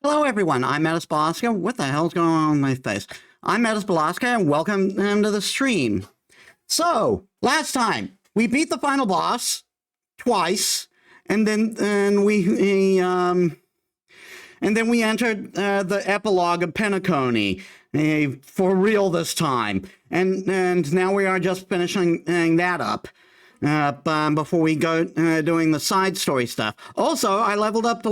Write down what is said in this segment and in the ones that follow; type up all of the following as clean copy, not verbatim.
Hello, everyone. I'm Metis Balaska. What the hell's going on with my face? I'm Metis Balaska, and welcome to the stream. So, last time we beat the final boss twice, and then we entered the epilogue of Penacony for real this time, and now we are just finishing that up. Before we go doing the side story stuff. Also, I leveled up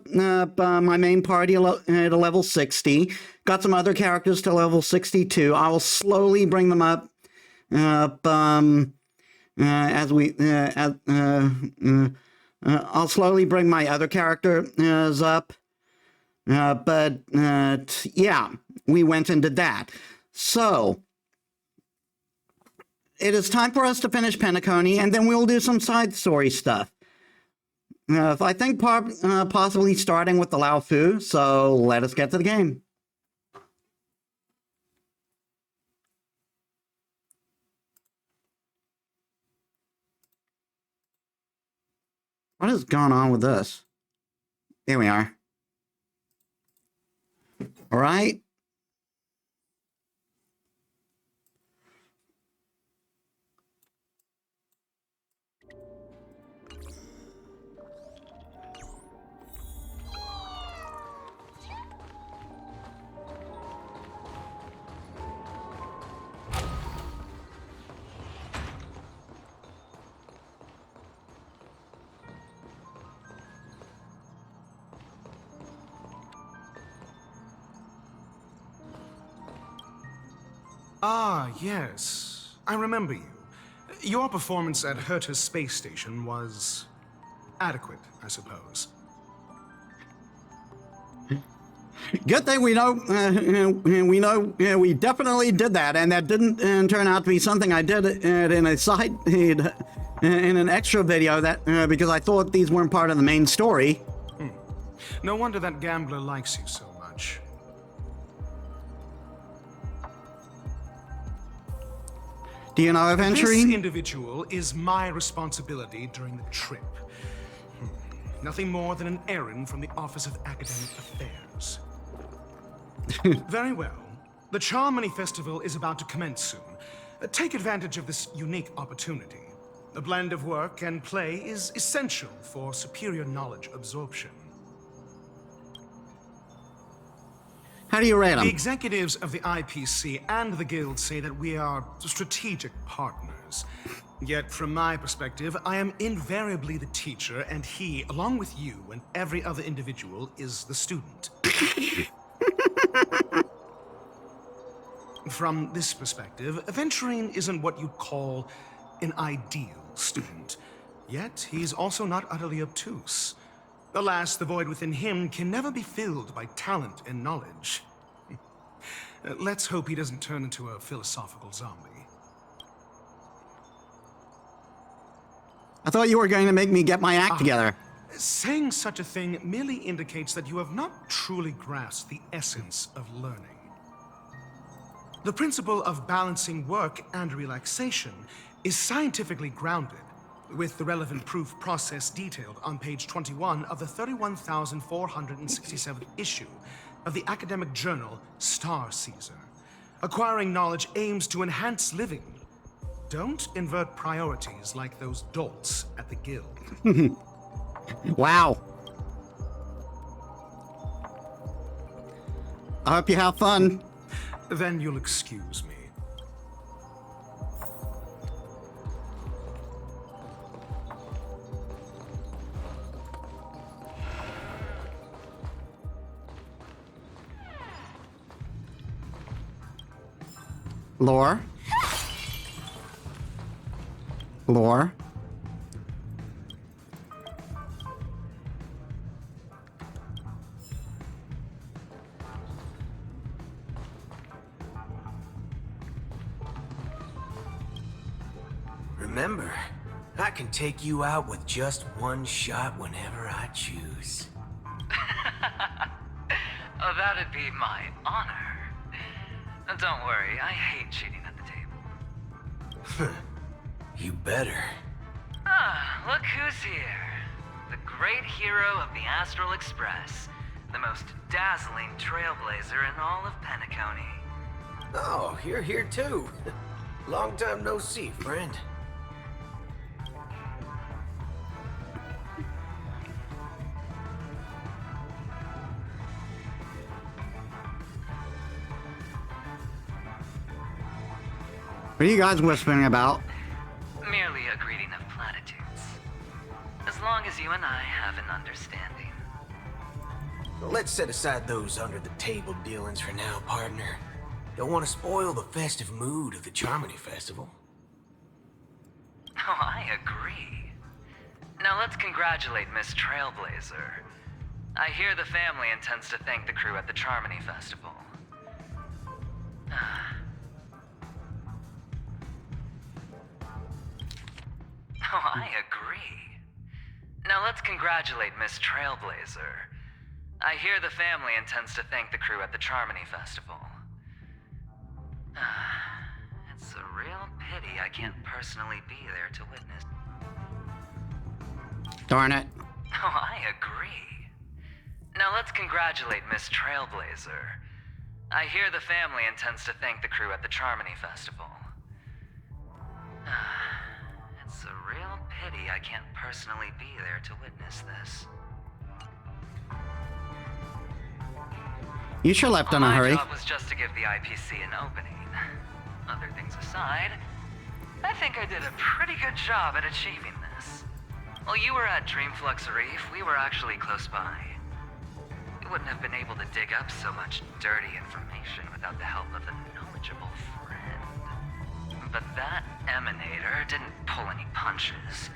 my main party to level 60. Got some other characters to level 62. I will slowly bring them up I'll slowly bring my other characters up. Yeah, we went and did that. So it is time for us to finish Penacony, and then we'll do some side story stuff. I think possibly starting with the Loufu, so let us get to the game. What is going on with this? Here we are. All right. Ah, yes. I remember you. Your performance at Herta's space station was adequate, I suppose. Good thing we know we definitely did that, and that didn't turn out to be something I did in a side in an extra video that because I thought these weren't part of the main story. No wonder that gambler likes you so much. Do you know of entry? This individual is my responsibility during the trip. Nothing more than an errand from the Office of Academic Affairs. Very well. The Charmony Festival is about to commence soon. Take advantage of this unique opportunity. A blend of work and play is essential for superior knowledge absorption. How do you rate them? The executives of the IPC and the Guild say that we are strategic partners. Yet, from my perspective, I am invariably the teacher, and he, along with you and every other individual, is the student. From this perspective, Aventurine isn't what you'd call an ideal student. Yet, he's also not utterly obtuse. Alas, the void within him can never be filled by talent and knowledge. Let's hope he doesn't turn into a philosophical zombie. I thought you were going to make me get my act together. Saying such a thing merely indicates that you have not truly grasped the essence of learning. The principle of balancing work and relaxation is scientifically grounded, with the relevant proof process detailed on page 21 of the 31,467th issue of the academic journal Star Caesar. Acquiring knowledge aims to enhance living. Don't invert priorities like those dolts at the Guild. Wow. I hope you have fun. Then you'll excuse me. Lore. Lore. Remember, I can take you out with just one shot whenever I choose. Oh, that'd be my honor. Don't worry, I hate cheating at the table. You better. Ah, look who's here. The great hero of the Astral Express, the most dazzling trailblazer in all of Penacony. Oh, you're here too. Long time no see, friend. What are you guys whispering about? Merely a greeting of platitudes. As long as you and I have an understanding. Let's set aside those under-the-table dealings for now, partner. Don't want to spoil the festive mood of the Charmony Festival. Oh, I agree. Now let's congratulate Miss Trailblazer. I hear the family intends to thank the crew at the Charmony Festival. Oh, I agree. Now let's congratulate Miss Trailblazer. I hear the family intends to thank the crew at the Charmony Festival. It's a real pity I can't personally be there to witness. Darn it. Oh, I agree. Now let's congratulate Miss Trailblazer. I hear the family intends to thank the crew at the Charmony Festival. It's a real pity I can't personally be there to witness this. You sure left in a hurry. My job was just to give the IPC an opening. Other things aside, I think I did a pretty good job at achieving this. While you were at Dreamflux Reef, we were actually close by. We wouldn't have been able to dig up so much dirty information without the help of a knowledgeable friend. But that emanator didn't pull any punches.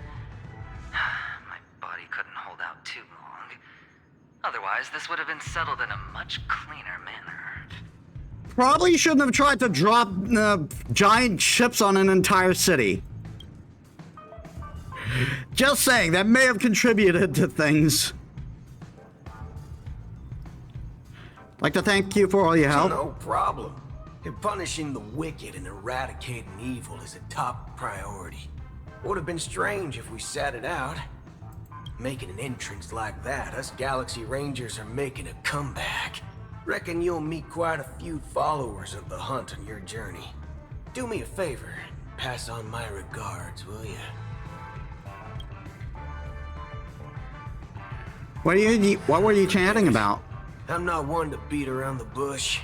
My body couldn't hold out too long. Otherwise, this would have been settled in a much cleaner manner. Probably shouldn't have tried to drop giant ships on an entire city. Just saying, that may have contributed to things. Like to thank you for all your help. No problem. Punishing the wicked and eradicating evil is a top priority. Would have been strange if we sat it out. Making an entrance like that, us Galaxy Rangers are making a comeback. Reckon you'll meet quite a few followers of the hunt on your journey. Do me a favor, pass on my regards, will ya? What were you chatting about? I'm not one to beat around the bush.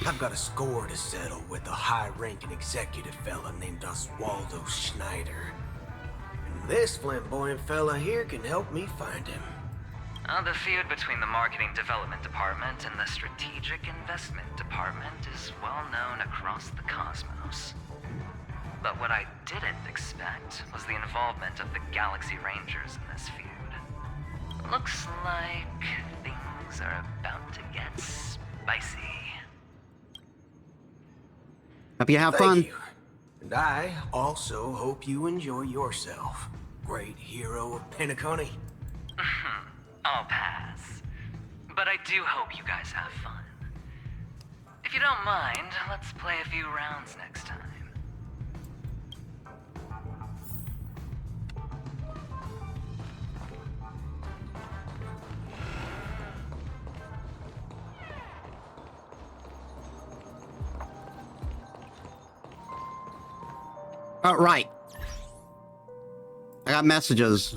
I've got a score to settle with a high-ranking executive fella named Oswaldo Schneider. And this flamboyant fella here can help me find him. The feud between the Marketing Development Department and the Strategic Investment Department is well known across the cosmos. But what I didn't expect was the involvement of the Galaxy Rangers in this feud. Looks like things are about to get spicy. Hope you have fun. Thank you. And I also hope you enjoy yourself, great hero of Penacony. I'll pass. But I do hope you guys have fun. If you don't mind, let's play a few rounds next time. Right. I got messages.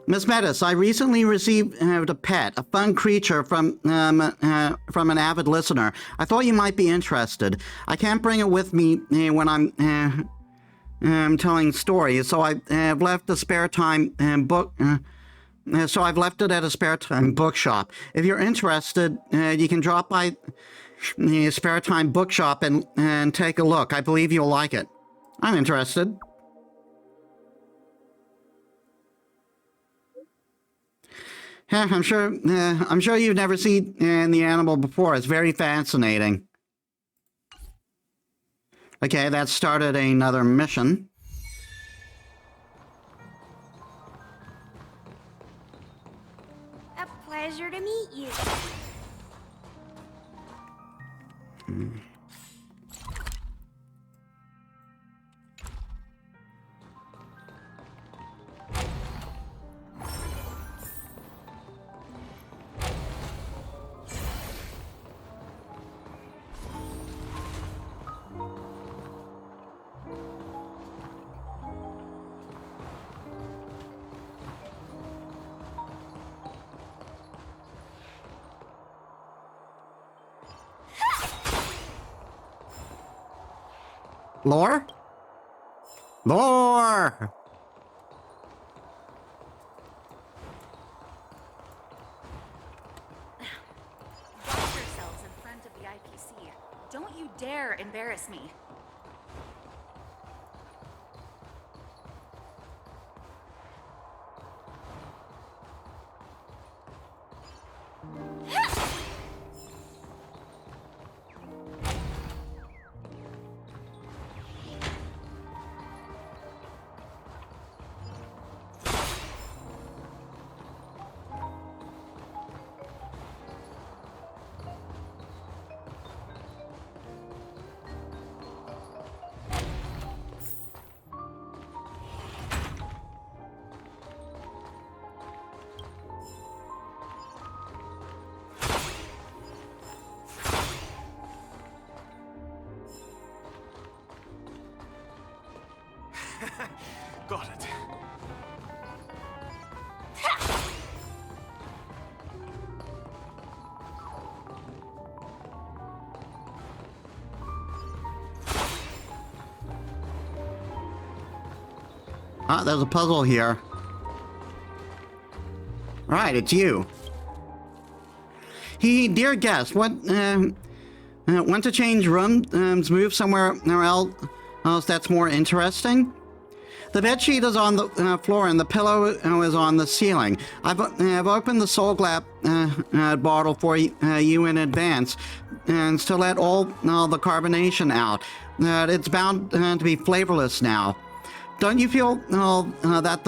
Miss Metis, I recently received a pet, a fun creature from an avid listener. I thought you might be interested. I can't bring it with me when I'm telling stories, so I've left the spare time book. So I've left it at a spare time bookshop. If you're interested, you can drop by the spare time bookshop and take a look. I believe you'll like it. I'm interested. I'm sure you've never seen the animal before. It's very fascinating. Okay, that started another mission. A pleasure to meet you. Lore? Lore! Watch yourselves in front of the IPC. Don't you dare embarrass me. Got it. Ah, there's a puzzle here. Right, it's you. Dear guest, want to change rooms, move somewhere else that's more interesting? The bedsheet is on the floor and the pillow is on the ceiling. I've opened the soul glap bottle for you in advance, and to let all the carbonation out. It's bound to be flavorless now. Don't you feel that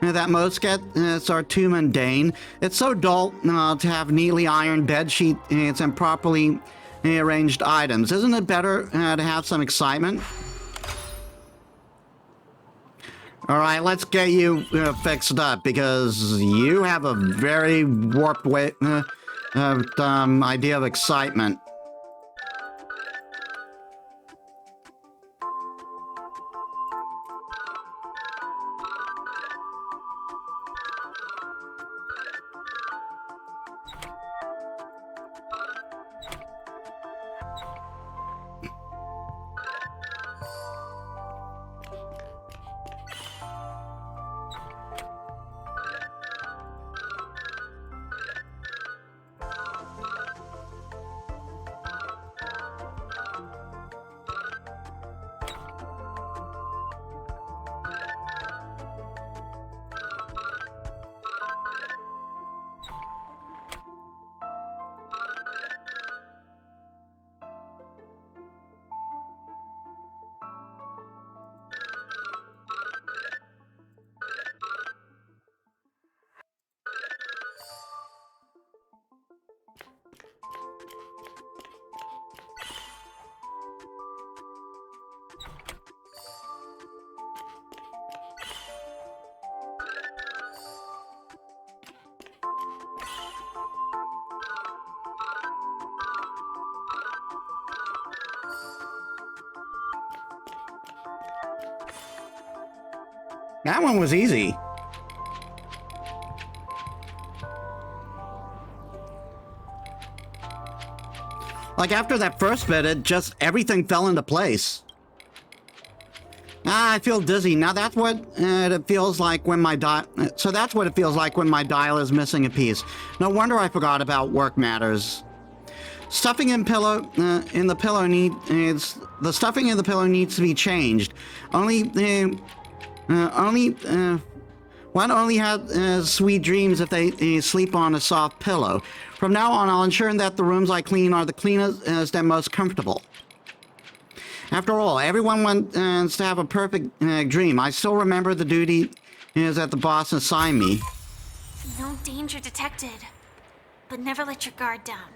that most gets are too mundane? It's so dull to have neatly ironed bed sheets and properly arranged items. Isn't it better to have some excitement? All right, let's get you fixed up, because you have a very warped way idea of excitement. That one was easy. Like, after that first bit, everything fell into place. I feel dizzy. Now that's what it feels like when my so that's what it feels like when my dial is missing a piece. No wonder I forgot about work matters. Stuffing in the pillow needs to be changed. One only has sweet dreams if they sleep on a soft pillow. From now on, I'll ensure that the rooms I clean are the cleanest and most comfortable. After all, everyone wants to have a perfect dream. I still remember the duty that the boss assigned me. No danger detected, but never let your guard down.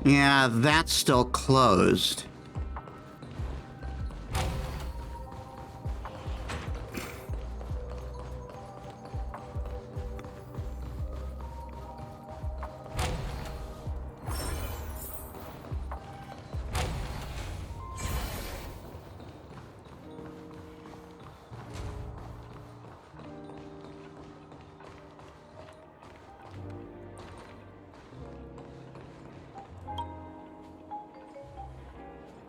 Yeah, that's still closed.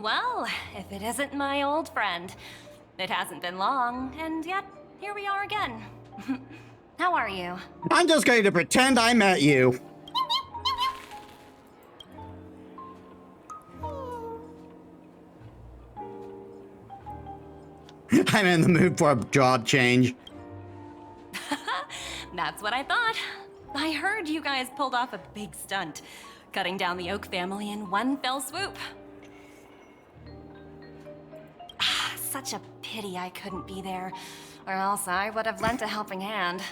Well, if it isn't my old friend. It hasn't been long, and yet, here we are again. How are you? I'm just going to pretend I met you. I'm in the mood for a job change. That's what I thought. I heard you guys pulled off a big stunt, cutting down the Oak family in one fell swoop. Such a pity I couldn't be there, or else I would have lent a helping hand.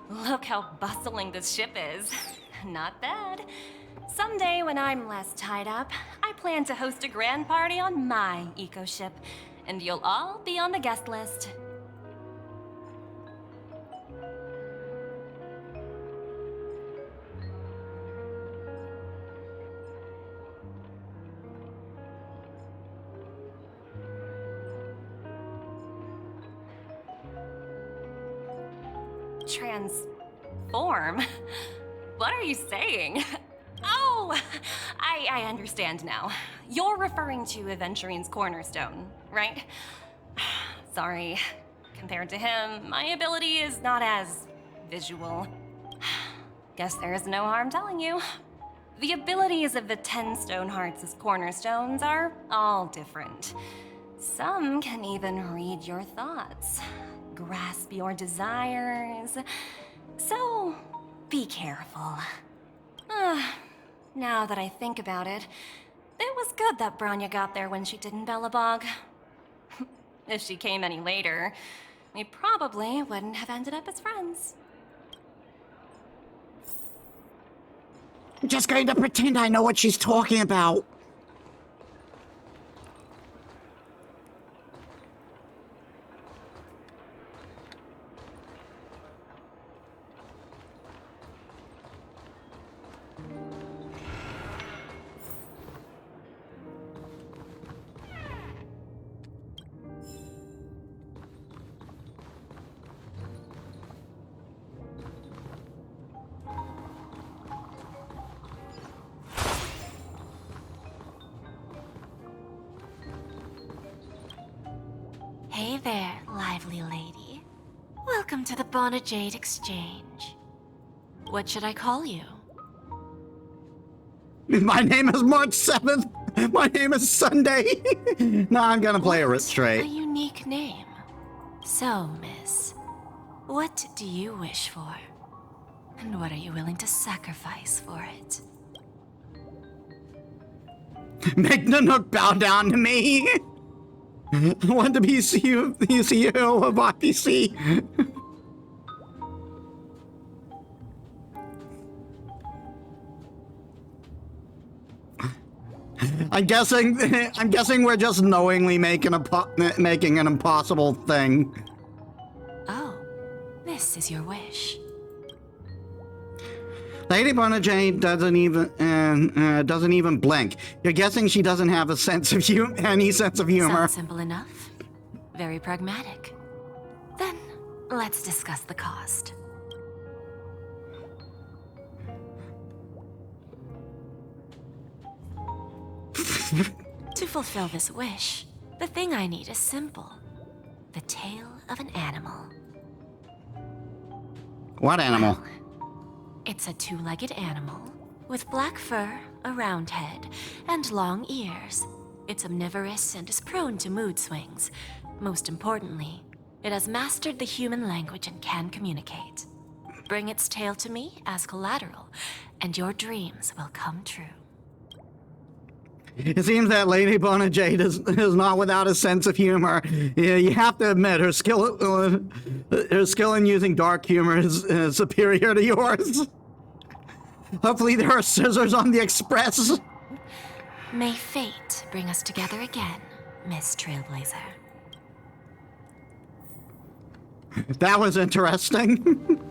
Look how bustling this ship is. Not bad. Someday when I'm less tied up, I plan to host a grand party on my eco-ship, and you'll all be on the guest list. Transform? What are you saying? Oh, I understand now. You're referring to Aventurine's cornerstone, right? Sorry. Compared to him, my ability is not as visual. Guess there is no harm telling you. The abilities of the 10 Stonehearts as cornerstones are all different. Some can even read your thoughts, grasp your desires. So, be careful. Now that I think about it, it was good that Branya got there when she did in Belobog. If she came any later, we probably wouldn't have ended up as friends. I'm just going to pretend I know what she's talking about. Hey there, lively lady. Welcome to the Bonajade Exchange. What should I call you? My name is March 7th. My name is Sunday. No, I'm gonna play it A straight. unique name. So, miss, what do you wish for? And what are you willing to sacrifice for it? Make the Nook bow down to me. I want to be CEO of IPC. I'm guessing we're just knowingly making an impossible thing. Oh, this is your wish. Lady Bonajade doesn't even blink. You're guessing she doesn't have any sense of humor. Sounds simple enough. Very pragmatic. Then, let's discuss the cost. To fulfill this wish, the thing I need is simple. The tail of an animal. What animal? It's a two-legged animal, with black fur, a round head, and long ears. It's omnivorous and is prone to mood swings. Most importantly, it has mastered the human language and can communicate. Bring its tail to me as collateral, and your dreams will come true. It seems that Lady Bonajade is not without a sense of humor. Yeah, you have to admit her skill in using dark humor is superior to yours. Hopefully there are scissors on the express. May fate bring us together again, Miss Trailblazer. That was interesting.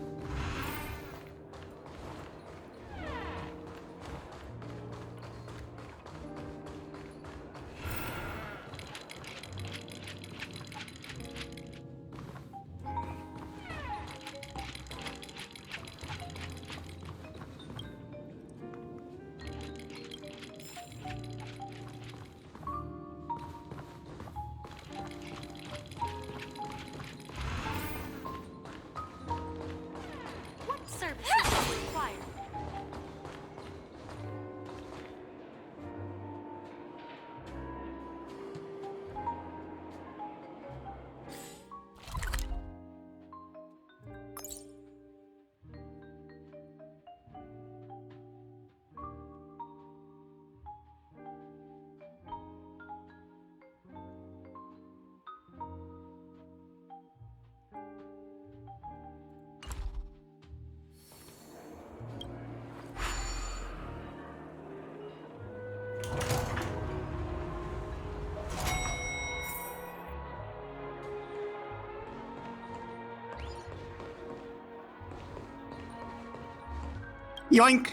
What services are required? Yoink.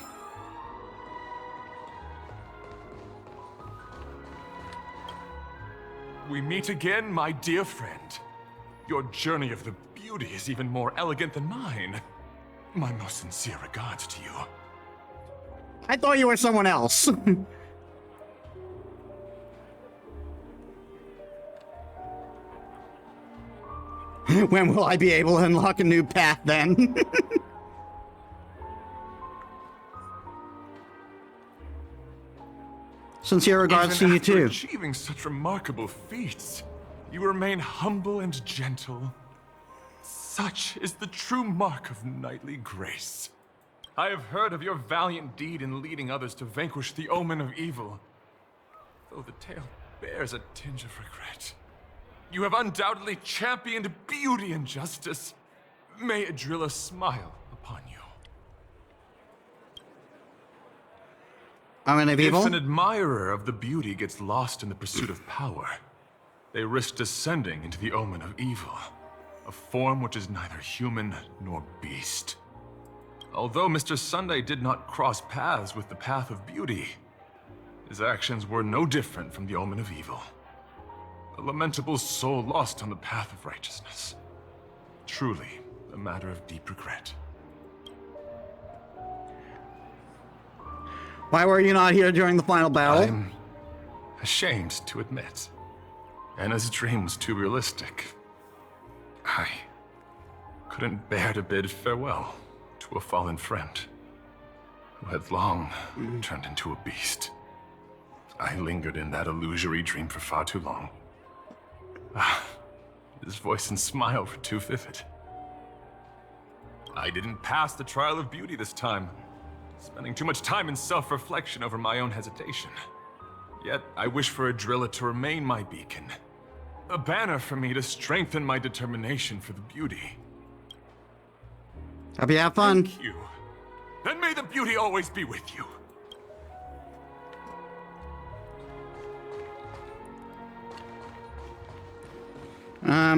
We meet again, my dear friend. Your journey of the beauty is even more elegant than mine. My most sincere regards to you. I thought you were someone else. When will I be able to unlock a new path then? Sincere regards Even to you after too. achieving such remarkable feats, you remain humble and gentle. Such is the true mark of knightly grace. I have heard of your valiant deed in leading others to vanquish the omen of evil, though the tale bears a tinge of regret. You have undoubtedly championed beauty and justice. May Adrilla smile upon you. I'm an If evil. an admirer of the beauty gets lost in the pursuit of power, they risk descending into the omen of evil, a form which is neither human nor beast. Although Mr. Sunday did not cross paths with the path of beauty, his actions were no different from the omen of evil. A lamentable soul lost on the path of righteousness. Truly, a matter of deep regret. Why were you not here during the final battle? I'm ashamed to admit. Anna's dream was too realistic. I couldn't bear to bid farewell to a fallen friend who had long turned into a beast. I lingered in that illusory dream for far too long. His voice and smile were too vivid. I didn't pass the trial of beauty this time, spending too much time in self-reflection over my own hesitation. Yet, I wish for Adrilla to remain my beacon, a banner for me to strengthen my determination for the beauty. Hope you have fun. Thank you. Then may the beauty always be with you.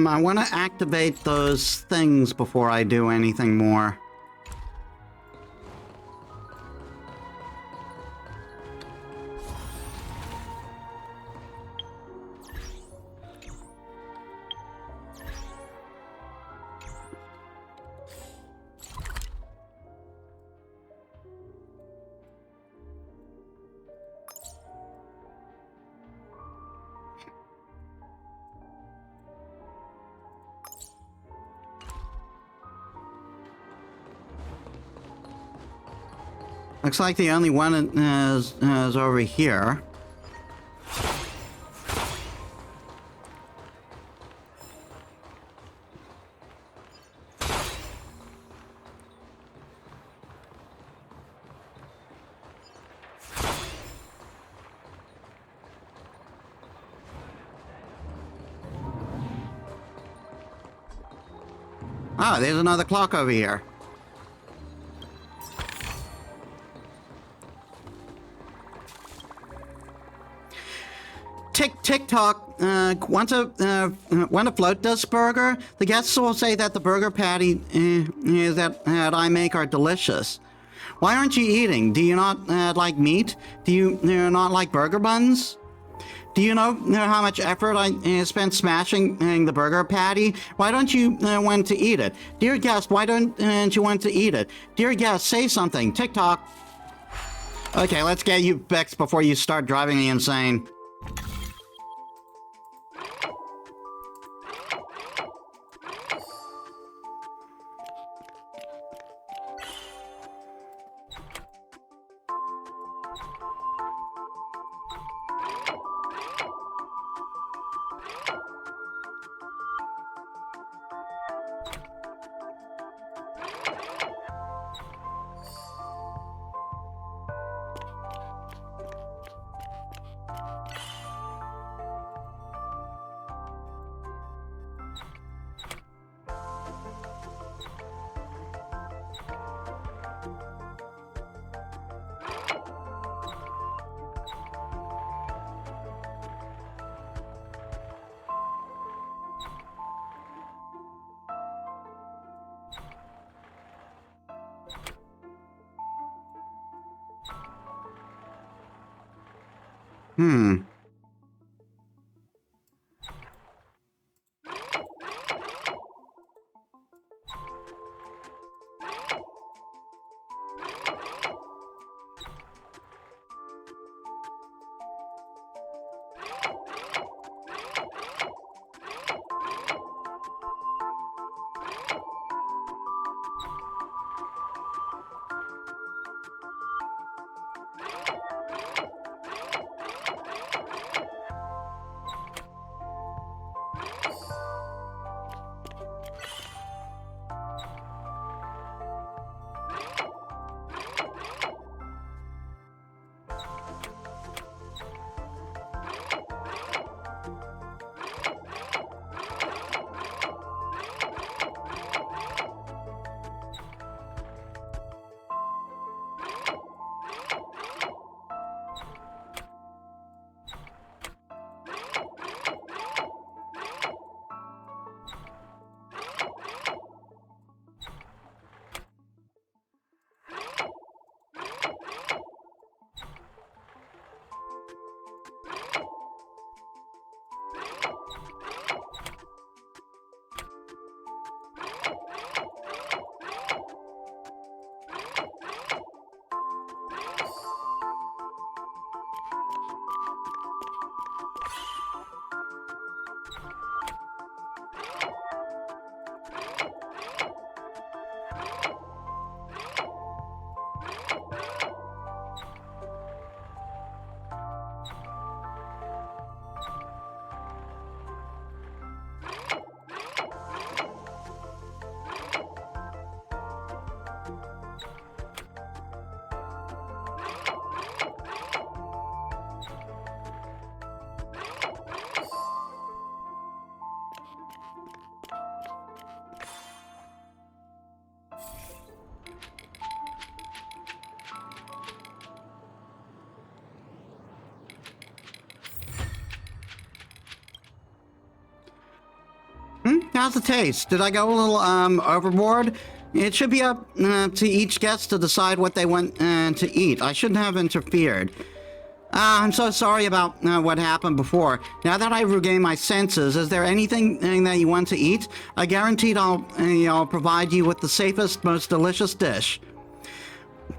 I want to activate those things before I do anything more. Looks like the only one is over here. Ah, there's another clock over here. TikTok want to float this burger? The guests will say that the burger patty that I make are delicious. Why aren't you eating? Do you not like meat? Do you not like burger buns? Do you know how much effort I spent smashing the burger patty? Why don't you want to eat it? Dear guest, why don't you want to eat it? Dear guest, say something. TikTok. Okay, let's get you fixed before you start driving me insane. How's the taste? Did I go a little overboard? It should be up to each guest to decide what they want to eat. I shouldn't have interfered. I'm so sorry about what happened before. Now that I've regained my senses, is there anything that you want to eat? I guaranteed I'll provide you with the safest, most delicious dish.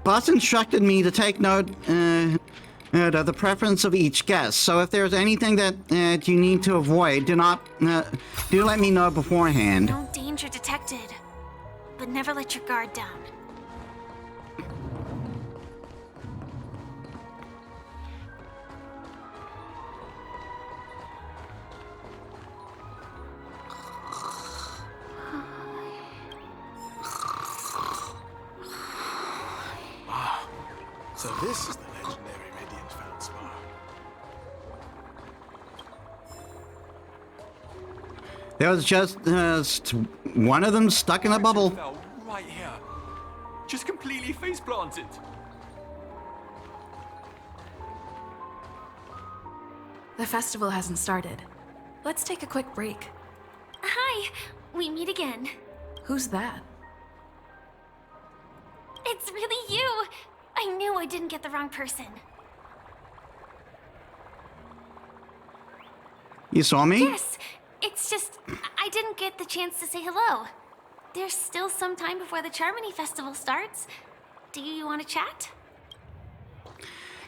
Boss instructed me to take note of the preference of each guest, so if there's anything that you need to avoid, do let me know beforehand. No danger detected, but never let your guard down. So this is the legendary Radiant Found Spa. There was just one of them stuck in a bubble. Fell right here. Just completely face planted. The festival hasn't started. Let's take a quick break. Hi, we meet again. Who's that? It's really you! I knew I didn't get the wrong person. You saw me? Yes, it's just I didn't get the chance to say hello. There's still some time before the Charmony Festival starts. Do you want to chat?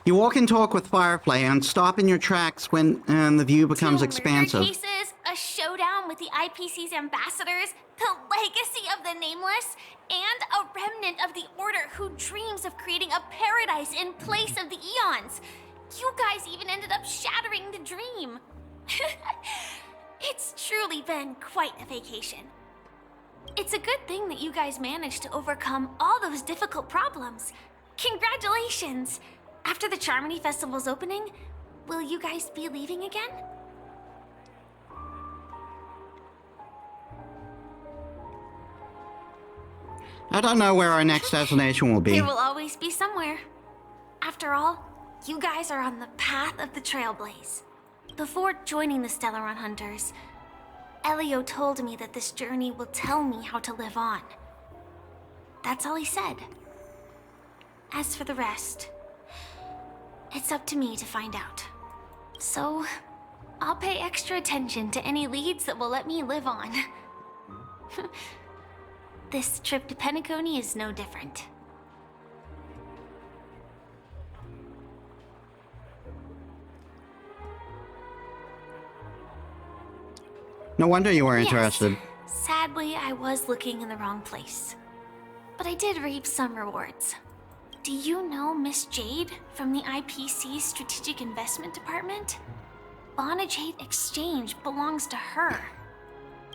You walk and talk with Firefly and stop in your tracks when the view becomes expansive. Murder cases, a showdown with the IPC's ambassadors, the legacy of the Nameless, and a remnant of the Order who dreams of creating a paradise in place of the Eons. You guys even ended up shattering the dream. It's truly been quite a vacation. It's a good thing that you guys managed to overcome all those difficult problems. Congratulations! After the Charmony Festival's opening, will you guys be leaving again? I don't know where our next destination will be. There will always be somewhere. After all, you guys are on the path of the Trailblaze. Before joining the Stellaron Hunters, Elio told me that this journey will tell me how to live on. That's all he said. As for the rest, it's up to me to find out. So, I'll pay extra attention to any leads that will let me live on. This trip to Penacony is no different. No wonder you were interested. Yes. Sadly, I was looking in the wrong place. But I did reap some rewards. Do you know Miss Jade from the IPC's Strategic Investment Department? Bonajade Exchange belongs to her.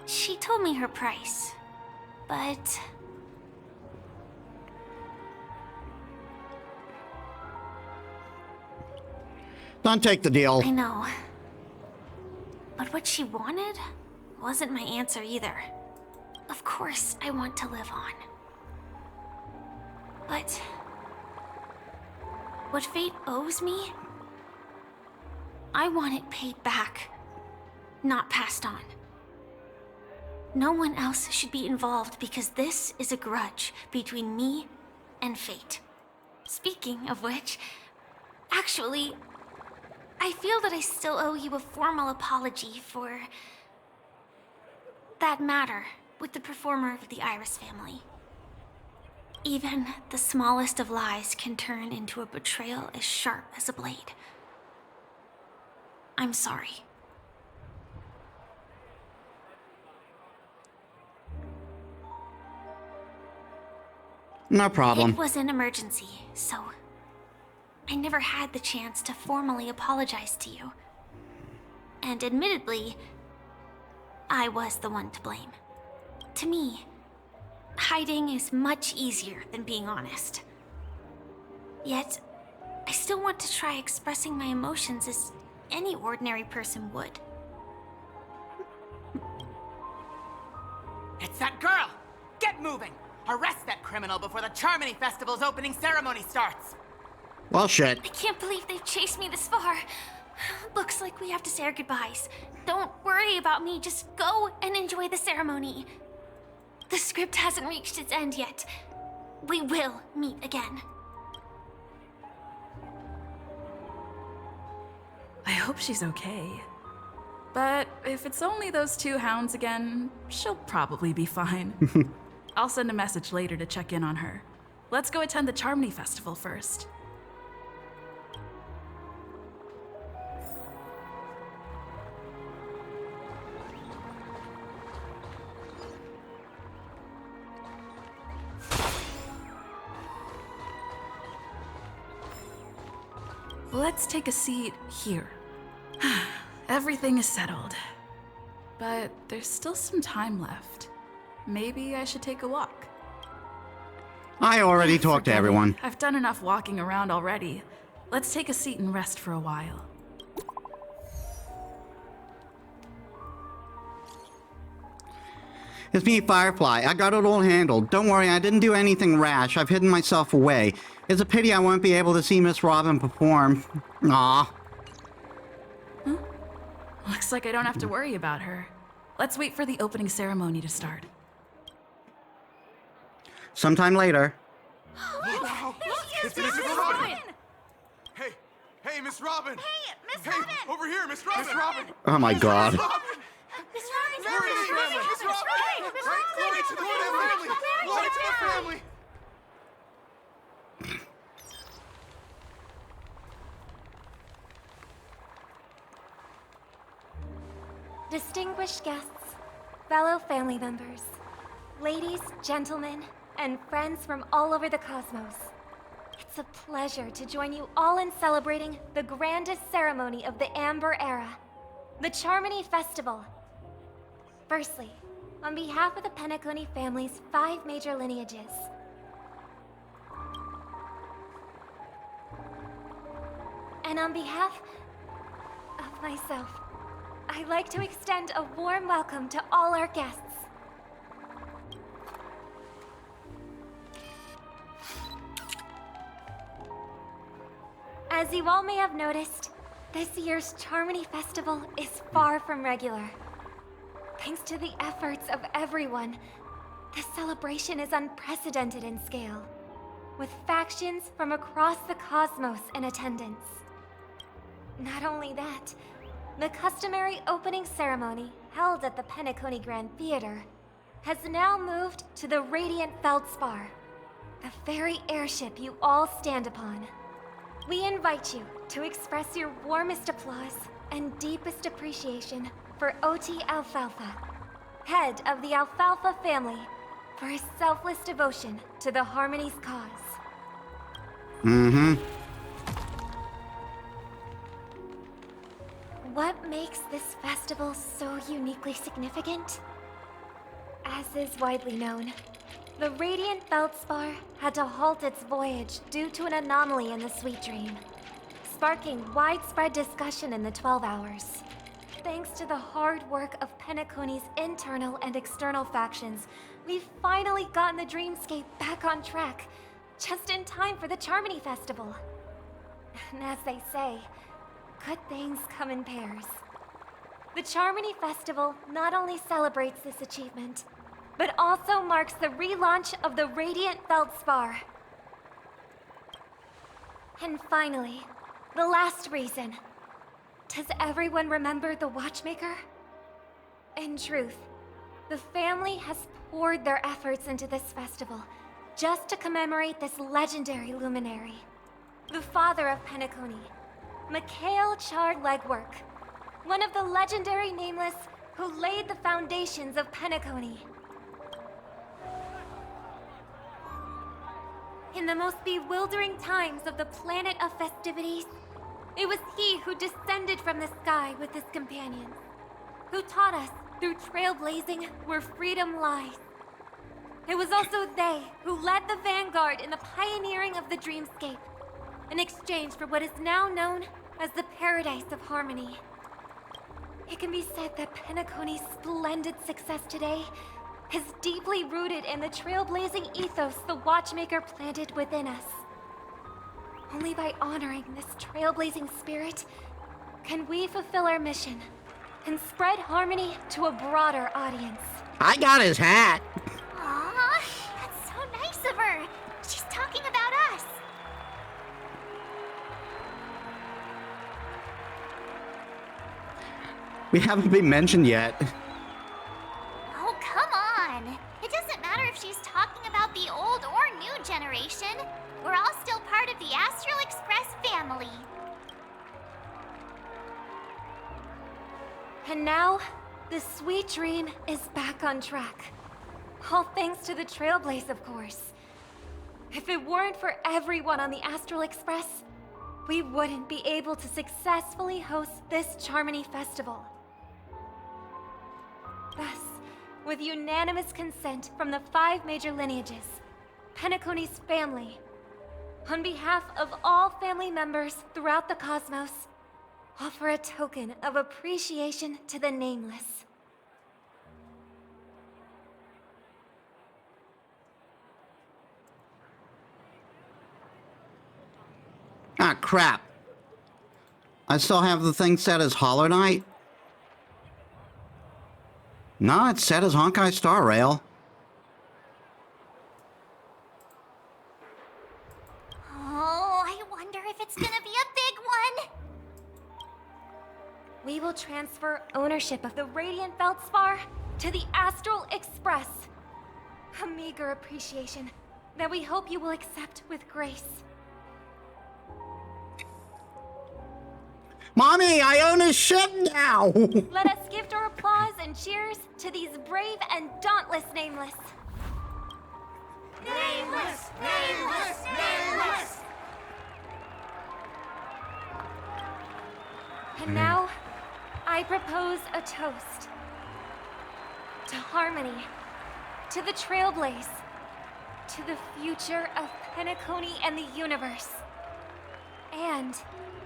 She told me her price, but... Don't take the deal. I know. But what she wanted wasn't my answer either. Of course, I want to live on. But... what fate owes me, I want it paid back, not passed on. No one else should be involved because this is a grudge between me and fate. Speaking of which, actually, I feel that I still owe you a formal apology for that matter with the performer of the Iris family. Even the smallest of lies can turn into a betrayal as sharp as a blade. I'm sorry. No problem. It was an emergency, so I never had the chance to formally apologize to you. And admittedly, I was the one to blame. To me, hiding is much easier than being honest. Yet, I still want to try expressing my emotions as any ordinary person would. It's that girl! Get moving! Arrest that criminal before the Charmony Festival's opening ceremony starts! Well, shit. I can't believe they've chased me this far. Looks like we have to say our goodbyes. Don't worry about me, just go and enjoy the ceremony. The script hasn't reached its end yet. We will meet again. I hope she's okay. But if it's only those two hounds again, she'll probably be fine. I'll send a message later to check in on her. Let's go attend the Charmony Festival first. Let's take a seat here. Everything is settled. But there's still some time left. Maybe I should take a walk. I already talked to everyone. I've done enough walking around already. Let's take a seat and rest for a while. It's me, Firefly. I got it all handled. Don't worry, I didn't do anything rash. I've hidden myself away. It's a pity I won't be able to see Miss Robin perform. Aw. Looks like I don't have to worry about her. Let's wait for the opening ceremony to start. Sometime later. Wow! It's Miss Robin! Hey, Miss Robin! Hey, Miss Robin! Over here, Miss Robin! Miss Robin! Oh my god. Miss Robin! Miss Robin! Glory to the family! Glory to the family! Distinguished guests, fellow family members, ladies, gentlemen, and friends from all over the cosmos. It's a pleasure to join you all in celebrating the grandest ceremony of the Amber Era, the Charmony Festival. Firstly, on behalf of the Penacony family's 5 major lineages, and on behalf of myself, I'd like to extend a warm welcome to all our guests. As you all may have noticed, this year's Charmony Festival is far from regular. Thanks to the efforts of everyone, this celebration is unprecedented in scale, with factions from across the cosmos in attendance. Not only that, the customary opening ceremony held at the Penacony Grand Theater has now moved to the Radiant Feldspar, the very airship you all stand upon. We invite you to express your warmest applause and deepest appreciation for Oti Alfalfa, head of the Alfalfa family, for his selfless devotion to the Harmony's cause. What makes this festival so uniquely significant? As is widely known, the Radiant Feldspar had to halt its voyage due to an anomaly in the Sweet Dream, sparking widespread discussion in the 12 Hours. Thanks to the hard work of Penacony's internal and external factions, we've finally gotten the Dreamscape back on track, just in time for the Charmony Festival. And as they say, good things come in pairs. The Charmony Festival not only celebrates this achievement, but also marks the relaunch of the Radiant Feldspar. And finally, the last reason. Does everyone remember the Watchmaker? In truth, the family has poured their efforts into this festival just to commemorate this legendary luminary. The father of Penacony, Mikhail Chard Legwork, one of the legendary Nameless who laid the foundations of Penacony. In the most bewildering times of the planet of festivities, it was he who descended from the sky with his companions, who taught us through trailblazing where freedom lies. It was also they who led the vanguard in the pioneering of the Dreamscape, in exchange for what is now known as the Paradise of Harmony. It can be said that Penacony's splendid success today is deeply rooted in the trailblazing ethos the Watchmaker planted within us. Only by honoring this trailblazing spirit can we fulfill our mission and spread harmony to a broader audience. I got his hat. Aw, that's so nice of her. She's talking about us. We haven't been mentioned yet. Oh, come on. It doesn't matter if she's talking about the old or new generation. We're all still part of the Astral Express family. And now, the Sweet Dream is back on track. All thanks to the Trailblaze, of course. If it weren't for everyone on the Astral Express, we wouldn't be able to successfully host this Charmony Festival. Thus, with unanimous consent from the 5 major lineages, Penacony's family, on behalf of all family members throughout the cosmos, offer a token of appreciation to the Nameless. Ah, crap. I still have the thing set as Hollow Knight. No, it's set as Honkai Star Rail. Oh, I wonder if it's gonna be a big one. We will transfer ownership of the Radiant Feldspar to the Astral Express. A meager appreciation that we hope you will accept with grace. Mommy, I own a ship now! Let us gift our applause and cheers to these brave and dauntless Nameless. Nameless! Nameless! Nameless! And now, I propose a toast. To harmony, to the Trailblaze, to the future of Penacony and the universe. And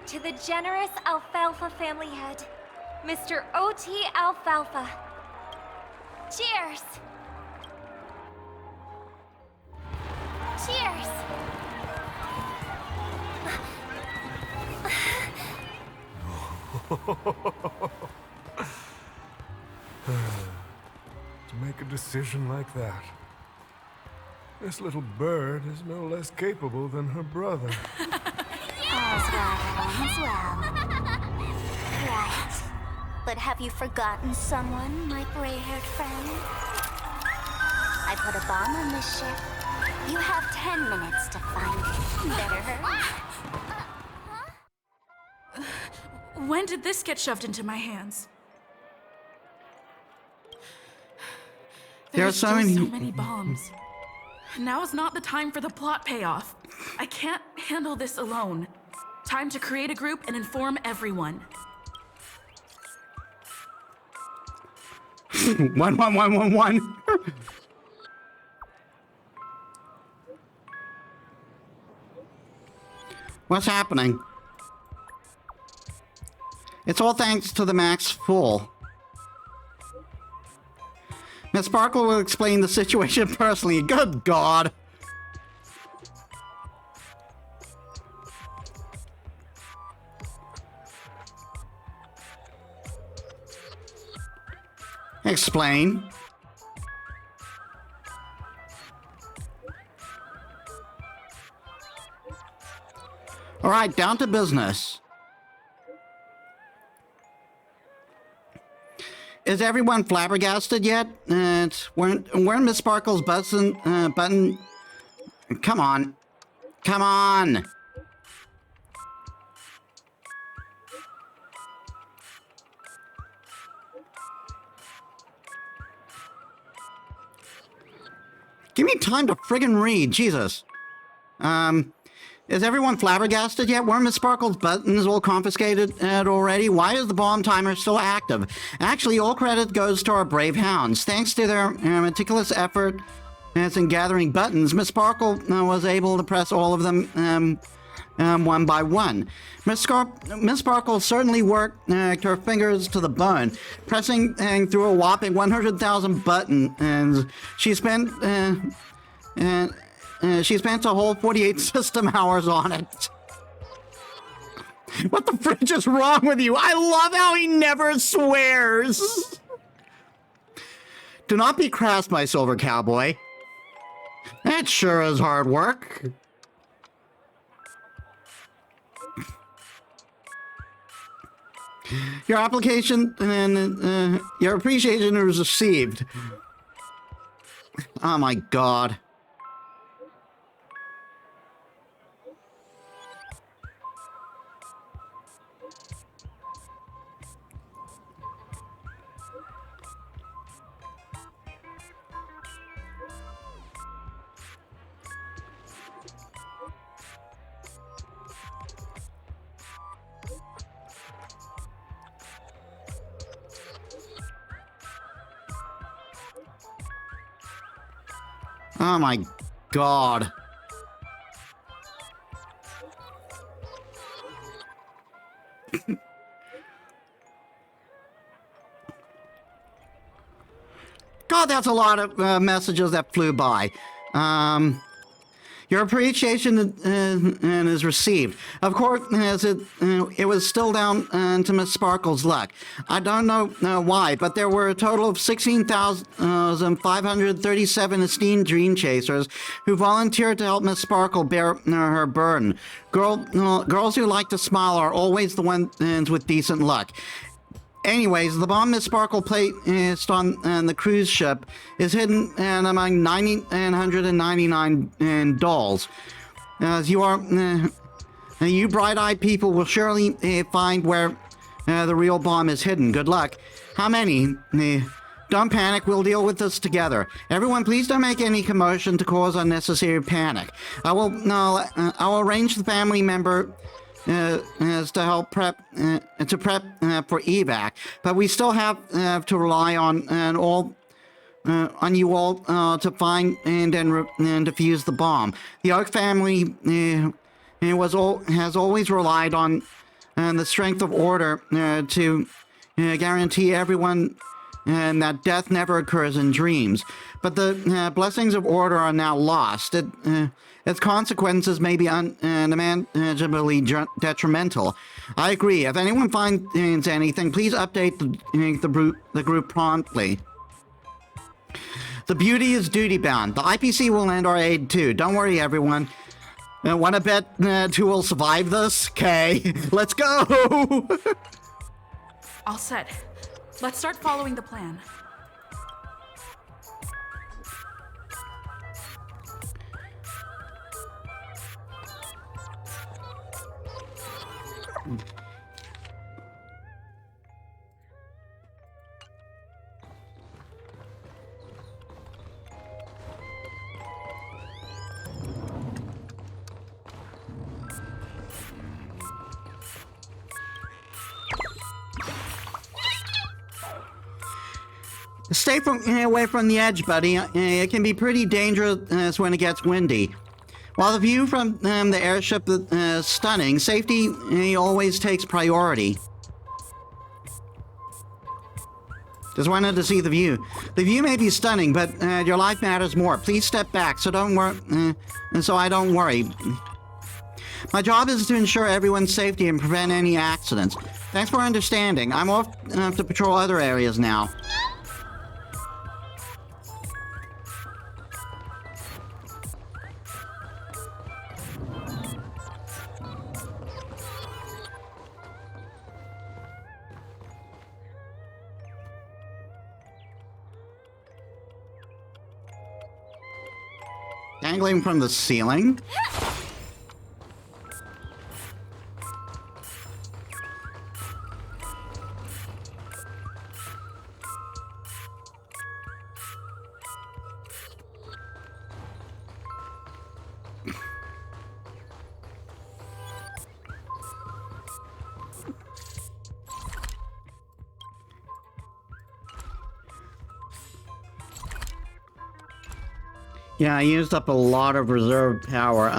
to the generous Alfalfa family head, Mr. O.T. Alfalfa. Cheers! Cheers! To make a decision like that. This little bird is no less capable than her brother. All's well. Right. But have you forgotten someone, my gray-haired friend? I put a bomb on this ship. You have 10 minutes to find it. Better hurry. When did this get shoved into my hands? There are There's so still many... so many bombs. Now is not the time for the plot payoff. I can't handle this alone. Time to create a group and inform everyone. 11111. What's happening? It's all thanks to the Max Fool. Miss Sparkle will explain the situation personally. Good God. Explain. All right, down to business. Is everyone flabbergasted yet? Weren't Miss Sparkle's button? Come on. Come on. Give me time to friggin' read, Jesus. Is everyone flabbergasted yet? Weren't Miss Sparkle's buttons all confiscated already? Why is the bomb timer still active? Actually, all credit goes to our brave hounds. Thanks to their meticulous effort in gathering buttons, Miss Sparkle was able to press all of them one by one. Miss Sparkle certainly worked her fingers to the bone, pressing through a whopping 100,000 buttons, and she spent a whole 48 system hours on it. What the fridge is wrong with you? I love how he never swears. Do not be crass, my silver cowboy. That sure is hard work. Your application and your appreciation is received. Oh my God. Oh my God. God, that's a lot of messages that flew by. Your appreciation is received. Of course, as it was still down to Miss Sparkle's luck. I don't know why, but there were a total of 16,537 esteemed dream chasers who volunteered to help Miss Sparkle bear her burden. Girls who like to smile are always the ones with decent luck. Anyways, the bomb Miss Sparkle placed on the cruise ship is hidden among 999 dolls. As you bright-eyed people will surely find where the real bomb is hidden. Good luck. How many? Don't panic, we'll deal with this together. Everyone, please don't make any commotion to cause unnecessary panic. I will arrange the family member is to help prep for evac, but we still have to rely on you all to find and defuse the bomb. The Oak family has always relied on the strength of order to guarantee everyone that death never occurs in dreams. But the blessings of order are now lost. Its consequences may be unimaginably detrimental. I agree. If anyone finds anything, please update the group promptly. The beauty is duty-bound. The IPC will lend our aid too. Don't worry, everyone. Want to bet who will survive this? Okay, let's go! All set. Let's start following the plan. Stay away from the edge, buddy. It can be pretty dangerous when it gets windy. While the view from the airship is stunning, safety always takes priority. Just wanted to see the view. The view may be stunning, but your life matters more. Please step back, so I don't worry. My job is to ensure everyone's safety and prevent any accidents. Thanks for understanding. I'm off to patrol other areas now. Dangling from the ceiling? Yeah, I used up a lot of reserve power.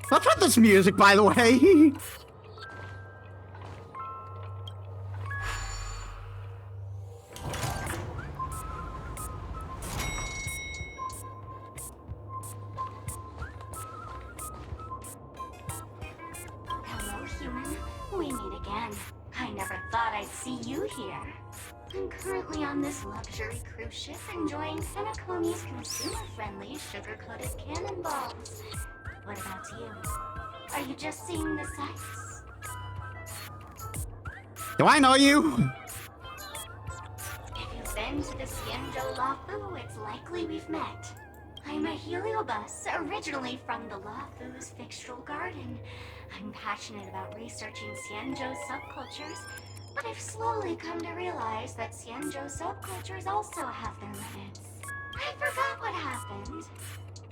What's with this music, by the way? Hello, human. We meet again. I never thought I'd see you here. I'm currently on this luxury cruise ship enjoying Penacony's consumer-friendly sugar-coated cannonballs. What about you? Are you just seeing the sights? Do I know you? If you've been to the Xianzhou Loufu, it's likely we've met. I'm a heliobus, originally from the Loufu's Fixtural Garden. I'm passionate about researching Xianzhou's subcultures, But I've slowly come to realize that Xianzhou subcultures also have their limits. I forgot what happened.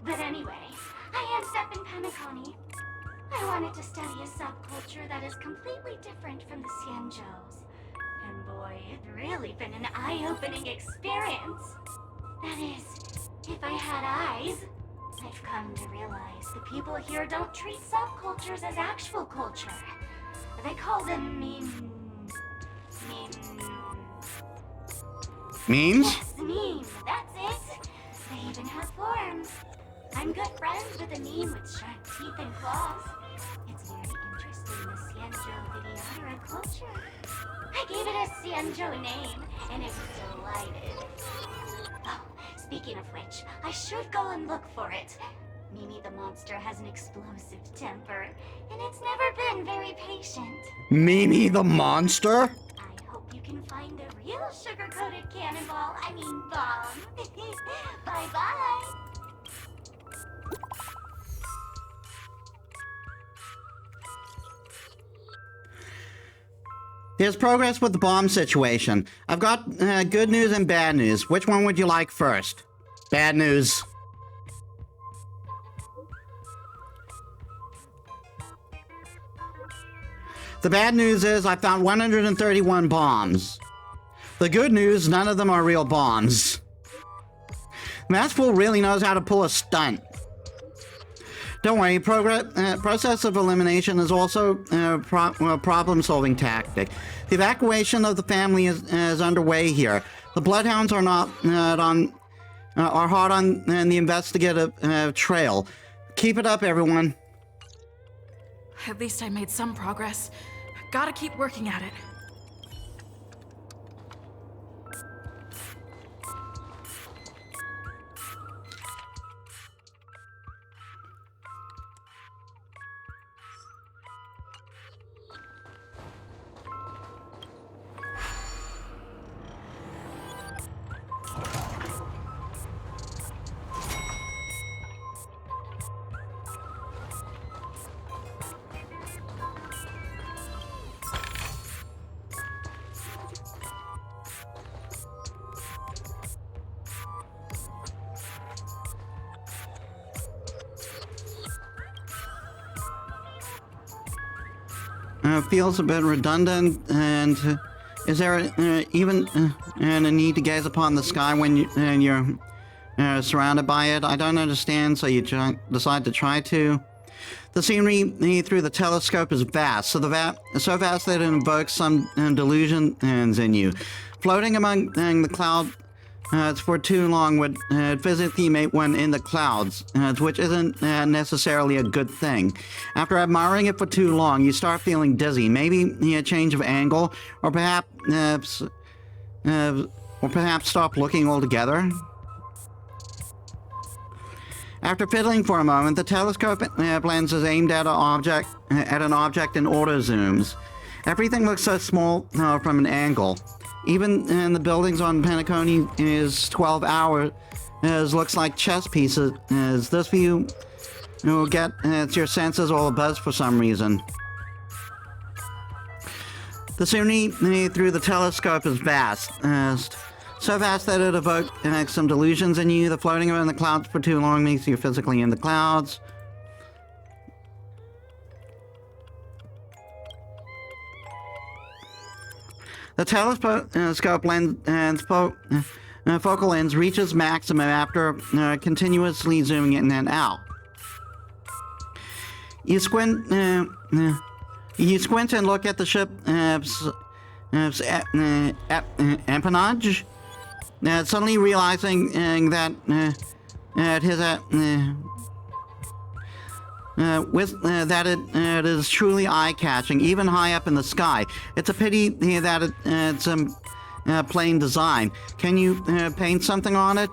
But anyway, I ended up in Penacony. I wanted to study a subculture that is completely different from the Xianzhous. And boy, it's really been an eye-opening experience. That is, if I had eyes. I've come to realize the people here don't treat subcultures as actual culture. They call them Memes? Yes, meme. That's it. They even have forms. I'm good friends with a meme with sharp teeth and claws. It's very interesting, the Xianzhou Vidyadhara culture. I gave it a Xianzhou name, and it was delighted. Oh, speaking of which, I should go and look for it. Mimi the monster has an explosive temper, and it's never been very patient. Mimi the monster? I hope you can find a real sugar-coated cannonball, bomb. Bye-bye. Here's progress with the bomb situation. I've got good news and bad news. Which one would you like first? Bad news. The bad news is I found 131 bombs. The good news, none of them are real bombs. Massful really knows how to pull a stunt. Don't worry, process of elimination is also a problem-solving tactic. The evacuation of the family is underway here. The Bloodhounds are are hot on the investigative trail. Keep it up, everyone. At least I made some progress. Gotta keep working at it. Feels a bit redundant, and is there even a need to gaze upon the sky when you're surrounded by it? I don't understand, so you decide to try to. The scenery through the telescope is vast, so vast that it invokes some delusions in you. Floating among the clouds for too long would physically make one in the clouds, which isn't necessarily a good thing. After admiring it for too long, you start feeling dizzy, maybe a change of angle, or perhaps stop looking altogether. After fiddling for a moment, the telescope lens is aimed at an object in auto zooms. Everything looks so small from an angle. Even in the buildings on Penacony is 12 hours, looks like chess pieces. This view will get your senses all abuzz for some reason. The scenery through the telescope is vast, so vast that it evokes some delusions in you. The floating around the clouds for too long makes you physically in the clouds. The telescope lens and focal length reaches maximum after continuously zooming in and out. You squint and look at the ship's empennage, suddenly realizing that it is truly eye-catching, even high up in the sky. It's a pity that it's plain design. Can you paint something on it?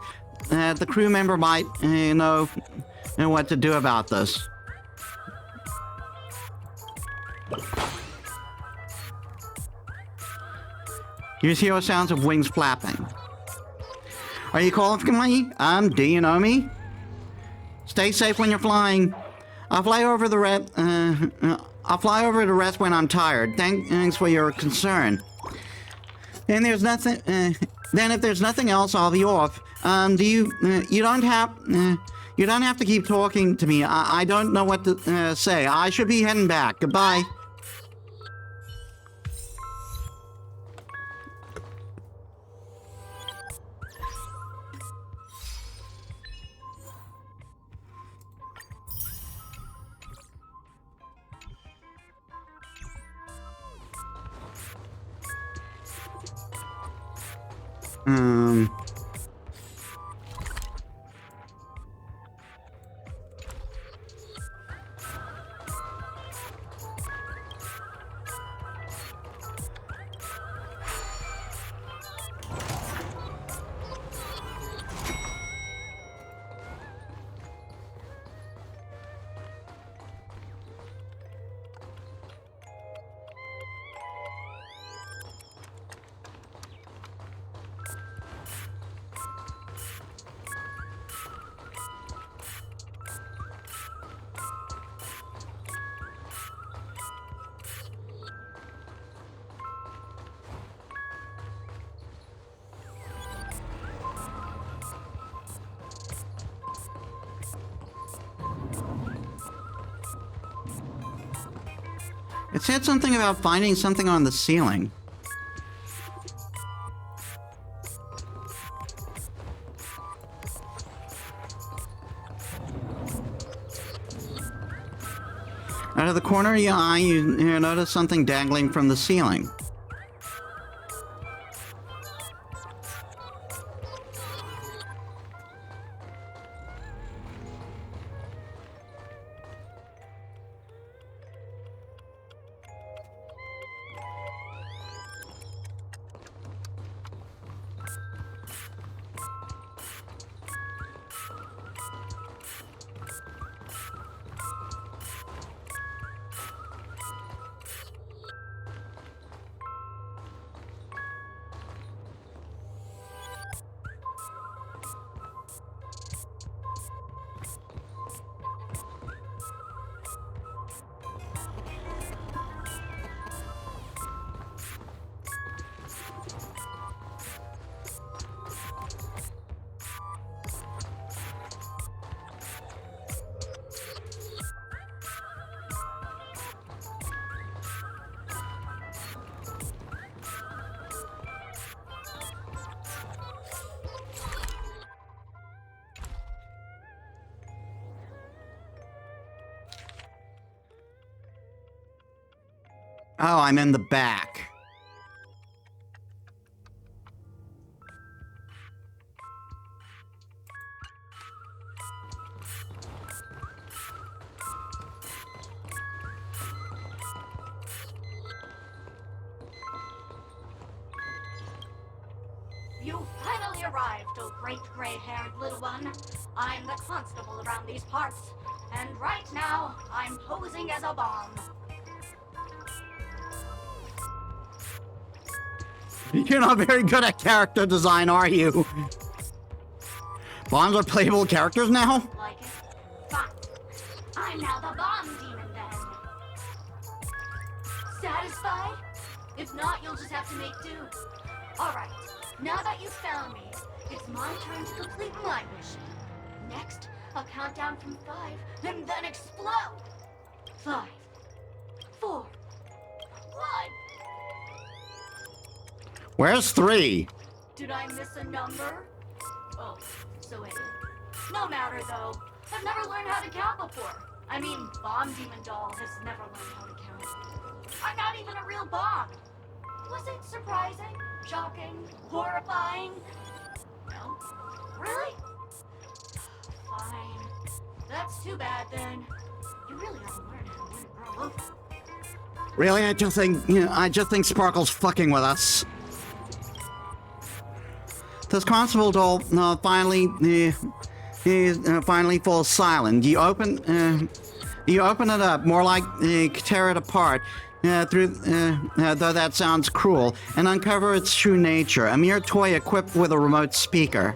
The crew member might know what to do about this. You hear sounds of wings flapping. Are you calling for me? Do you know me? Stay safe when you're flying. I'll fly over to rest when I'm tired. Thanks for your concern. And there's nothing. Then if there's nothing else, I'll be off. You don't have to keep talking to me. I don't know what to say. I should be heading back. Goodbye. It said something about finding something on the ceiling. Out of the corner of your eye, you notice something dangling from the ceiling. Oh, I'm in the back. You finally arrived, oh great gray-haired little one. I'm the constable around these parts, and right now, I'm posing as a bomb. You're not very good at character design, are you? Bombs are playable characters now? Like it? Fine. I'm now the bomb demon then. Satisfied? If not, you'll just have to make do. Alright, now that you've found me, it's my turn to complete my mission. Next, I'll count down from 5 and then explode. 5, 4, 1. Where's 3? Did I miss a number? Oh, so it is. No matter though. I've never learned how to count before. I mean, Bomb Demon Doll has never learned how to count. I'm not even a real bomb. Was it surprising? Shocking? Horrifying? No? Really? Fine. That's too bad then. You really ought to learn how to win a girl over. Really? I just think Sparkle's fucking with us. This constable doll finally falls silent. You open it up, more like tear it apart, though that sounds cruel, and uncover its true nature, a mere toy equipped with a remote speaker.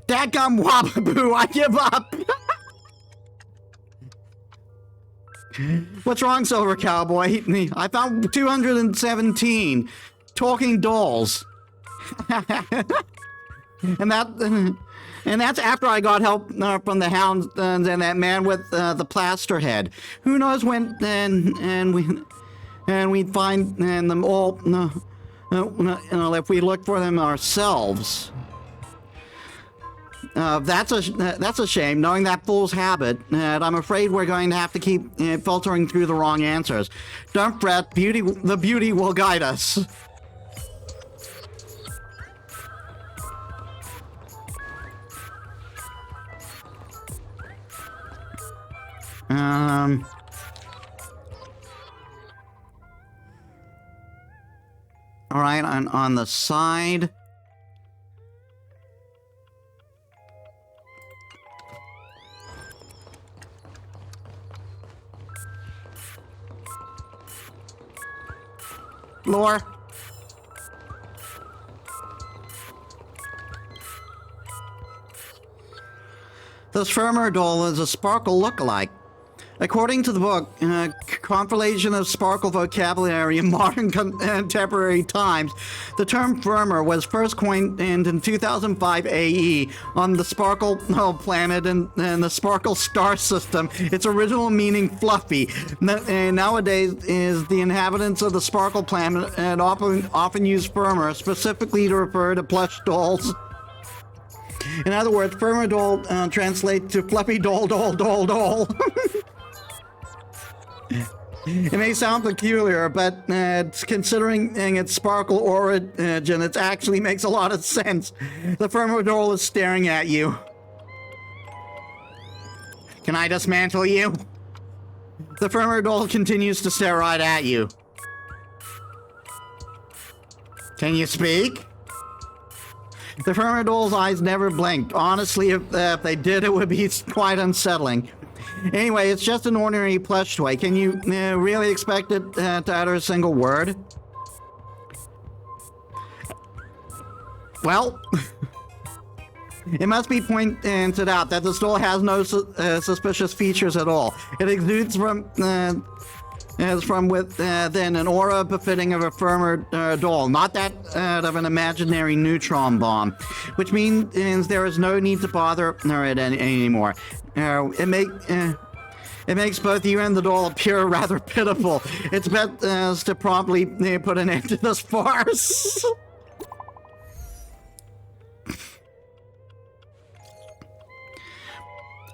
Dadgum wababoo, I give up! What's wrong, Silver Cowboy? I found 217 talking dolls. and that's after I got help from the hounds and that man with the plaster head. Who knows when we'd find them all if we look for them ourselves. That's a shame, knowing that fool's habit, and I'm afraid we're going to have to keep filtering through the wrong answers. Don't fret, the beauty will guide us. All right, on the side. Lore. This firmer doll is a Sparkle lookalike. According to the book, Compilation of Sparkle Vocabulary in Modern Contemporary Times, the term firmer was first coined in 2005 AE on the Sparkle planet and the Sparkle star system. Its original meaning fluffy. Nowadays, is the inhabitants of the Sparkle planet and often use firmer specifically to refer to plush dolls. In other words, firmer doll translates to fluffy doll. It may sound peculiar, but considering its Sparkle origin, it actually makes a lot of sense. The firmer doll is staring at you. Can I dismantle you? The firmer doll continues to stare right at you. Can you speak? The firmer doll's eyes never blinked. Honestly, if they did, it would be quite unsettling. Anyway, it's just an ordinary plush toy. Can you really expect it to utter a single word? Well, it must be pointed out that this doll has no suspicious features at all. It exudes from within an aura befitting of a firmer doll, not that of an imaginary neutron bomb, which means there is no need to bother it anymore. It makes both you and the doll appear rather pitiful. It's best to promptly put an end to this farce.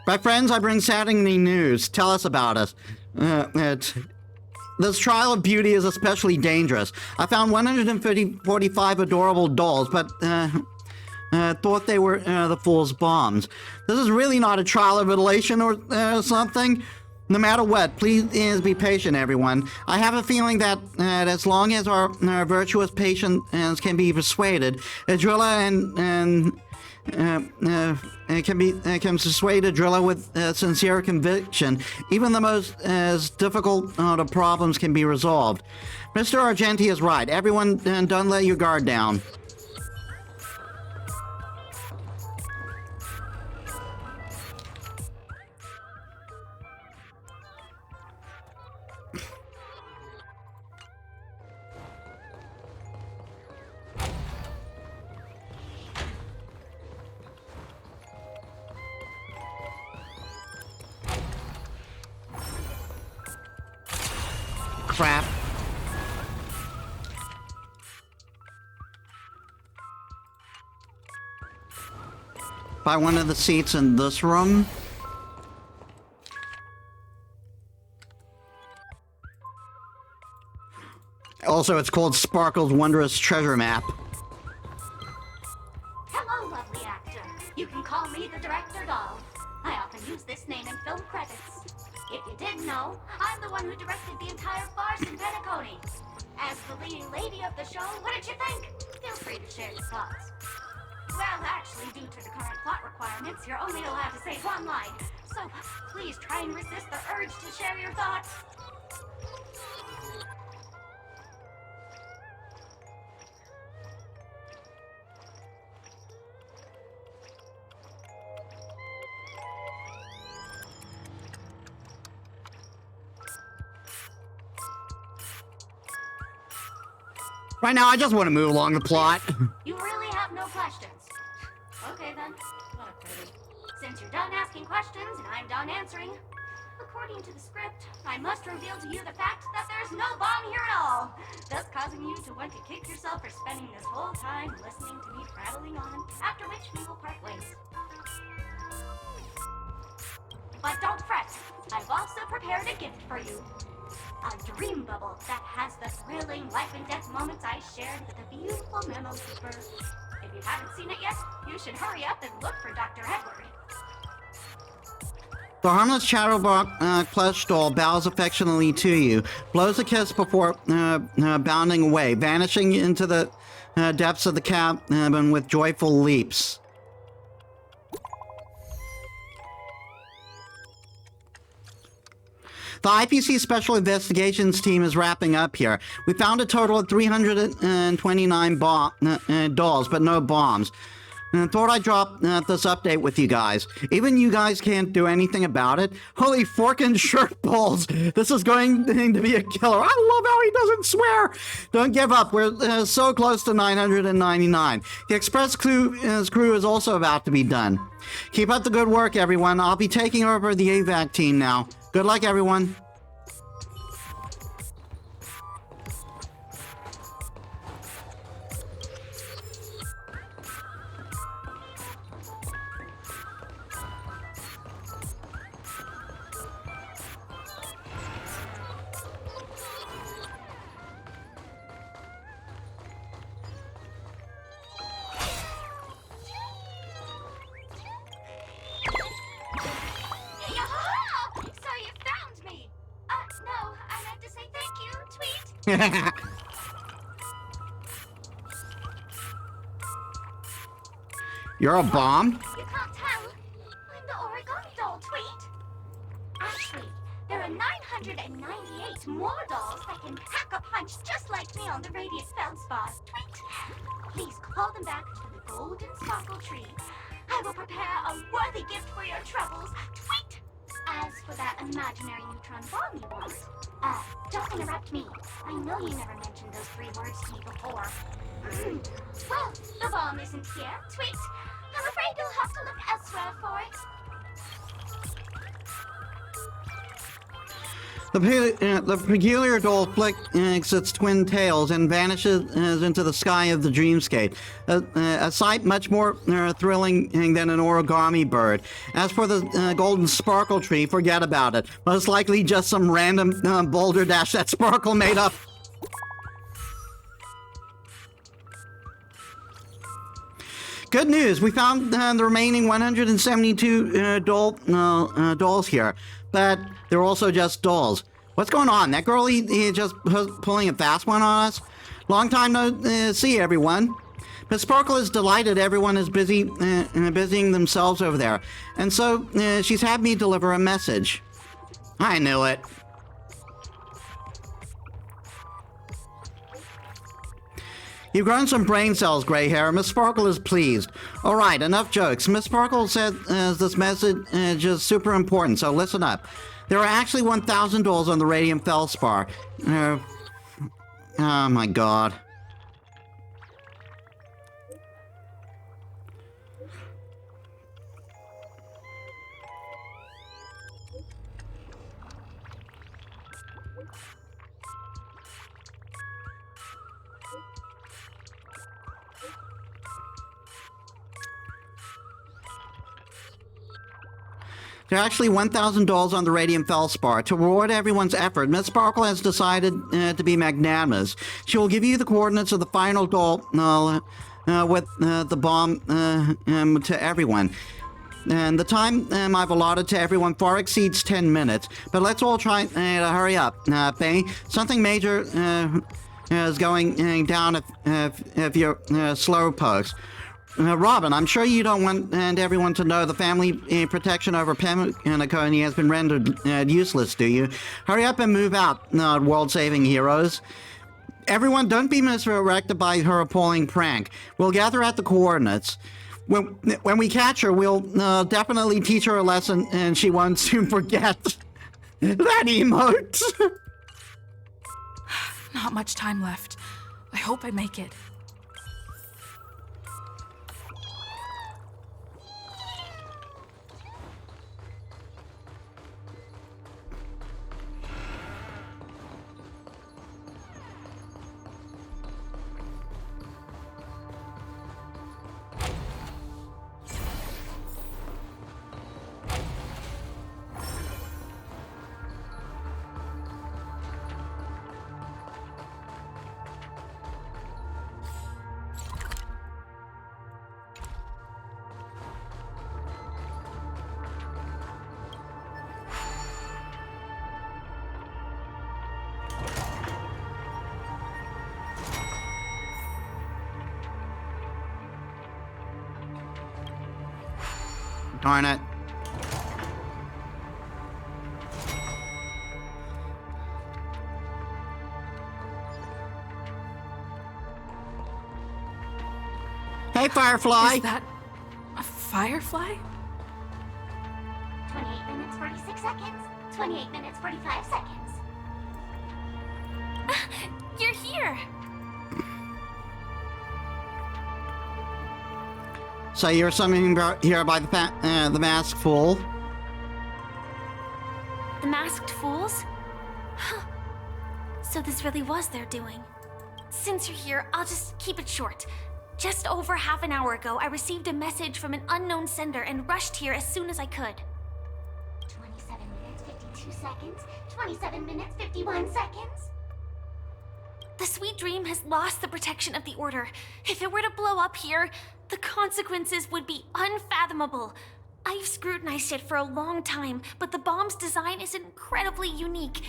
My friends, I bring saddening news. Tell us about it. This trial of beauty is especially dangerous. I found 145 adorable dolls, but thought they were the fool's bombs. This is really not a trial of elation or something. No matter what, please be patient, everyone. I have a feeling that as long as our virtuous patients can be persuaded, Adrilla can persuade Adrilla with sincere conviction, even the most difficult of problems can be resolved. Mr. Argenti is right. Everyone, don't let your guard down. Crap. Buy one of the seats in this room. Also, it's called Sparkle's Wondrous Treasure Map. Hello, lovely actor. You can call me the director doll. I often use this name in film credits. If you didn't know, I'm the one who directed the entire farce in Penacony. As the leading lady of the show, what did you think? Feel free to share your thoughts. Well, actually, due to the current plot requirements, you're only allowed to say one line. So please try and resist the urge to share your thoughts. Right now, I just want to move along the plot. You really have no questions. Okay then. What a pity. Since you're done asking questions and I'm done answering, according to the script, I must reveal to you the fact that there's no bomb here at all, thus causing you to want to kick yourself for spending this whole time listening to me prattling on, after which we will part ways. But don't fret, I've also prepared a gift for you. A dream bubble that has the thrilling life and death moments I shared with a beautiful memo keeper. If you haven't seen it yet, you should hurry up and look for Dr. Edward. The harmless chatterbox plush doll bows affectionately to you, blows a kiss before bounding away, vanishing into the depths of the cabin with joyful leaps. The IPC Special Investigations team is wrapping up here. We found a total of 329 dolls, but no bombs. And I thought I'd drop this update with you guys. Even you guys can't do anything about it. Holy forkin' shirt balls! This is going to be a killer. I love how he doesn't swear! Don't give up. We're so close to 999. The Express crew is also about to be done. Keep up the good work, everyone. I'll be taking over the AVAC team now. Good luck, everyone. You're a bomb? You can't tell. I'm the origami doll, Tweet. Actually, there are 998 more dolls that can pack a punch just like me on the Radiant Feldspar. Tweet. Please call them back to the Golden Sparkle Tree. I will prepare a worthy gift for your troubles. Tweet. As for that imaginary neutron bomb you want, don't interrupt me. I know you never mentioned those 3 words to me before. Well, the bomb isn't here, Tweet. I'm afraid you'll have to look elsewhere for it. The peculiar doll flicks its twin tails and vanishes into the sky of the dreamscape. A sight much more thrilling than an origami bird. As for the golden sparkle tree, forget about it. Most likely just some random boulder dash that Sparkle made up. Good news, we found the remaining 172 dolls here, but they're also just dolls. What's going on? That girl, he just pulling a fast one on us? Long time no see, everyone. But Sparkle is delighted everyone is busying themselves over there, and so she's had me deliver a message. I knew it. You've grown some brain cells, Gray Hair. Miss Sparkle is pleased. All right, enough jokes. Miss Sparkle said this message is super important, so listen up. There are actually 1,000 dolls on the Radiant Feldspar. Oh my god. There are actually 1,000 dolls on the Radiant Feldspar. To reward everyone's effort, Miss Sparkle has decided to be magnanimous. She will give you the coordinates of the final doll with the bomb to everyone. And the time I've allotted to everyone far exceeds 10 minutes. But let's all try to hurry up, Faye. Something major is going down if you're slow post. Robin, I'm sure you don't want everyone to know the family protection over Penacony has been rendered useless, do you? Hurry up and move out, world-saving heroes. Everyone, don't be misdirected by her appalling prank. We'll gather at the coordinates. When we catch her, we'll definitely teach her a lesson, and she won't soon forget. That emote! Not much time left. I hope I make it. Darn it. Hey, Firefly! Is that a firefly? 28 minutes, 46 seconds. 28 minutes, 45 seconds. You're here! So you're summoning here by the masked fool? The masked fools? Huh. So this really was their doing. Since you're here, I'll just keep it short. Just over half an hour ago, I received a message from an unknown sender and rushed here as soon as I could. 27 minutes, 52 seconds. 27 minutes, 51 seconds. The Sweet Dream has lost the protection of the Order. If it were to blow up here, the consequences would be unfathomable. I've scrutinized it for a long time, but the bomb's design is incredibly unique,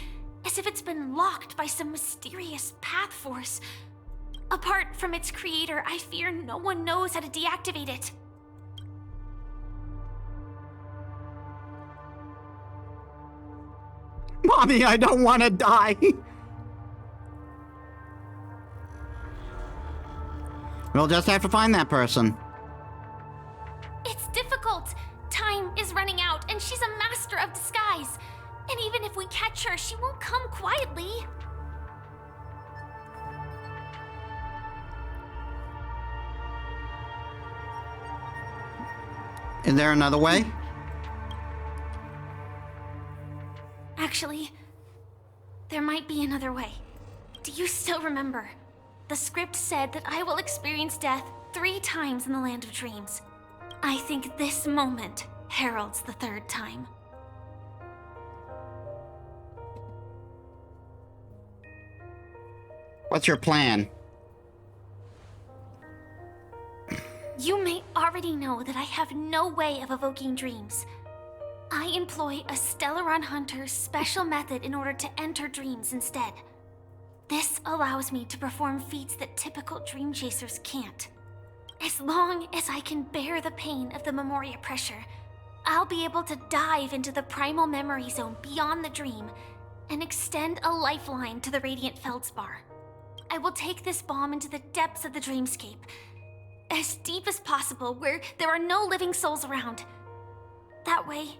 as if it's been locked by some mysterious path force. Apart from its creator, I fear no one knows how to deactivate it. Mommy, I don't want to die! We'll just have to find that person. It's difficult. Time is running out, and she's a master of disguise. And even if we catch her, she won't come quietly. Is there another way? Actually, there might be another way. Do you still remember? The script said that I will experience death 3 times in the Land of Dreams. I think this moment heralds the 3rd time. What's your plan? You may already know that I have no way of evoking dreams. I employ a Stellaron Hunter's special method in order to enter dreams instead. This allows me to perform feats that typical dream chasers can't. As long as I can bear the pain of the Memoria pressure, I'll be able to dive into the primal memory zone beyond the dream and extend a lifeline to the Radiant Feldspar. I will take this bomb into the depths of the dreamscape, as deep as possible where there are no living souls around. That way,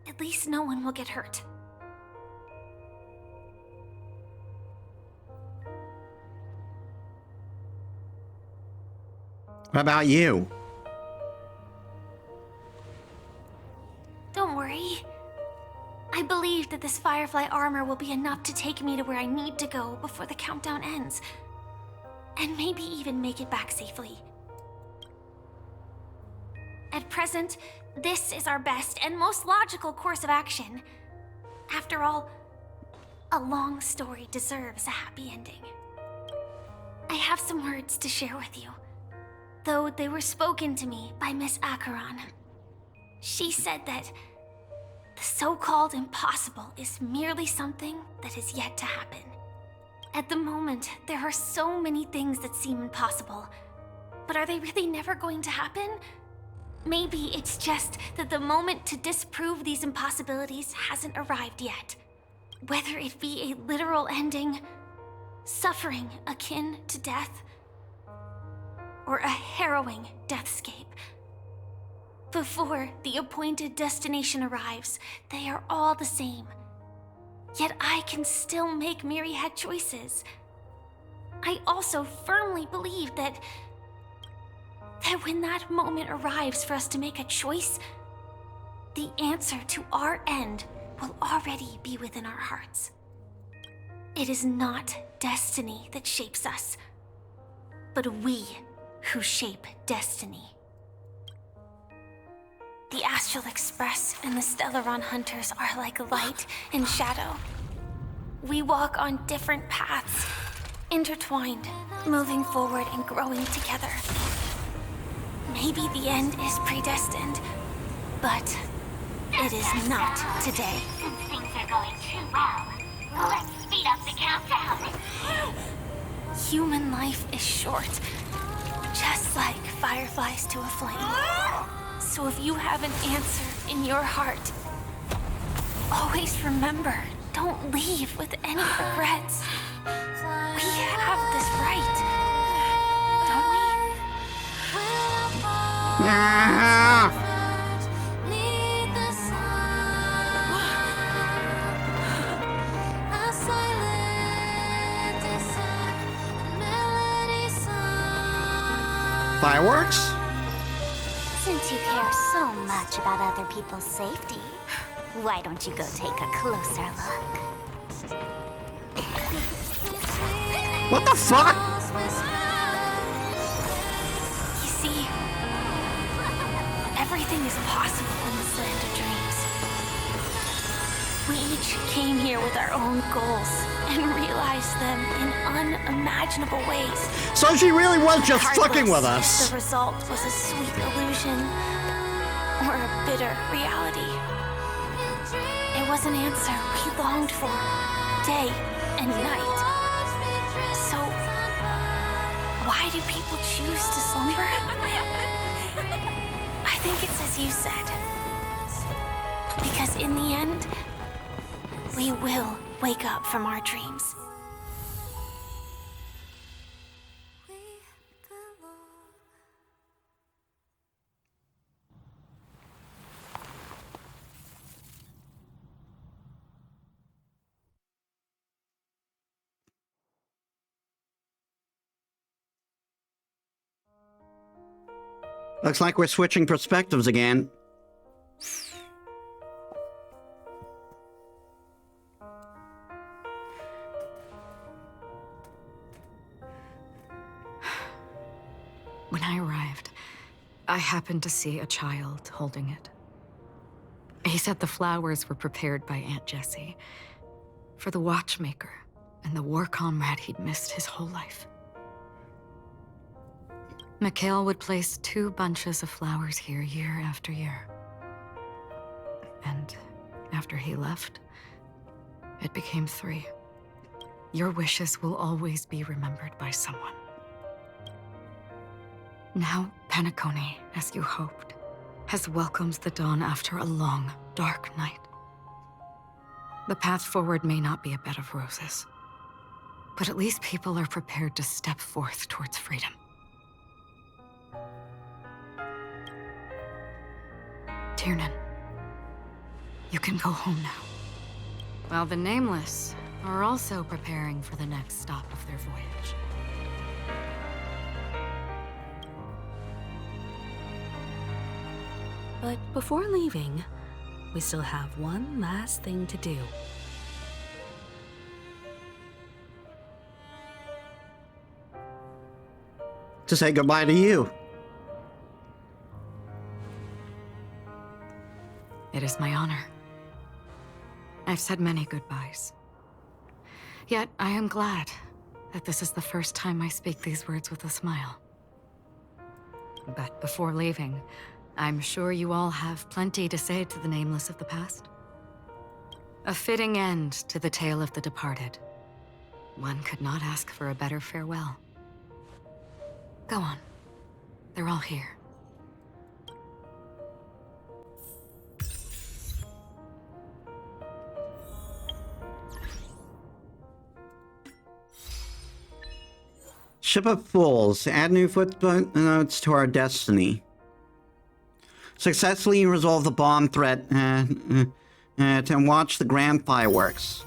at least no one will get hurt. What about you? Don't worry. I believe that this Firefly armor will be enough to take me to where I need to go before the countdown ends. And maybe even make it back safely. At present, this is our best and most logical course of action. After all, a long story deserves a happy ending. I have some words to share with you, though they were spoken to me by Miss Acheron. She said that the so-called impossible is merely something that is yet to happen. At the moment, there are so many things that seem impossible, but are they really never going to happen? Maybe it's just that the moment to disprove these impossibilities hasn't arrived yet. Whether it be a literal ending, suffering akin to death, or a harrowing deathscape. Before the appointed destination arrives, they are all the same. Yet I can still make myriad choices. I also firmly believe that when that moment arrives for us to make a choice, the answer to our end will already be within our hearts. It is not destiny that shapes us, but we who shape destiny. The Astral Express and the Stellaron Hunters are like light and shadow. We walk on different paths, intertwined, moving forward and growing together. Maybe the end is predestined, but it is not today. Since things are going too well, let's speed up the countdown. Human life is short, just like fireflies to a flame. So if you have an answer in your heart, always remember, don't leave with any regrets. We have this right, don't we? Fireworks? Since you care so much about other people's safety, why don't you go take a closer look? What the fuck? You see, everything is possible in this land of dreams. We each came here with our own goals and realized them in unimaginable ways. So she really was just fucking with Regardless us. if the result was a sweet illusion or a bitter reality. It was an answer we longed for day and night. So, why do people choose to slumber? I think it's as you said. Because in the end, we will wake up from our dreams. Looks like we're switching perspectives again. When I arrived, I happened to see a child holding it. He said the flowers were prepared by Aunt Jessie for the watchmaker and the war comrade he'd missed his whole life. Mikhail would place 2 bunches of flowers here year after year. And after he left, it became 3. Your wishes will always be remembered by someone. Now, Penacony, as you hoped, has welcomed the dawn after a long, dark night. The path forward may not be a bed of roses, but at least people are prepared to step forth towards freedom. Tiernan, you can go home now. While the Nameless are also preparing for the next stop of their voyage. But before leaving, we still have one last thing to do. To say goodbye to you. It is my honor. I've said many goodbyes. Yet I am glad that this is the first time I speak these words with a smile. But before leaving, I'm sure you all have plenty to say to the Nameless of the past. A fitting end to the tale of the departed. One could not ask for a better farewell. Go on. They're all here. Ship of Fools. Add new footnotes to our destiny. Successfully resolve the bomb threat and watch the grand fireworks.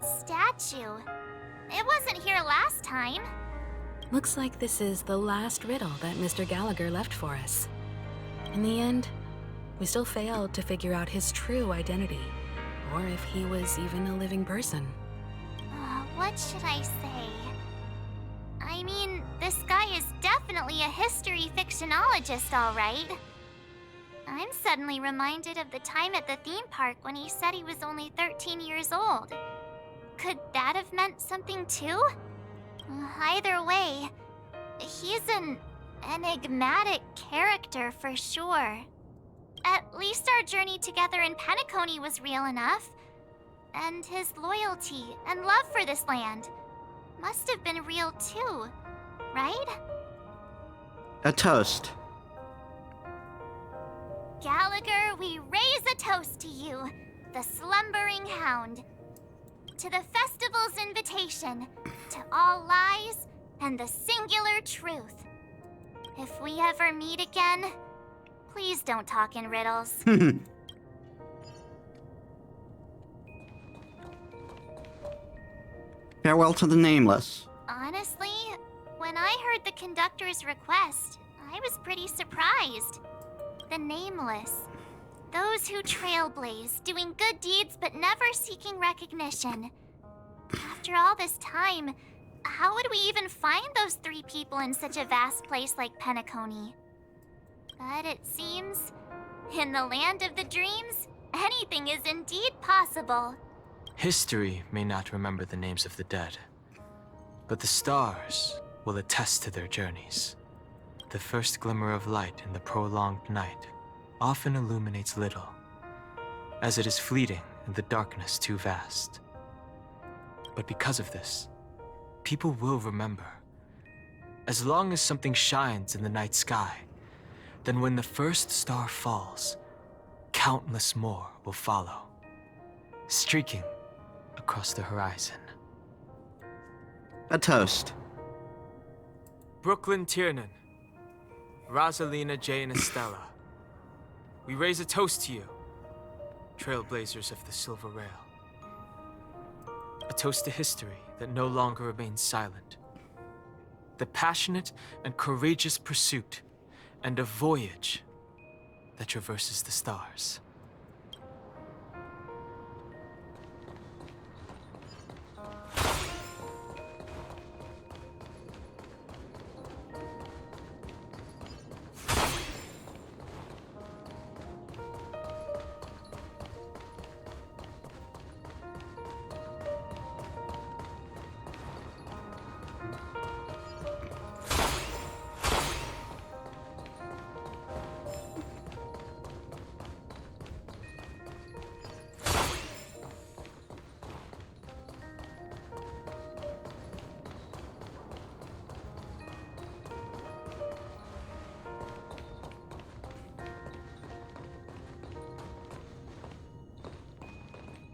statue. It wasn't here last time. Looks like this is the last riddle that Mr. Gallagher left for us. In the end, we still failed to figure out his true identity, or if he was even a living person. What should I say? I mean, this guy is definitely a history fictionologist, all right. I'm suddenly reminded of the time at the theme park when he said he was only 13 years old. Could that have meant something too? Either way, he's an enigmatic character for sure. At least our journey together in Penacony was real enough. And his loyalty and love for this land must have been real too, right? A toast. Gallagher, we raise a toast to you, the slumbering hound. To the festival's invitation, to all lies and the singular truth. If we ever meet again, please don't talk in riddles. Farewell to the nameless. Honestly, when I heard the conductor's request, I was pretty surprised. The nameless. Those who trailblaze, doing good deeds but never seeking recognition. After all this time, how would we even find those 3 people in such a vast place like Penacony? But it seems, in the land of the dreams, anything is indeed possible. History may not remember the names of the dead, but the stars will attest to their journeys. The first glimmer of light in the prolonged night often illuminates little, as it is fleeting and the darkness too vast. But because of this, people will remember. As long as something shines in the night sky, then when the first star falls, countless more will follow, streaking across the horizon. A toast. Brooklyn Tiernan, Rosalina Jane Estella, we raise a toast to you, trailblazers of the Silver Rail. A toast to history that no longer remains silent. The passionate and courageous pursuit, and a voyage that traverses the stars.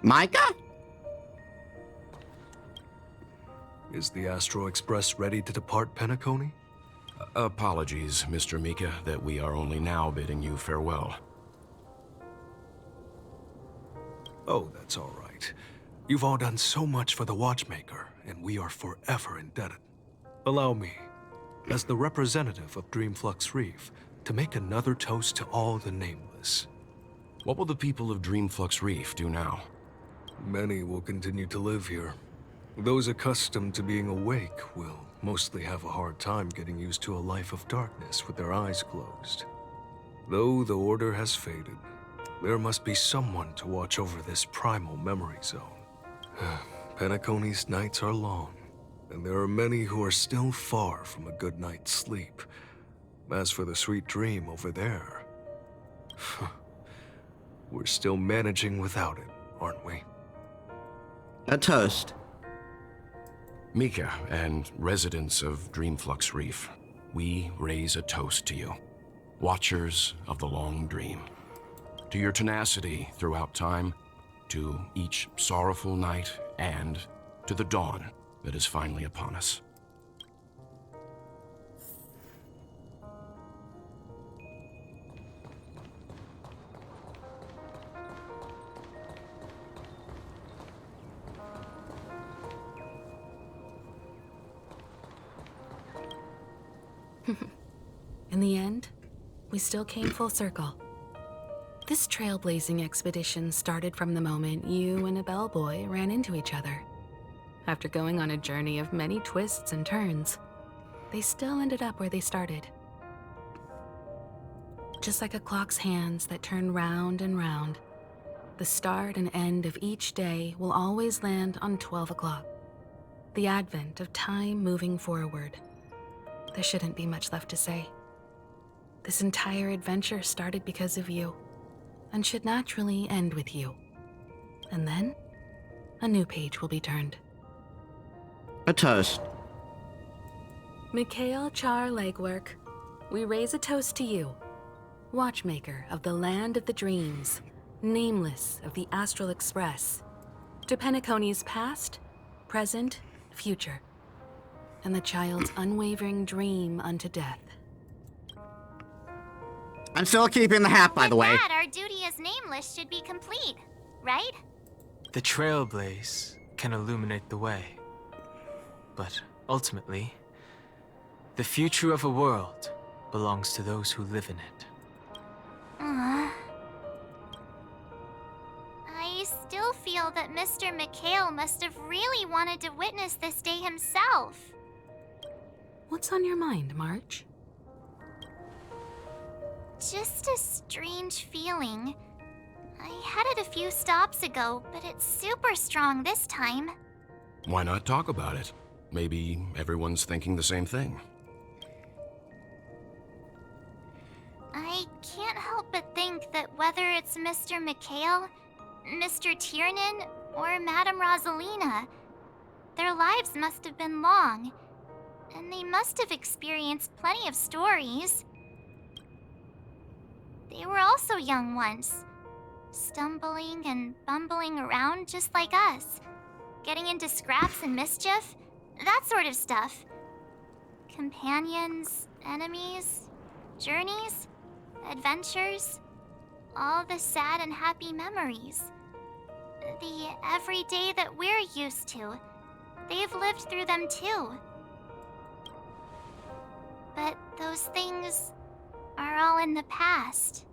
Micah? Is the Astro Express ready to depart Penacony? Apologies, Mr. Mika, that we are only now bidding you farewell. Oh, that's all right. You've all done so much for the Watchmaker, and we are forever indebted. Allow me, as the representative of Dreamflux Reef, to make another toast to all the nameless. What will the people of Dreamflux Reef do now? Many will continue to live here. Those accustomed to being awake will mostly have a hard time getting used to a life of darkness with their eyes closed. Though the order has faded, there must be someone to watch over this primal memory zone. Penacony's nights are long, and there are many who are still far from a good night's sleep. As for the sweet dream over there, we're still managing without it, aren't we? A toast. Mika and residents of Dreamflux Reef, we raise a toast to you, watchers of the long dream. To your tenacity throughout time, to each sorrowful night, and to the dawn that is finally upon us. In the end, we still came full circle. This trailblazing expedition started from the moment you and a bellboy ran into each other. After going on a journey of many twists and turns, they still ended up where they started. Just like a clock's hands that turn round and round, the start and end of each day will always land on 12 o'clock. The advent of time moving forward. There shouldn't be much left to say. This entire adventure started because of you, and should naturally end with you. And then, a new page will be turned. A toast. Mikhail Char Legwork, we raise a toast to you, watchmaker of the land of the dreams, nameless of the Astral Express, to Penacony's past, present, future, and the child's unwavering dream unto death. I'm still keeping the hat, by the way. With that, our duty as nameless should be complete, right? The trailblaze can illuminate the way. But ultimately, the future of a world belongs to those who live in it. I still feel that Mr. Mikhail must have really wanted to witness this day himself. What's on your mind, March? Just a strange feeling. I had it a few stops ago, but it's super strong this time. Why not talk about it? Maybe everyone's thinking the same thing. I can't help but think that whether it's Mr. Mikhail, Mr. Tiernan, or Madame Rosalina, their lives must have been long, and they must have experienced plenty of stories. They were also young once, stumbling and bumbling around just like us, getting into scraps and mischief, that sort of stuff. Companions, enemies, journeys, adventures, all the sad and happy memories. The everyday that we're used to, they've lived through them too. But those things are all in the past.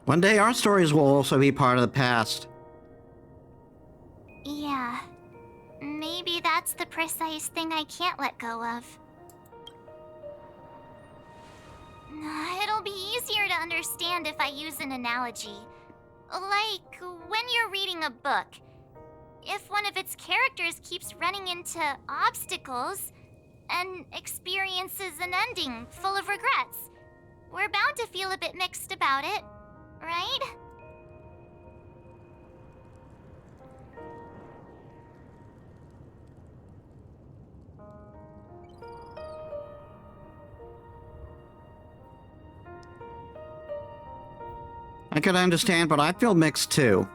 One day our stories will also be part of the past. Yeah. Maybe that's the precise thing I can't let go of. It'll be easier to understand if I use an analogy. Like when you're reading a book. If one of its characters keeps running into obstacles and experiences an ending full of regrets, we're bound to feel a bit mixed about it, right? I could understand, but I feel mixed too.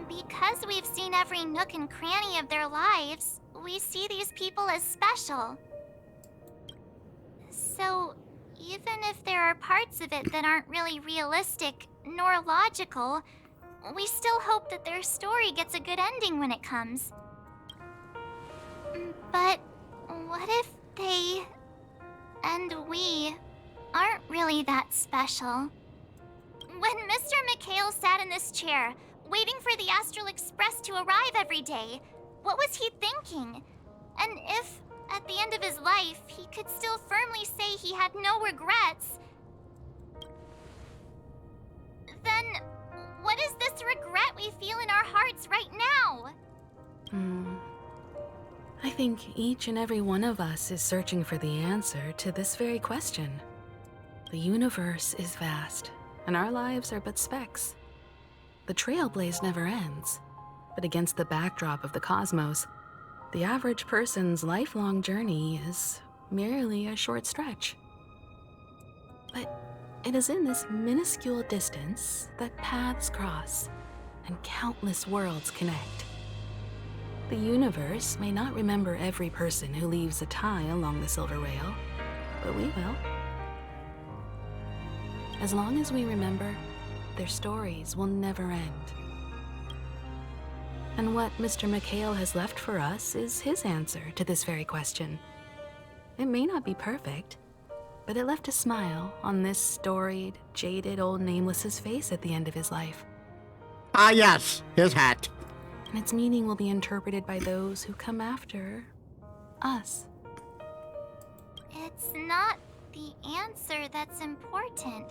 Because we've seen every nook and cranny of their lives, we see these people as special. So, even if there are parts of it that aren't really realistic nor logical, we still hope that their story gets a good ending when it comes. But what if they and we aren't really that special? When Mr. Mikhail sat in this chair, waiting for the Astral Express to arrive every day, what was he thinking? And if, at the end of his life, he could still firmly say he had no regrets, then what is this regret we feel in our hearts right now? I think each and every one of us is searching for the answer to this very question. The universe is vast, and our lives are but specks. The trailblaze never ends, but against the backdrop of the cosmos, the average person's lifelong journey is merely a short stretch. But it is in this minuscule distance that paths cross and countless worlds connect. The universe may not remember every person who leaves a tie along the silver rail, but we will. As long as we remember, their stories will never end. And what Mr. McHale has left for us is his answer to this very question. It may not be perfect, but it left a smile on this storied, jaded old Nameless's face at the end of his life. Ah, yes, his hat. And its meaning will be interpreted by those who come after us. It's not the answer that's important,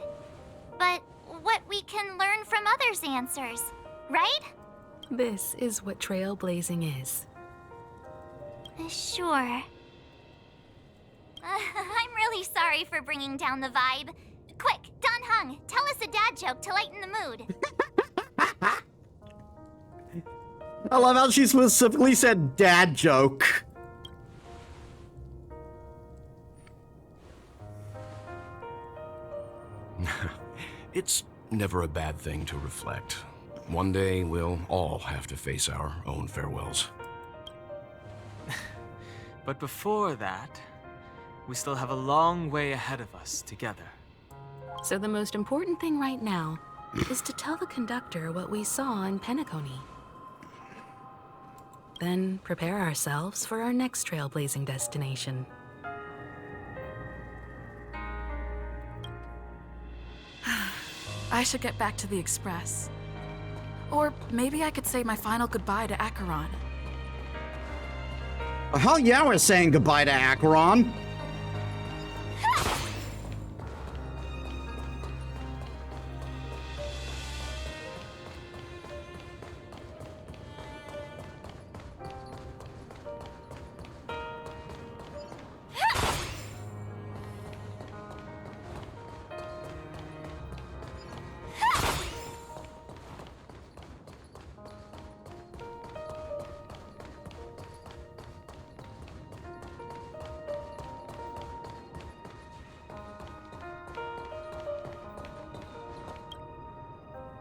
but what we can learn from others' answers, right? This is what trailblazing is. Sure. I'm really sorry for bringing down the vibe. Quick, Don Hung, tell us a dad joke to lighten the mood. I love how she specifically said dad joke. It's never a bad thing to reflect. One day, we'll all have to face our own farewells. But before that, we still have a long way ahead of us together. So the most important thing right now is to tell the conductor what we saw in Penacony. Then prepare ourselves for our next trailblazing destination. I should get back to the Express. Or maybe I could say my final goodbye to Acheron. Hell yeah, we're saying goodbye to Acheron.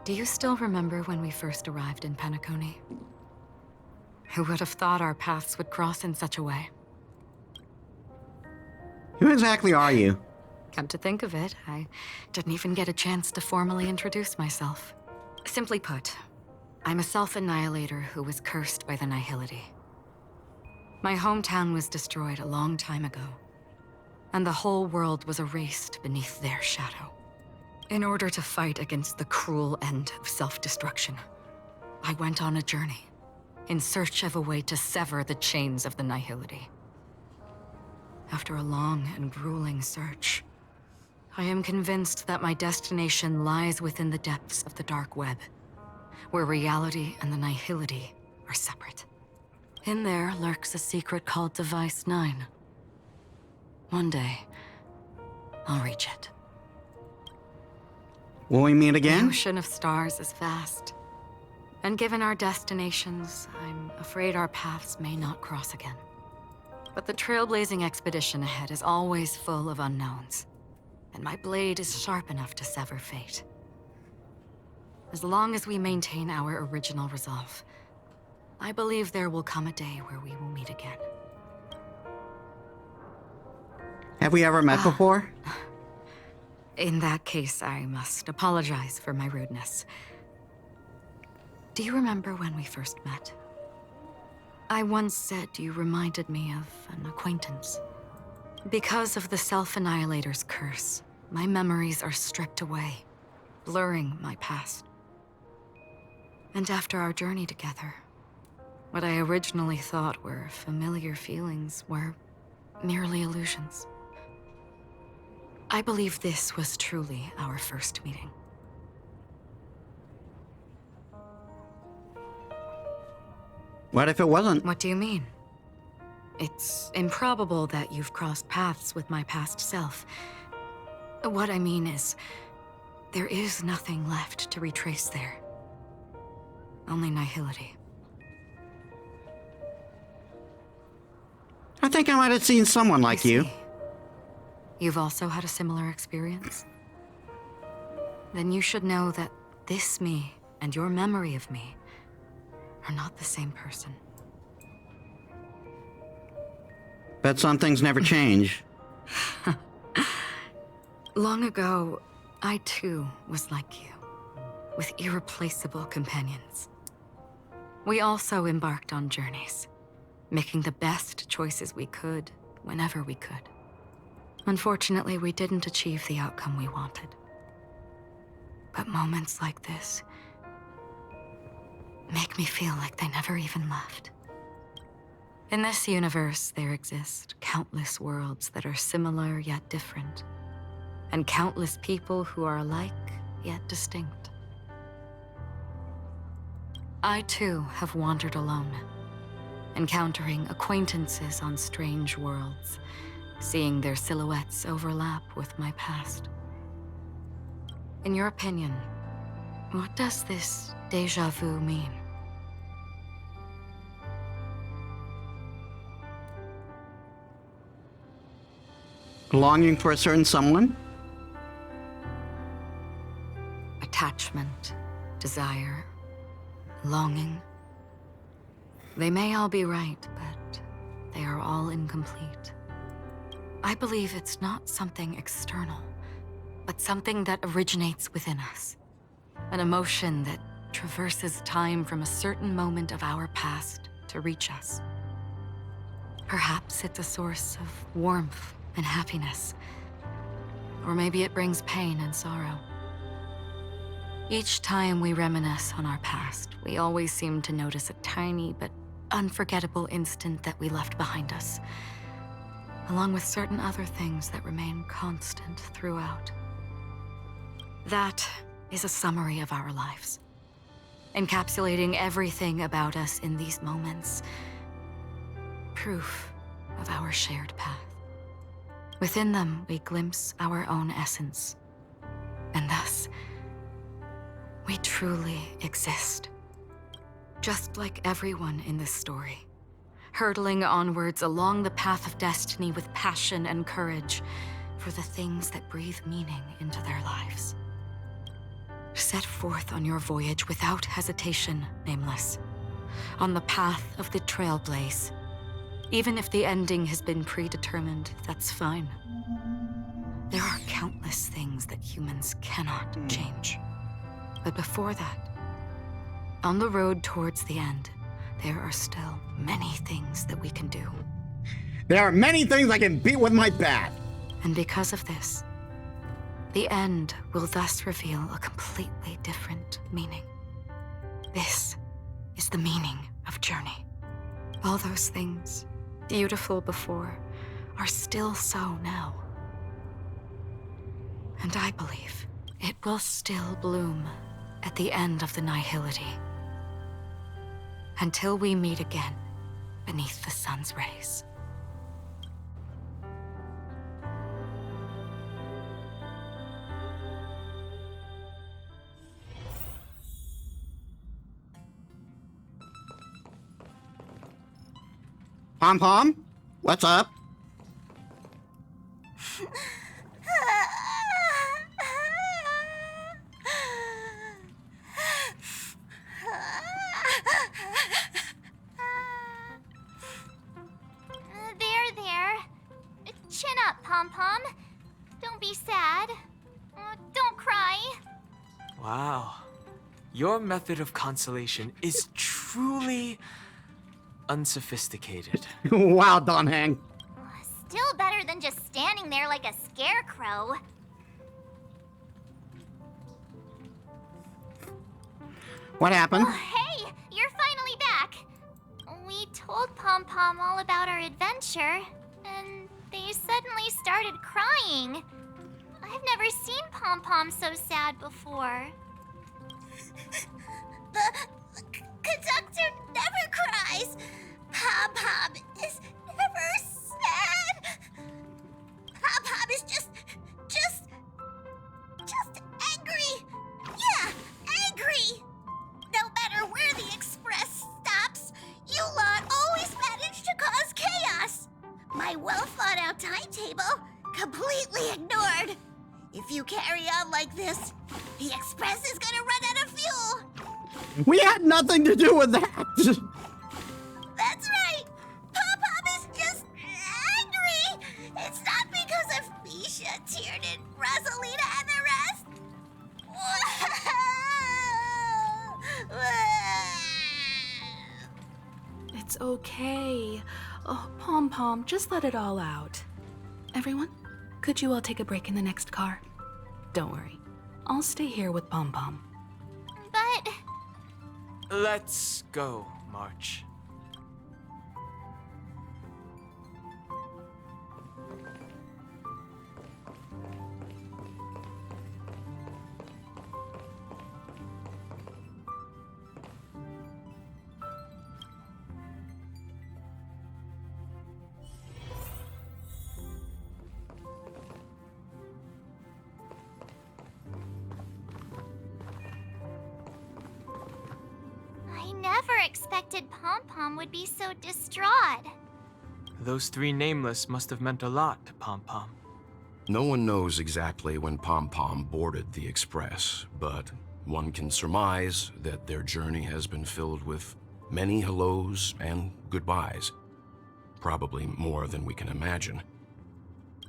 Do you still remember when we first arrived in Penacony? Who would have thought our paths would cross in such a way? Who exactly are you? Come to think of it, I didn't even get a chance to formally introduce myself. Simply put, I'm a self-annihilator who was cursed by the Nihility. My hometown was destroyed a long time ago, and the whole world was erased beneath their shadow. In order to fight against the cruel end of self-destruction, I went on a journey in search of a way to sever the chains of the Nihility. After a long and grueling search, I am convinced that my destination lies within the depths of the dark web, where reality and the Nihility are separate. In there lurks a secret called Device 9. One day, I'll reach it. Will we meet again? The ocean of stars is vast. And given our destinations, I'm afraid our paths may not cross again. But the trailblazing expedition ahead is always full of unknowns. And my blade is sharp enough to sever fate. As long as we maintain our original resolve, I believe there will come a day where we will meet again. Have we ever met before? In that case, I must apologize for my rudeness. Do you remember when we first met? I once said you reminded me of an acquaintance. Because of the Self-Annihilator's curse, my memories are stripped away, blurring my past. And after our journey together, what I originally thought were familiar feelings were merely illusions. I believe this was truly our first meeting. What if it wasn't? What do you mean? It's improbable that you've crossed paths with my past self. What I mean is, there is nothing left to retrace there. Only nihility. I think I might have seen someone like you. You've also had a similar experience? Then you should know that this me and your memory of me are not the same person. Bet some things never change. Long ago, I too was like you, with irreplaceable companions. We also embarked on journeys, making the best choices we could, whenever we could. Unfortunately, we didn't achieve the outcome we wanted. But moments like this make me feel like they never even left. In this universe, there exist countless worlds that are similar yet different, and countless people who are alike yet distinct. I too have wandered alone, encountering acquaintances on strange worlds, seeing their silhouettes overlap with my past. In your opinion, what does this déjà vu mean? Longing for a certain someone? Attachment, desire, longing. They may all be right, but they are all incomplete. I believe it's not something external, but something that originates within us. An emotion that traverses time from a certain moment of our past to reach us. Perhaps it's a source of warmth and happiness. Or maybe it brings pain and sorrow. Each time we reminisce on our past, we always seem to notice a tiny but unforgettable instant that we left behind us, along with certain other things that remain constant throughout. That is a summary of our lives, encapsulating everything about us in these moments. Proof of our shared path. Within them, we glimpse our own essence, and thus, we truly exist. Just like everyone in this story, hurtling onwards along the path of destiny with passion and courage for the things that breathe meaning into their lives. Set forth on your voyage without hesitation, Nameless, on the path of the Trailblaze. Even if the ending has been predetermined, that's fine. There are countless things that humans cannot change. But before that, on the road towards the end, there are still many things that we can do. There are many things I can beat with my bat. And because of this, the end will thus reveal a completely different meaning. This is the meaning of journey. All those things, beautiful before, are still so now. And I believe it will still bloom at the end of the nihility. Until we meet again beneath the sun's rays. Pom-Pom? What's up? There. Chin up, Pom-Pom. Don't be sad. Don't cry. Wow. Your method of consolation is truly unsophisticated. Wow, Don Hang. Still better than just standing there like a scarecrow. What happened? Oh, hey, you're finally back. We told Pom-Pom all about our adventure, and they suddenly started crying. I've never seen Pom-Pom so sad before. The conductor never cries. Pom-Pom is never sad. Pom-Pom is just angry. Yeah, angry. No matter where the express stops, you lot always manage to cause chaos. My well-thought-out timetable completely ignored. If you carry on like this, the express is gonna run out of fuel. We had nothing to do with that. That's right. Pom-Pom is just angry. It's not because of Misha, Tiernan, Rosalina, and the rest. okay. Oh, Pom Pom, just let it all out. Everyone, could you all take a break in the next car? Don't worry. I'll stay here with Pom Pom. But... Let's go, March. I never expected Pom Pom would be so distraught. Those three nameless must have meant a lot to Pom Pom. No one knows exactly when Pom Pom boarded the Express, but one can surmise that their journey has been filled with many hellos and goodbyes. Probably more than we can imagine.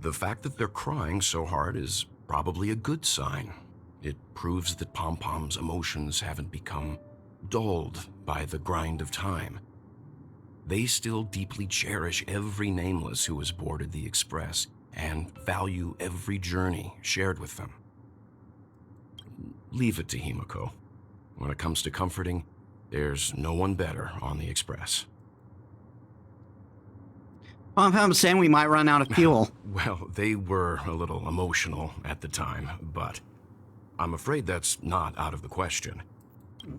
The fact that they're crying so hard is probably a good sign. It proves that Pom Pom's emotions haven't become dulled by the grind of time. They still deeply cherish every nameless who has boarded the Express and value every journey shared with them. Leave it to Himiko. When it comes to comforting, there's no one better on the Express. I'm saying we might run out of fuel. Well, they were a little emotional at the time, but I'm afraid that's not out of the question.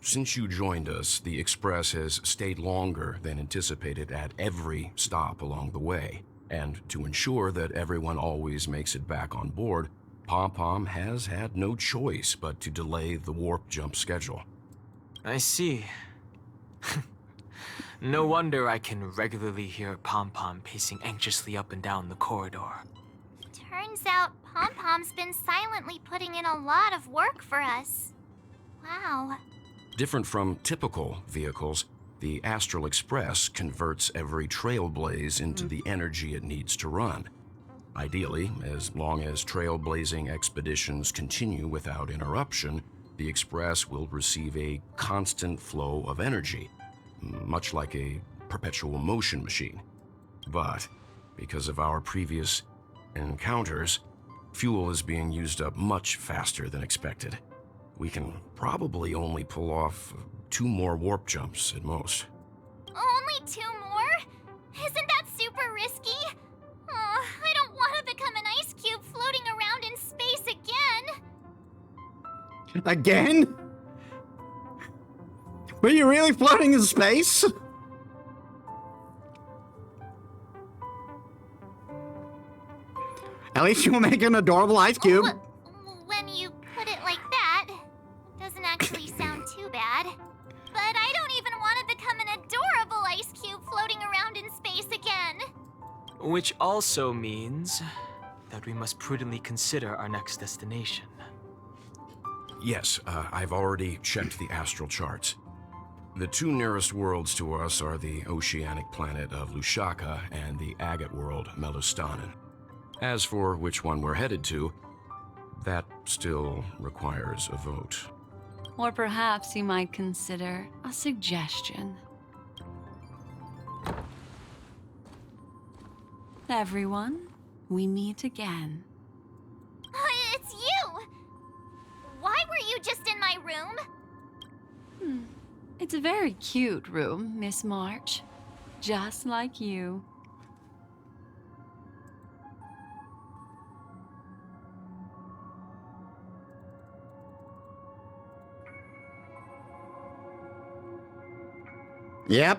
Since you joined us, the Express has stayed longer than anticipated at every stop along the way. And to ensure that everyone always makes it back on board, Pom Pom has had no choice but to delay the warp jump schedule. I see. No wonder I can regularly hear Pom Pom pacing anxiously up and down the corridor. Turns out Pom Pom's been silently putting in a lot of work for us. Wow. Different from typical vehicles, the Astral Express converts every trailblaze into the energy it needs to run. Ideally, as long as trailblazing expeditions continue without interruption, the Express will receive a constant flow of energy, much like a perpetual motion machine. But because of our previous encounters, fuel is being used up much faster than expected. We can probably only pull off 2 more warp jumps at most. Only 2 more? Isn't that super risky? Oh, I don't want to become an ice cube floating around in space again. Again? Were you really floating in space? At least you will make an adorable ice cube. When you put it like that, it doesn't actually sound too bad. But I don't even want to become an adorable ice cube floating around in space again. Which also means that we must prudently consider our next destination. Yes, I've already checked the astral charts. The 2 nearest worlds to us are the oceanic planet of Lushaka and the agate world Melustanen. As for which one we're headed to, that still requires a vote. Or perhaps you might consider a suggestion. Everyone, we meet again. It's you! Why were you just in my room? It's a very cute room, Miss March. Just like you. Yep.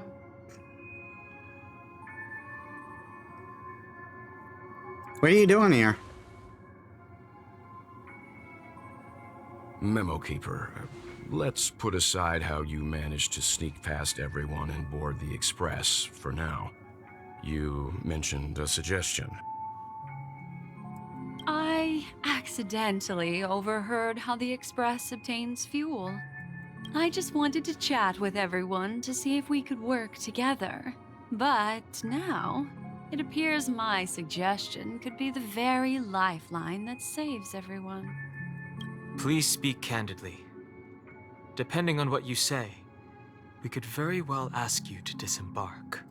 What are you doing here? Memo Keeper, let's put aside how you managed to sneak past everyone and board the Express for now. You mentioned a suggestion. I accidentally overheard how the Express obtains fuel. I just wanted to chat with everyone to see if we could work together. But now, it appears my suggestion could be the very lifeline that saves everyone. Please speak candidly. Depending on what you say, we could very well ask you to disembark.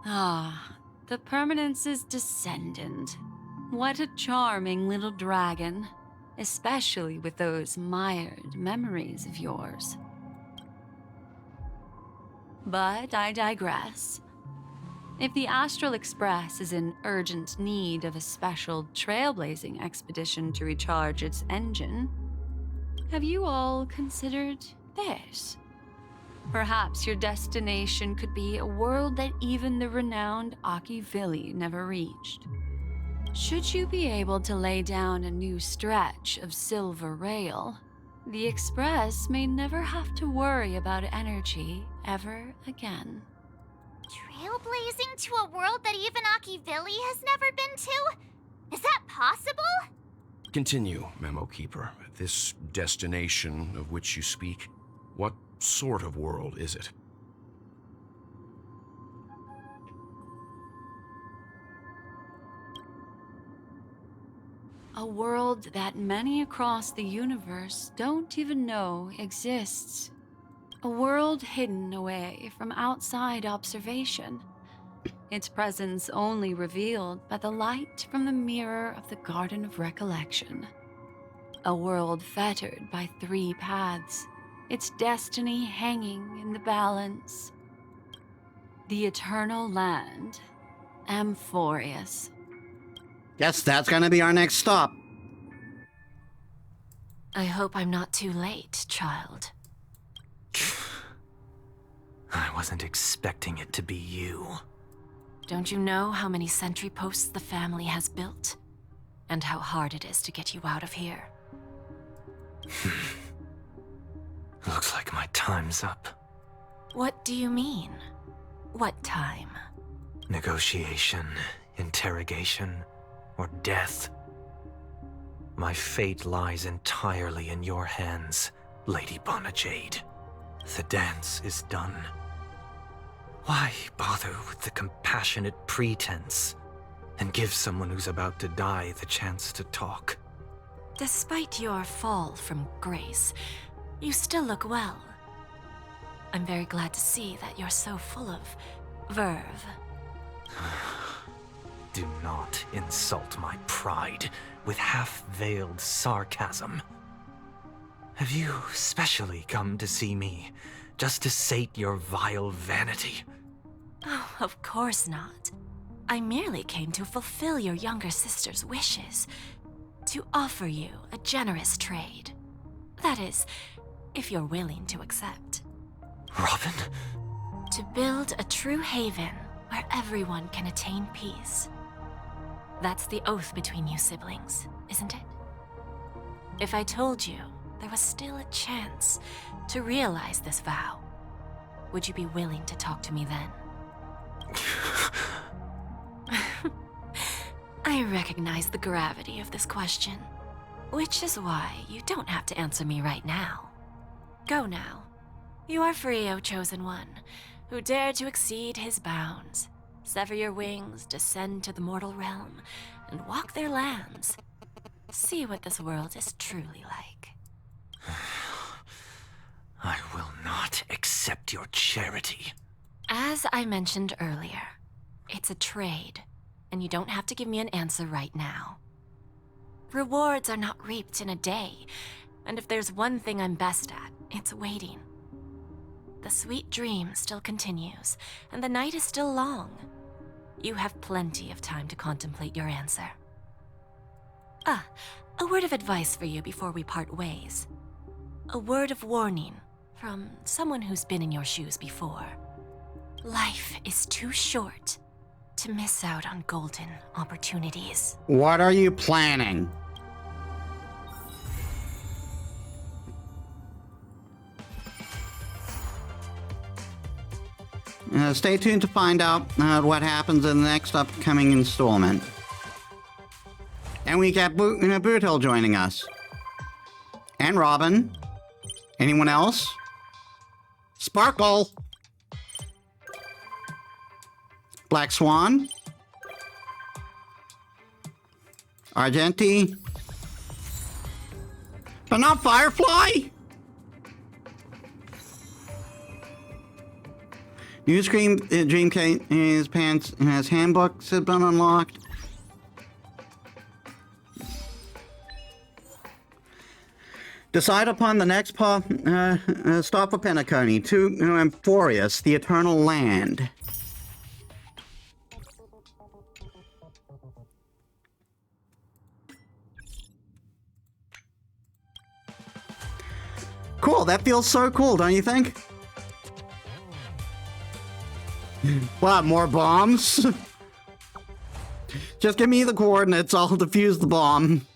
Ah, the Permanence's descendant. What a charming little dragon, especially with those mired memories of yours. But I digress. If the Astral Express is in urgent need of a special trailblazing expedition to recharge its engine, have you all considered this? Perhaps your destination could be a world that even the renowned Akivili never reached. Should you be able to lay down a new stretch of silver rail, the Express may never have to worry about energy ever again. Trailblazing to a world that even Akivili has never been to? Is that possible? Continue, Memo Keeper. This destination of which you speak, what sort of world is it? A world that many across the universe don't even know exists. A world hidden away from outside observation. Its presence only revealed by the light from the mirror of the Garden of Recollection. A world fettered by 3 paths, its destiny hanging in the balance. The Eternal Land, Amphorius. Guess that's gonna be our next stop. I hope I'm not too late, child. I wasn't expecting it to be you. Don't you know how many sentry posts the family has built? And how hard it is to get you out of here? Looks like my time's up. What do you mean? What time? Negotiation, interrogation, or death. My fate lies entirely in your hands, Lady Bonajade. The dance is done. Why bother with the compassionate pretense and give someone who's about to die the chance to talk? Despite your fall from grace, you still look well. I'm very glad to see that you're so full of verve. Do not insult my pride with half-veiled sarcasm. Have you specially come to see me just to sate your vile vanity? Oh, of course not. I merely came to fulfill your younger sister's wishes. To offer you a generous trade. That is, if you're willing to accept. Robin? To build a true haven where everyone can attain peace. That's the oath between you siblings, isn't it? If I told you there was still a chance to realize this vow, would you be willing to talk to me then? I recognize the gravity of this question, which is why you don't have to answer me right now. Go now. You are free, O Chosen One, who dare to exceed his bounds, sever your wings, descend to the mortal realm, and walk their lands. See what this world is truly like. I will not accept your charity. As I mentioned earlier, it's a trade, and you don't have to give me an answer right now. Rewards are not reaped in a day, and if there's one thing I'm best at, it's waiting. The sweet dream still continues, and the night is still long. You have plenty of time to contemplate your answer. A word of advice for you before we part ways. A word of warning from someone who's been in your shoes before. Life is too short to miss out on golden opportunities. What are you planning? Stay tuned to find out what happens in the next upcoming installment. And we got Boot Hill joining us. And Robin. Anyone else? Sparkle. Black Swan. Argenti. But not Firefly? New Dreamcase's pants has handbooks have been unlocked. Decide upon the next stop for Penacony to Amphorius, the Eternal Land. Cool, that feels so cool, don't you think? What, more bombs? Just give me the coordinates, I'll defuse the bomb.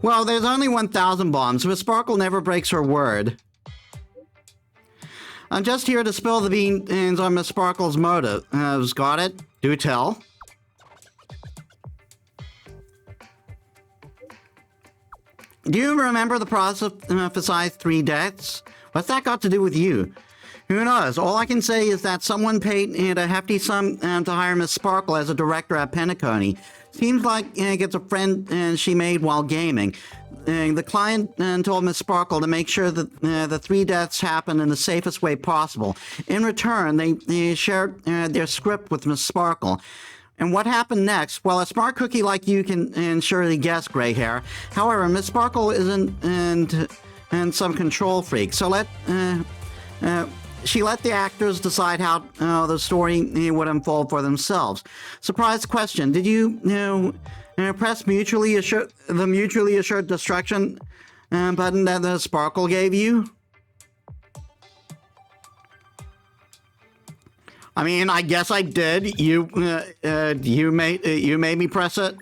Well, there's only 1,000 bombs. Miss Sparkle never breaks her word. I'm just here to spill the beans on Miss Sparkle's motives. Got it? Do tell. Do you remember the process for size 3 deaths? What's that got to do with you? Who knows? All I can say is that someone paid a hefty sum to hire Miss Sparkle as a director at Penacony. Seems like it's a friend she made while gaming. The client told Miss Sparkle to make sure that the 3 deaths happen in the safest way possible. In return, they shared their script with Miss Sparkle. And what happened next? Well, a smart cookie like you can surely guess, Gray Hair. However, Miss Sparkle isn't and some control freak, so she let the actors decide how the story would unfold for themselves. Surprise question: did you press the mutually assured destruction button that the Sparkle gave you? I mean, I guess I did. You made me press it.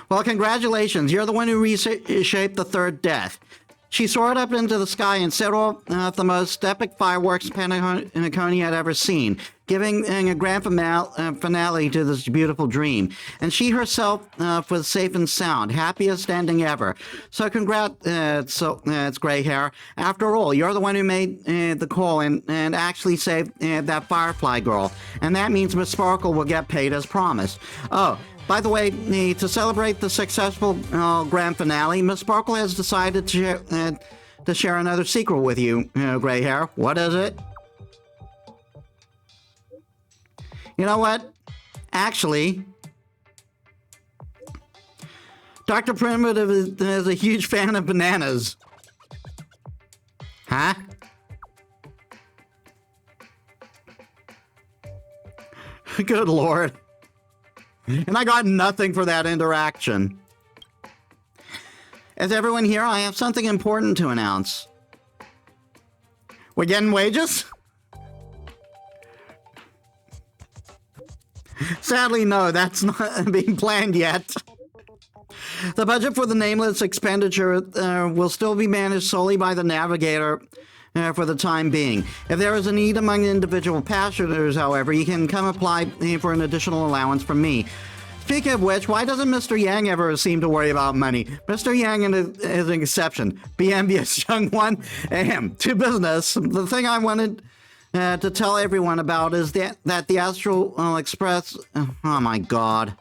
Well, congratulations. You're the one who reshaped the 3rd death. She soared up into the sky and set off the most epic fireworks Penacony had ever seen, giving a grand finale to this beautiful dream. And she herself was safe and sound, happiest ending ever. So congrats, it's Gray Hair. After all, you're the one who made the call and actually saved that Firefly girl. And that means Miss Sparkle will get paid as promised. Oh, by the way, to celebrate the successful grand finale, Miss Sparkle has decided to share another secret with you, Gray Hair. What is it? You know what? Actually, Dr. Primitive is a huge fan of bananas. Huh? Good Lord. And I got nothing for that interaction. As everyone here, I have something important to announce. We're getting wages? Sadly, no, that's not being planned yet. The budget for the nameless expenditure will still be managed solely by the Navigator for the time being. If there is a need among individual passengers, however, you can come apply for an additional allowance from me. Speaking of which, why doesn't Mr. Yang ever seem to worry about money? Mr. Yang is an exception. Be envious, young one. Ahem. To business. The thing I wanted to tell everyone about is that the Astral Express... Oh my god.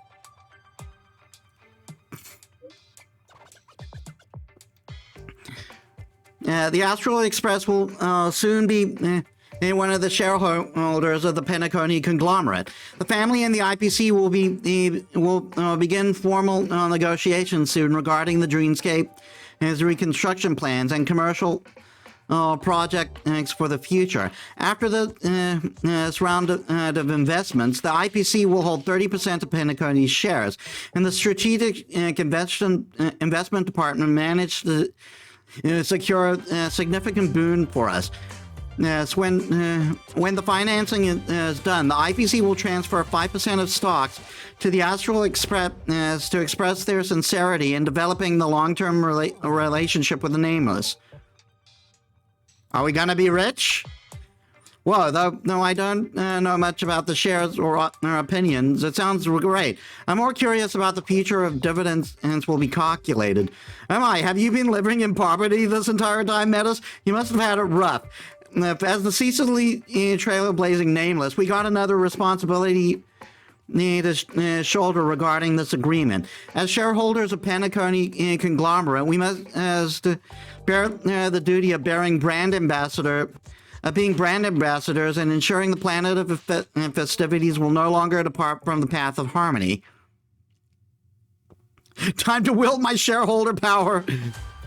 The Astral Express will soon be one of the shareholders of the Penacony conglomerate. The family and the IPC will begin formal negotiations soon regarding the Dreamscape, its reconstruction plans, and commercial projects for the future. After this round of investments, the IPC will hold 30% of Penacony's shares, and the Strategic Investment Department managed to secure a significant boon for us. Yes, when the financing is done, the IPC will transfer 5% of stocks to the Astral Express to express their sincerity in developing the long-term relationship with the Nameless. Are we gonna be rich? Well, though I don't know much about the shares or opinions, it sounds great. I'm more curious about the future of dividends will be calculated. Have you been living in poverty this entire time, Metis? You must have had it rough. As the ceaselessly trailblazing Nameless, we got another responsibility to shoulder regarding this agreement. As shareholders of Penacony conglomerate, we bear the duty of being brand ambassadors and ensuring the planet of festivities will no longer depart from the path of harmony. Time to wield my shareholder power.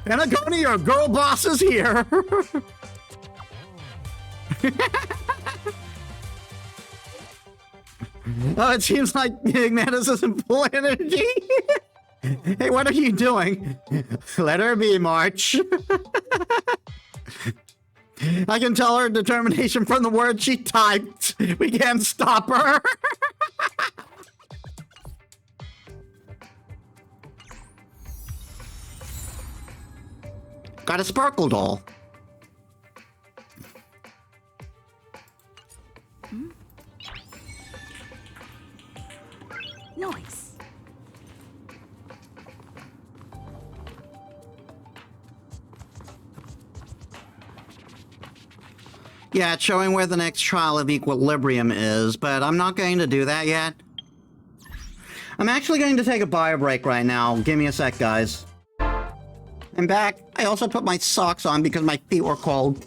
Penacony, your girl boss is here. Oh, it seems like Metis isn't full energy. Hey, what are you doing? Let her be, March. I can tell her determination from the words she typed. We can't stop her. Got a sparkle doll. Nice. Yeah, it's showing where the next trial of equilibrium is, but I'm not going to do that yet. I'm actually going to take a bio break right now. Give me a sec, guys. I'm back. I also put my socks on because my feet were cold.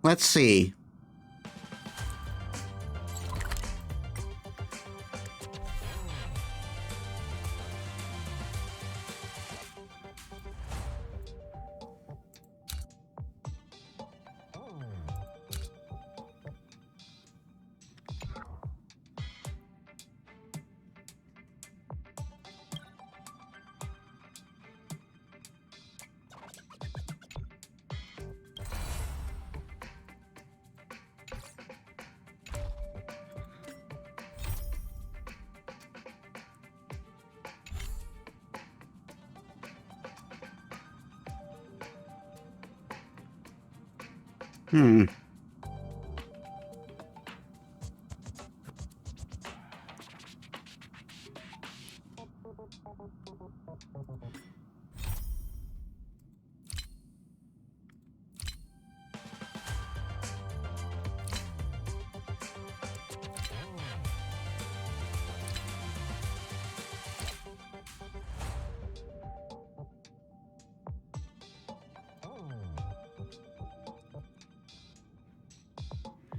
Let's see.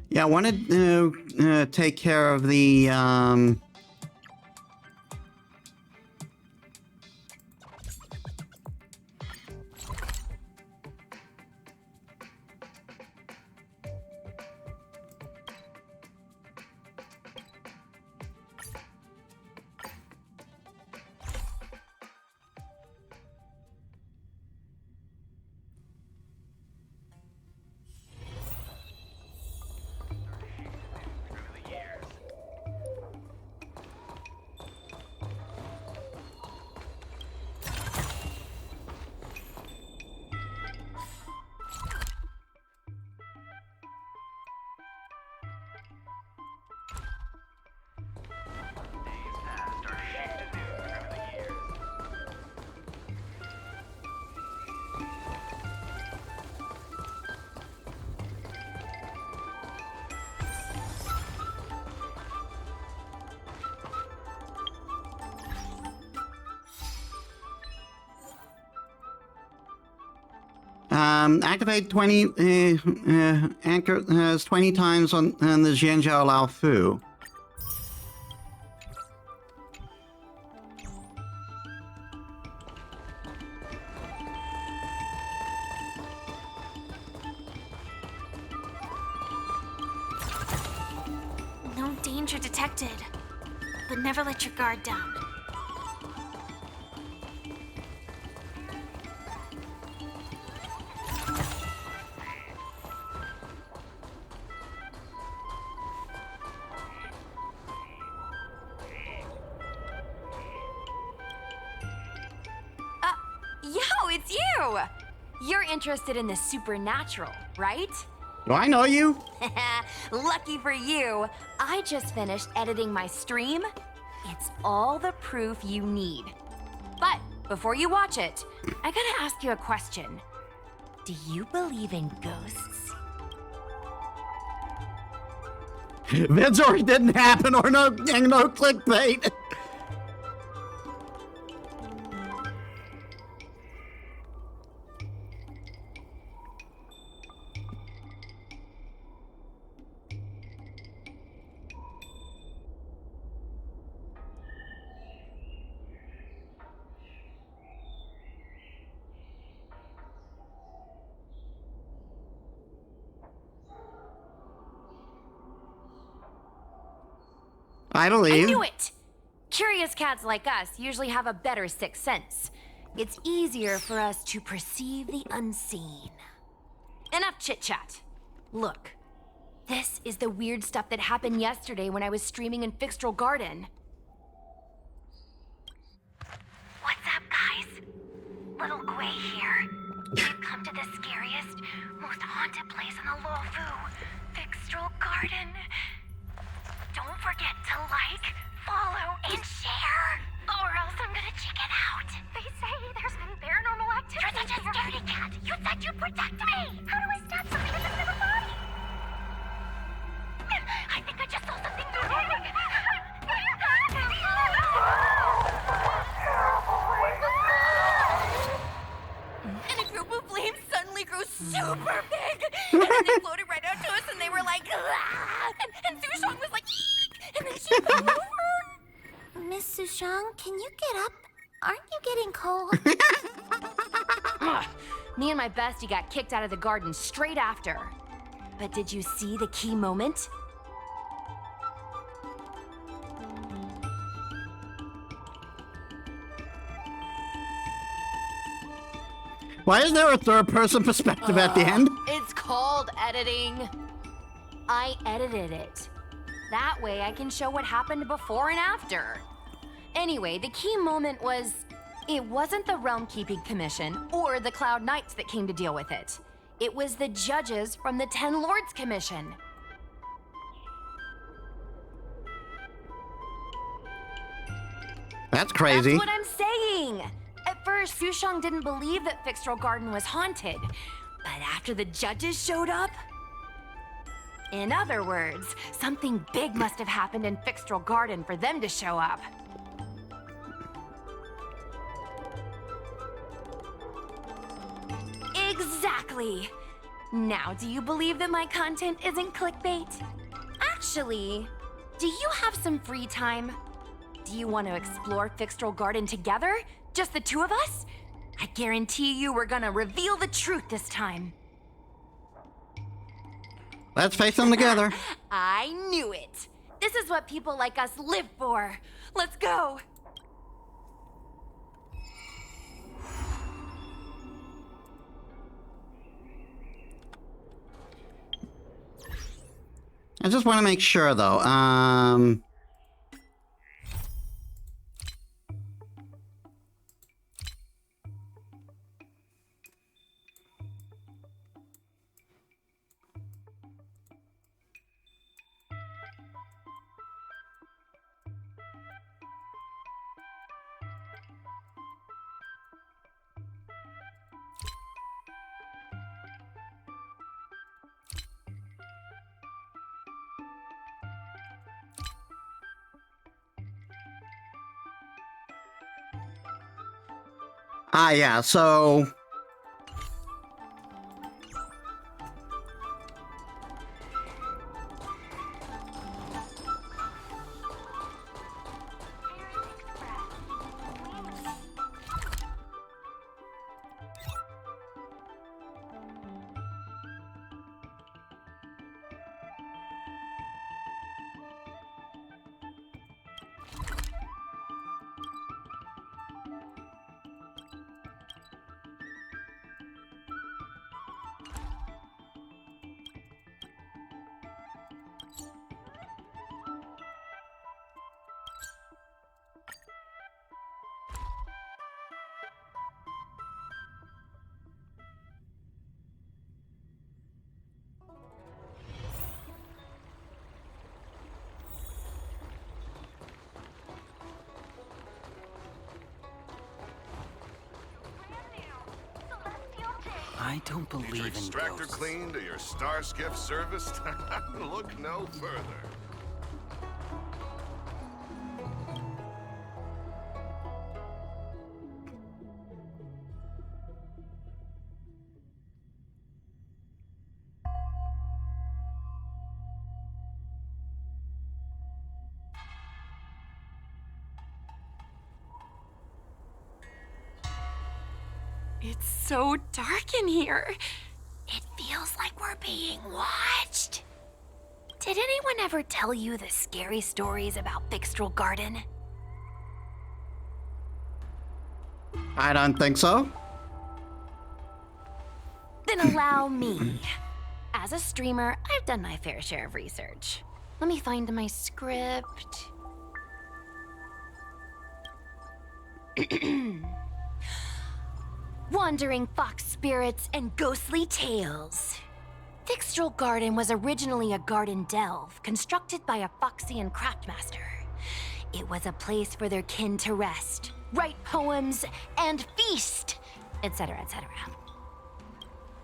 Yeah, I wanted to take care of the, activate 20, anchor has 20 times on the Zhenjiao Loufu. No danger detected, but never let your guard down. Yo, it's you! You're interested in the supernatural, right? Do I know you? Lucky for you, I just finished editing my stream. It's all the proof you need. But before you watch it, I gotta ask you a question. Do you believe in ghosts? Vids or it didn't happen, or no clickbait. I believe. I knew it! Curious cats like us usually have a better sixth sense. It's easier for us to perceive the unseen. Enough chit-chat. Look, this is the weird stuff that happened yesterday when I was streaming in Fixtral Garden. What's up, guys? Little Gwei here. We've come to the scariest, most haunted place in the Loufu, Fixtral Garden. Don't forget to like, follow, and share, or else I'm gonna chicken out. They say there's been paranormal activity. You're such a scaredy cat. You said you'd protect me. How do I stop something that doesn't have a body? I think I just saw something moving. And a group of flames suddenly grew super big! And then they floated right out to us and they were like, ah! And Sushong was like, eek! And then she fell over! Miss Sushong, can you get up? Aren't you getting cold? Me and my bestie got kicked out of the garden straight after. But did you see the key moment? Why is there a third-person perspective at the end? It's called editing. I edited it. That way I can show what happened before and after. Anyway, the key moment was... It wasn't the Realm Keeping Commission or the Cloud Knights that came to deal with it. It was the judges from the Ten Lords Commission. That's crazy. That's what I'm saying! At first, Sushong didn't believe that Fixtral Garden was haunted. But after the judges showed up... In other words, something big must have happened in Fixtral Garden for them to show up. Exactly! Now, do you believe that my content isn't clickbait? Actually, do you have some free time? Do you want to explore Fixtral Garden together? Just the two of us? I guarantee you we're gonna reveal the truth this time. Let's face them together. I knew it! This is what people like us live for! Let's go! I just want to make sure, though. Yeah, so... I don't Need your believe in extractor ghosts. cleaned or your star skiff serviced? Look no further. It's so dark in here. It feels like we're being watched. Did anyone ever tell you the scary stories about Fixtral Garden? I don't think so. Then allow me. As a streamer, I've done my fair share of research. Let me find my script. Wandering fox spirits and ghostly tales. Fixtral Garden was originally a garden delve constructed by a Foxian craftmaster. It was a place for their kin to rest, write poems, and feast, etc., etc.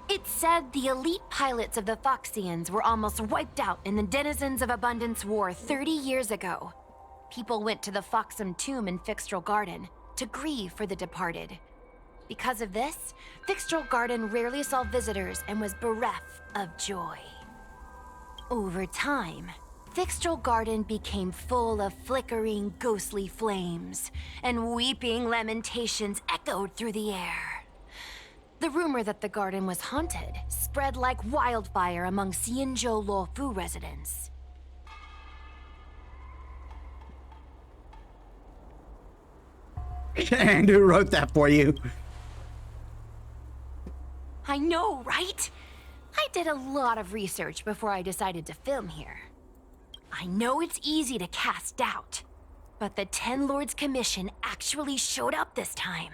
It said the elite pilots of the Foxians were almost wiped out in the Denizens of Abundance War 30 years ago. People went to the Foxum tomb in Fixtral Garden to grieve for the departed. Because of this, Fixtral Garden rarely saw visitors and was bereft of joy. Over time, Fixtral Garden became full of flickering, ghostly flames, and weeping lamentations echoed through the air. The rumor that the garden was haunted spread like wildfire among Xianzhou Loufu residents. And who wrote that for you? I know, right? I did a lot of research before I decided to film here. I know it's easy to cast doubt, but the Ten Lords Commission actually showed up this time.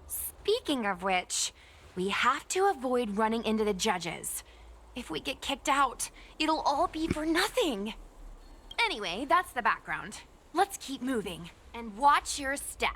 Speaking of which, we have to avoid running into the judges. If we get kicked out, it'll all be for nothing. Anyway, that's the background. Let's keep moving, and watch your step.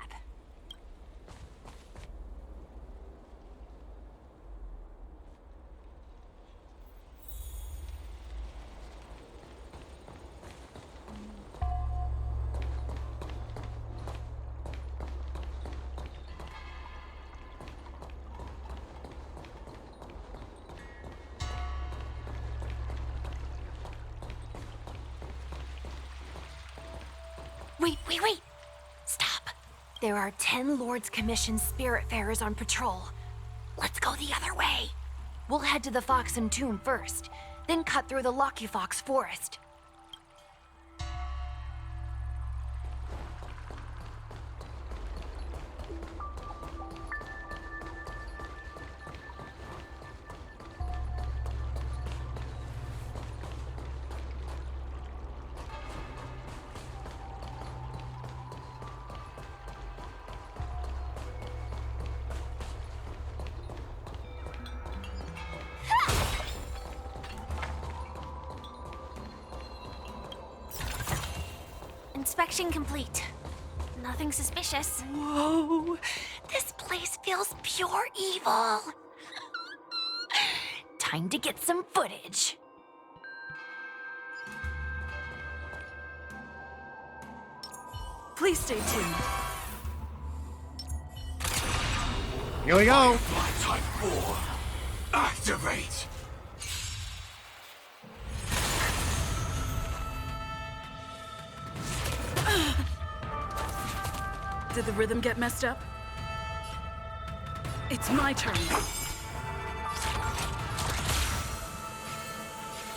Wait! Stop. There are 10 Lords Commission Spiritfarers on patrol. Let's go the other way. We'll head to the Foxum Tomb first, then cut through the Locky Fox Forest. Inspection complete. Nothing suspicious. Whoa! This place feels pure evil. Time to get some footage. Please stay tuned. Here we go. Type 4. Activate. Did the rhythm get messed up? It's my turn.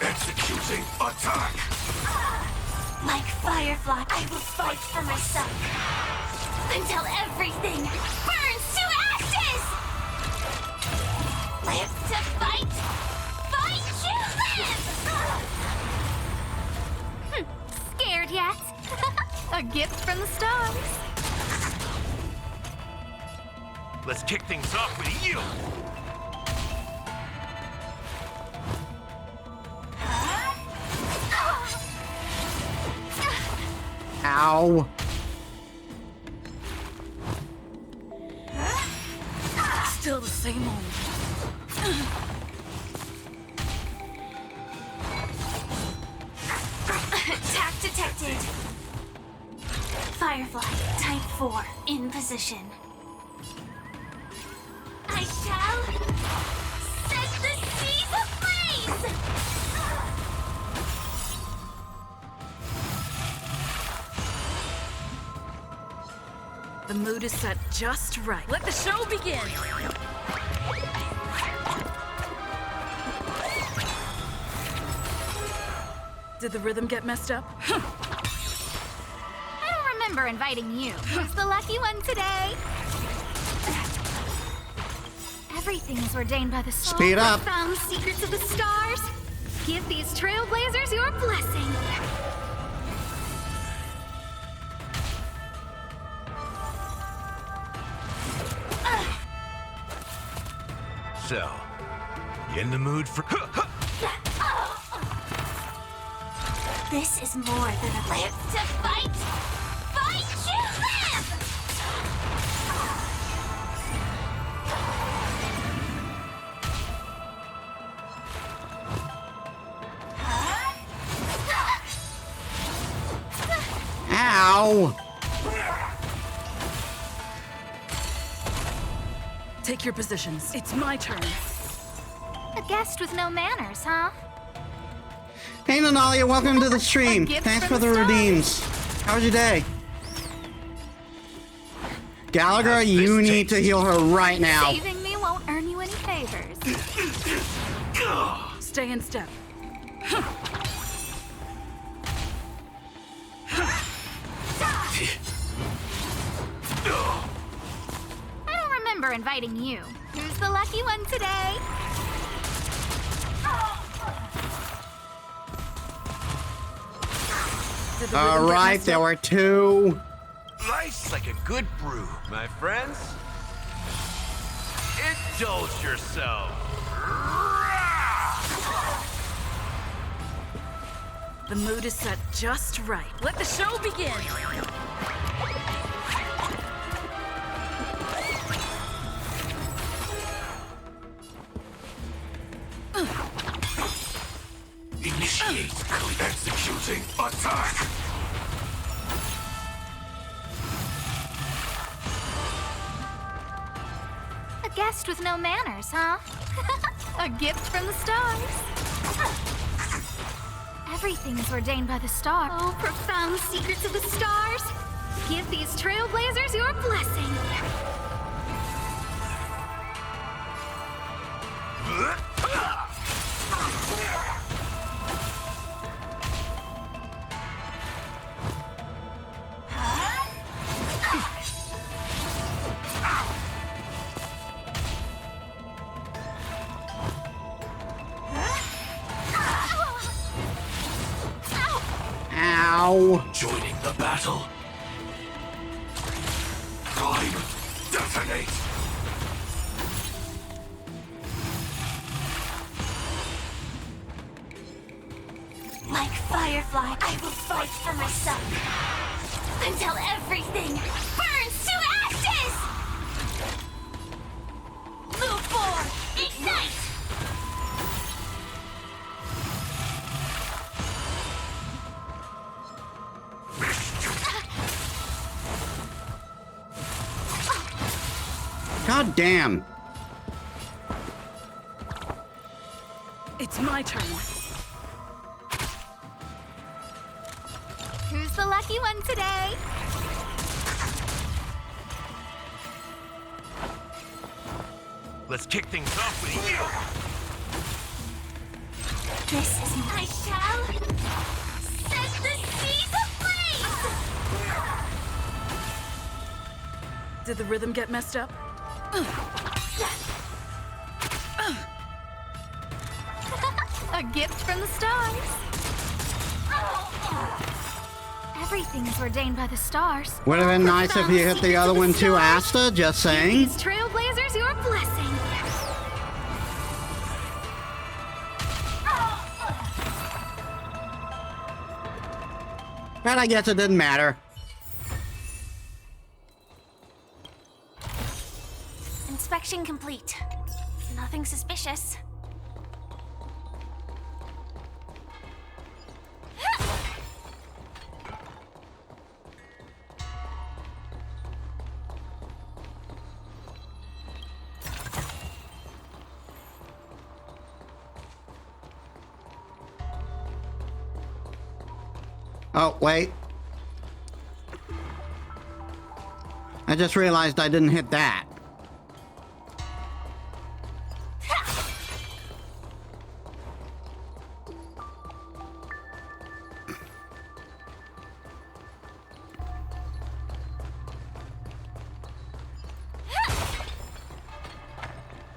Executing attack. Like Firefly, I will fight for myself until everything burns to ashes! Live to fight! Fight to live! Scared yet? A gift from the stars. Let's kick things off with you. Ow. Still the same old. Attack detected. Firefly, type 4, in position. I shall set the seas ablaze! The mood is set just right. Let the show begin! Did the rhythm get messed up? I don't remember inviting you. Who's the lucky one today? Everything is ordained by the soul. Speed up. Found secrets of the stars. Give these trailblazers your blessing. So, you in the mood for... This is more than a live to fight. Fight to live! Ow! Take your positions. It's my turn. A guest with no manners, huh? Hey Nanalia, welcome to the stream. gift Thanks from for the the redeems. How was your day? Gallagher, you need to heal her right now. Saving me won't earn you any favors. Stay in step. I don't remember inviting you. Who's the lucky one today? All right, there were two. Life's like a good brew, my friends. Indulge yourself. The mood is set just right. Let the show begin! Initiate executing attack. A guest with no manners, huh? A gift from the stars. Everything is ordained by the stars. Oh, profound secrets of the stars. Give these trailblazers your blessing. Ow. Joining the battle. Prime, detonate. Like Firefly, I will fight for myself. Until everything burns to ashes! Loufu, ignite! God damn. It's my turn. Who's the lucky one today? Let's kick things off with you. This is my shall set the seas ablaze! Did the rhythm get messed up? A gift from the stars. Everything is ordained by the stars. Would have been nice if you hit the other one too, Asta, just saying. These trailblazers your blessing. But I guess it didn't matter. Inspection complete. Nothing suspicious. Oh, wait. I just realized I didn't hit that.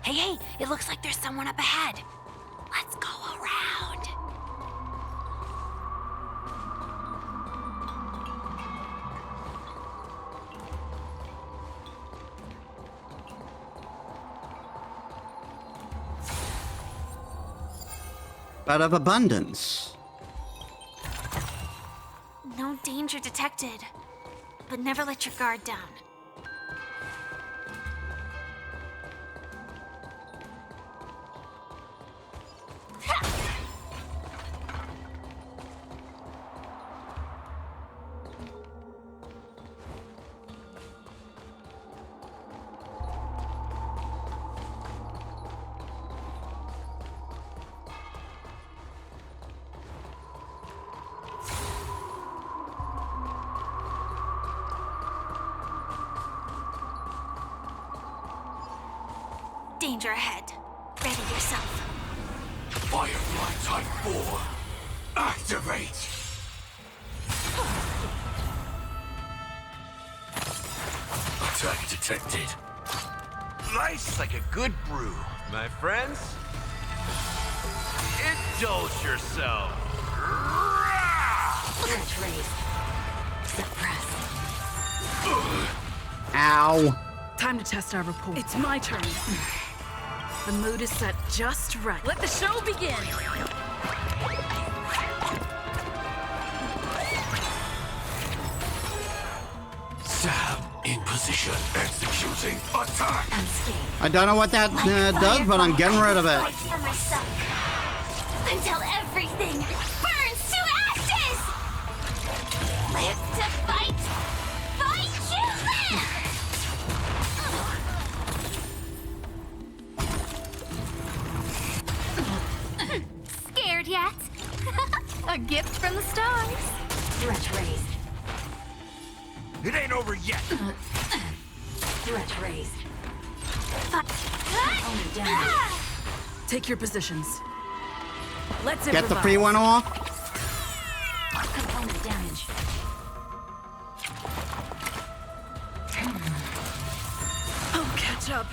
Hey, it looks like there's someone up ahead. Let's go around. But of abundance. No danger detected, but never let your guard down. Danger ahead. Ready yourself. Firefly Type 4. Activate! Attack detected. Nice like a good brew, my friends. Indulge yourself. Ow. Time to test our rapport. It's my turn. The mood is set just right. Let the show begin! Sam in position, executing attack. I don't know what that does, but I'm getting rid of it. Fight for myself until everything burns to ashes. Live to fight, fight to live. Scared yet? A gift from the stars. Threat raised. It ain't over yet. Threat raised. Component damage. Take your positions. Let's Get the improvise. free one off. Component damage. I'll catch up.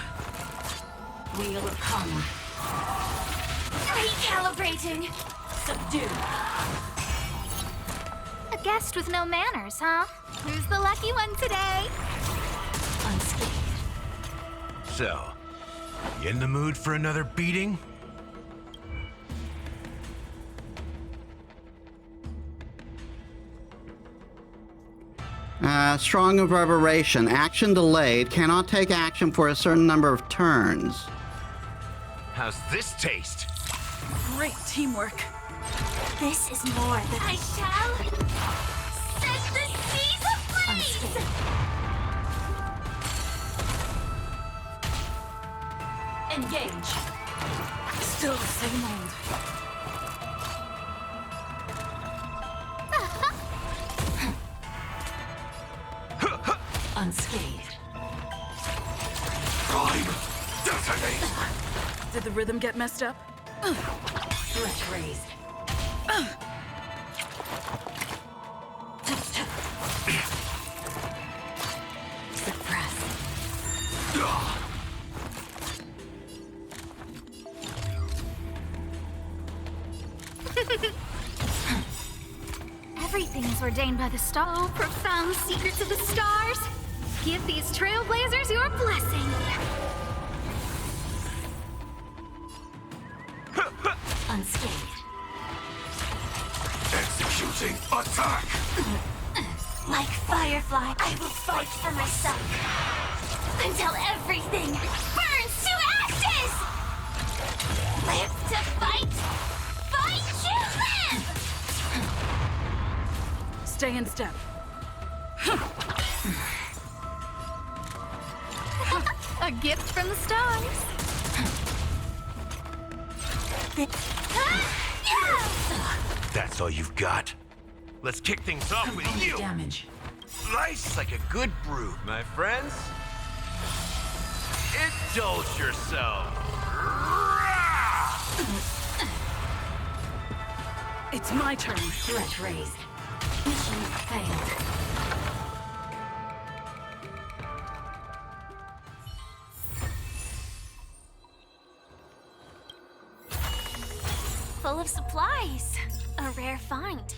Wheel of karma. Recalibrating. Subdue. A guest with no manners, huh? Who's the lucky one today? Unscathed. So, you in the mood for another beating? Strong reverberation. Action delayed. Cannot take action for a certain number of turns. How's this taste? Great teamwork. This is more than I shall set the seas ablaze. Engage. Still the same old. Unscathed. Prime, detonate! Did the rhythm get messed up? Threat raised. Suppress. Everything is ordained by the star. Oh, profound secrets of the stars. Give these trailblazers your blessing. Unscathed. Executing attack! Like Firefly, I will fight for myself until everything burns to ashes. Live to fight, fight to live. Stay in step. A gift from the stars. That's all you've got. Let's kick things off with you. Damage. Slice like a good brew, my friends. Indulge yourself. It's my turn. Threat raised. Mission failed. Full of supplies. A rare find.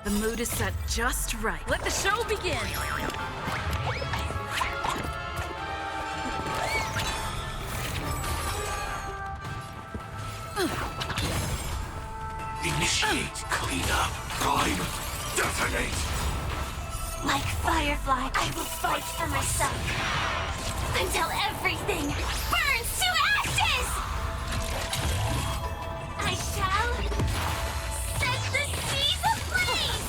The mood is set just right. Let the show begin! Initiate cleanup. Time. Detonate. Like Firefly, I will fight for myself. Until everything burns to ashes! I shall set the seas ablaze!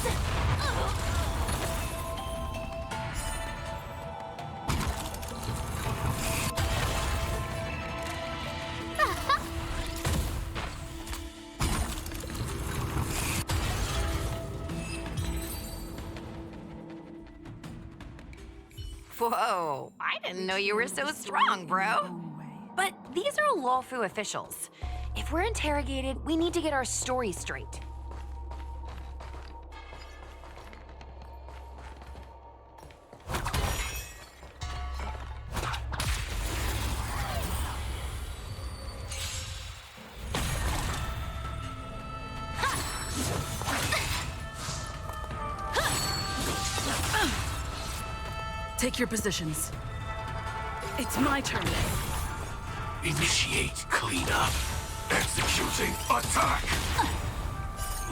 Whoa, I didn't know you were so strong, bro. But these are Loufu officials. If we're interrogated, we need to get our story straight. Take your positions. It's my turn. Initiate cleanup. Executing attack.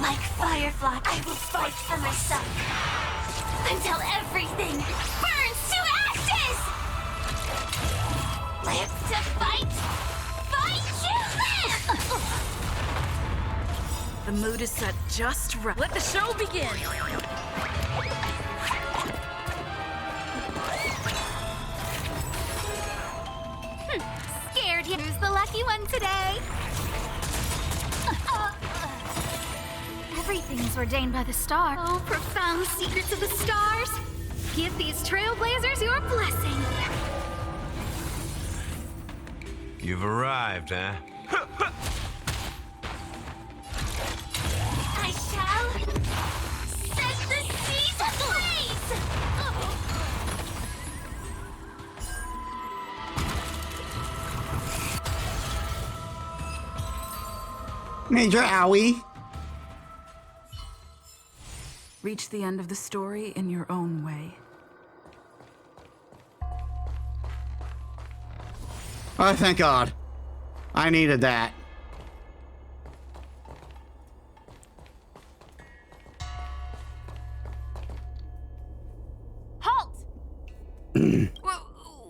Like Firefly, I will fight for myself. Until everything burns to ashes! Live to fight! Fight to live! The mood is set just right. Let the show begin! Scared who's the lucky one today? Everything is ordained by the star. Oh, profound secrets of the stars. Give these trailblazers your blessing. You've arrived, huh? I shall set the seas ablaze! Major Owie. Reach the end of the story in your own way. Oh, thank God. I needed that. Halt!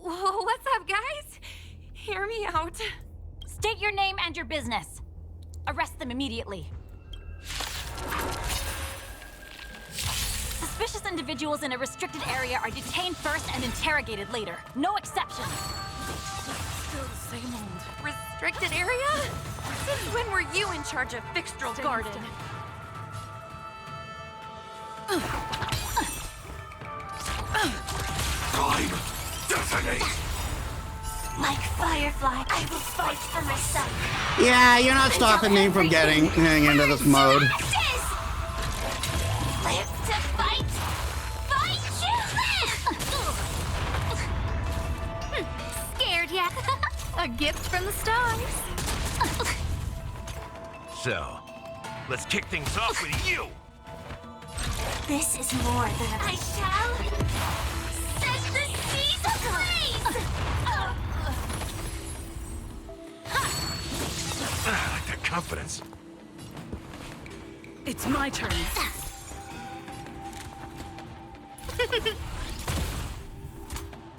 What's up, guys? Hear me out. State your name and your business. Arrest them immediately. Suspicious individuals in a restricted area are detained first and interrogated later. No exceptions. Still the same old. Restricted area? Since when were you in charge of Fixtral Garden? Time. Detonate. Like Firefly, I will fight for myself. Yeah, you're not stopping me from getting into this mode. Live to fight! Fight to live! Scared yet? A gift from the stars. So, let's kick things off with you. This is more than I shall set the seas ablaze! I like that confidence. It's my turn.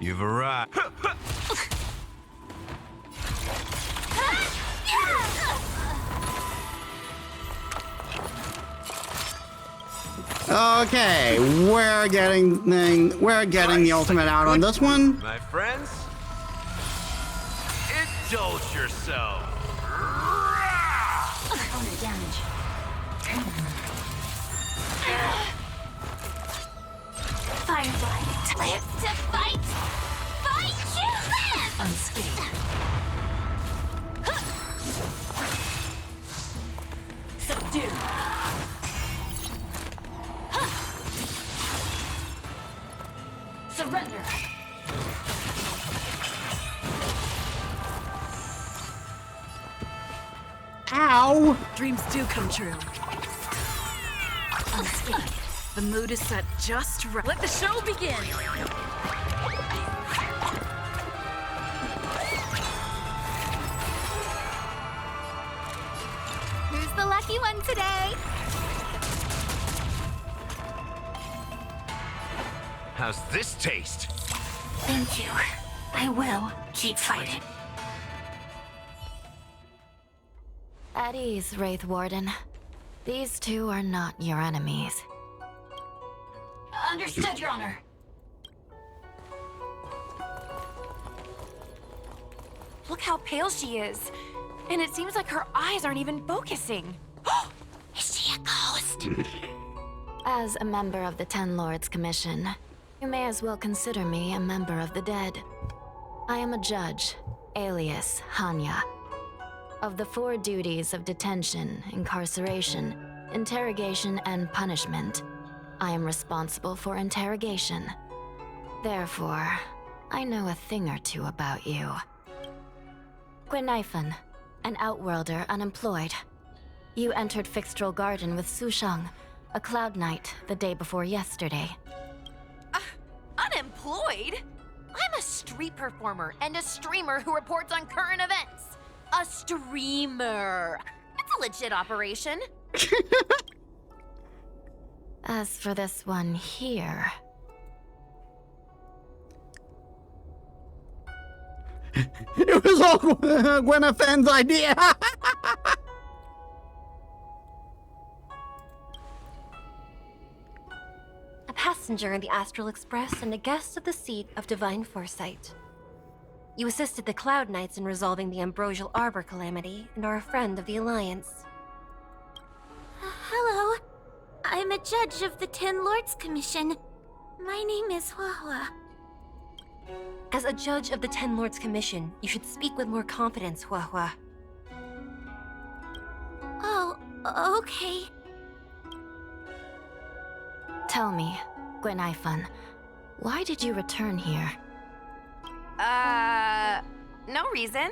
You've arrived. Okay, we're getting the ultimate out on this one. My friends, indulge yourself. Opponent damage. Firefly, live to fight! Fight to live! Unscathed. Subdue. Surrender. Ow! Dreams do come true. Unscathed. The mood is set just right. Let the show begin! Who's the lucky one today? How's this taste? Thank you. I will keep fighting. At ease, Wraith Warden. These two are not your enemies. Understood, Your Honor. Look how pale she is. And it seems like her eyes aren't even focusing. Is she a ghost? As a member of the Ten Lords Commission, you may as well consider me a member of the dead. I am a judge, alias Hanya. Of the 4 duties of detention, incarceration, interrogation, and punishment, I am responsible for interrogation. Therefore, I know a thing or two about you. Guinaifen, an outworlder unemployed. You entered Fixtral Garden with Sushang, a Cloud Knight, the day before yesterday. Unemployed? I'm a street performer and a streamer who reports on current events. A streamer. That's a legit operation. As for this one here... It was all Gwyneth's idea! A passenger in the Astral Express and a guest of the seat of Divine Foresight. You assisted the Cloud Knights in resolving the Ambrosial Arbor calamity and are a friend of the Alliance. Hello. I'm a judge of the Ten Lords Commission. My name is Huohuo. As a judge of the Ten Lords Commission, you should speak with more confidence, Huohuo. Oh, okay. Tell me, Guinaifen, why did you return here? No reason.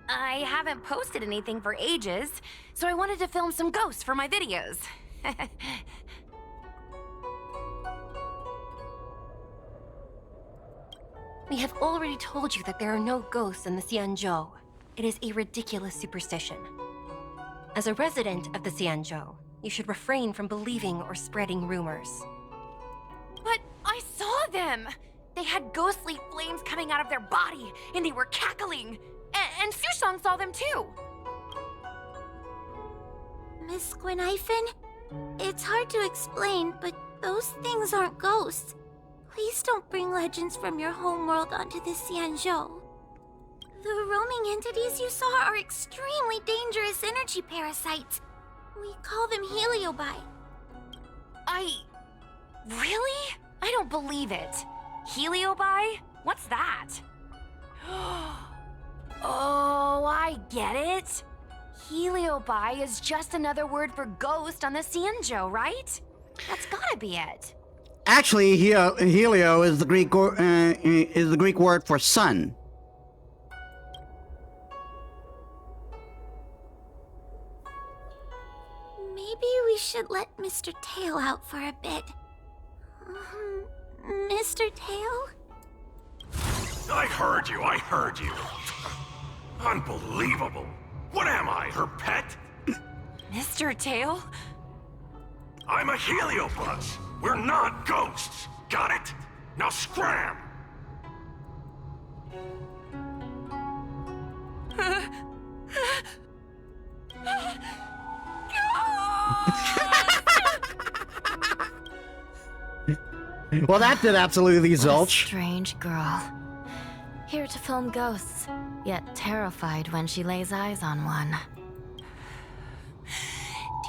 I haven't posted anything for ages, so I wanted to film some ghosts for my videos. We have already told you that there are no ghosts in the Xianzhou. It is a ridiculous superstition. As a resident of the Xianzhou, you should refrain from believing or spreading rumors. But I saw them! They had ghostly flames coming out of their body, and they were cackling! And Sushang saw them too! Miss Guinaifen, it's hard to explain, but those things aren't ghosts. Please don't bring legends from your homeworld onto the Xianzhou. The roaming entities you saw are extremely dangerous energy parasites. We call them heliobi. Really? I don't believe it. Heliobi? What's that? Oh, I get it. Heliobi is just another word for ghost on the Xianzhou, right? That's gotta be it. Actually, helio is the Greek word for sun. Maybe we should let Mr. Tail out for a bit. Mr. Tail? I heard you. Unbelievable. What am I, her pet? Mr. Tail? I'm a heliobus. We're not ghosts. Got it? Now scram! Well, that did absolutely What a zilch. strange girl. Here to film ghosts, yet terrified when she lays eyes on one.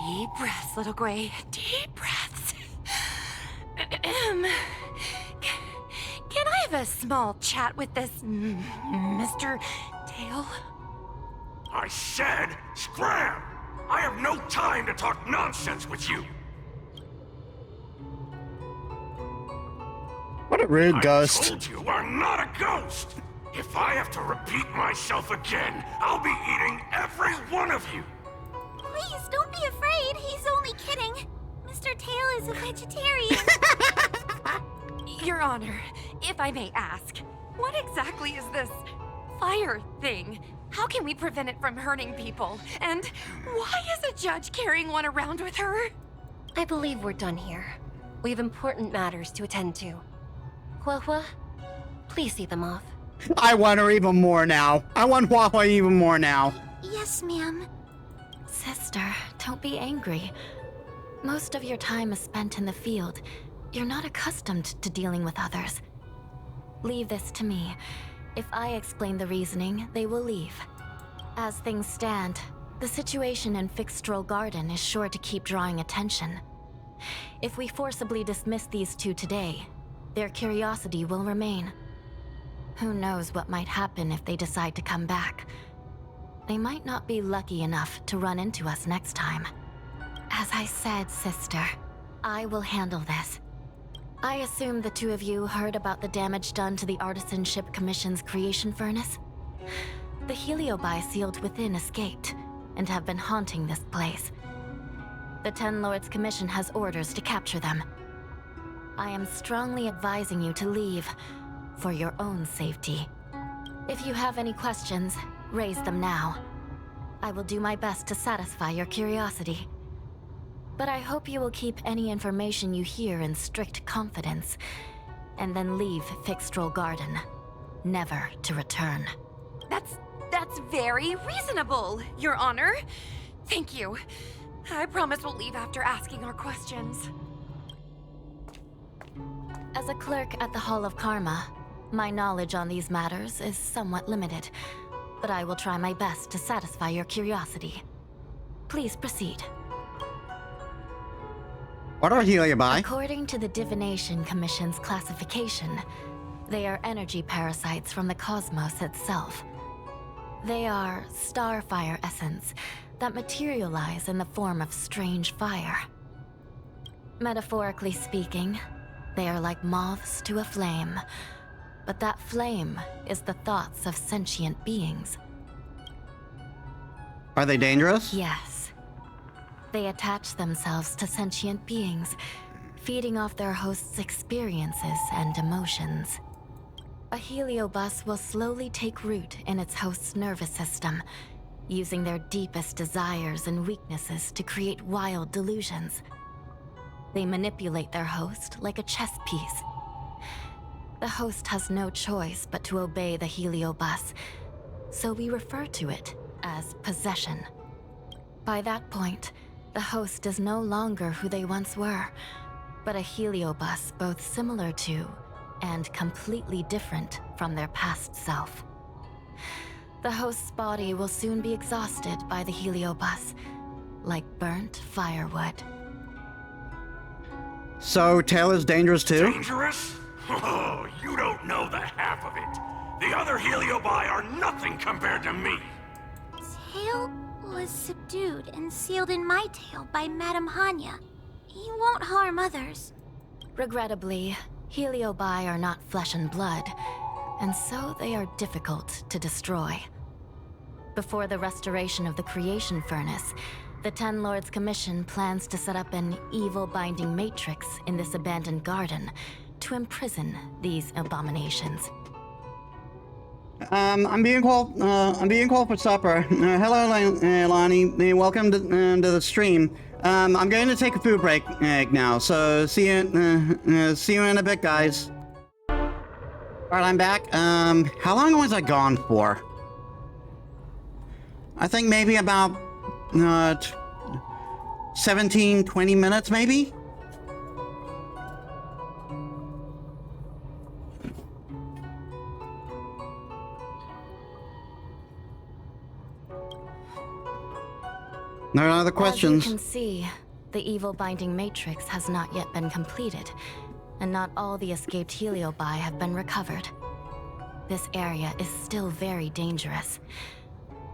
Deep breaths, little Gray. Deep breaths. Can I have a small chat with this Mr. Tail? I said, scram! I have no time to talk nonsense with you! What a rude ghost. I told you I'm not a ghost! If I have to repeat myself again, I'll be eating every one of you! Please, don't be afraid. He's only kidding. Mr. Tail is a vegetarian. Your Honor, if I may ask, what exactly is this fire thing? How can we prevent it from hurting people? And why is a judge carrying one around with her? I believe we're done here. We have important matters to attend to. Huohuo, please see them off. I want her even more now. I want Huohuo even more now. Yes, ma'am. Sister, don't be angry. Most of your time is spent in the field. You're not accustomed to dealing with others. Leave this to me. If I explain the reasoning, they will leave. As things stand, the situation in Fixstrol Garden is sure to keep drawing attention. If we forcibly dismiss these two today, their curiosity will remain. Who knows what might happen if they decide to come back. They might not be lucky enough to run into us next time. As I said, sister, I will handle this. I assume the two of you heard about the damage done to the Artisan Ship Commission's creation furnace? The Heliobi sealed within escaped, and have been haunting this place. The Ten Lords Commission has orders to capture them. I am strongly advising you to leave, for your own safety. If you have any questions, raise them now. I will do my best to satisfy your curiosity. But I hope you will keep any information you hear in strict confidence, and then leave Fixstrol Garden, never to return. That's very reasonable, Your Honor. Thank you. I promise we'll leave after asking our questions. As a clerk at the Hall of Karma, my knowledge on these matters is somewhat limited, but I will try my best to satisfy your curiosity. Please proceed. What are Heliobi? According to the Divination Commission's classification, they are energy parasites from the cosmos itself. They are starfire essence that materialize in the form of strange fire. Metaphorically speaking, they are like moths to a flame, but that flame is the thoughts of sentient beings. Are they dangerous? Yes. They attach themselves to sentient beings, feeding off their host's experiences and emotions. A heliobus will slowly take root in its host's nervous system, using their deepest desires and weaknesses to create wild delusions. They manipulate their host like a chess piece. The host has no choice but to obey the heliobus, so we refer to it as possession. By that point, the host is no longer who they once were, but a heliobus both similar to and completely different from their past self. The host's body will soon be exhausted by the heliobus, like burnt firewood. So, Tail is dangerous too? Dangerous? Oh, you don't know the half of it. The other Heliobi are nothing compared to me. Tail was subdued and sealed in my tail by Madame Hanya. He won't harm others. Regrettably, Heliobi are not flesh and blood, and so they are difficult to destroy. Before the restoration of the creation furnace, the Ten Lords Commission plans to set up an evil binding matrix in this abandoned garden to imprison these abominations. I'm being called for supper. Hello, Lonnie. Welcome to the stream. I'm going to take a food break now, so see you in a bit, guys. Alright, I'm back. How long was I gone for? I think maybe about 17, 20 minutes, maybe? No other questions. As you can see, the evil binding matrix has not yet been completed, and not all the escaped heliobi have been recovered. This area is still very dangerous.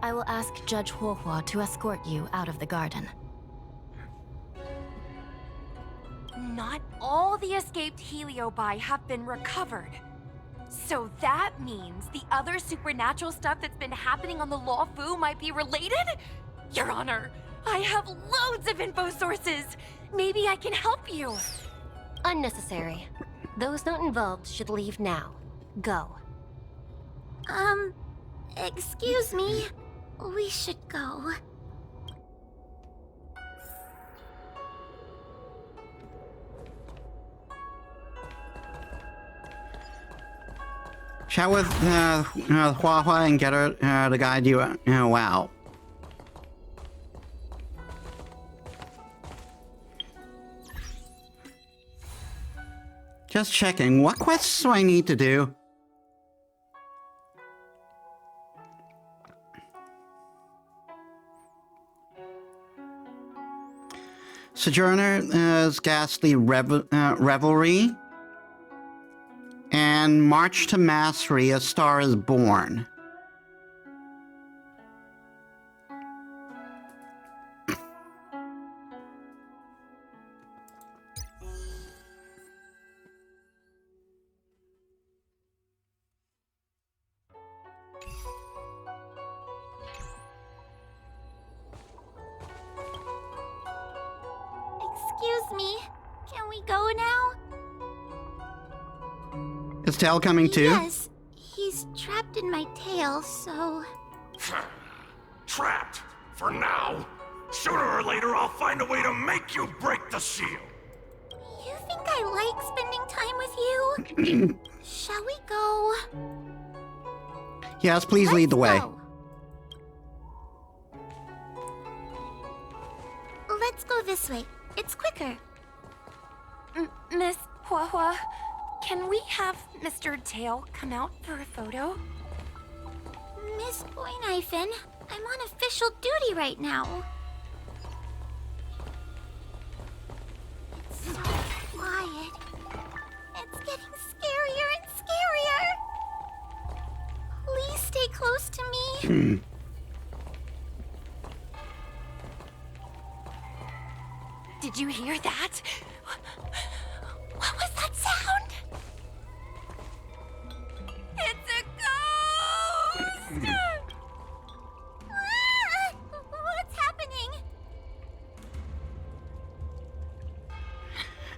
I will ask Judge Huohuo to escort you out of the garden. Not all the escaped heliobi have been recovered. So that means the other supernatural stuff that's been happening on the Loufu might be related? Your Honor, I have loads of info sources. Maybe I can help you. Unnecessary. Those not involved should leave now. Go. Excuse me. We should go. Chat with Huohuo and get her to guide you out. Just checking. What quests do I need to do? Sojourner's Ghastly Revelry. And March to Mastery, A Star is Born. Excuse me. Can we go now? Is Tail coming too? Yes. He's trapped in my tail, so... Trapped? For now? Sooner or later, I'll find a way to make you break the seal. You think I like spending time with you? Shall we go? Yes, please lead the way. Let's go this way. It's quicker. Miss Huohuo, can we have Mr. Tail come out for a photo? Miss Boynhyphen, I'm on official duty right now. It's so quiet. It's getting scarier and scarier. Please stay close to me. Did you hear that? What was that sound? It's a ghost! What's happening?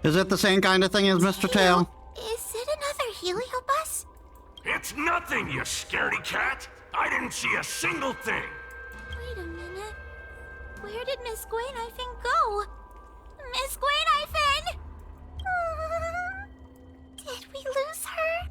Is it the same kind of thing as Mr. Tail? Is it another heliobus? It's nothing, you scaredy cat. I didn't see a single thing. Wait a minute. Where did Miss Boynhyphen go? Miss Boynhyphen! Did we lose her?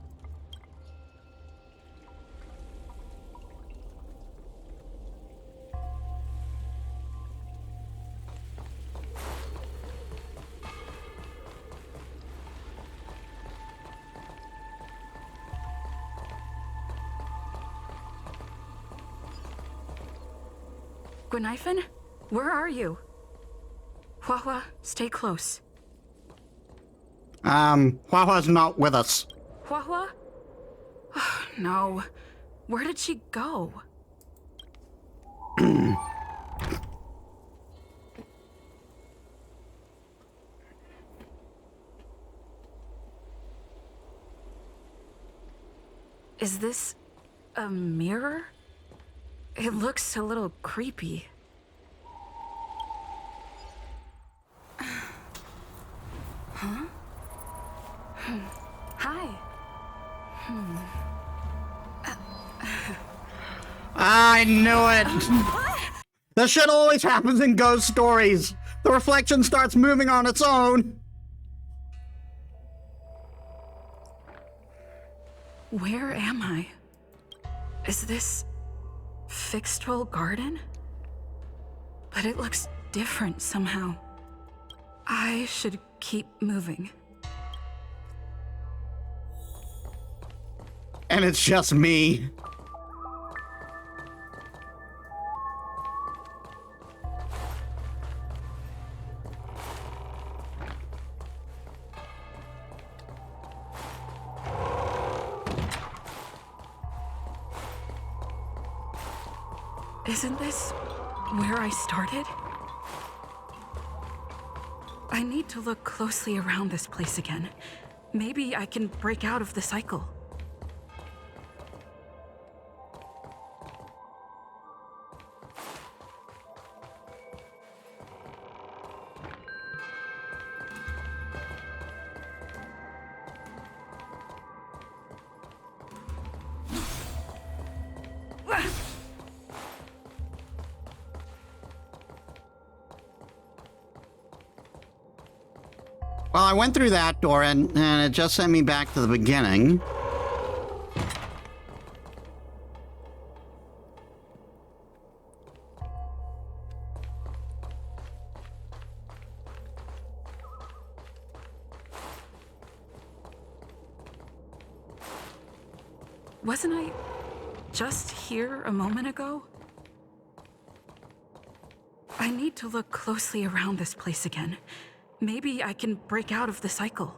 Boynhyphen, where are you? Huohuo, stay close. Huohuo's not with us. Huohuo? Oh, no. Where did she go? Is this a mirror? It looks a little creepy. Huh? Hi. I knew it! This shit always happens in ghost stories. The reflection starts moving on its own. Where am I? Is this Fixtroll Garden? But it looks different somehow. I should keep moving. And it's just me. Isn't this where I started? I need to look closely around this place again. Maybe I can break out of the cycle. Well, I went through that door and it just sent me back to the beginning. Wasn't I just here a moment ago? I need to look closely around this place again. Maybe I can break out of the cycle.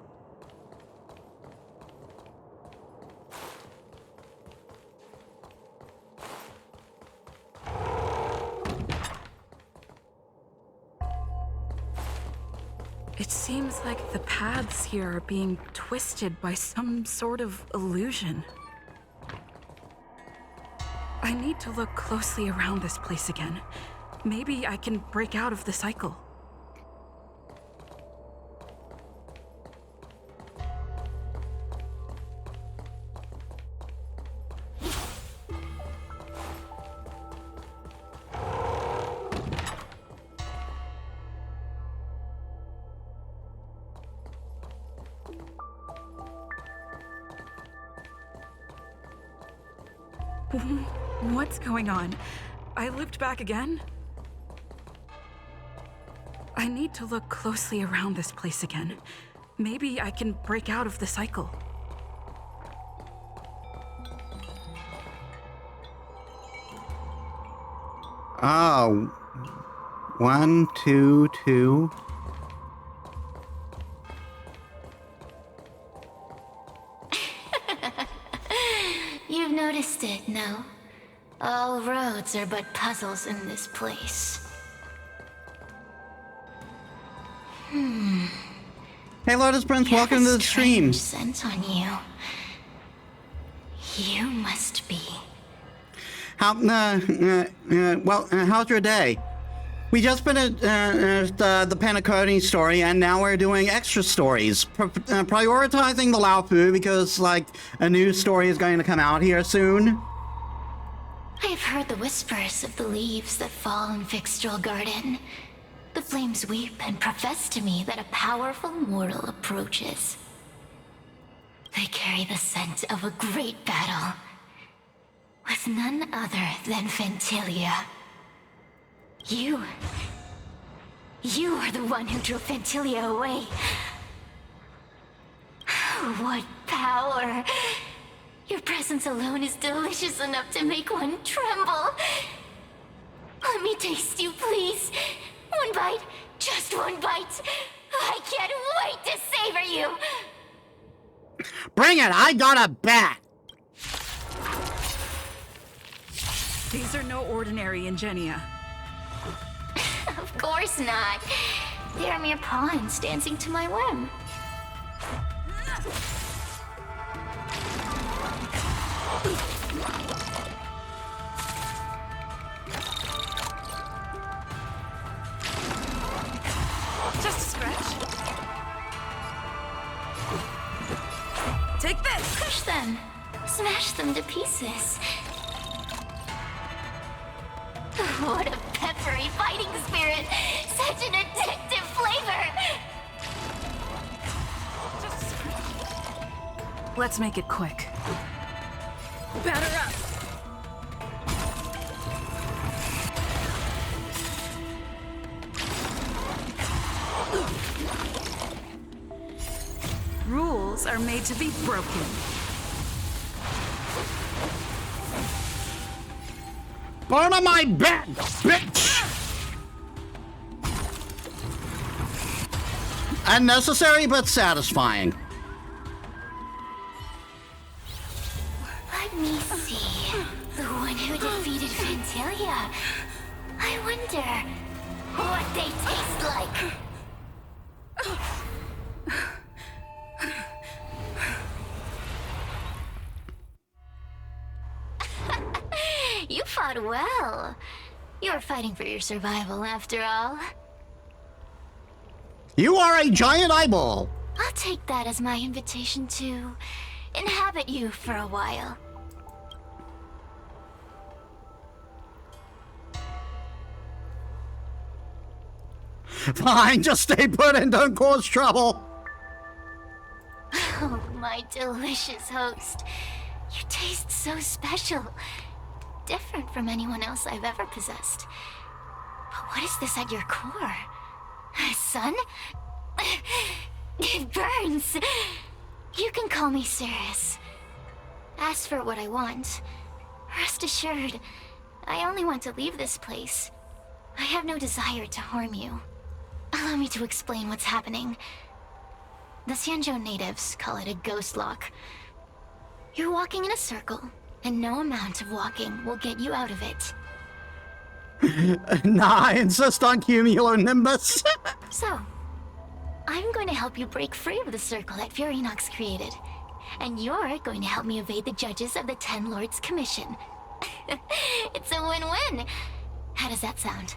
It seems like the paths here are being twisted by some sort of illusion. I need to look closely around this place again. Maybe I can break out of the cycle. What's going on? I looped back again? I need to look closely around this place again. Maybe I can break out of the cycle. Oh. 1, 2, 2. You've noticed it, no? All roads are but puzzles in this place. Hey, Lotus Prince, welcome to the stream. Scent on you. You must be. How's your day? We just finished the Penacony story, and now we're doing extra stories. Prioritizing the Loufu because, like, a new story is going to come out here soon. I have heard the whispers of the leaves that fall in Fixtroll Garden. The flames weep and profess to me that a powerful mortal approaches. They carry the scent of a great battle, with none other than Fantilia. You are the one who drove Fantilia away. What power! Your presence alone is delicious enough to make one tremble. Let me taste you, please. One bite, just one bite. I can't wait to savor you. Bring it! I got a bat! These are no ordinary Ingenia. Of course not. They are mere pawns dancing to my whim. Just a scratch. Take this! Crush them. Smash them to pieces. What a peppery fighting spirit! Such an addictive flavor! Let's make it quick. Batter up! Rules are made to be broken. Burn on my bed, bitch! Unnecessary but satisfying. Let me see. The one who defeated Fantalia. I wonder what they taste like. You fought well. You're fighting for your survival, after all. You are a giant eyeball. I'll take that as my invitation to inhabit you for a while. Fine, just stay put and don't cause trouble. Oh, my delicious host. You taste so special. Different from anyone else I've ever possessed. But what is this at your core? Sun? It burns. You can call me Cirrus. Ask for what I want. Rest assured, I only want to leave this place. I have no desire to harm you. Allow me to explain what's happening. The Xianzhou natives call it a ghost lock. You're walking in a circle, and no amount of walking will get you out of it. Nah, I insist on cumulonimbus. So, I'm going to help you break free of the circle that Furinox created. And you're going to help me evade the judges of the Ten Lords Commission. It's a win-win. How does that sound?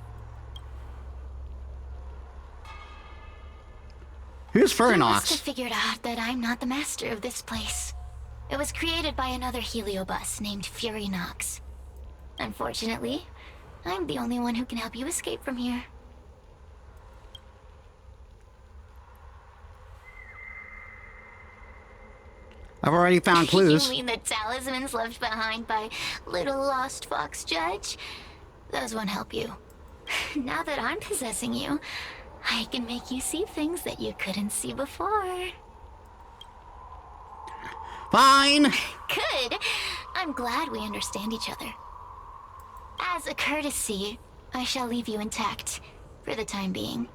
Who's You must Furinox? have figured out that I'm not the master of this place. It was created by another heliobus named Furinox. Unfortunately, I'm the only one who can help you escape from here. I've already found clues. You mean the talismans left behind by little lost fox judge? Those won't help you. Now that I'm possessing you, I can make you see things that you couldn't see before. Fine. Good. I'm glad we understand each other. As a courtesy, I shall leave you intact, for the time being.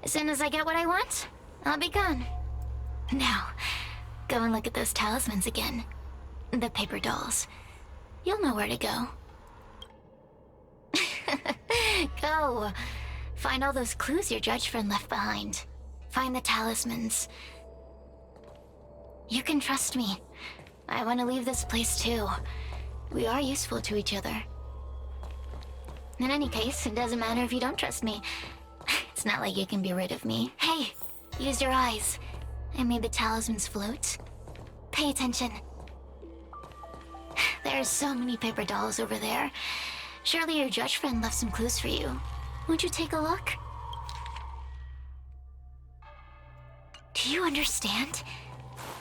As soon as I get what I want, I'll be gone. Now, go and look at those talismans again. The paper dolls. You'll know where to go. Go. Find all those clues your judge friend left behind. Find the talismans. You can trust me. I want to leave this place too. We are useful to each other. In any case, it doesn't matter if you don't trust me. It's not like you can be rid of me. Hey, use your eyes. I made the talismans float. Pay attention. There's so many paper dolls over there. Surely your judge friend left some clues for you. Won't you take a look? Do you understand?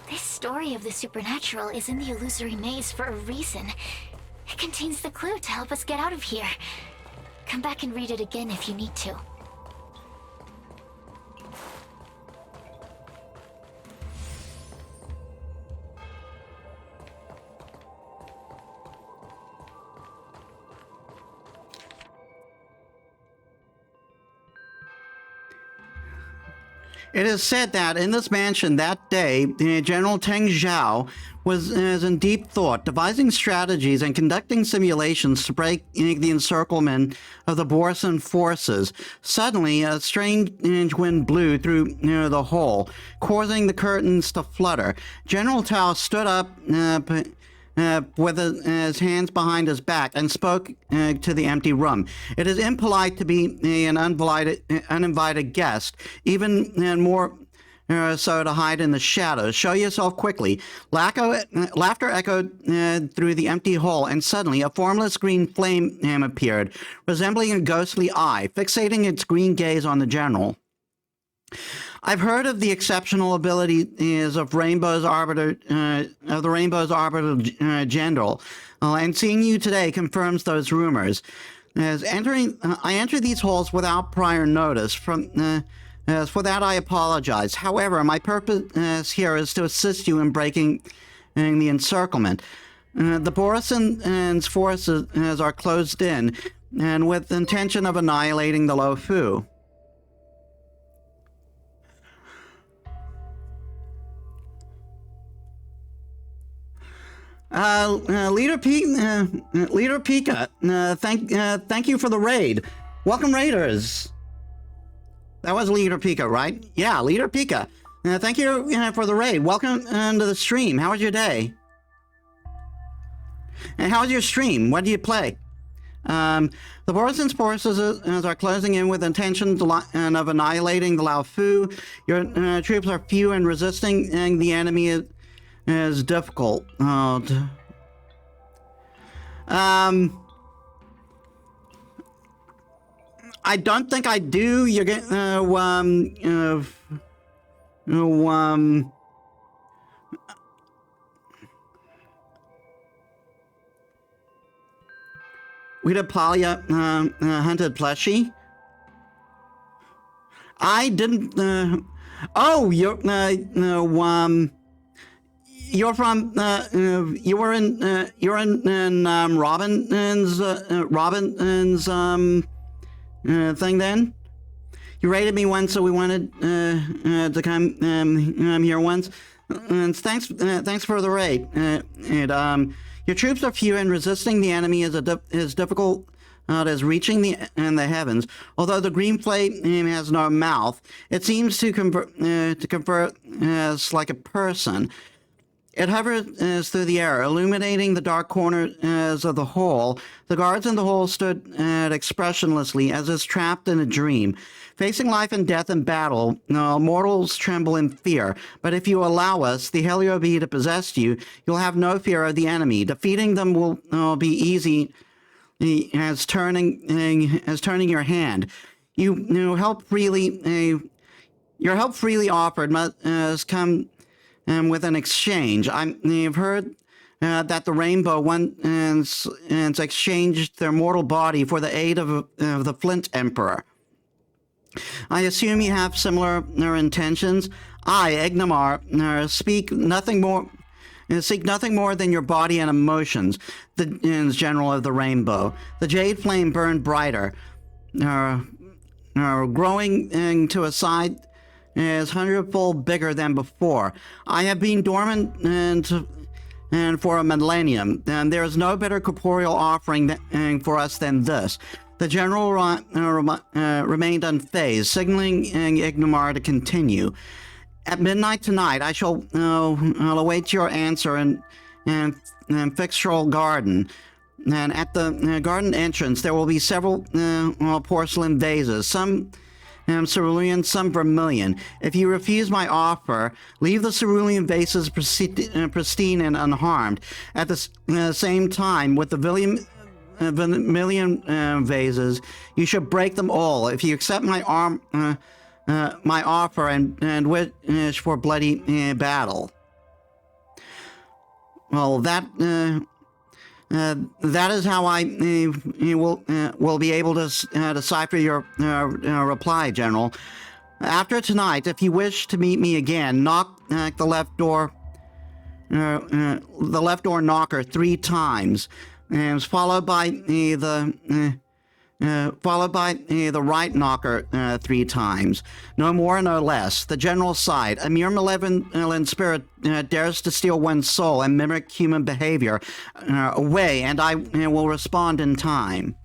This story of the supernatural is in the illusory maze for a reason. It contains the clue to help us get out of here. Come back and read it again if you need to. It is said that in this mansion that day, General Teng Zhao was in deep thought, devising strategies and conducting simulations to break the encirclement of the Borson forces. Suddenly, a strange wind blew through the hall, causing the curtains to flutter. General Tao stood up with his hands behind his back and spoke to the empty room. It is impolite to be an uninvited guest, even more so to hide in the shadows. Show yourself quickly. Laughter echoed through the empty hall, and suddenly a formless green flame appeared, resembling a ghostly eye, fixating its green gaze on the general. I've heard of the exceptional abilities of Rainbow's Arbiter, of the Rainbow's Arbiter General, and seeing you today confirms those rumors. As I entered these halls without prior notice. For that, I apologize. However, my purpose here is to assist you in breaking the encirclement. The Borisan's forces are closed in, and with the intention of annihilating the Loufu. Leader Pika, thank you for the raid. Welcome, Raiders. That was Leader Pika, right? Yeah, Leader Pika. Thank you for the raid. Welcome to the stream. How was your day? And how was your stream? What do you play? The Borisan's forces are closing in with intentions of annihilating the Loufu. Your troops are few and resisting the enemy is difficult. I don't think I do. You're getting Palia hunted plushie. I didn't. Oh, you're from. You're in Robin's thing then. You raided me once, so we wanted to come here once. And thanks for the raid. Your troops are few, and resisting the enemy is difficult as reaching the heavens. Although the green flame has no mouth, it seems to convert as like a person. It hovers through the air, illuminating the dark corners of the hall. The guards in the hall stood expressionlessly, as if trapped in a dream. Facing life and death in battle, mortals tremble in fear. But if you allow us, the Heliobe, to possess you, you'll have no fear of the enemy. Defeating them will be easy as turning your hand. Your help freely offered must come with an exchange. I've heard that the Rainbow once exchanged their mortal body for the aid of the Flint Emperor. I assume you have similar intentions. I, Ignamar, seek nothing more than your body and emotions, the General of the Rainbow. The jade flame burned brighter, growing to a size is 100-fold bigger than before. I have been dormant and for a millennium, and there is no better corporeal offering for us than this. The general remained unfazed, signaling Ignamar to continue. At midnight tonight, I shall I'll await your answer in Fixtrol Garden. And at the garden entrance, there will be several porcelain vases, some cerulean, some vermilion. If you refuse my offer, leave the cerulean vases pristine and unharmed. At the same time, with the vermilion vases, you should break them all. If you accept my offer and wish for bloody battle. Well, that is how I will be able to decipher your reply, General. After tonight, if you wish to meet me again, knock the left door knocker 3 times, and followed by the right knocker 3 times. No more, no less. The General sighed. A mere malevolent spirit dares to steal one's soul and mimic human behavior. Away, and I will respond in time.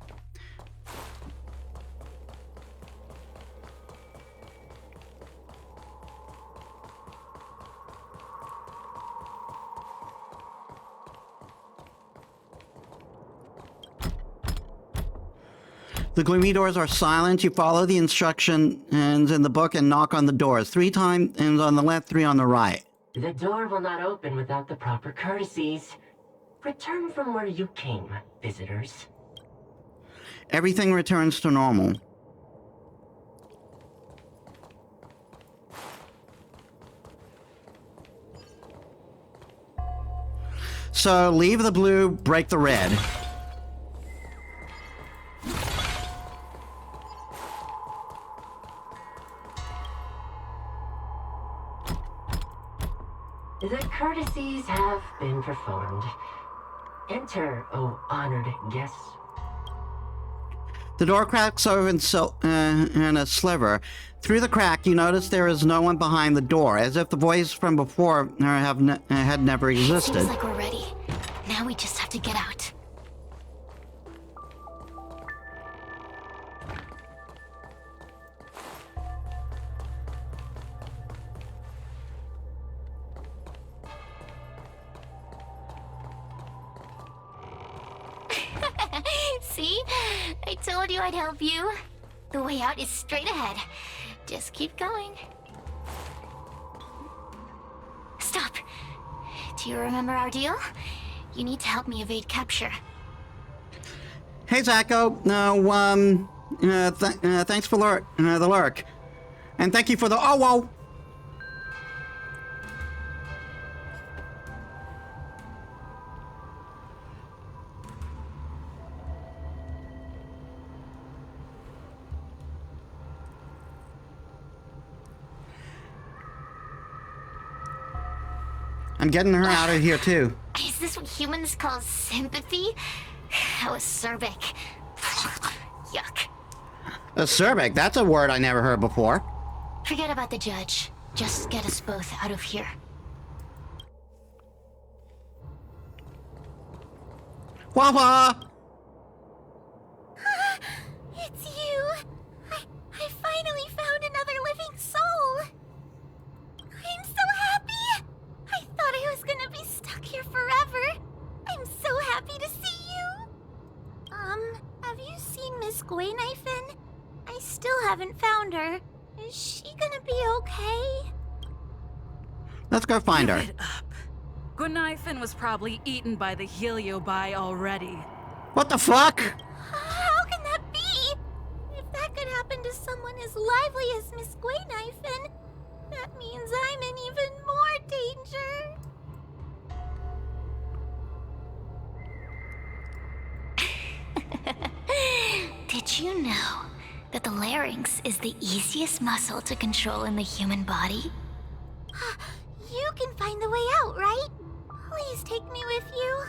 The gloomy doors are silent. You follow the instructions in the book and knock on the doors 3 times, and on the left, 3 on the right. The door will not open without the proper courtesies. Return from where you came, visitors. Everything returns to normal. So leave the blue, break the red. The courtesies have been performed. Enter, O honored guests. The door cracks open in a sliver. Through the crack, you notice there is no one behind the door, as if the voice from before had never existed. Seems like we're ready. Now we just have to get out. See? I told you I'd help you. The way out is straight ahead. Just keep going. Stop. Do you remember our deal? You need to help me evade capture. Hey, Zacko. Thanks for the lurk. And thank you for the... Oh, whoa! I'm getting her out of here, too. Is this what humans call sympathy? Acerbic. Yuck. Acerbic? That's a word I never heard before. Forget about the judge. Just get us both out of here. Wawa! It's you! I finally found another living soul! I'm so happy! I thought I was gonna be stuck here forever! I'm so happy to see you! Have you seen Miss Gwaynifin? I still haven't found her. Is she gonna be okay? Let's go find her. Give it up. Gwaynifin was probably eaten by the Heliobi already. What the fuck? How can that be? If that could happen to someone as lively as Miss Gwaynifin, that means I'm in even more danger. Did you know that the larynx is the easiest muscle to control in the human body? You can find the way out, right? Please take me with you.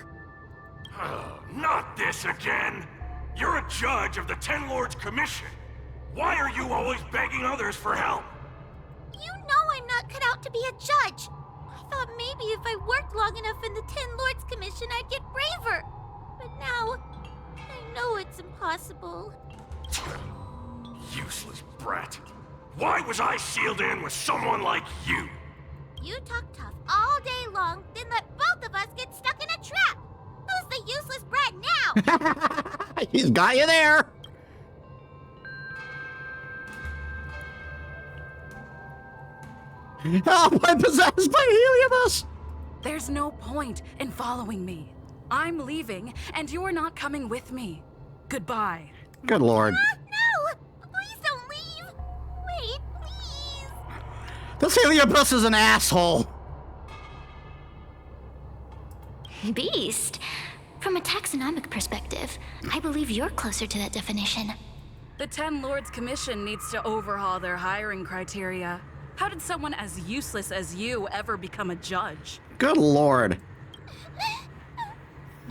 Not this again! You're a judge of the Ten Lords Commission. Why are you always begging others for help? You know I'm not cut out to be a judge. I thought maybe if I worked long enough in the Ten Lords Commission, I'd get braver. But now, I know it's impossible. Useless brat. Why was I sealed in with someone like you? You talk tough all day long, then let both of us get stuck in a trap. Who's the useless brat now? He's got you there. Oh, I'm possessed by Heliobus! There's no point in following me. I'm leaving, and you're not coming with me. Goodbye. Good lord. No! Please don't leave! Wait, please! This Heliobus is an asshole. Beast? From a taxonomic perspective, I believe you're closer to that definition. The Ten Lords Commission needs to overhaul their hiring criteria. How did someone as useless as you ever become a judge? Good lord.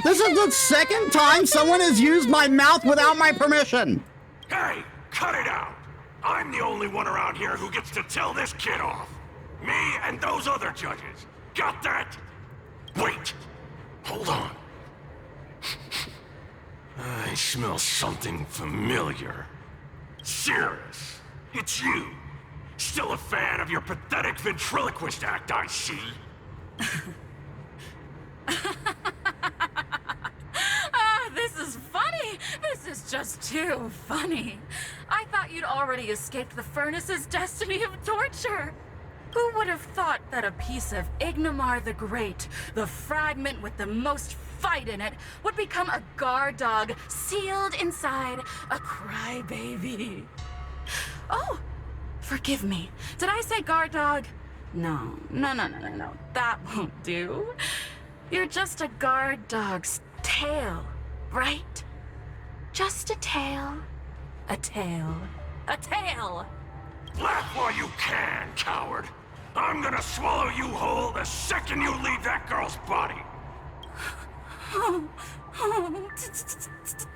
This is the second time someone has used my mouth without my permission. Hey, cut it out! I'm the only one around here who gets to tell this kid off. Me and those other judges. Got that? Wait. Hold on. I smell something familiar. Cirrus, it's you. Still a fan of your pathetic ventriloquist act, I see. This is funny. This is just too funny. I thought you'd already escaped the furnace's destiny of torture. Who would have thought that a piece of Ignomar the Great, the fragment with the most fight in it, would become a guard dog sealed inside a crybaby? Oh, forgive me. Did I say guard dog? No. That won't do. You're just a guard dog's tail, right? Just a tail. A tail. A tail! Laugh while you can, coward. I'm gonna swallow you whole the second you leave that girl's body.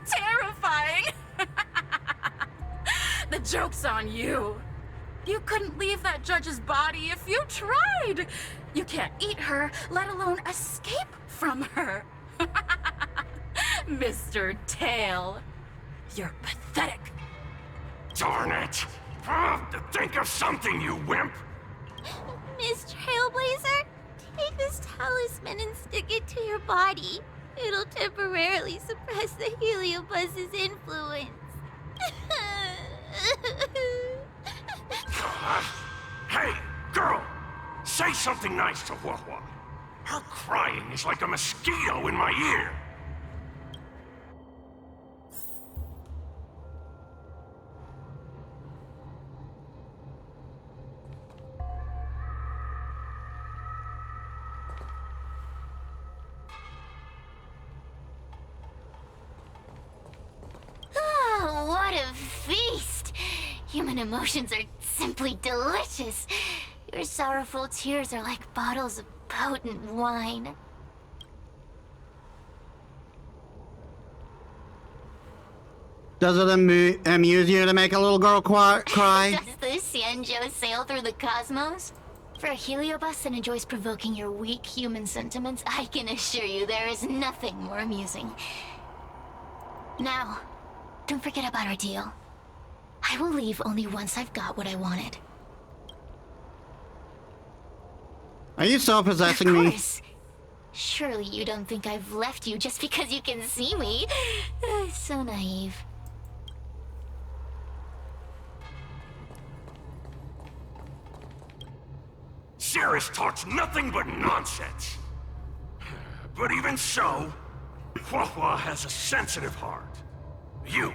Terrifying! The joke's on you. You couldn't leave that judge's body if you tried. You can't eat her, let alone escape from her. Mr. Tail, you're pathetic. Darn it! Think of something, you wimp! Miss Trailblazer, take this talisman and stick it to your body. It'll temporarily suppress the Heliobuzz's influence. Hey, girl! Say something nice to Huohuo. Her crying is like a mosquito in my ear. Oh, what a feast! Human emotions are simply delicious. Your sorrowful tears are like bottles of potent wine. Does it amuse you to make a little girl cry? Does the Xianzhou sail through the cosmos? For a Heliobus that enjoys provoking your weak human sentiments, I can assure you there is nothing more amusing. Now, don't forget about our deal. I will leave only once I've got what I wanted. Are you still possessing me? Of course. Surely you don't think I've left you just because you can see me. So naive. Cirrus talks nothing but nonsense. But even so, Huohuo has a sensitive heart. You,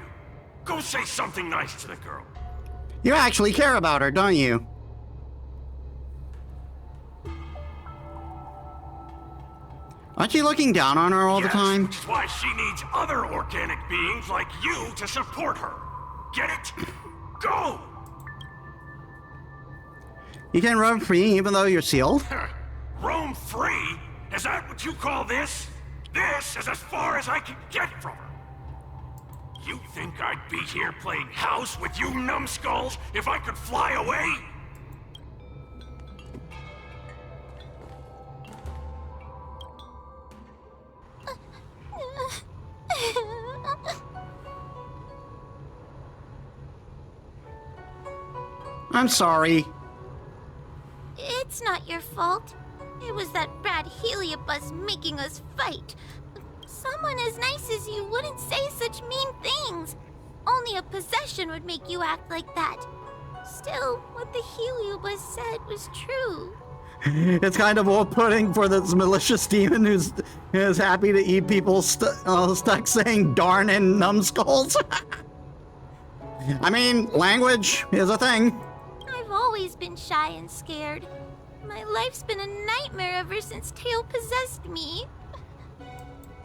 go say something nice to the girl. You actually care about her, don't you? Aren't you looking down on her all the time? Which is why she needs other organic beings like you to support her. Get it? Go! You can roam free even though you're sealed? Roam free? Is that what you call this? This is as far as I can get from her. You think I'd be here playing house with you numbskulls if I could fly away? I'm sorry. It's not your fault. It was that bad Heliobus making us fight. Someone as nice as you wouldn't say such mean things. Only a possession would make you act like that. Still, what the Heliobus said was true. It's kind of off-putting for this malicious demon who's happy to eat people stuck saying darn and numbskulls. I mean, language is a thing. I've always been shy and scared. My life's been a nightmare ever since Tail possessed me.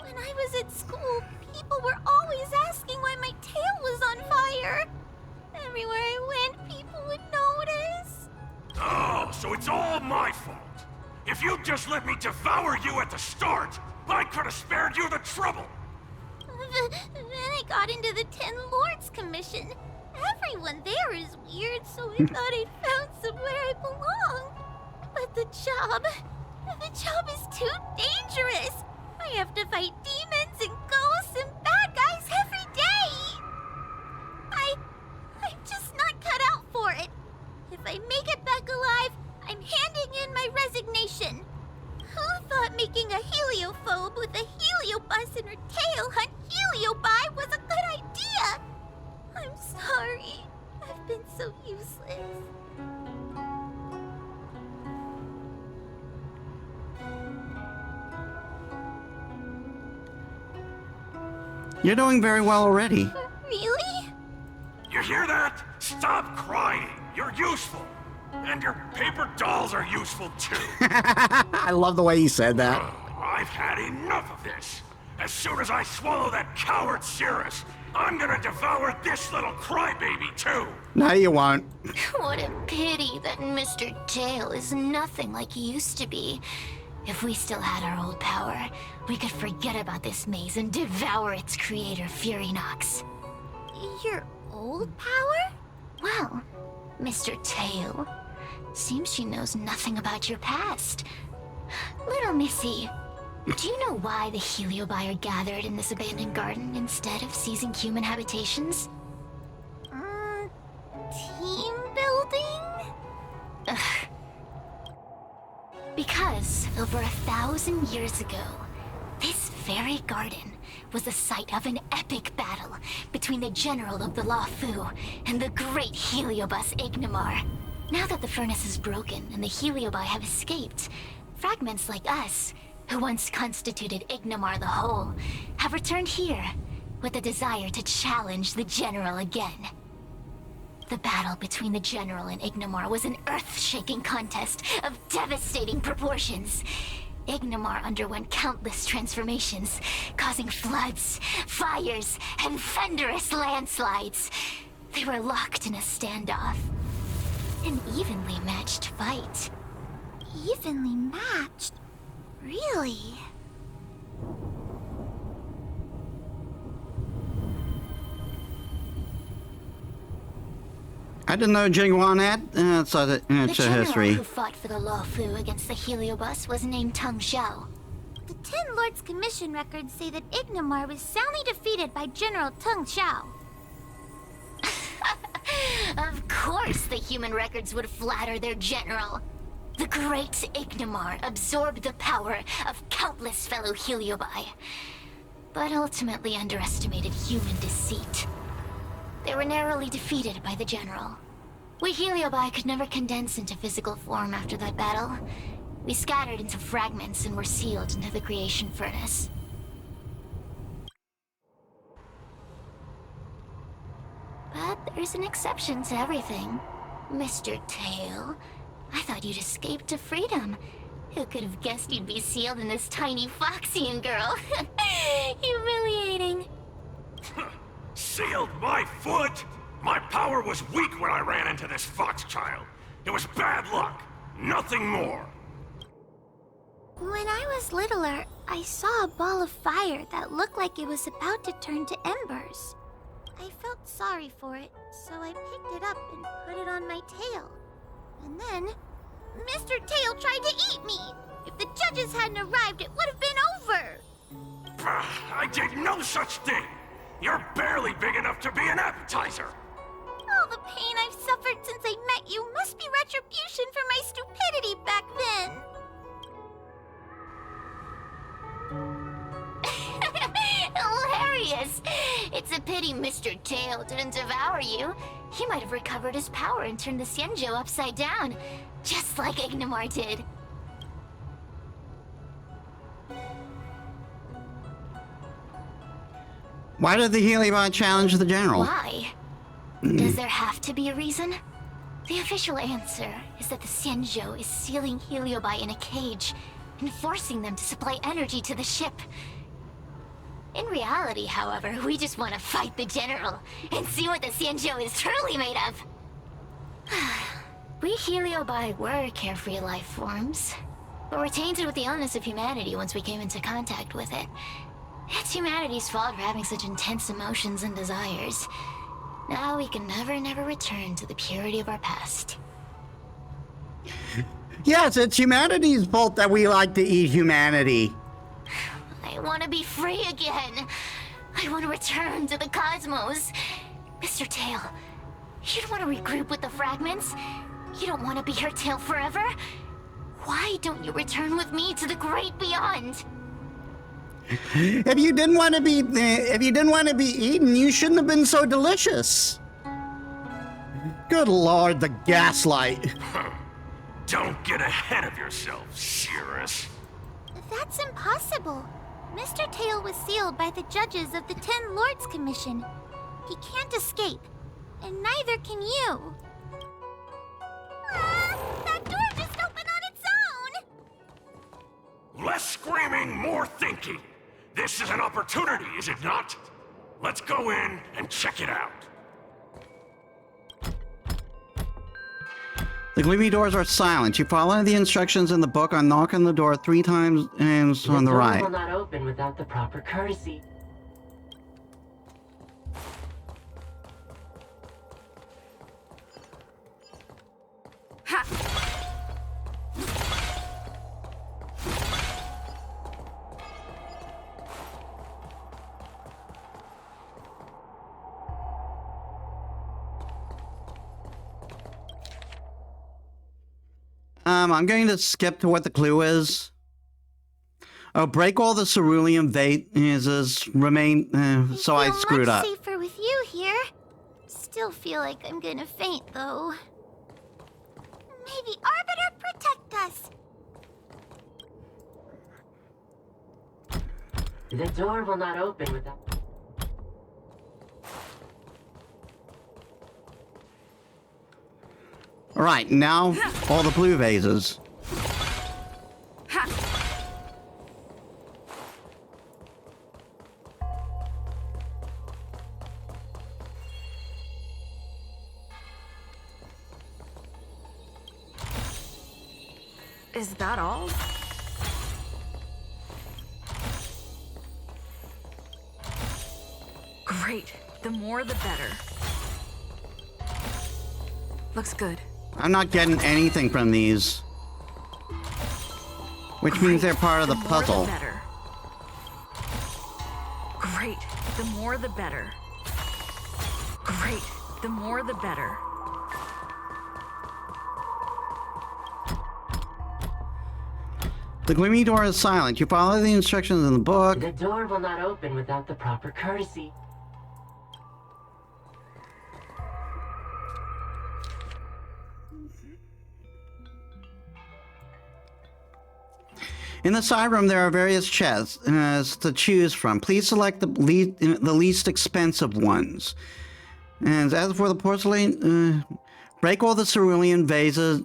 When I was at school, people were always asking why my tail was on fire. Everywhere I went, people would notice. Oh, so it's all my fault. If you'd just let me devour you at the start, I could have spared you the trouble. Then I got into the Ten Lords Commission. Everyone there is weird, so I thought I'd found somewhere I belong. But the job is too dangerous. I have to fight demons and ghosts and bad guys every day. I'm just not cut out for it. If I make it back alive, I'm handing in my resignation. Who thought making a heliophobe with a heliobus and her tail hunt heliobi was a good idea? I'm sorry. I've been so useless. You're doing very well already. Really? You hear that? Stop crying. You're useful. And your paper dolls are useful too. I love the way you said that. I I've had enough of this. As soon as I swallow that coward Cirrus, I'm gonna devour this little crybaby too. No, you won't. What a pity that Mr. Tail is nothing like he used to be. If we still had our old power, we could forget about this maze and devour its creator, Furynox. Your old power? Well, Mr. Tail, seems she knows nothing about your past. Little Missy, do you know why the Heliobi are gathered in this abandoned garden instead of seizing human habitations? Team building? Ugh. Because over 1,000 years ago, this very garden was the site of an epic battle between the general of the Loufu and the great Heliobus Ignimar. Now that the furnace is broken and the Heliobi have escaped, fragments like us, who once constituted Ignimar the Whole, have returned here with the desire to challenge the general again. The battle between the general and Ignimar was an earth-shaking contest of devastating proportions. Ignimar underwent countless transformations, causing floods, fires, and thunderous landslides. They were locked in a standoff. An evenly matched fight. Evenly matched? Really? I didn't know Jingwan had it's a history. The general who fought for the Loufu against the Heliobus was named Tung Xiao. The Ten Lords Commission records say that Ignimar was soundly defeated by General Tung Xiao. Of course the human records would flatter their general. The great Ignimar absorbed the power of countless fellow Heliobi, but ultimately underestimated human deceit. They were narrowly defeated by the general. We Heliobi could never condense into physical form after that battle. We scattered into fragments and were sealed into the creation furnace. But there's an exception to everything. Mr. Tail, I thought you'd escaped to freedom. Who could have guessed you'd be sealed in this tiny Foxian girl? Humiliating. Sealed my foot? My power was weak when I ran into this fox child. It was bad luck. Nothing more. When I was littler, I saw a ball of fire that looked like it was about to turn to embers. I felt sorry for it, so I picked it up and put it on my tail. And then, Mr. Tail tried to eat me! If the judges hadn't arrived, it would have been over! I did no such thing! You're barely big enough to be an appetizer! All the pain I've suffered since I met you must be retribution for my stupidity back then! Hilarious! It's a pity Mr. Tail didn't devour you. He might have recovered his power and turned the Xianzhou upside down, just like Ignimar did. Why did the Heliobi challenge the general? Why? Does there have to be a reason? The official answer is that the Xianzhou is sealing Heliobi in a cage and forcing them to supply energy to the ship. In reality, however, we just want to fight the general and see what the Xianzhou is truly made of. We Heliobi were carefree life forms, but were tainted with the illness of humanity once we came into contact with it. It's humanity's fault for having such intense emotions and desires. Now we can never return to the purity of our past. Yes, it's humanity's fault that we like to eat humanity. I want to be free again. I want to return to the cosmos. Mr. Tail, you don't want to regroup with the fragments? You don't want to be her tail forever? Why don't you return with me to the great beyond? If you didn't want to be eaten, you shouldn't have been so delicious. Good Lord, the gaslight. Don't get ahead of yourself, Cirrus. That's impossible. Mr. Tail was sealed by the judges of the Ten Lords Commission. He can't escape, and neither can you. That door just opened on its own! Less screaming, more thinking. This is an opportunity, is it not? Let's go in and check it out. The gleaming doors are silent. You follow the instructions in the book on knocking the door 3 times and on the right. The door will not open without the proper courtesy. Ha! I'm going to skip to what the clue is. Oh, break all the cerulean vases, remain, so I screwed up. Safer with you here. Still feel like I'm gonna faint, though. Maybe Arbiter protect us. The door will not open without... Alright, now all the blue vases. Is that all? Great. The more the better. Looks good. I'm not getting anything from these. Which means they're part of the puzzle. The better. Great. The more the better. Great. The more the better. The gleaming door is silent. You follow the instructions in the book. The door will not open without the proper courtesy. In the side room, there are various chests to choose from. Please select the least expensive ones. And as for the porcelain, break all the cerulean vases,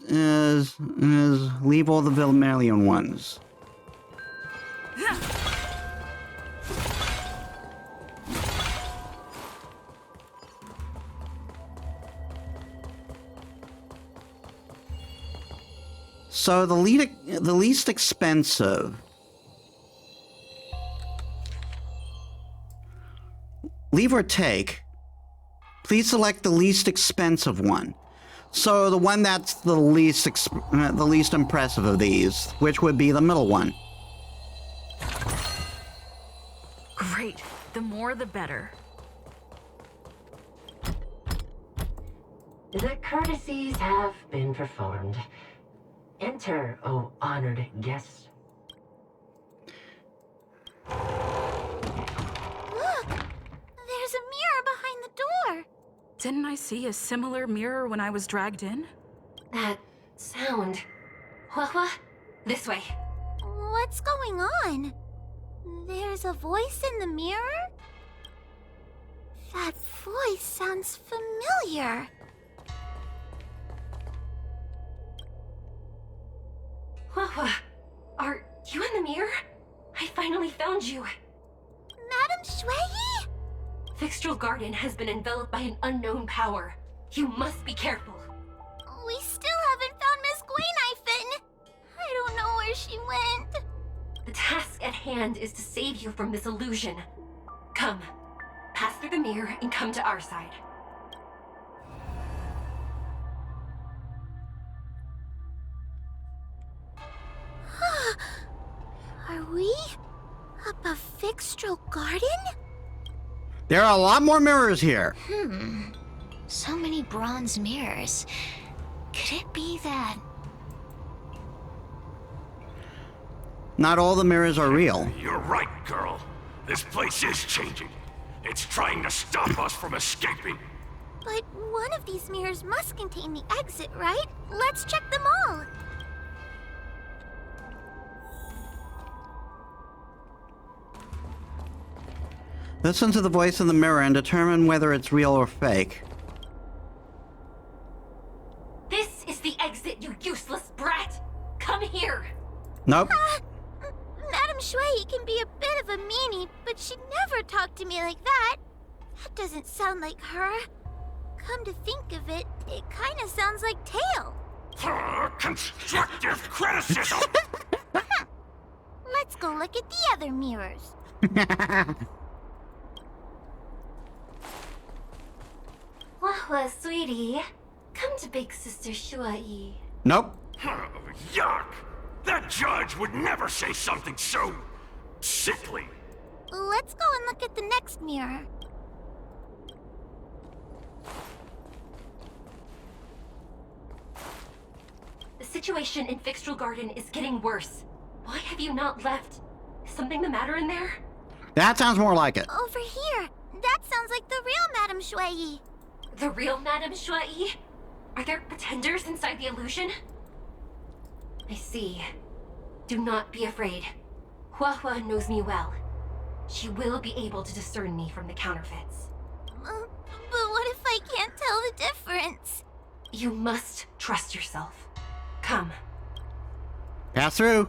leave all the vermilion ones. So the least expensive. Leave or take. Please select the least expensive one. So the one that's the least impressive of these, which would be the middle one. Great. The more the better. The courtesies have been performed. Enter, O honored guest. Look! There's a mirror behind the door. Didn't I see a similar mirror when I was dragged in? That sound. Huohuo, this way. What's going on? There's a voice in the mirror? That voice sounds familiar. Huohuo, are you in the mirror? I finally found you. Madam Shui? Fixtral Garden has been enveloped by an unknown power. You must be careful. We still haven't found Miss Gwaynifin. I don't know where she went. The task at hand is to save you from this illusion. Come, pass through the mirror and come to our side. Are we up a Fixtral Garden? There are a lot more mirrors here. So many bronze mirrors. Could it be that... Not all the mirrors are real. You're right, girl. This place is changing. It's trying to stop us from escaping. But one of these mirrors must contain the exit, right? Let's check them all. Listen to the voice in the mirror and determine whether it's real or fake. This is the exit, you useless brat! Come here! Nope. Shui can be a bit of a meanie, but she'd never talk to me like that. That doesn't sound like her. Come to think of it, it kind of sounds like Tail. Constructive criticism! Let's go look at the other mirrors. Huohuo, sweetie. Come to Big Sister Shuai. Nope. Yuck! That judge would never say something so sickly. Let's go and look at the next mirror. The situation in Fixtral Garden is getting worse. Why have you not left? Is something the matter in there? That sounds more like it. Over here. That sounds like the real Madame Shui. The real Madame Shui? Are there pretenders inside the illusion? I see. Do not be afraid. Huohuo knows me well. She will be able to discern me from the counterfeits. But what if I can't tell the difference? You must trust yourself. Come. Pass through.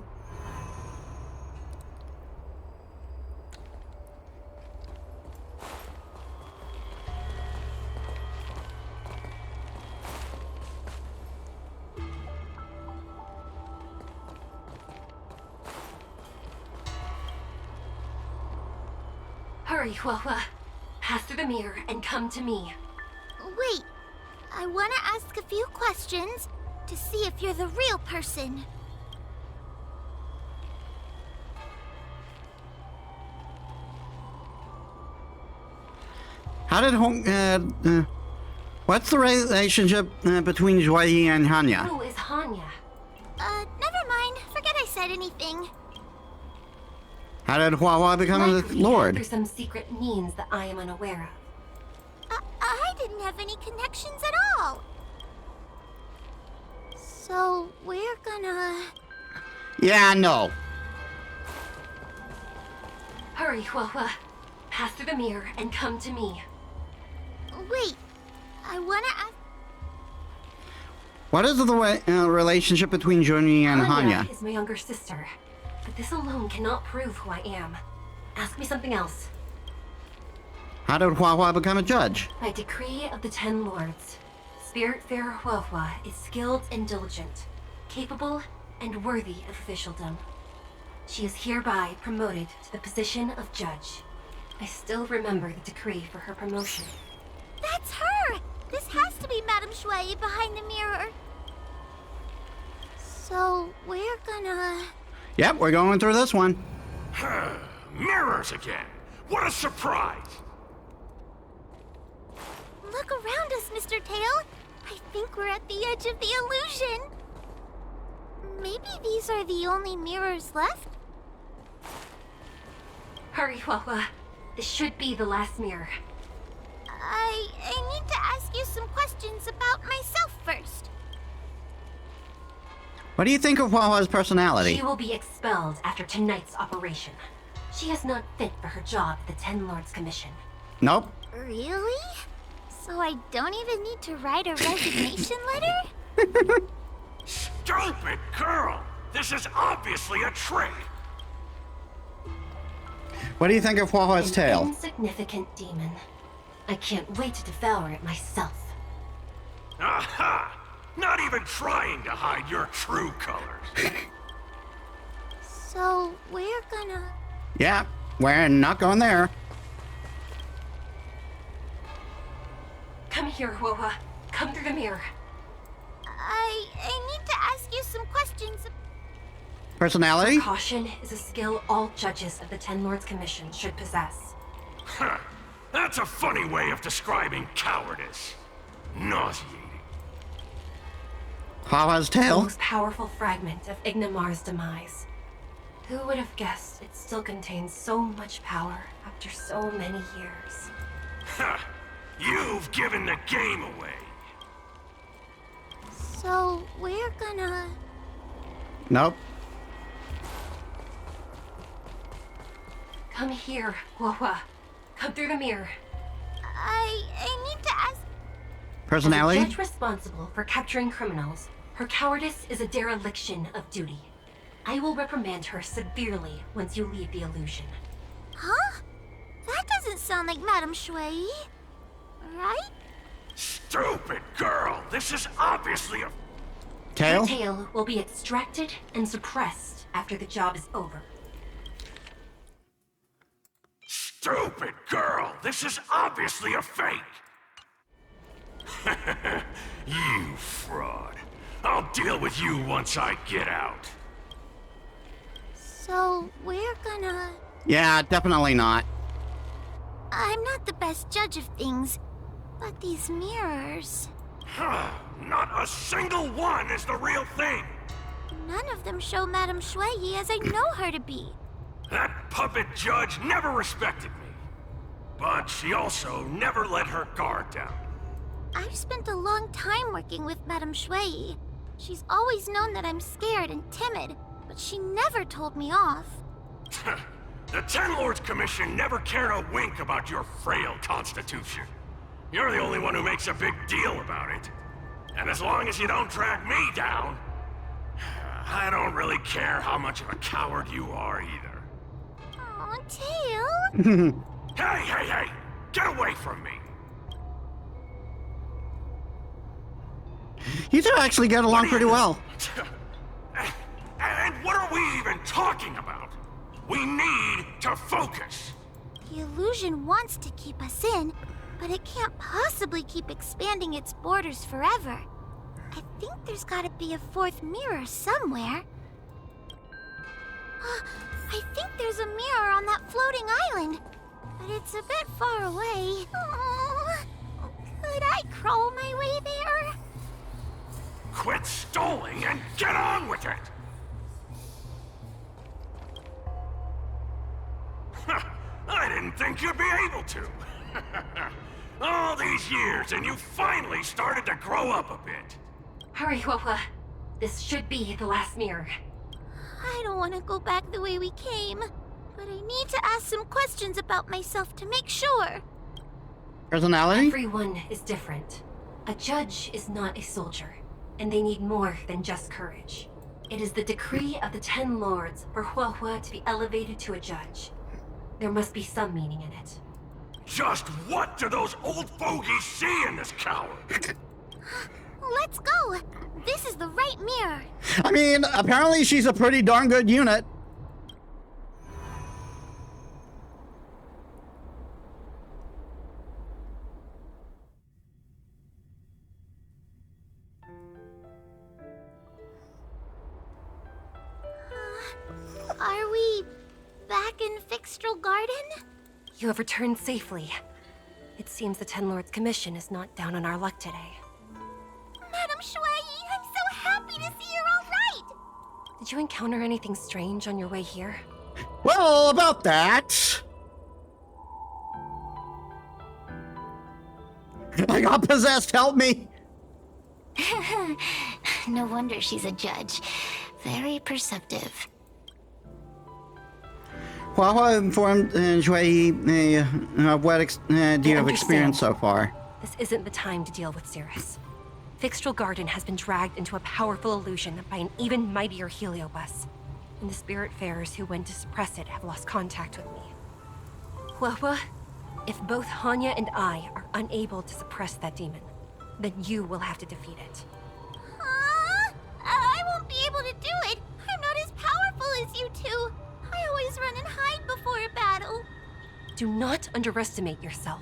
Hurry, Huohuo. Pass through the mirror and come to me. Wait. I want to ask a few questions to see if you're the real person. How did what's the relationship between Joy and Hanya? Who is Hanya? Never mind. Forget I said anything. How did Huohuo become the Lord? Through some secret means that I am unaware of. I didn't have any connections at all. So, we're gonna... Yeah, no. Hurry, Huohuo. Pass through the mirror and come to me. Wait. I wanna ask... What is the relationship between Journey and Hanya? is my younger sister, but this alone cannot prove who I am. Ask me something else. How did Huohuo become a judge? By decree of the 10 Lords, Spiritfarer Huohuo is skilled and diligent, capable and worthy of officialdom. She is hereby promoted to the position of judge. I still remember the decree for her promotion. That's her! This has to be Madame Shui behind the mirror. So, we're gonna... Yep, we're going through this one. Mirrors again! What a surprise! Look around us, Mr. Tail. I think we're at the edge of the illusion. Maybe these are the only mirrors left? Hurry, Huohuo. This should be the last mirror. I need to ask you some questions about myself first. What do you think of Huohuo's personality? She will be expelled after tonight's operation. She is not fit for her job at the 10 Lords Commission. Nope. Really? So I don't even need to write a resignation letter? Stupid girl! This is obviously a trick! What do you think of Huohuo's tail? Insignificant demon. I can't wait to devour it myself. Aha! Not even trying to hide your true colors. So, we're gonna... Yeah, we're not going there. Come here, Huohuo. Come through the mirror. I need to ask you some questions. Personality? Caution is a skill all judges of the 10 Lords Commission should possess. Huh. That's a funny way of describing cowardice. Nauseating. Huohuo's The tail? most powerful fragment of Ignimar's demise. Who would have guessed it still contains so much power after so many years? Ha! You've given the game away. So, we're gonna... Nope. Come here, Huohuo. Come through the mirror. I need to ask... Personality? As a judge responsible for capturing criminals, her cowardice is a dereliction of duty. I will reprimand her severely once you leave the illusion. Huh? That doesn't sound like Madame Shui. Right? Stupid girl! This is obviously a... Tail? Her tail will be extracted and suppressed after the job is over. Stupid girl! This is obviously a fake! You fraud. I'll deal with you once I get out. So, we're gonna... Yeah, definitely not. I'm not the best judge of things, but these mirrors... Not a single one is the real thing! None of them show Madame Shui as I know her to be. That puppet judge never respected me. But she also never let her guard down. I've spent a long time working with Madame Shui. She's always known that I'm scared and timid, but she never told me off. The Ten Lords Commission never cared a wink about your frail constitution. You're the only one who makes a big deal about it. And as long as you don't drag me down, I don't really care how much of a coward you are either. Aw, Tail. Hey! Get away from me! You two actually get along pretty well. And what are we even talking about? We need to focus. The illusion wants to keep us in, but it can't possibly keep expanding its borders forever. I think there's gotta be a fourth mirror somewhere. I think there's a mirror on that floating island, but it's a bit far away. Oh, could I crawl my way there? Quit stalling and get on with it! I didn't think you'd be able to. All these years, and you finally started to grow up a bit. Hurry, Huohuo. This should be the last mirror. I don't want to go back the way we came, but I need to ask some questions about myself to make sure. Personality? Everyone is different. A judge is not a soldier, and they need more than just courage. It is the decree of the Ten Lords for Huohuo to be elevated to a judge. There must be some meaning in it. Just what do those old fogies see in this coward? Let's go! This is the right mirror. I mean, apparently she's a pretty darn good unit. Are we back in Fixtral Garden? You have returned safely. It seems the Ten Lords Commission is not down on our luck today. Madame Shui, I'm so happy to see you're all right! Did you encounter anything strange on your way here? Well, about that... I got possessed, help me! No wonder she's a judge. Very perceptive. Huohuo informed Shui what you have experienced so far. This isn't the time to deal with Cirrus. Fixtral Garden has been dragged into a powerful illusion by an even mightier heliobus, and the Spiritfarers who went to suppress it have lost contact with me. Huohuo, if both Hanya and I are unable to suppress that demon, then you will have to defeat it. I won't be able to do it. I'm not as powerful as you two. I always run and hide before a battle. Do not underestimate yourself.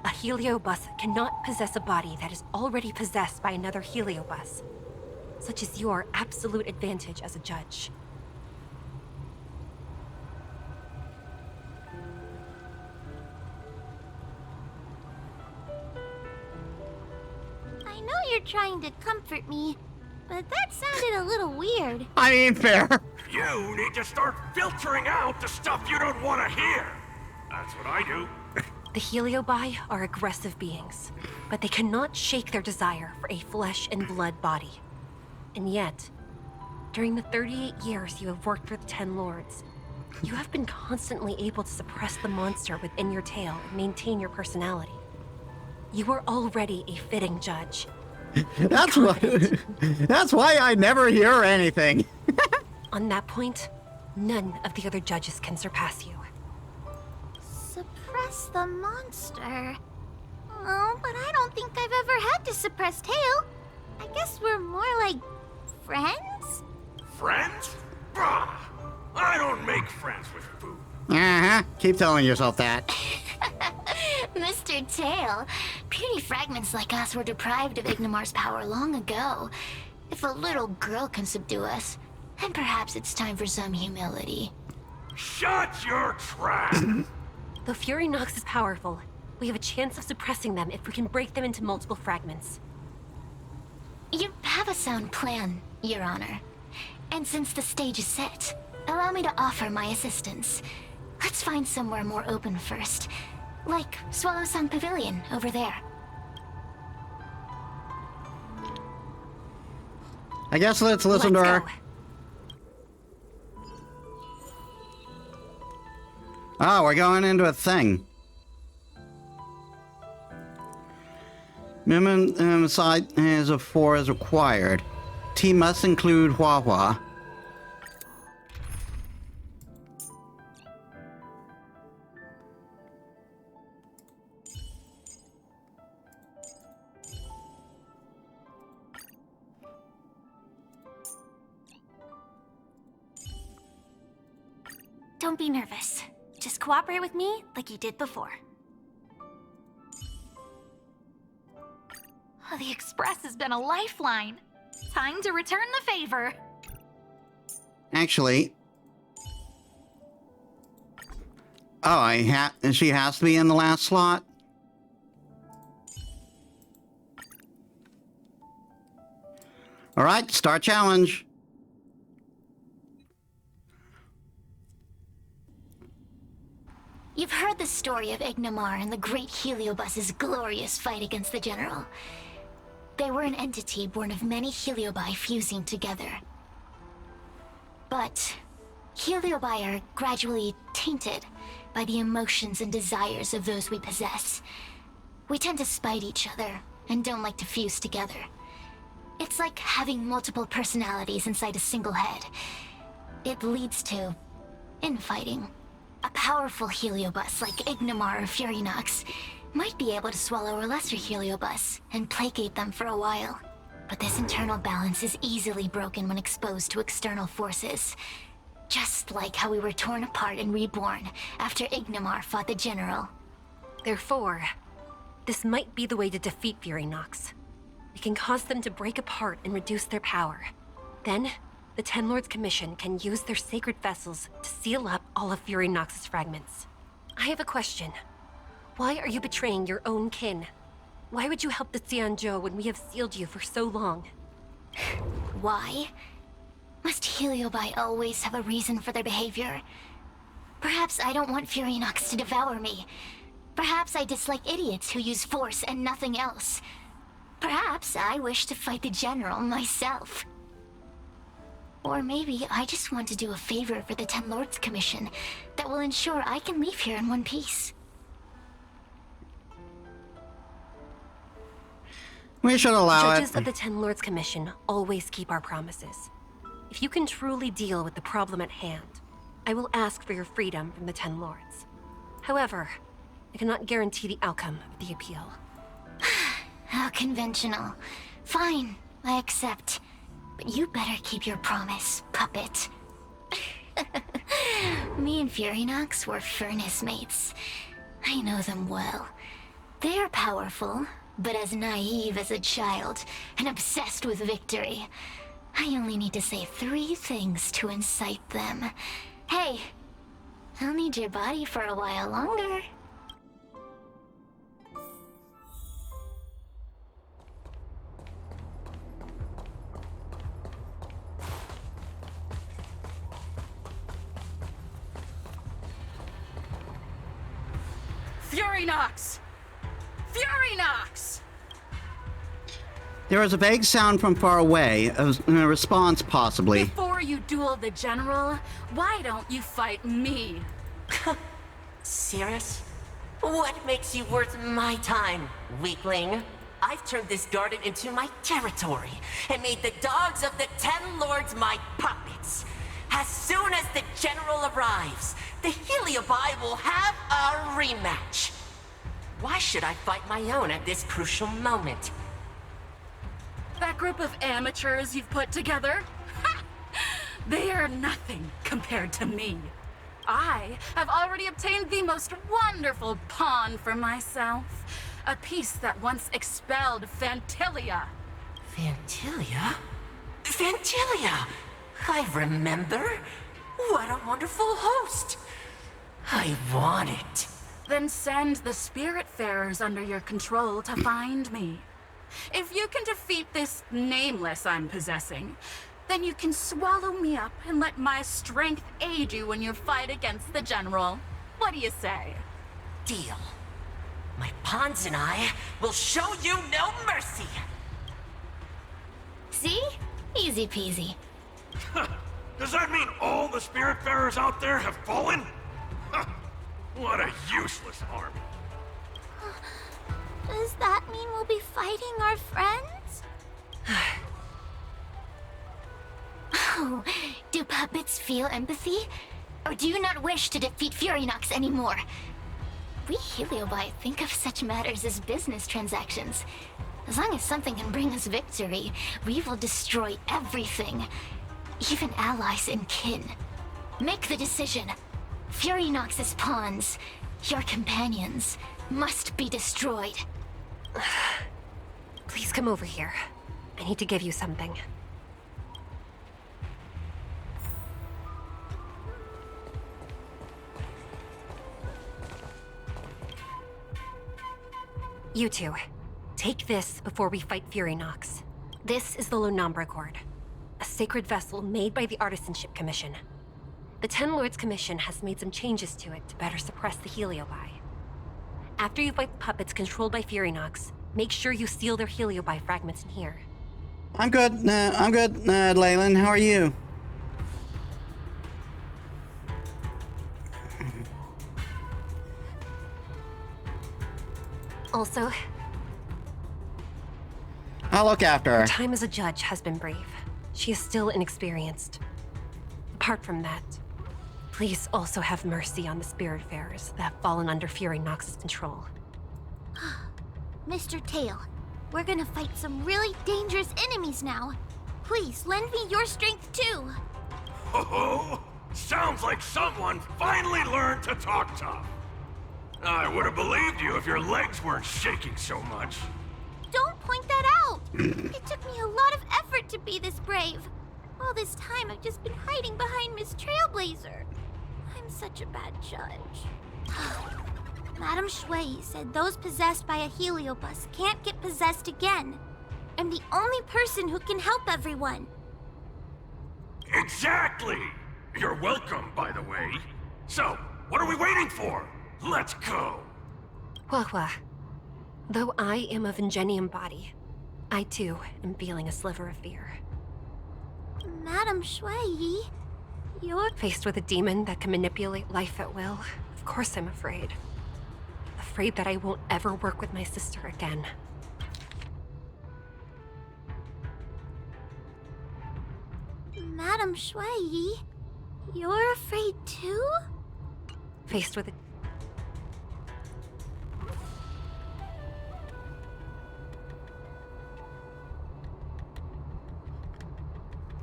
A heliobus cannot possess a body that is already possessed by another heliobus. Such is your absolute advantage as a judge. I know you're trying to comfort me, but that sounded a little weird. I mean, fair. You need to start filtering out the stuff you don't want to hear. That's what I do. The Heliobi are aggressive beings, but they cannot shake their desire for a flesh and blood body. And yet, during the 38 years you have worked for the Ten Lords, you have been constantly able to suppress the monster within your tail and maintain your personality. You are already a fitting judge. That's why I never hear anything. On that point, none of the other judges can surpass you. Suppress the monster. Oh, but I don't think I've ever had to suppress Tail. I guess we're more like friends? Friends? Bah! I don't make friends with food. Uh-huh. Keep telling yourself that. Mr. Tail, puny fragments like us were deprived of Ignimar's power long ago. If a little girl can subdue us, then perhaps it's time for some humility. Shut your trap! Though Fury Nox is powerful, we have a chance of suppressing them if we can break them into multiple fragments. You have a sound plan, Your Honor. And since the stage is set, allow me to offer my assistance. Let's find somewhere more open first. Like Swallow Song Pavilion over there. I guess let's listen to her. Oh, we're going into a thing. Minimum size of 4 is required. Team must include Huohuo. Don't be nervous. Just cooperate with me like you did before. Oh, the Express has been a lifeline. Time to return the favor. Actually... Oh, she has to be in the last slot? Alright, start challenge. You've heard the story of Ignimar and the great Heliobus's glorious fight against the General. They were an entity born of many Heliobi fusing together. But Heliobi are gradually tainted by the emotions and desires of those we possess. We tend to spite each other and don't like to fuse together. It's like having multiple personalities inside a single head. It leads to infighting. A powerful Heliobus like Ignimar or Fury Nox might be able to swallow a lesser Heliobus and placate them for a while. But this internal balance is easily broken when exposed to external forces. Just like how we were torn apart and reborn after Ignimar fought the General. Therefore, this might be the way to defeat Fury Nox. We can cause them to break apart and reduce their power. Then, the Ten Lords Commission can use their sacred vessels to seal up all of Fury Nox's fragments. I have a question. Why are you betraying your own kin? Why would you help the Xianzhou when we have sealed you for so long? Why? Must Heliobi always have a reason for their behavior? Perhaps I don't want Fury Nox to devour me. Perhaps I dislike idiots who use force and nothing else. Perhaps I wish to fight the General myself. Or maybe I just want to do a favor for the Ten Lords Commission that will ensure I can leave here in one piece. We should allow Judges of the Ten Lords Commission always keep our promises. If you can truly deal with the problem at hand, I will ask for your freedom from the Ten Lords. However, I cannot guarantee the outcome of the appeal. How conventional. Fine, I accept. But you better keep your promise, puppet. Me and Fury Nox were furnace mates. I know them well. They are powerful, but as naive as a child, and obsessed with victory. I only need to say 3 things to incite them. Hey, I'll need your body for a while longer. Fury Nox! Fury Nox! There was a vague sound from far away, a response possibly. Before you duel the General, why don't you fight me? Serious? What makes you worth my time, weakling? I've turned this garden into my territory and made the dogs of the Ten Lords my puppets. As soon as the General arrives, the Heliobi will have a rematch. Why should I fight my own at this crucial moment? That group of amateurs you've put together? Ha! They are nothing compared to me. I have already obtained the most wonderful pawn for myself. A piece that once expelled Fantilia. Fantilia? Fantilia! I remember. What a wonderful host. I want it. Then send the Spiritfarers under your control to find me. If you can defeat this nameless I'm possessing, then you can swallow me up and let my strength aid you in your fight against the General. What do you say? Deal. My pawns and I will show you no mercy. See? Easy peasy. Does that mean all the Spiritfarers out there have fallen? What a useless army. Does that mean we'll be fighting our friends? Oh, do puppets feel empathy? Or do you not wish to defeat Furynox anymore? We Heliobi think of such matters as business transactions. As long as something can bring us victory, we will destroy everything. Even allies and kin. Make the decision. Furynox's pawns, your companions, must be destroyed. Please come over here. I need to give you something. You two, take this before we fight Furynox. This is the Lunombra Cord, a sacred vessel made by the Artisanship Commission. The Ten Lords Commission has made some changes to it to better suppress the Heliobi. After you fight the puppets controlled by Furynox, make sure you seal their Heliobi fragments in here. I'm good, Leyland. How are you? Also, I'll look after her. her time as a judge has been brief. She is still inexperienced. Apart from that, please also have mercy on the Spiritfarers that have fallen under Furynox's control. Mr. Tail, we're gonna fight some really dangerous enemies now. Please, lend me your strength too. Ho-ho! Sounds like someone finally learned to talk tough. I would have believed you if your legs weren't shaking so much. Don't point that out! It took me a lot of effort to be this brave. All this time I've just been hiding behind Miss Trailblazer. I'm such a bad judge. Madame Shui said those possessed by a Heliobus can't get possessed again. I'm the only person who can help everyone. Exactly! You're welcome, by the way. So, what are we waiting for? Let's go! Huohuo, though I am of Ingenium body, I too am feeling a sliver of fear. Madame Shui, you're... Faced with a demon that can manipulate life at will, of course I'm afraid. Afraid that I won't ever work with my sister again. Madame Shui, you're afraid too? Faced with a...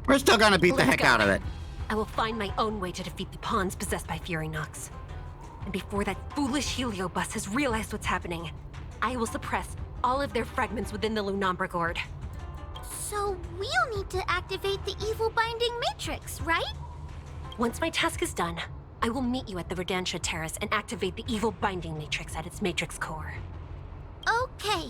We're still gonna beat the Let's heck go. out of it. I will find my own way to defeat the pawns possessed by Furynox. And before that foolish Heliobus has realized what's happening, I will suppress all of their fragments within the Lunombra Gourd. So we'll need to activate the evil binding matrix, right? Once my task is done, I will meet you at the Verdantia Terrace and activate the evil binding matrix at its matrix core. Okay.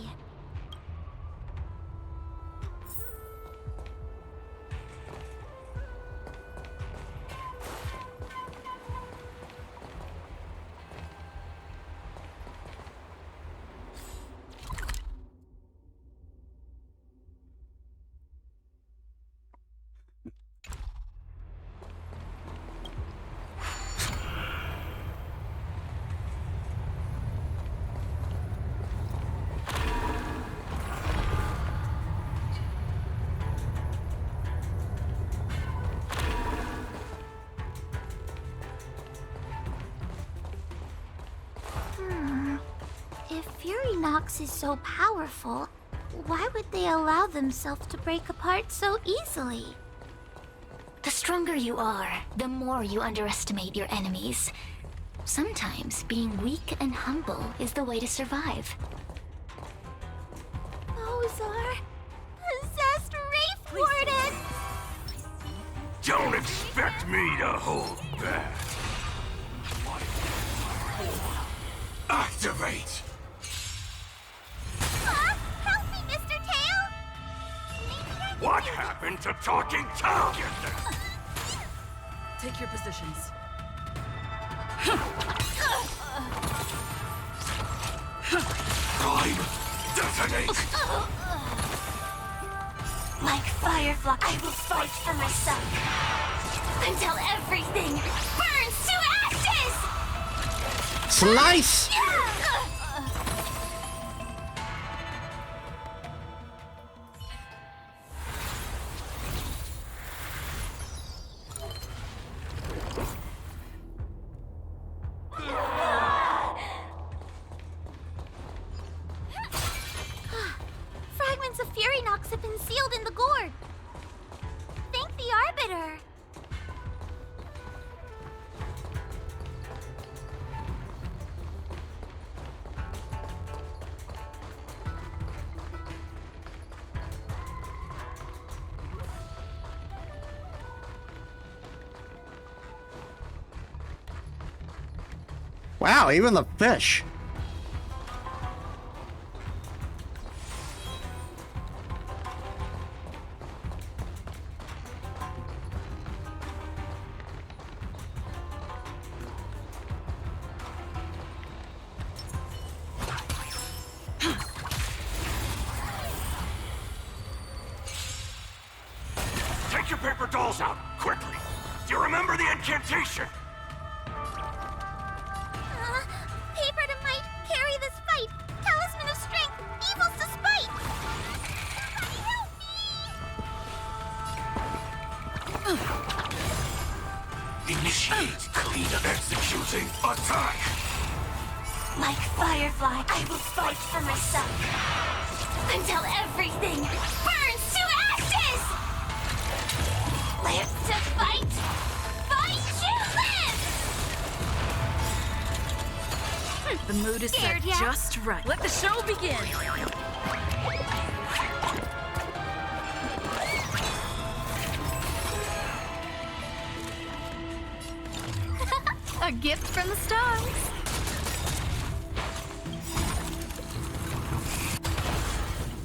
Nox is so powerful, why would they allow themselves to break apart so easily? The stronger you are, the more you underestimate your enemies. Sometimes being weak and humble is the way to survive. Those are possessed Wraith Warden! Don't expect me to hold back. Activate! Help me, Mr. Tail! What happened to talking Tom? Take your positions. Time! Detonate! Like Firefly, I will fight for myself until everything burns to ashes! Slice! Fragments of Fury Nox have been sealed in the gourd. Thank the Arbiter. Wow, even the fish. Take your paper dolls out, quickly! Do you remember the incantation? Paper to might, carry this fight. Talisman of strength, evils to spite. Somebody help me! Initiate clean executing attack! Like Firefly, I will fight for myself until everything burns to ashes! Live to fight! Fight to live! The mood is set Scared yet? just right. Let the show begin! A gift from the stars.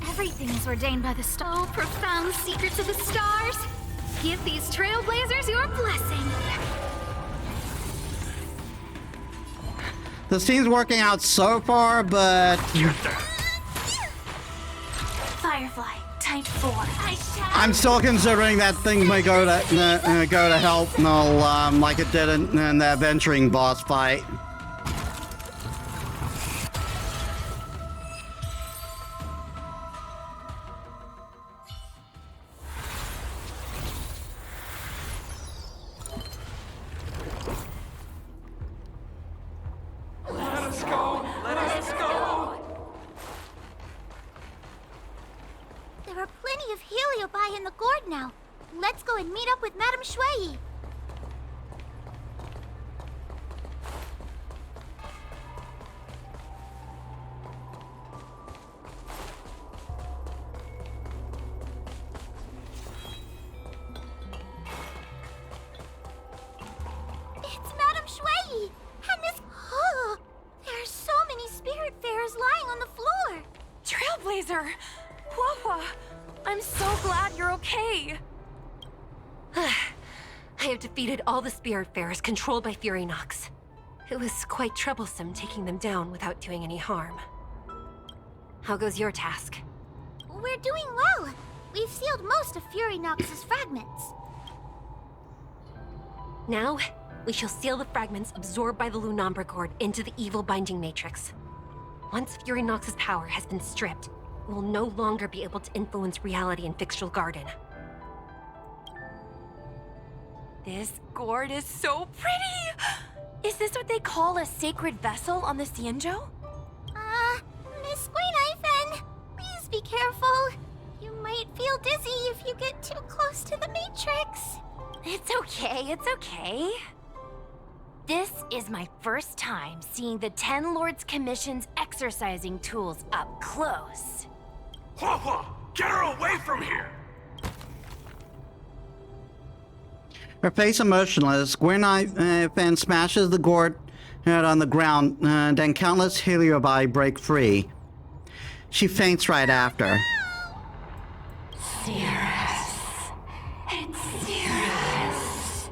Everything is ordained by the stars. Profound secrets of the stars. Give these trailblazers your blessing. This team's working out so far, but Firefly, type 4. I shall. I'm still considering that thing may go to help Null, like it did in the adventuring boss fight. There are plenty of heliobi in the gourd now. Let's go and meet up with Madame Shui. It's Madame Shui! And this... Oh, there are so many Spiritfarers lying on the floor! Trailblazer! Huohuo! I'm so glad you're okay! I have defeated all the Spiritfarers controlled by Fury Nox. It was quite troublesome taking them down without doing any harm. How goes your task? We're doing well. We've sealed most of Fury Nox's fragments. Now, we shall seal the fragments absorbed by the Lunombra Gourd into the evil binding matrix. Once Fury Nox's power has been stripped, it will no longer be able to influence reality in Fixtual Garden. This gourd is so pretty! Is this what they call a sacred vessel on the Xianzhou? Miss Gwen be careful. You might feel dizzy if you get too close to the Matrix. It's okay, it's okay. This is my first time seeing the Ten Lords Commission's exercising tools up close. Huohuo, get her away from here! Her face emotionless, Gwen Fan smashes the gourd on the ground, then countless heliobi break free. She faints right after. Cirrus. It's Cirrus.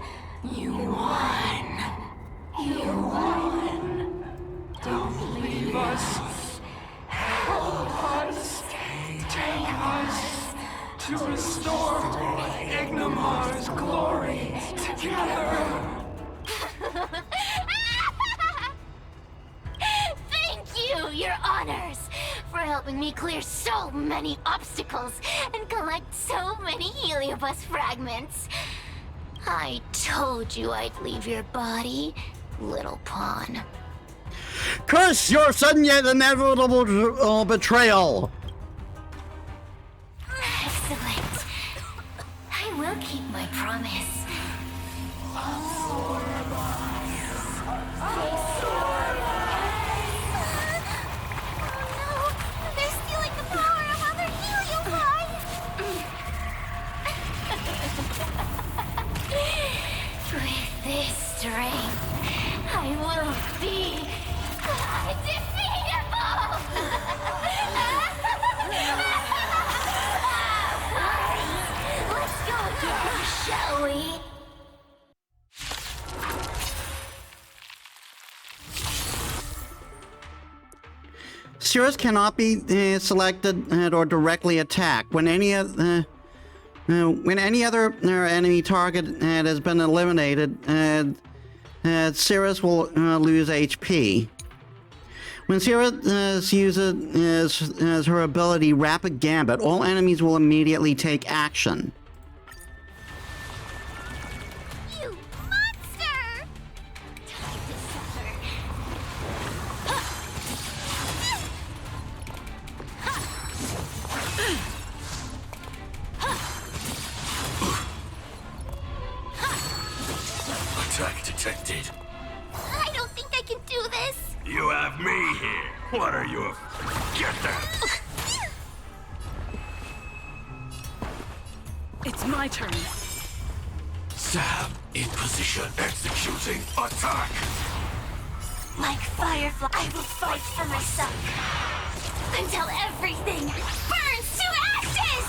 You won. You won. Don't leave us. Help us. Take us to restore Ignimar's glory together. Thank you, Your Honors, for helping me clear so many obstacles and collect so many Heliobus fragments. I told you I'd leave your body, little pawn. Curse your sudden yet inevitable betrayal! Excellent. I will keep my promise. They're stealing the power of other Heliobi! With this strength, I will be undefeatable! Let's go again, shall we? Cirrus cannot be selected or directly attacked. When any other enemy target has been eliminated, Cirrus will lose HP. When Cirrus uses her ability Rapid Gambit, all enemies will immediately take action. You monster! Time to suffer. Attack detected. I don't think I can do this. You have me here. What are you? Get that! It's my turn. Sam, in position, executing attack. Like Firefly, I will fight for myself until everything burns to ashes!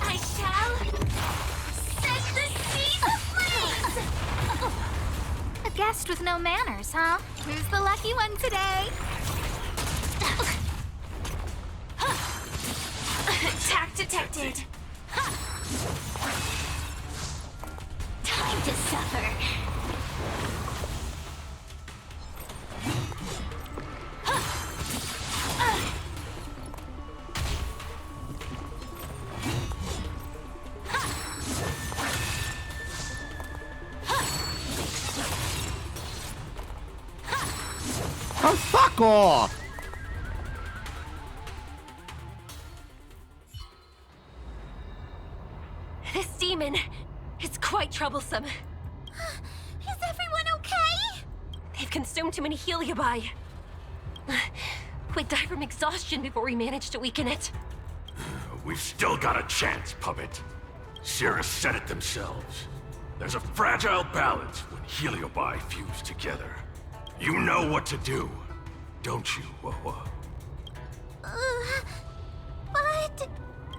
I shall set the seas ablaze! A guest with no manners, huh? Who's the lucky one today? Attack detected. Time to suffer. Oh, fuck off! This demon is quite troublesome. Is everyone okay? They've consumed too many heliobi. We'd die from exhaustion before we manage to weaken it. We've still got a chance, puppet. Cirrus said it themselves. There's a fragile balance when heliobi fuse together. You know what to do, don't you, Huohuo? But...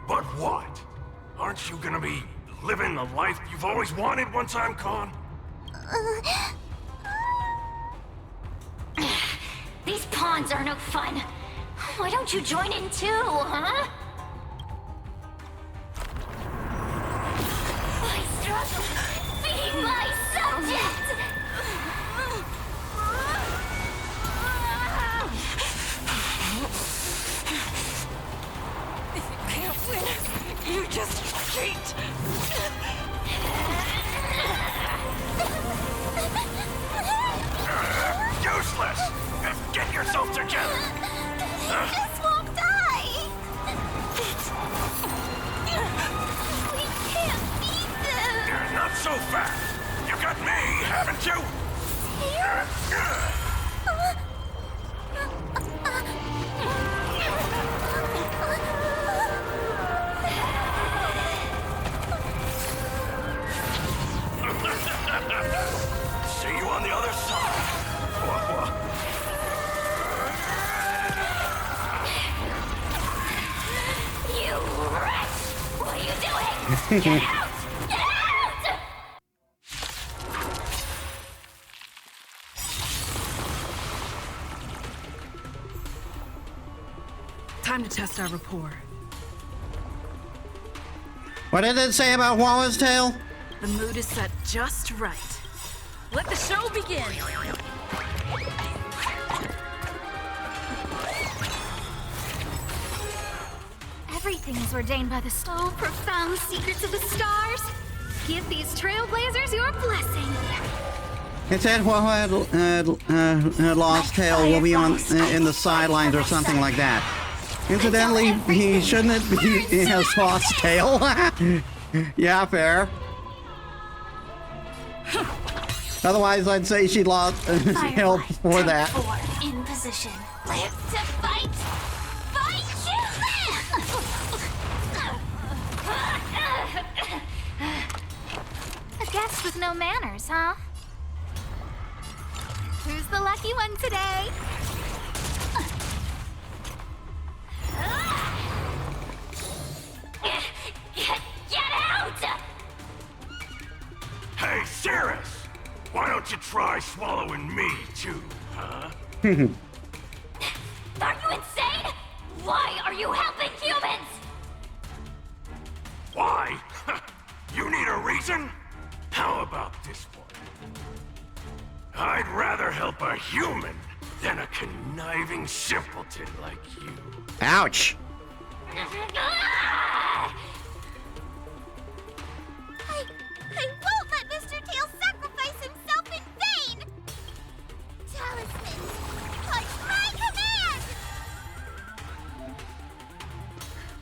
But what? Aren't you gonna be living the life you've always wanted once I'm gone? These pawns are no fun. Why don't you join in too, huh? My struggle, be my subject! If you can't win, you just cheat! Useless! Get yourself together! This won't die! Get out! Get out! Time to test our rapport. What did it say about Huohuo's tail? The mood is set just right. Let the show begin! Everything is ordained by the so profound secrets of the stars. Give these trailblazers your blessing. It said Huohuo had lost tail will be on in the sidelines or something like that. Incidentally, he shouldn't he has lost tail. Yeah, fair. Otherwise, I'd say she lost tail before that. In position. Live to fight! Fight you! A guest with no manners, huh? Who's the lucky one today? Get out! Hey, Cirrus! Why don't you try swallowing me, too, huh? Are you insane? Why are you helping humans? Why? You need a reason? How about this one? I'd rather help a human than a conniving simpleton like you. Ouch! I won't let Mr. Tail sacrifice himself in vain! Talismans, punch my command!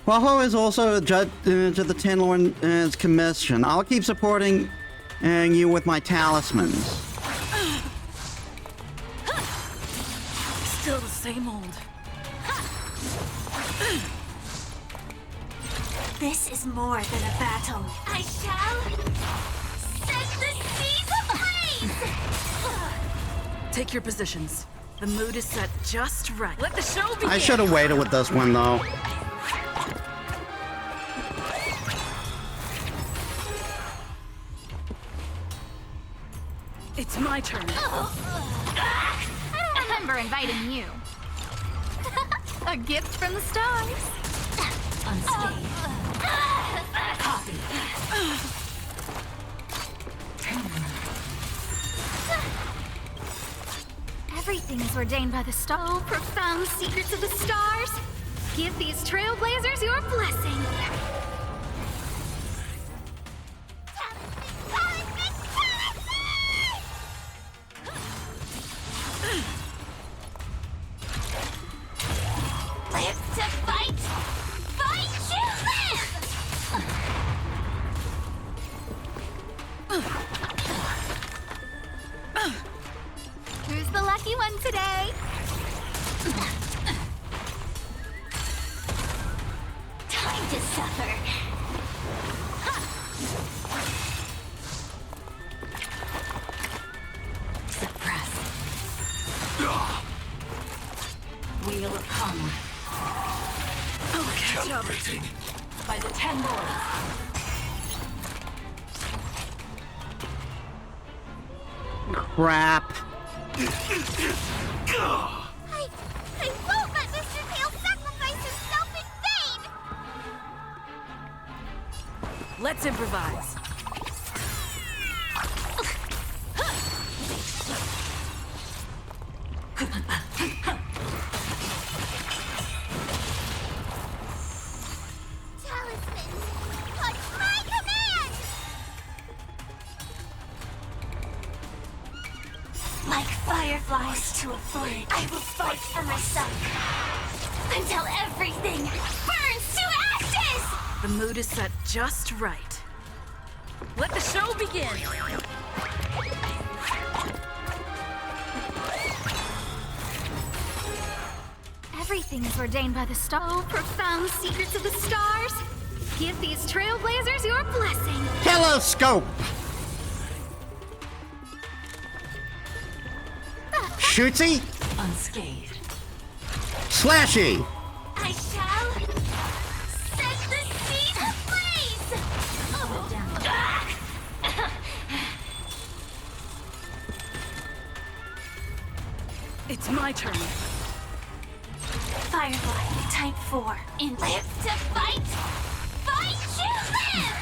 Huohuo is also a judge to the Ten Lord's commission. I'll keep supporting you with my talismans. Still the same old. This is more than a battle. I shall set the seas ablaze! Take your positions. The mood is set just right. Let the show begin! I should have waited with this one, though. It's my turn. I don't remember inviting you. A gift from the stars. Unscathed. Copy. Everything is ordained by the so profound secrets of the stars. Give these trailblazers your blessing. Live to fight! Fight you live! Who's the lucky one today? Time to suffer. Suppress. Wheel of Karma. I'll catch up. By the 10 Lords. Crap. I won't let Mr. Tail sacrifice himself in vain! Let's improvise. Talismans, punch my command! Like fireflies to a flame, I will fight for myself. Until everything burns to ashes! The mood is set just right. Let the show begin! Everything is ordained by the so profound secrets of the stars. Give these trailblazers your blessing. Telescope! Shootsy? Unscathed. Slashy! I shall set the seas ablaze! It's my turn. Firefly, type 4. Live to fight! Fight to live!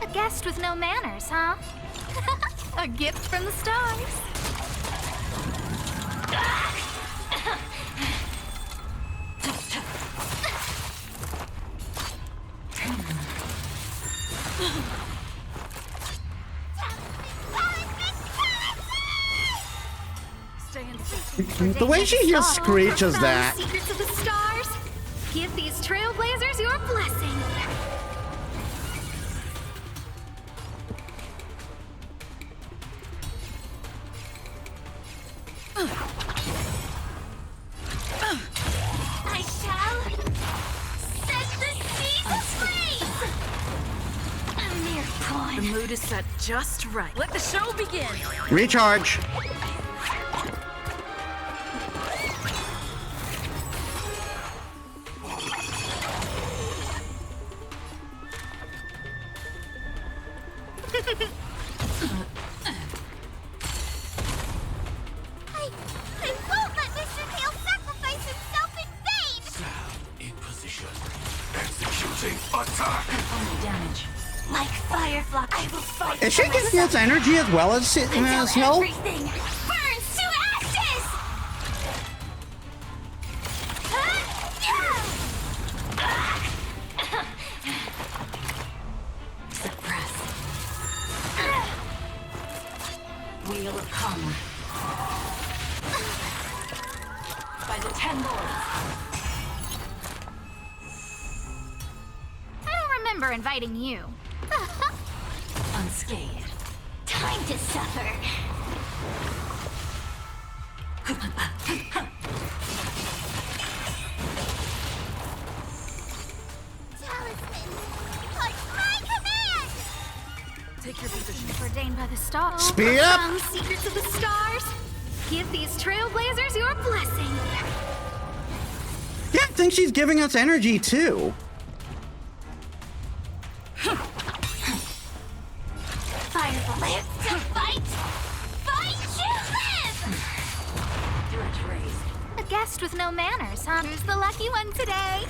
A guest with no manners, huh? A gift from the stars. The way she just screeches that. Secrets of the stars. Give these trailblazers your blessing. I shall set the seas ablaze! A mere pawn. The mood is set just right. Let the show begin. Recharge. I won't let Mr. Tail sacrifice himself in vain! In position. Executing attack! Only damage. Like Firefly, I will fight. Is she getting its energy as well as until health? everything burns to ashes! Suppress. Wheel of Karma. By the 10 lords. I don't remember inviting you. Unscathed. Time to suffer. Talisman, on my command! Take your position. Ordained by the stars. Speed up! Profound secrets of the stars. Give these trailblazers your blessing. Yeah, I think she's giving us energy too. Firefly, live to fight! Fight to live! Dredge raised. A guest with no manners, huh? Who's the lucky one today?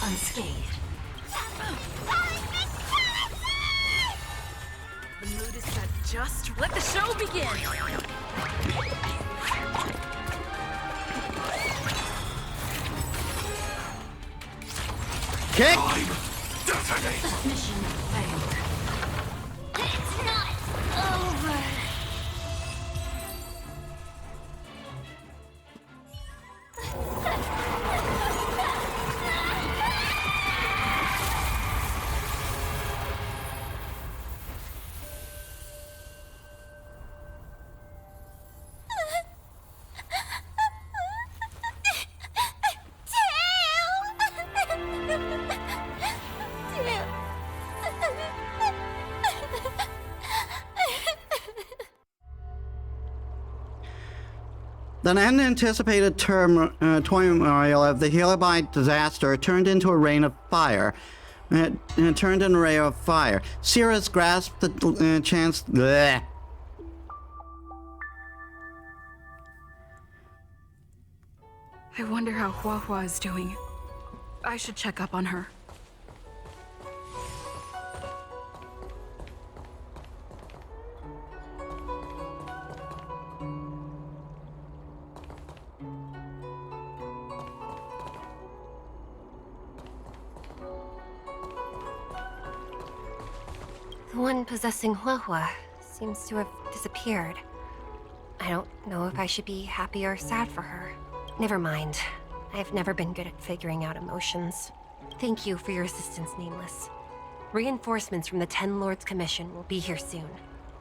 Unscathed. The mood is set just. Let the show begin. Kick! Detonate! Mission failed. It's not over! The unanticipated turmoil of the Helibite disaster turned into a rain of fire. It turned into a ray of fire. Cirrus grasped the chance. Bleh. I wonder how Huohuo is doing. I should check up on her. The one possessing Huohuo seems to have disappeared. I don't know if I should be happy or sad for her. Never mind. I've never been good at figuring out emotions. Thank you for your assistance, Nameless. Reinforcements from the 10 Lords Commission will be here soon,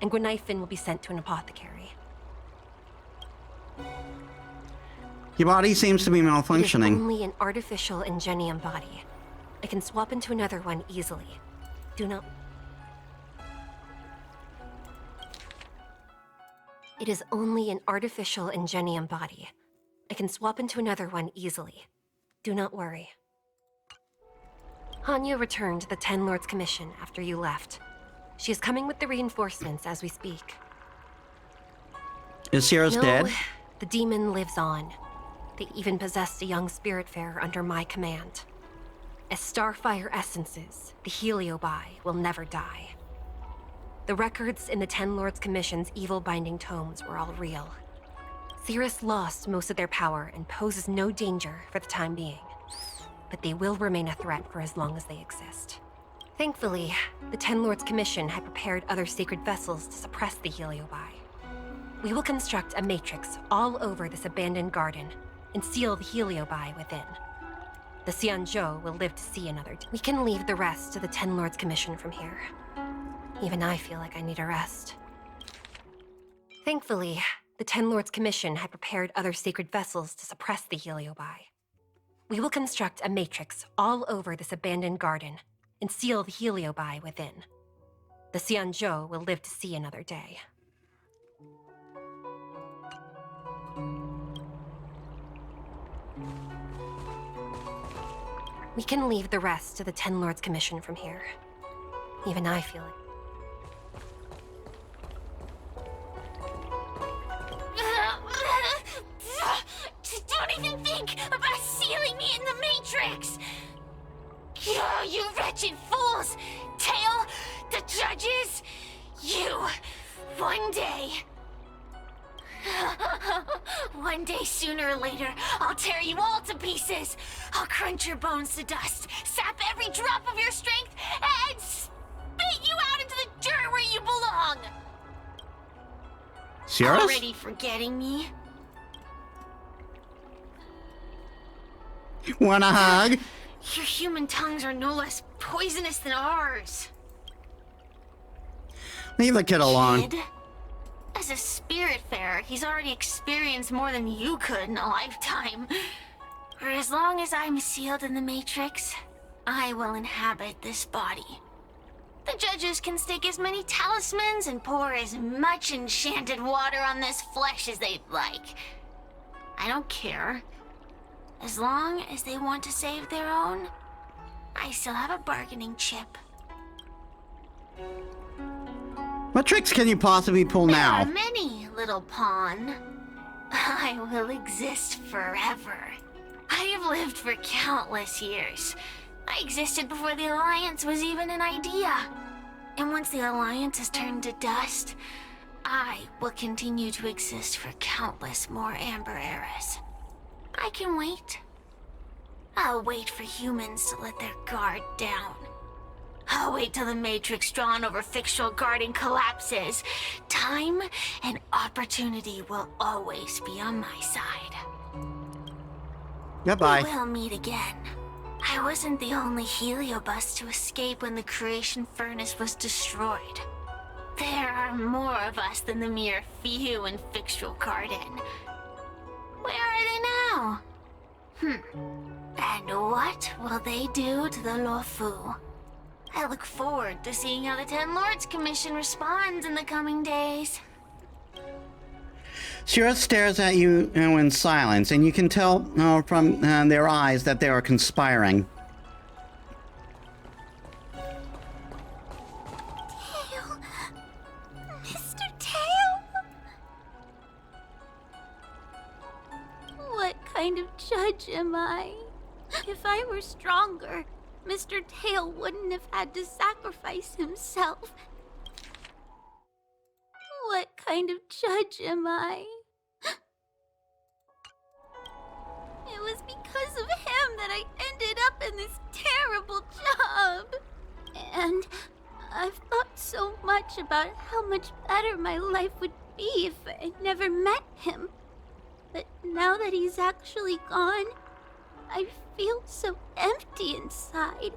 and Gwynaifin will be sent to an apothecary. Your body seems to be It is malfunctioning. only an artificial ingenium body. I can swap into another one easily. Do not It is only an artificial ingenium body. I can swap into another one easily. Do not worry. Hanya returned to the Ten Lords Commission after you left. She is coming with the reinforcements as we speak. Is Sierra's dead? The demon lives on. They even possessed a young spiritfarer under my command. As starfire essences, the Heliobi will never die. The records in the Ten Lords Commission's evil binding tomes were all real. Cirrus lost most of their power and poses no danger for the time being. But they will remain a threat for as long as they exist. Thankfully, the Ten Lords Commission had prepared other sacred vessels to suppress the Heliobi. We will construct a matrix all over this abandoned garden and seal the Heliobi within. The Xianzhou will live to see another day. We can leave the rest to the Ten Lords Commission from here. Even I feel like I need a rest. Thankfully, the Ten Lords Commission had prepared other sacred vessels to suppress the Heliobi. We will construct a matrix all over this abandoned garden and seal the Heliobi within. The Xianzhou will live to see another day. We can leave the rest to the Ten Lords Commission from here. Even I feel it. Don't even think about sealing me in the Matrix! You wretched fools! Tail, the judges, you, one day... One day, sooner or later, I'll tear you all to pieces. I'll crunch your bones to dust, sap every drop of your strength, and spit you out into the dirt where you belong. Serious? Already forgetting me? Want a hug? Your human tongues are no less poisonous than ours. Leave the kid alone. Kid? As a spiritfarer, he's already experienced more than you could in a lifetime. For as long as I'm sealed in the Matrix, I will inhabit this body. The judges can stake as many talismans and pour as much enchanted water on this flesh as they'd like. I don't care. As long as they want to save their own, I still have a bargaining chip. What tricks can you possibly pull now? There are many, little pawn. I will exist forever. I have lived for countless years. I existed before the Alliance was even an idea. And once the Alliance has turned to dust, I will continue to exist for countless more Amber eras. I can wait. I'll wait for humans to let their guard down. I'll wait till the Matrix drawn over Fictional Garden collapses. Time and opportunity will always be on my side. Goodbye. We'll meet again. I wasn't the only Heliobus to escape when the creation furnace was destroyed. There are more of us than the mere few in Fictional Garden. Where are they now? And what will they do to the Loufu? I look forward to seeing how the Ten Lords Commission responds in the coming days. Shira stares at you in silence, and you can tell from their eyes that they are conspiring. Tail. Mr. Tail? What kind of judge am I? If I were stronger, Mr. Tail wouldn't have had to sacrifice himself. What kind of judge am I? It was because of him that I ended up in this terrible job. And I've thought so much about how much better my life would be if I never met him. But now that he's actually gone, I feel so empty inside.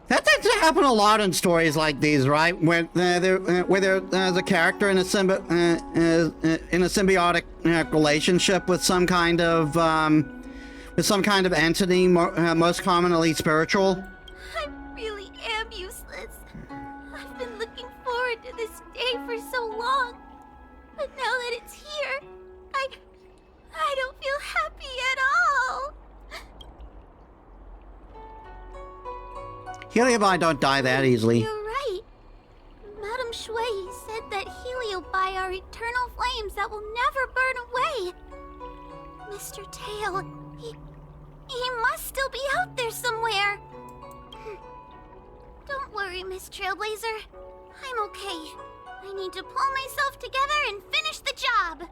That tends to happen a lot in stories like these, right? Where there's a character in a symbiotic relationship with some kind of entity, most commonly spiritual. I really am useless. I've been looking forward to this day for so long. Heliobi don't die that easily. You're right. Madame Shui said that heliobi are eternal flames that will never burn away. Mr. Tail, he must still be out there somewhere. Don't worry, Miss Trailblazer. I'm okay. I need to pull myself together and finish the job.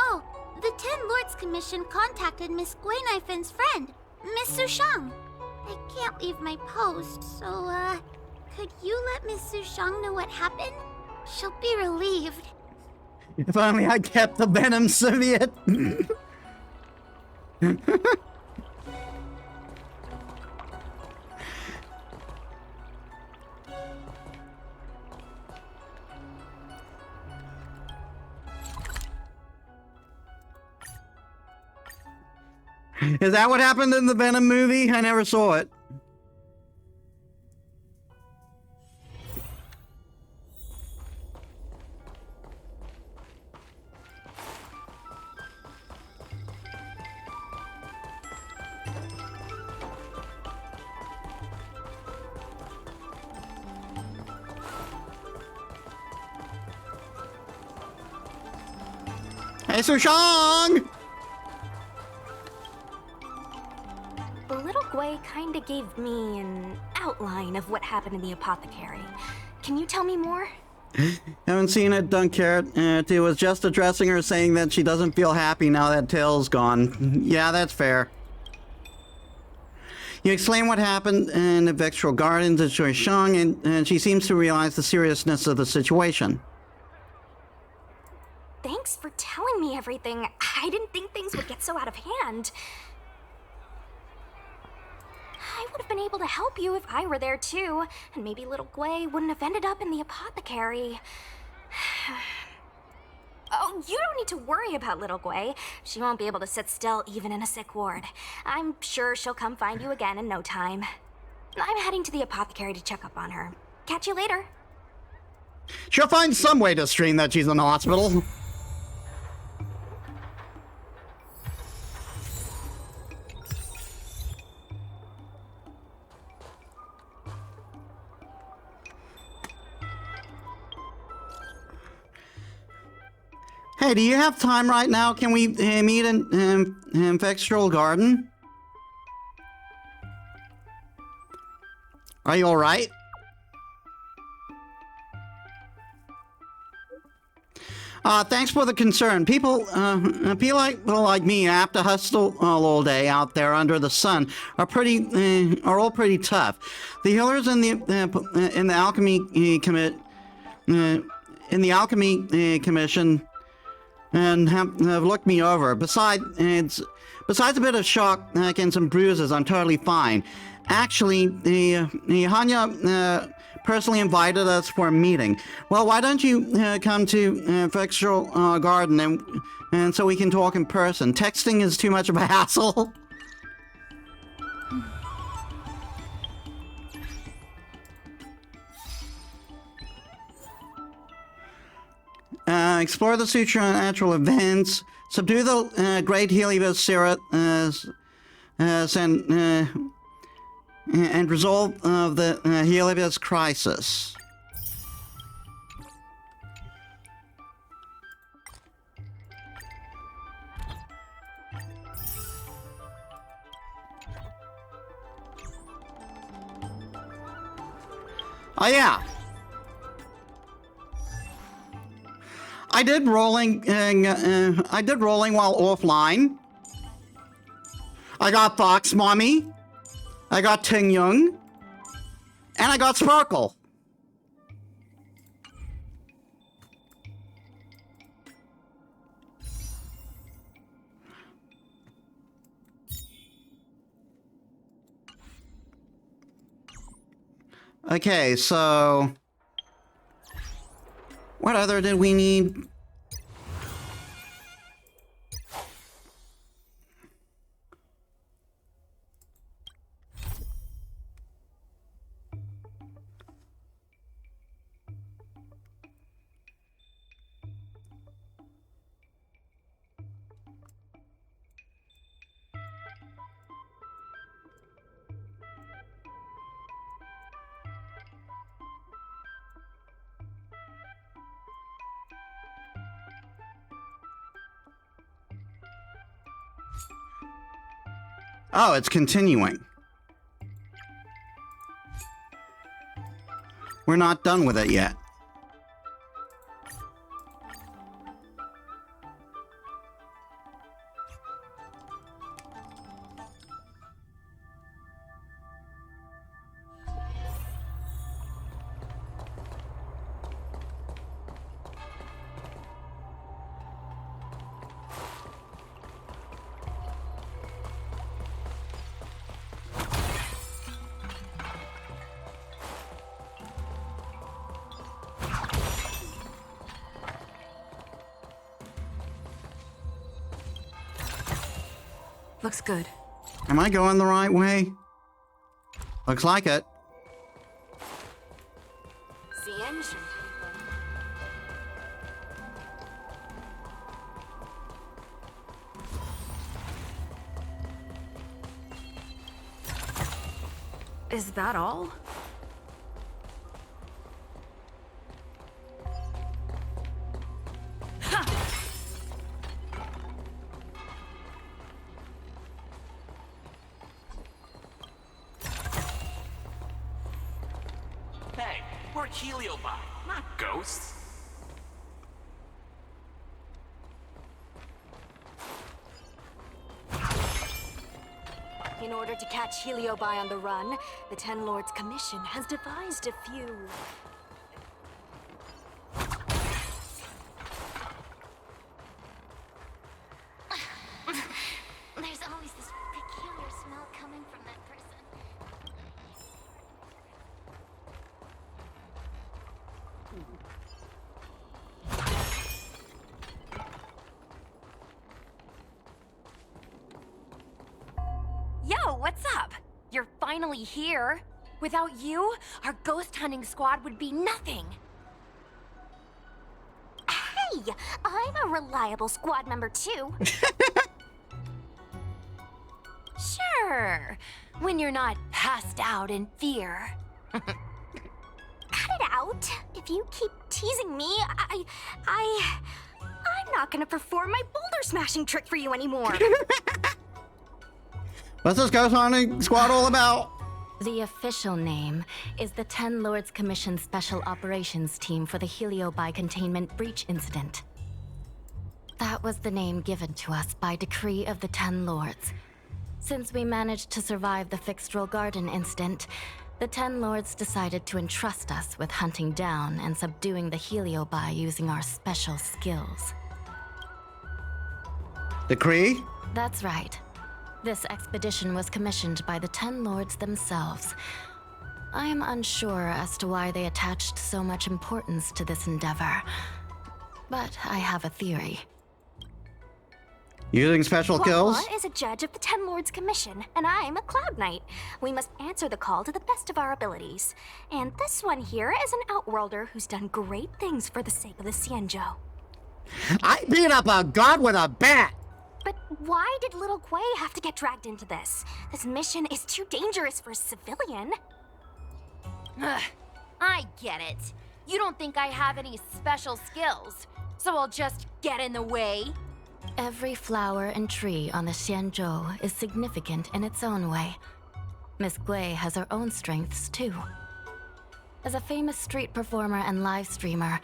Oh, the Ten Lords Commission contacted Miss Guinaifin's friend, Miss Sushang. I can't leave my post, so, could you let Miss Sushang know what happened? She'll be relieved. If only I kept the Venom Symbiote. Is that what happened in the Venom movie? I never saw it. Hey, Sushang! The little Gwei kinda gave me an outline of what happened in the apothecary. Can you tell me more? Haven't seen it, don't care. It was just addressing her saying that she doesn't feel happy now that Tail's gone. Yeah, that's fair. You explain what happened in the Vextral Gardens to Shui Shang, and she seems to realize the seriousness of the situation. Thanks for telling me everything. I didn't think things would get so out of hand. I would have been able to help you if I were there too, and maybe little Gwei wouldn't have ended up in the apothecary. Oh, you don't need to worry about little Gwei. She won't be able to sit still even in a sick ward. I'm sure she'll come find you again in no time. I'm heading to the apothecary to check up on her. Catch you later. She'll find some way to stream that she's in the hospital. Hey, do you have time right now? Can we meet in Vextral Garden? Are you alright? Thanks for the concern. People like me after hustle all day out there under the sun are all pretty tough. The healers in the alchemy commission and have looked me over. Besides a bit of shock and some bruises, I'm totally fine. Actually, the Hanya personally invited us for a meeting. Well, why don't you come to Vextral Garden and so we can talk in person? Texting is too much of a hassle. Explore the supernatural events, subdue the great Helios Sirat, and resolve the Helios crisis. Oh yeah. I did rolling while offline. I got Fox Mommy. I got Ting Yung. And I got Sparkle. Okay, so what other did we need? Oh, it's continuing. We're not done with it yet. Looks good. Am I going the right way? Looks like it. The engine. Is that all? Hey, we're Heliobi, not ghosts. In order to catch Heliobi on the run, the Ten Lords Commission has devised a few... There's always this peculiar smell coming from that person. Yo, what's up? You're finally here. Without you, our ghost hunting squad would be nothing. Hey, I'm a reliable squad member too. Sure, when you're not passed out in fear. Cut it out. If you keep teasing me, I'm not gonna perform my boulder smashing trick for you anymore. What's this ghost hunting squad all about? The official name is the Ten Lords Commission Special Operations Team for the Heliobi Containment Breach Incident. That was the name given to us by decree of the Ten Lords. Since we managed to survive the Fixtral Garden incident, the Ten Lords decided to entrust us with hunting down and subduing the Heliobi using our special skills. Decree? That's right. This expedition was commissioned by the Ten Lords themselves. I am unsure as to why they attached so much importance to this endeavor, but I have a theory. Using special kills? Huohuo is a judge of the Ten Lords Commission, and I'm a Cloud Knight. We must answer the call to the best of our abilities. And this one here is an Outworlder who's done great things for the sake of the Xianzhou. I beat up a god with a bat! But why did little Gui have to get dragged into this? This mission is too dangerous for a civilian. Ugh, I get it. You don't think I have any special skills, so I'll just get in the way? Every flower and tree on the Xianzhou is significant in its own way. Miss Gui has her own strengths, too. As a famous street performer and live streamer,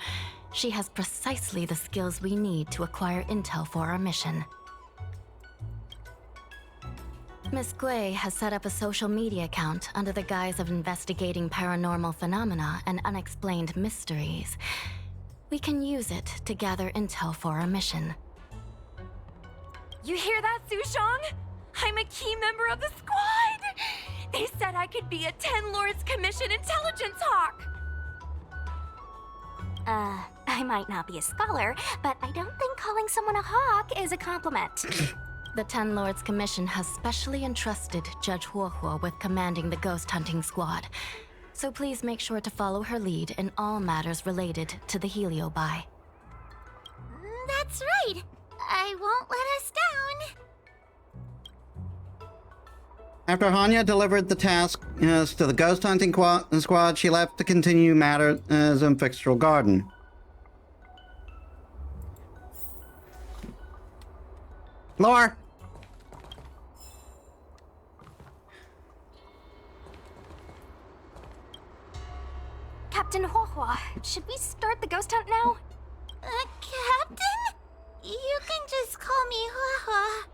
she has precisely the skills we need to acquire intel for our mission. Miss Gui has set up a social media account under the guise of investigating paranormal phenomena and unexplained mysteries. We can use it to gather intel for our mission. You hear that, Sushong? I'm a key member of the squad! They said I could be a Ten Lords Commission intelligence hawk! I might not be a scholar, but I don't think calling someone a hawk is a compliment. The Ten Lords Commission has specially entrusted Judge Huohuo with commanding the ghost hunting squad, so please make sure to follow her lead in all matters related to the Heliobi. That's right. I won't let us down. After Hanya delivered the task to the ghost hunting squad, she left to continue matters in Fixtral Garden. Lore! Should we start the ghost hunt now? Captain? You can just call me Huohuo.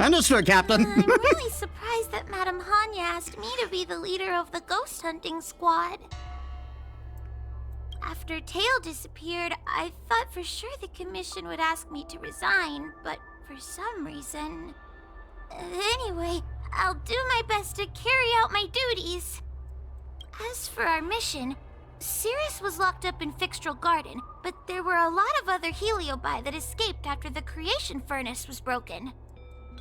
Understood, Captain. I'm really surprised that Madame Hanya asked me to be the leader of the ghost hunting squad. After Tail disappeared, I thought for sure the commission would ask me to resign, but for some reason... Anyway, I'll do my best to carry out my duties. As for our mission, Cirrus was locked up in Fixtral Garden, but there were a lot of other Heliobi that escaped after the creation furnace was broken.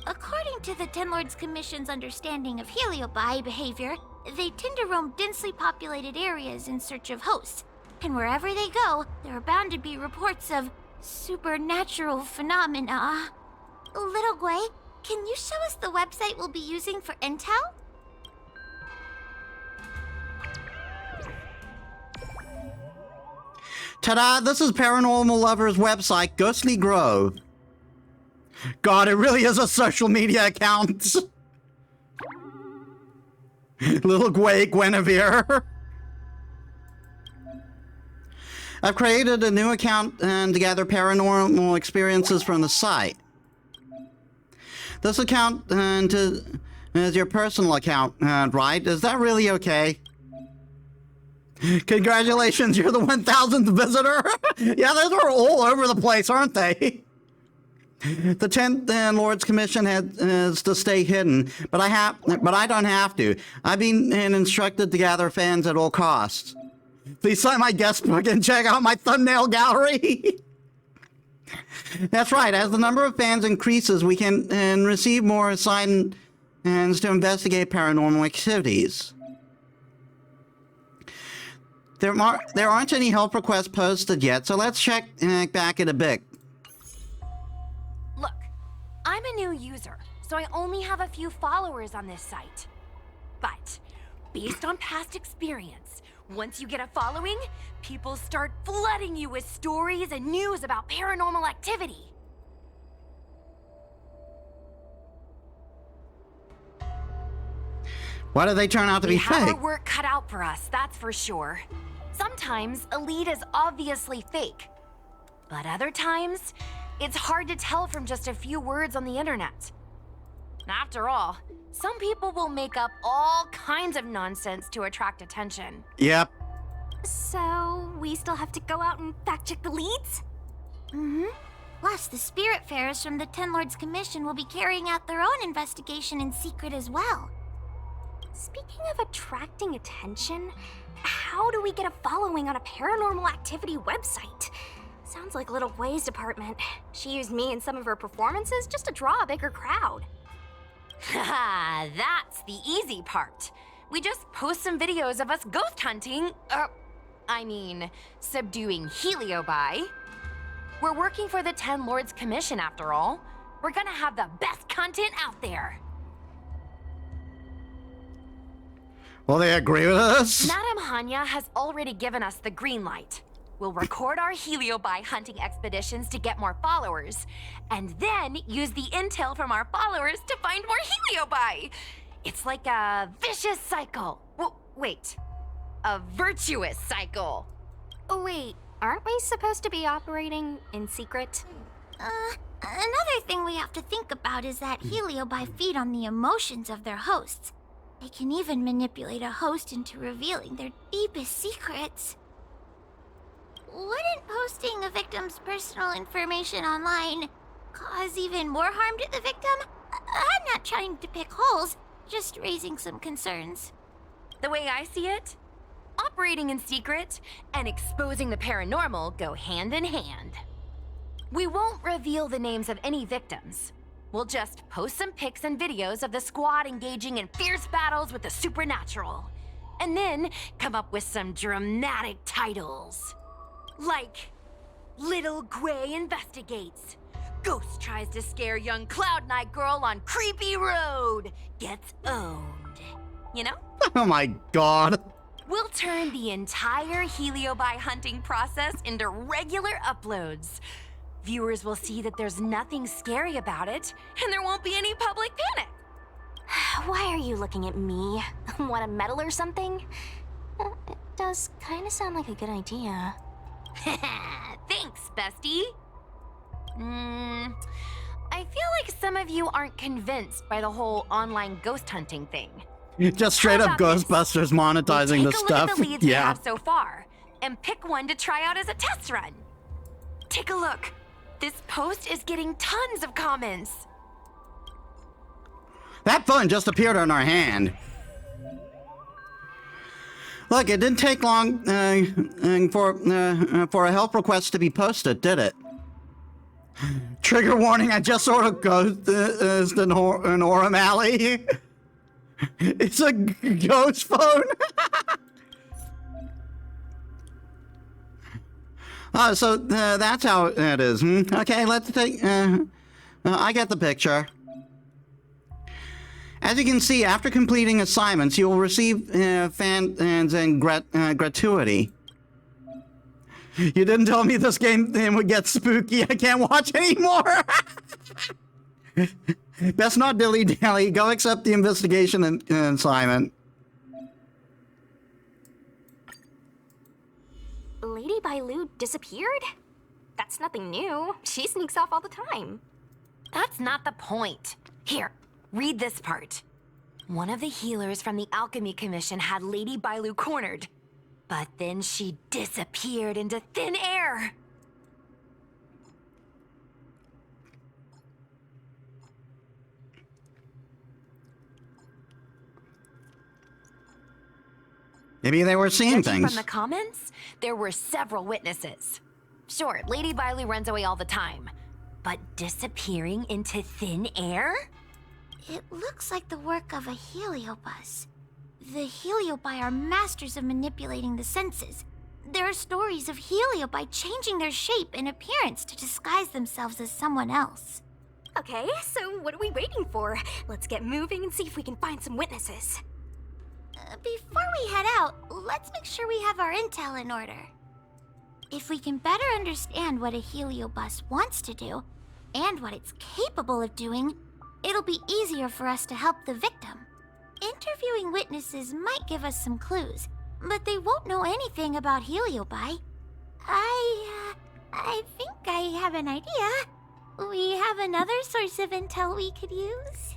According to the Ten Lords Commission's understanding of Heliobi behavior, they tend to roam densely populated areas in search of hosts, and wherever they go, there are bound to be reports of supernatural phenomena. Little Gwei, can you show us the website we'll be using for intel? Ta-da! This is Paranormal Lover's website, Ghostly Grove. God, it really is a social media account. Little Guinevere. I've created a new account to gather paranormal experiences from the site. This account is your personal account, right? Is that really okay? Congratulations, you're the 1000th visitor. Yeah, those are all over the place, aren't they? The 10th Lords Commission is to stay hidden, but I don't have to. I've been instructed to gather fans at all costs. Please sign my guest book and check out my thumbnail gallery. That's right. As the number of fans increases, we can receive more assignments to investigate paranormal activities. There aren't any help requests posted yet, so let's check back in a bit. Look, I'm a new user, so I only have a few followers on this site. But, based on past experience, once you get a following, people start flooding you with stories and news about paranormal activity. Why do they turn out to be fake? We have our work cut out for us, that's for sure. Sometimes a lead is obviously fake. But other times, it's hard to tell from just a few words on the internet. After all, some people will make up all kinds of nonsense to attract attention. Yep. So, we still have to go out and fact-check the leads? Mm-hmm. Plus, the Spiritfarers from the Ten Lords Commission will be carrying out their own investigation in secret as well. Speaking of attracting attention, how do we get a following on a paranormal activity website? Sounds like Little Gwei's department. She used me in some of her performances just to draw a bigger crowd. Haha, that's the easy part. We just post some videos of us ghost hunting, subduing Heliobi. We're working for the Ten Lords Commission after all. We're gonna have the best content out there. Will they agree with us? Madame Hanya has already given us the green light. We'll record our Heliobi hunting expeditions to get more followers, and then use the intel from our followers to find more Heliobi. It's like a vicious cycle. Wait, a virtuous cycle. Oh wait, aren't we supposed to be operating in secret? Another thing we have to think about is that Heliobi feed on the emotions of their hosts. They can even manipulate a host into revealing their deepest secrets. Wouldn't posting a victim's personal information online cause even more harm to the victim? I'm not trying to pick holes, just raising some concerns. The way I see it, operating in secret and exposing the paranormal go hand in hand. We won't reveal the names of any victims. We'll just post some pics and videos of the squad engaging in fierce battles with the supernatural. And then come up with some dramatic titles. Like, Little Gwei investigates. Ghost tries to scare young Cloud Knight girl on creepy road. Gets owned. You know? Oh my god. We'll turn the entire Heliobi hunting process into regular uploads. Viewers will see that there's nothing scary about it, and there won't be any public panic. Why are you looking at me? Want a medal or something? It does kind of sound like a good idea. Thanks, bestie. I feel like some of you aren't convinced by the whole online ghost hunting thing. Just straight up Ghostbusters monetizing this stuff. Take a look at the leads we Yeah. have so far, and pick one to try out as a test run. Take a look. This post is getting tons of comments. That phone just appeared on our hand. Look, it didn't take long for a help request to be posted, did it? Trigger warning, I just saw a ghost in Orem Alley. It's a ghost phone. So that's how it is. Okay, let's take... I get the picture. As you can see, after completing assignments, you will receive fans and gratuity. You didn't tell me this game would get spooky. I can't watch anymore. Best not dilly-dally. Go accept the investigation and assignment. Lady Bailu disappeared? That's nothing new. She sneaks off all the time. That's not the point. Here, read this part. One of the healers from the Alchemy Commission had Lady Bailu cornered, but then she disappeared into thin air. Maybe they were seeing Judging things. From the comments, there were several witnesses. Sure, Lady Bailu runs away all the time, but disappearing into thin air? It looks like the work of a heliobus. The heliobi are masters of manipulating the senses. There are stories of heliobi changing their shape and appearance to disguise themselves as someone else. Okay, so what are we waiting for? Let's get moving and see if we can find some witnesses. Before we head out, let's make sure we have our intel in order. If we can better understand what a heliobus wants to do, and what it's capable of doing, it'll be easier for us to help the victim. Interviewing witnesses might give us some clues, but they won't know anything about heliobi. I think I have an idea. We have another source of intel we could use.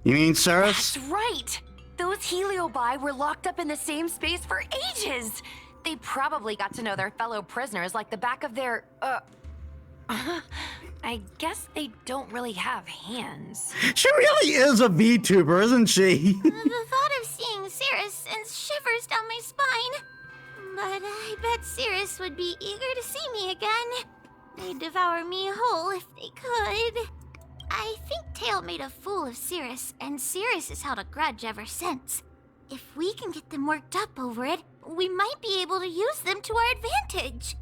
You mean Cirrus? That's right! Those heliobi were locked up in the same space for ages! They probably got to know their fellow prisoners like the back of their, I guess they don't really have hands. She really is a VTuber, isn't she? The thought of seeing Cirrus sends shivers down my spine. But I bet Cirrus would be eager to see me again. They'd devour me whole if they could. I think Tail made a fool of Cirrus, and Cirrus has held a grudge ever since. If we can get them worked up over it, we might be able to use them to our advantage.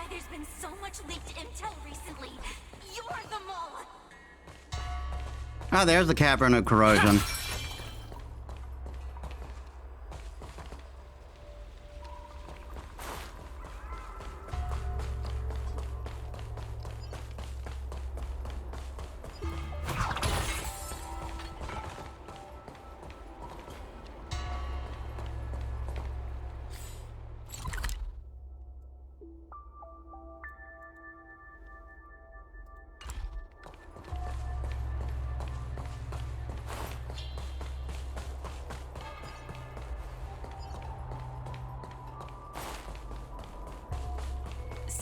There's been so much leaked intel recently. You're the mole. Oh, there's the cavern of corrosion.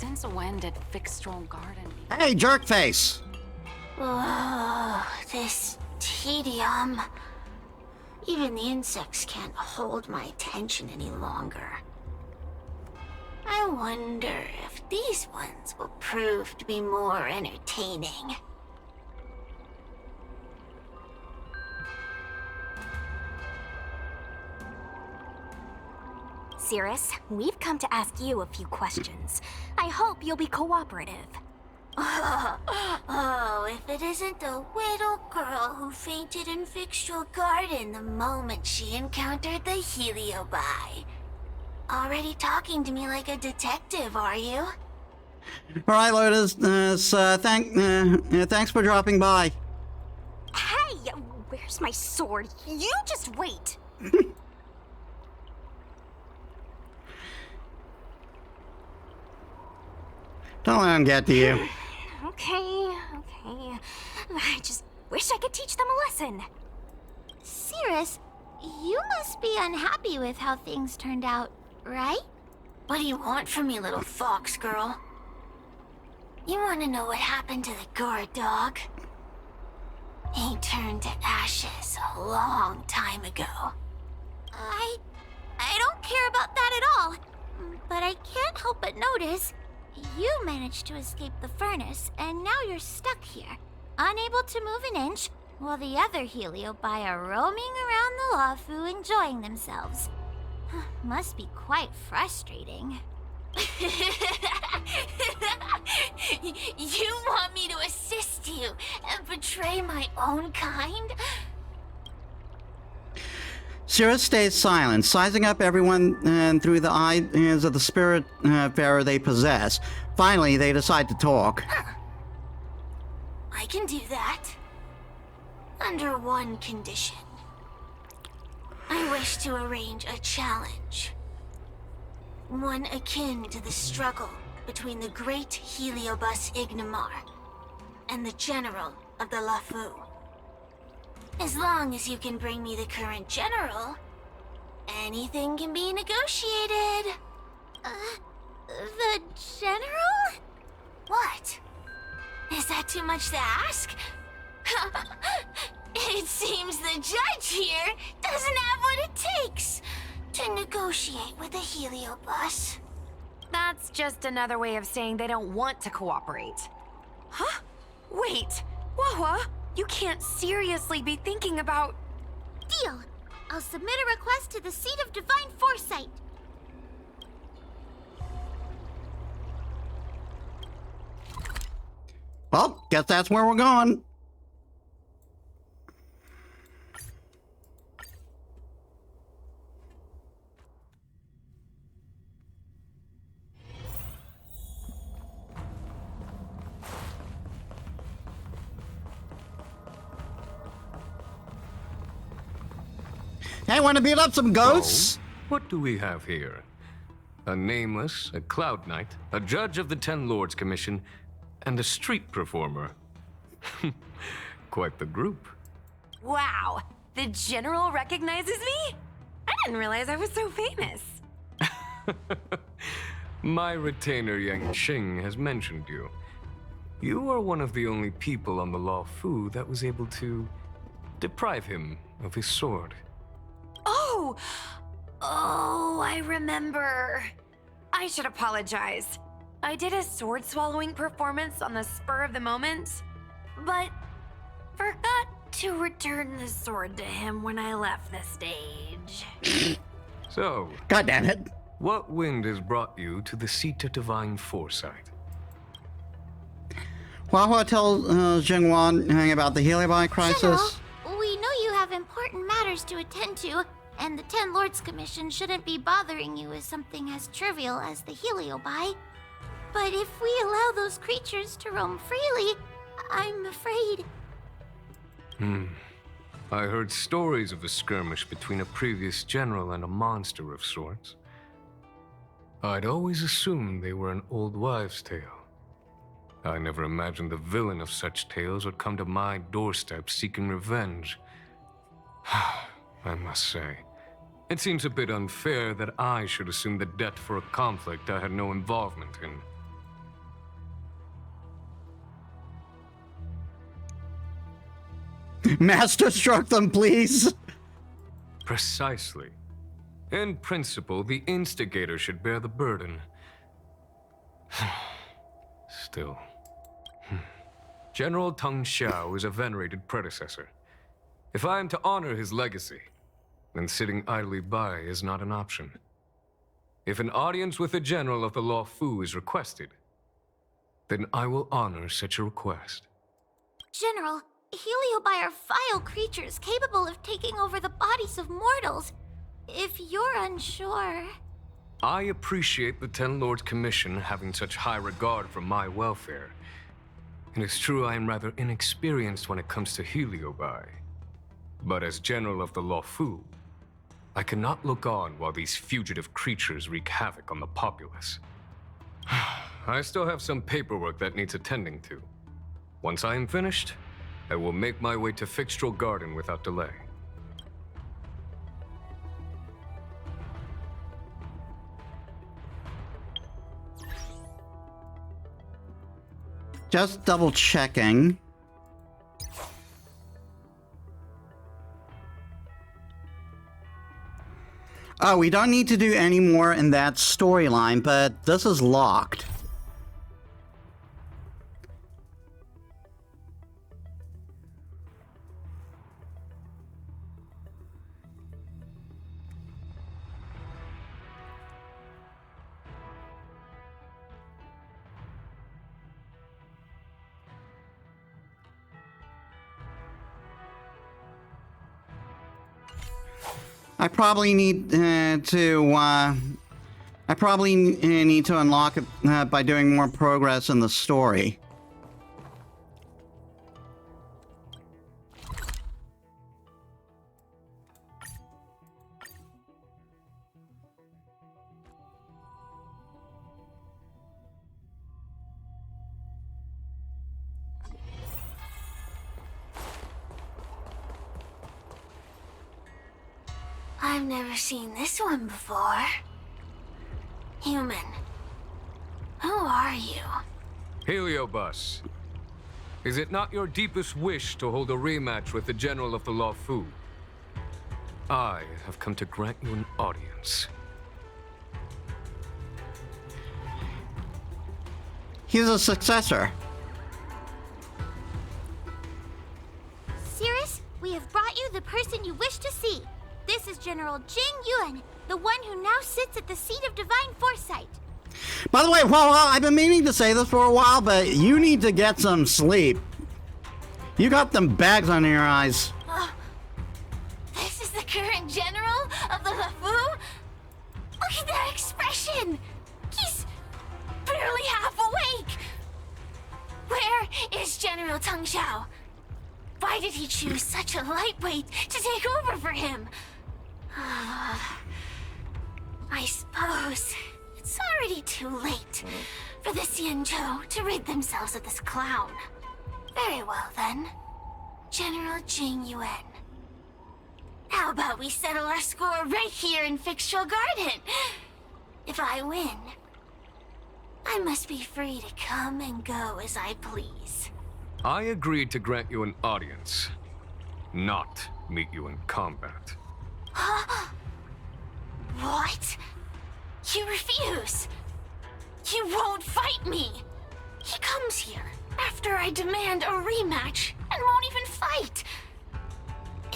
Since when did Fixstral Garden be? Hey, jerkface! Oh, this tedium. Even the insects can't hold my attention any longer. I wonder if these ones will prove to be more entertaining. Cirrus, we've come to ask you a few questions. I hope you'll be cooperative. Oh, if it isn't the little girl who fainted in Fixstral Garden the moment she encountered the Heliobi. Already talking to me like a detective, are you? Alright, Lotus, thanks for dropping by. Hey, where's my sword? You just wait. Don't let him get to you. Okay. I just wish I could teach them a lesson. Cirrus, you must be unhappy with how things turned out, right? What do you want from me, little fox girl? You want to know what happened to the guard dog? He turned to ashes a long time ago. I don't care about that at all. But I can't help but notice you managed to escape the furnace, and now you're stuck here, unable to move an inch, while the other Heliobi are roaming around the Loufu enjoying themselves. Must be quite frustrating. You want me to assist you and betray my own kind? Cirrus stays silent, sizing up everyone through the eyes of the spirit farer they possess. Finally, they decide to talk. I can do that. Under one condition. I wish to arrange a challenge. One akin to the struggle between the great Heliobus Ignamar and the general of the Loufu. As long as you can bring me the current general, anything can be negotiated. The general? What? Is that too much to ask? It seems the judge here doesn't have what it takes to negotiate with the Heliobus. That's just another way of saying they don't want to cooperate. Huh? Wait, Huohuo, you can't seriously be thinking about... Deal. I'll submit a request to the Seat of Divine Foresight. Well, guess that's where we're going. Hey, want to beat up some ghosts? Oh, what do we have here? A nameless, a cloud knight, a judge of the Ten Lords Commission, and a street performer. Quite the group. Wow, the general recognizes me? I didn't realize I was so famous. My retainer Yang Qing has mentioned you. You are one of the only people on the Loufu that was able to deprive him of his sword. Oh, I remember. I should apologize. I did a sword-swallowing performance on the spur of the moment, but forgot to return the sword to him when I left the stage. So, God damn it. What wind has brought you to the Seat of Divine Foresight? Huohuo tells Zhenghuan about the Heliobi crisis. General, we know you have important matters to attend to, and the Ten Lords Commission shouldn't be bothering you with something as trivial as the Heliobi. But if we allow those creatures to roam freely, I'm afraid... I heard stories of a skirmish between a previous general and a monster of sorts. I'd always assumed they were an old wives' tale. I never imagined the villain of such tales would come to my doorstep seeking revenge. I must say, it seems a bit unfair that I should assume the debt for a conflict I had no involvement in. Master stroke them, please. Precisely. In principle, the instigator should bear the burden. Still. General Teng Xiao is a venerated predecessor. If I am to honor his legacy, then sitting idly by is not an option. If an audience with the General of the Loufu is requested, then I will honor such a request. General, Heliobi are vile creatures capable of taking over the bodies of mortals. If you're unsure... I appreciate the Ten Lords Commission having such high regard for my welfare. It is true I am rather inexperienced when it comes to Heliobi. But as General of the Loufu, I cannot look on while these fugitive creatures wreak havoc on the populace. I still have some paperwork that needs attending to. Once I am finished, I will make my way to Fixtral Garden without delay. Just double checking. Oh, we don't need to do any more in that storyline, but this is locked. I probably need to unlock it by doing more progress in the story. I've never seen this one before. Human. Who are you? Heliobus, is it not your deepest wish to hold a rematch with the General of the Loufu? I have come to grant you an audience. He's a successor. Cirrus, we have brought you the person you wish to see. This is General Jing Yuan, the one who now sits at the seat of divine foresight. By the way, well, I've been meaning to say this for a while, but you need to get some sleep. You got them bags under your eyes. This is the current general of the Loufu? Look at that expression! He's barely half awake! Where is General Teng Xiao? Why did he choose such a lightweight to take over for him? I suppose it's already too late for the Xianzhou to rid themselves of this clown. Very well then, General Jing Yuan. How about we settle our score right here in Fixtral Garden? If I win, I must be free to come and go as I please. I agreed to grant you an audience, not meet you in combat. What? You refuse? You won't fight me? He comes here after I demand a rematch and won't even fight.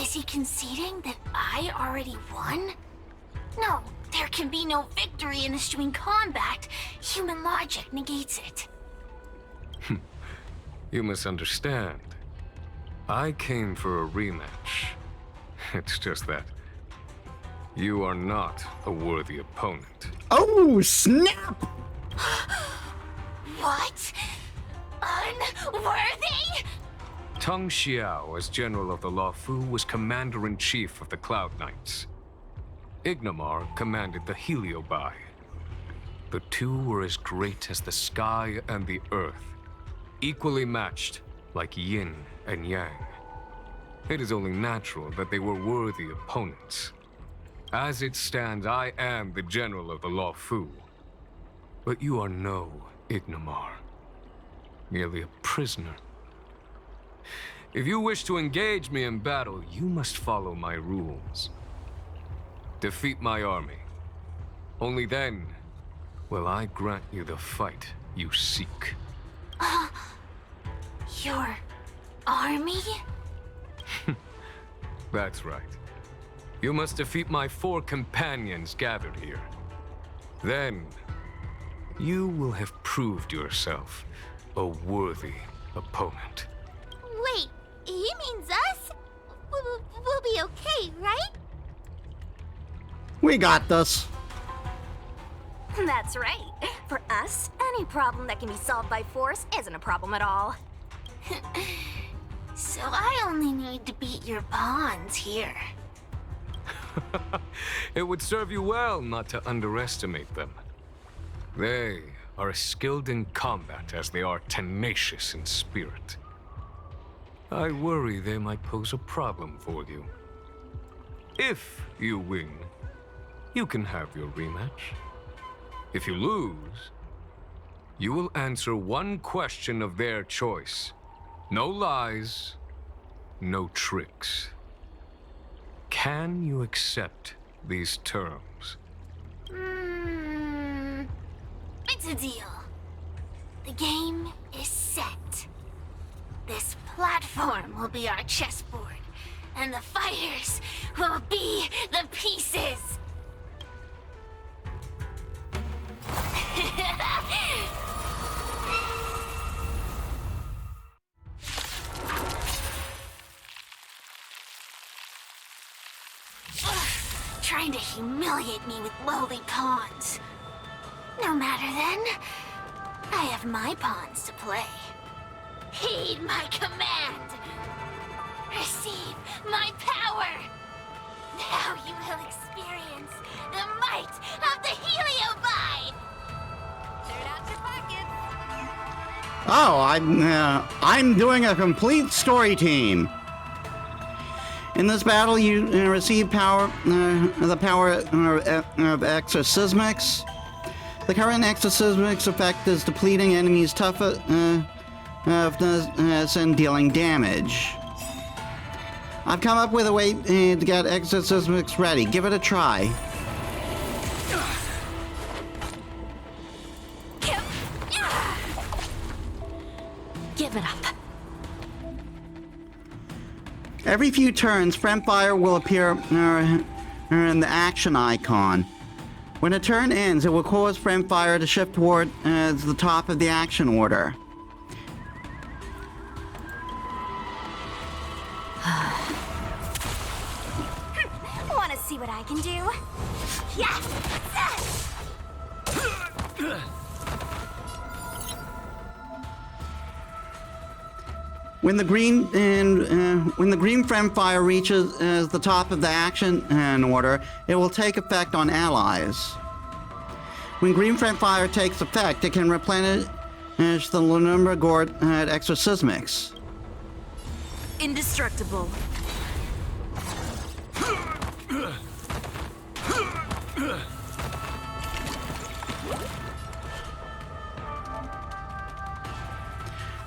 Is he conceding that I already won? No, there can be no victory in eschewing combat. Human logic negates it. You misunderstand. I came for a rematch. It's just that you are not a worthy opponent. Oh, snap! What? Unworthy? Teng Xiao, as General of the Loufu, was Commander-in-Chief of the Cloud Knights. Ignamar commanded the Heliobi. The two were as great as the sky and the earth, equally matched like yin and yang. It is only natural that they were worthy opponents. As it stands, I am the General of the Loufu. But you are no Ignamar, merely a prisoner. If you wish to engage me in battle, you must follow my rules. Defeat my army. Only then will I grant you the fight you seek. Your army? That's right. You must defeat my 4 companions gathered here. Then, you will have proved yourself a worthy opponent. Wait, he means us? We'll be okay, right? We got this. That's right. For us, any problem that can be solved by force isn't a problem at all. So I only need to beat your pawns here. It would serve you well not to underestimate them. They are as skilled in combat as they are tenacious in spirit. I worry they might pose a problem for you. If you win, you can have your rematch. If you lose, you will answer one question of their choice. No lies, no tricks. Can you accept these terms? It's a deal. The game is set. This platform will be our chessboard, and the fighters will be the pieces. Trying to humiliate me with lowly pawns. No matter then, I have my pawns to play. Heed my command. Receive my power. Now you will experience the might of the Heliobi. Turn out your pockets. Oh, I'm doing a complete story team. In this battle, you receive power, the power of exorcismics. The current exorcismics effect is depleting enemies' toughness and dealing damage. I've come up with a way to get exorcismics ready. Give it a try. Give it up. Every few turns, friend fire will appear in the action icon. When a turn ends, it will cause friend fire to shift toward the top of the action order. Want to see what I can do? Yes! When the green friend fire reaches the top of the action order, it will take effect on allies. When green friend fire takes effect, it can replenish the Lunumber Gort exorcismics. Indestructible.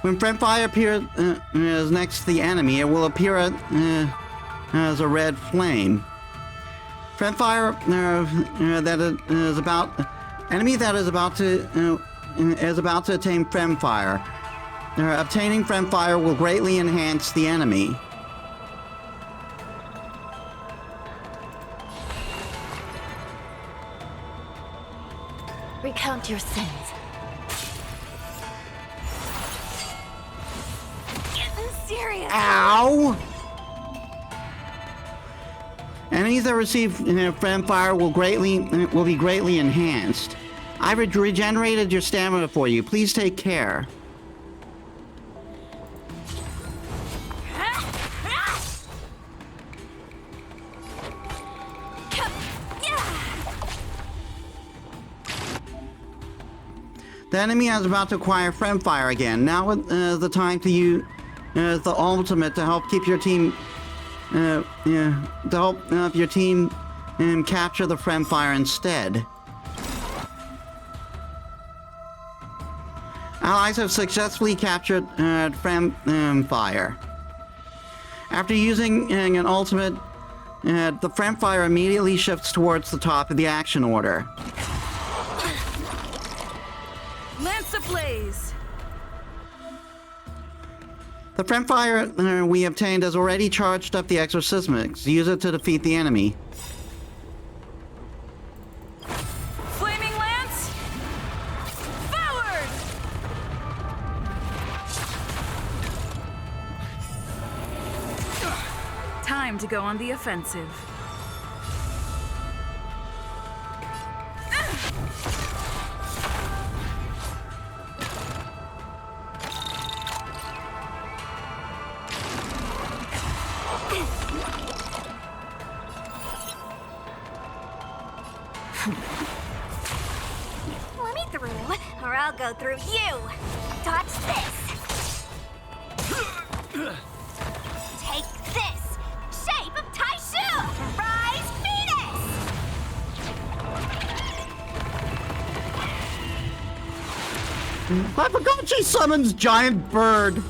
When friend fire appears next to the enemy, it will appear as a red flame. Friend fire enemy that is about to attain friend fire. Obtaining friend fire will greatly enhance the enemy. Recount your sins. Serious. Ow! Enemies that receive friend fire will be greatly enhanced. I've regenerated your stamina for you. Please take care. The enemy is about to acquire friend fire again. Now is the time to use the ultimate to help keep your team capture the friend fire instead. Allies have successfully captured friend fire. After using an ultimate, the friend fire immediately shifts towards the top of the action order. Lance ablaze! The friend fire we obtained has already charged up the exorcismics. Use it to defeat the enemy. Flaming lance! Forward! Time to go on the offensive. Let me through, or I'll go through you. Dodge this. Take this. Shape of Taishu. Rise Venus. I forgot she summons giant bird.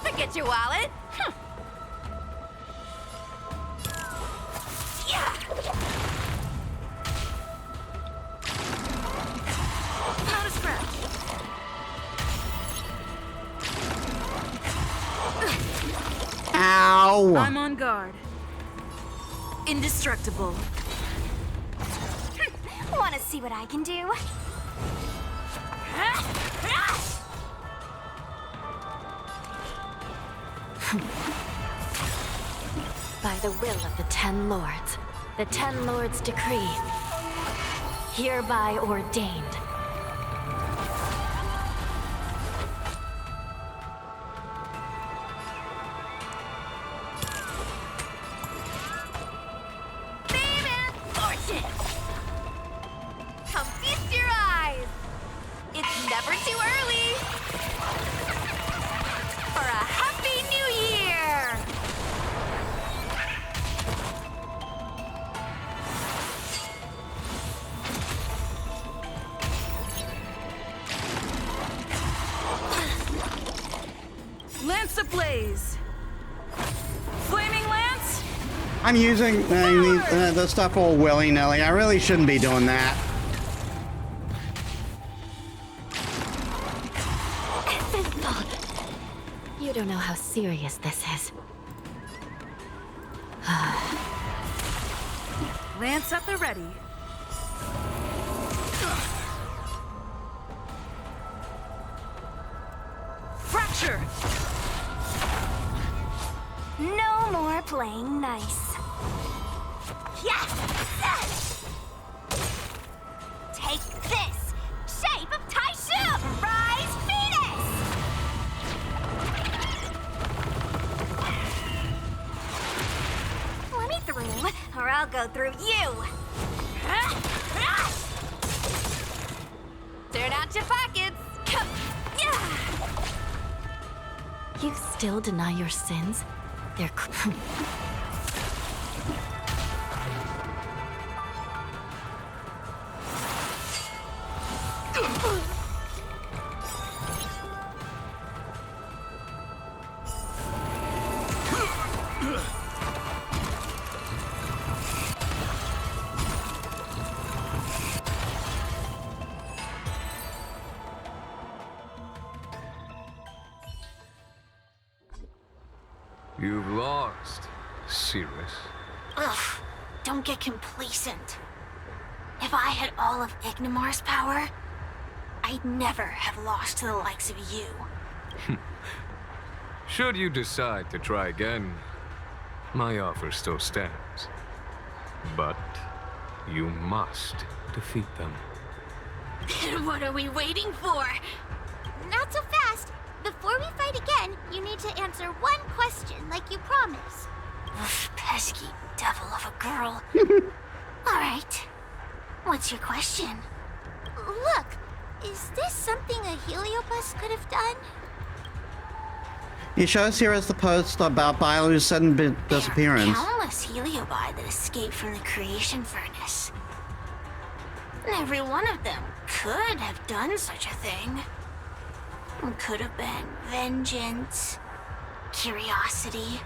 Forget your wallet. Not a scratch. Ow! I'm on guard. Indestructible. Want to see what I can do? By the will of the 10 Lords, the 10 Lords decree, hereby ordained. Fortune! Come feast your eyes! It's never too early! For a happy new year! Lance ablaze! Flaming lance! I'm using the stuff all willy-nilly. I really shouldn't be doing that. You don't know how serious this is. Lance at the ready. Fracture! No more playing nice. Yes! Take this! Shape of Taishu! Rise Venus! Let me through, or I'll go through you! Turn out your pockets! You still deny your sins? They're You've lost, Cirrus. Ugh, don't get complacent. If I had all of Ignimar's power, I'd never have lost to the likes of you. Should you decide to try again, my offer still stands. But you must defeat them. What are we waiting for? Not so fast. Before we fight again, you need to answer one question like you promised. Ugh, pesky devil of a girl. Alright. What's your question? Look, is this something a heliobus could have done? He shows here as the post about Bailu's sudden disappearance. Countless heliobi that escaped from the creation furnace. And every one of them could have done such a thing. It could have been vengeance, curiosity,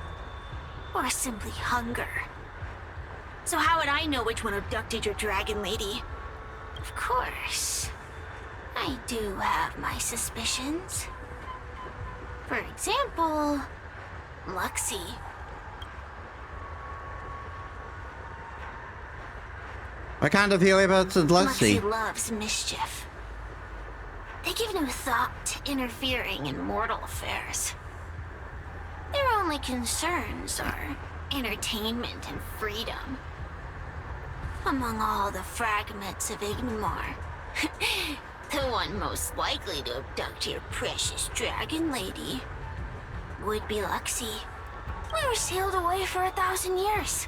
or simply hunger. So how would I know which one abducted your dragon lady? Of course, I do have my suspicions. For example, Luxie. What kind of heliobus is Luxie? Luxie loves mischief. They give no thought to interfering in mortal affairs. Their only concerns are entertainment and freedom. Among all the fragments of Ignomar, the one most likely to abduct your precious dragon lady would be Luxie. We were sailed away for 1,000 years.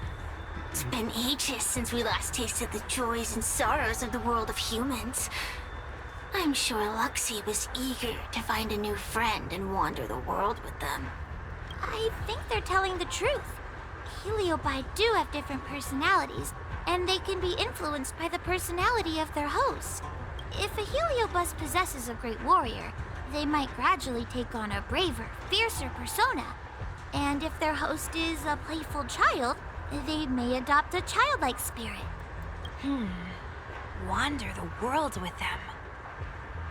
It's been ages since we last tasted the joys and sorrows of the world of humans. I'm sure Luxie was eager to find a new friend and wander the world with them. I think they're telling the truth. Heliobi do have different personalities, and they can be influenced by the personality of their host. If a heliobus possesses a great warrior, they might gradually take on a braver, fiercer persona. And if their host is a playful child, they may adopt a childlike spirit. Wander the world with them.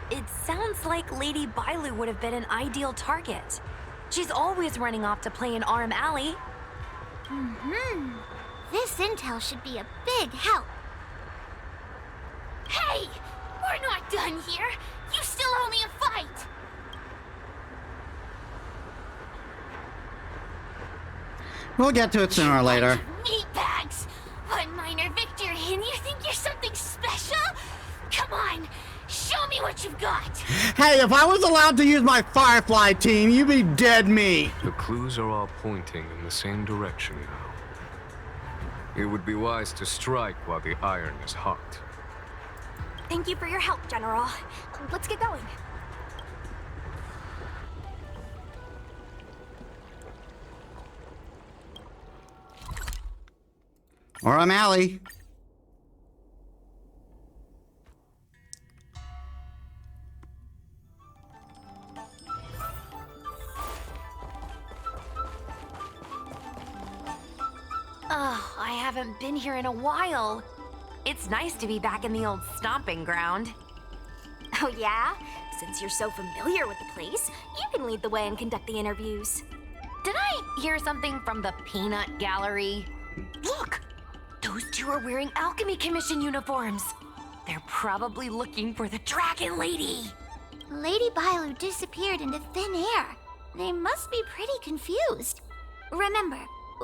It sounds like Lady Bailu would have been an ideal target. She's always running off to play in Arm Alley. This intel should be a big help. Hey! We're not done here! You still owe me a fight! We'll get to it sooner or later. Meatbags! One minor victory and you think you're something special? Come on, show me what you've got! Hey, if I was allowed to use my Firefly team, you'd be dead meat. The clues are all pointing in the same direction now. It would be wise to strike while the iron is hot. Thank you for your help, General. Let's get going. Or I'm Allie. Oh, I haven't been here in a while. It's nice to be back in the old stomping ground. Oh yeah? Since you're so familiar with the place, you can lead the way and conduct the interviews. Did I hear something from the Peanut Gallery? Look! Those two are wearing Alchemy Commission uniforms. They're probably looking for the Dragon Lady. Lady Bailu disappeared into thin air. They must be pretty confused. Remember,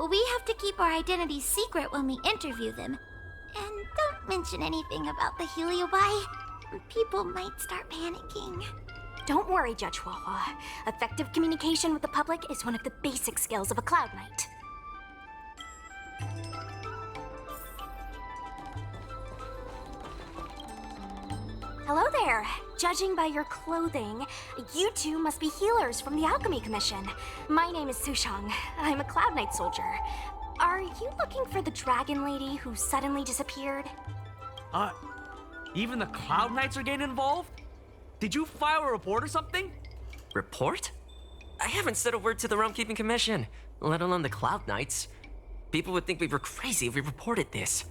we have to keep our identities secret when we interview them. And don't mention anything about the heliobi. People might start panicking. Don't worry, Judge Huohuo. Effective communication with the public is one of the basic skills of a Cloud Knight. Hello there. Judging by your clothing, you two must be healers from the Alchemy Commission. My name is Sushang. I'm a Cloud Knight soldier. Are you looking for the Dragon Lady who suddenly disappeared? Even the Cloud Knights are getting involved? Did you file a report or something? Report? I haven't said a word to the Realm Keeping Commission, let alone the Cloud Knights. People would think we were crazy if we reported this.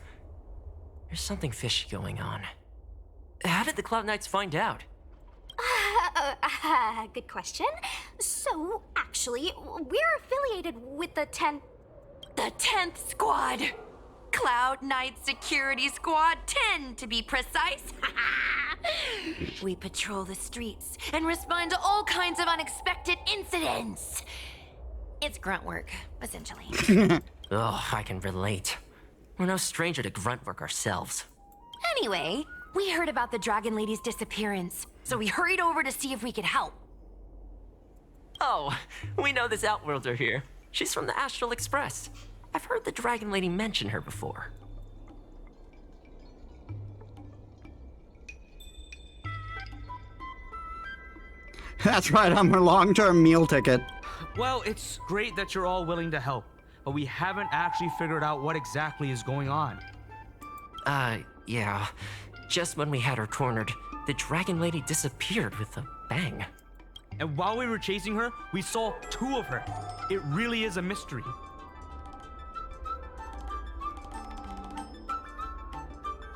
There's something fishy going on. How did the Cloud Knights find out? Good question. So, actually, we're affiliated with the 10th Squad. Cloud Knight Security Squad 10, to be precise. We patrol the streets and respond to all kinds of unexpected incidents. It's grunt work, essentially. Oh, I can relate. We're no stranger to grunt work ourselves. Anyway, we heard about the Dragon Lady's disappearance, so we hurried over to see if we could help. Oh, we know this Outworlder here. She's from the Astral Express. I've heard the Dragon Lady mention her before. That's right, I'm her long-term meal ticket. Well, it's great that you're all willing to help, but we haven't actually figured out what exactly is going on. Yeah. Just when we had her cornered, the Dragon Lady disappeared with a bang. And while we were chasing her, we saw 2 of her. It really is a mystery.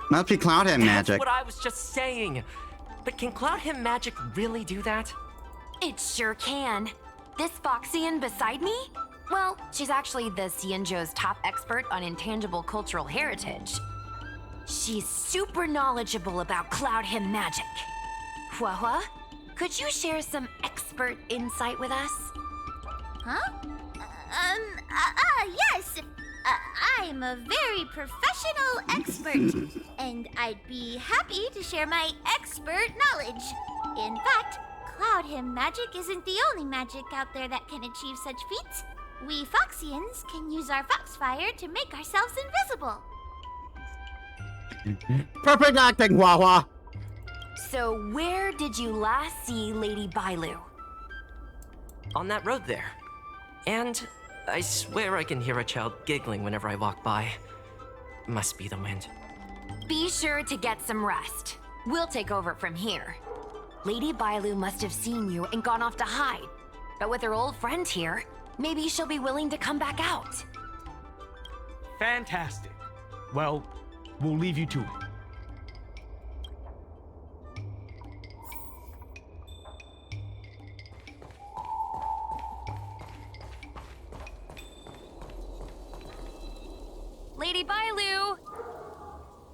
Must be Cloudhead magic. That's what I was just saying. But can Cloudhead magic really do that? It sure can. This Foxian beside me? Well, she's actually the Xianzhou's top expert on intangible cultural heritage. She's super knowledgeable about Cloudhead magic. Huohuo, could you share some expert insight with us? Huh? Yes. I'm a very professional expert, and I'd be happy to share my expert knowledge. In fact, Cloudhead magic isn't the only magic out there that can achieve such feats. We Foxians can use our Foxfire to make ourselves invisible. Perfect acting, Huohuo. So where did you last see Lady Bailu? On that road there. And I swear I can hear a child giggling whenever I walk by. Must be the wind. Be sure to get some rest. We'll take over from here. Lady Bailu must have seen you and gone off to hide. But with her old friend here, maybe she'll be willing to come back out. Fantastic. Well, we'll leave you to it. Lady Bailu!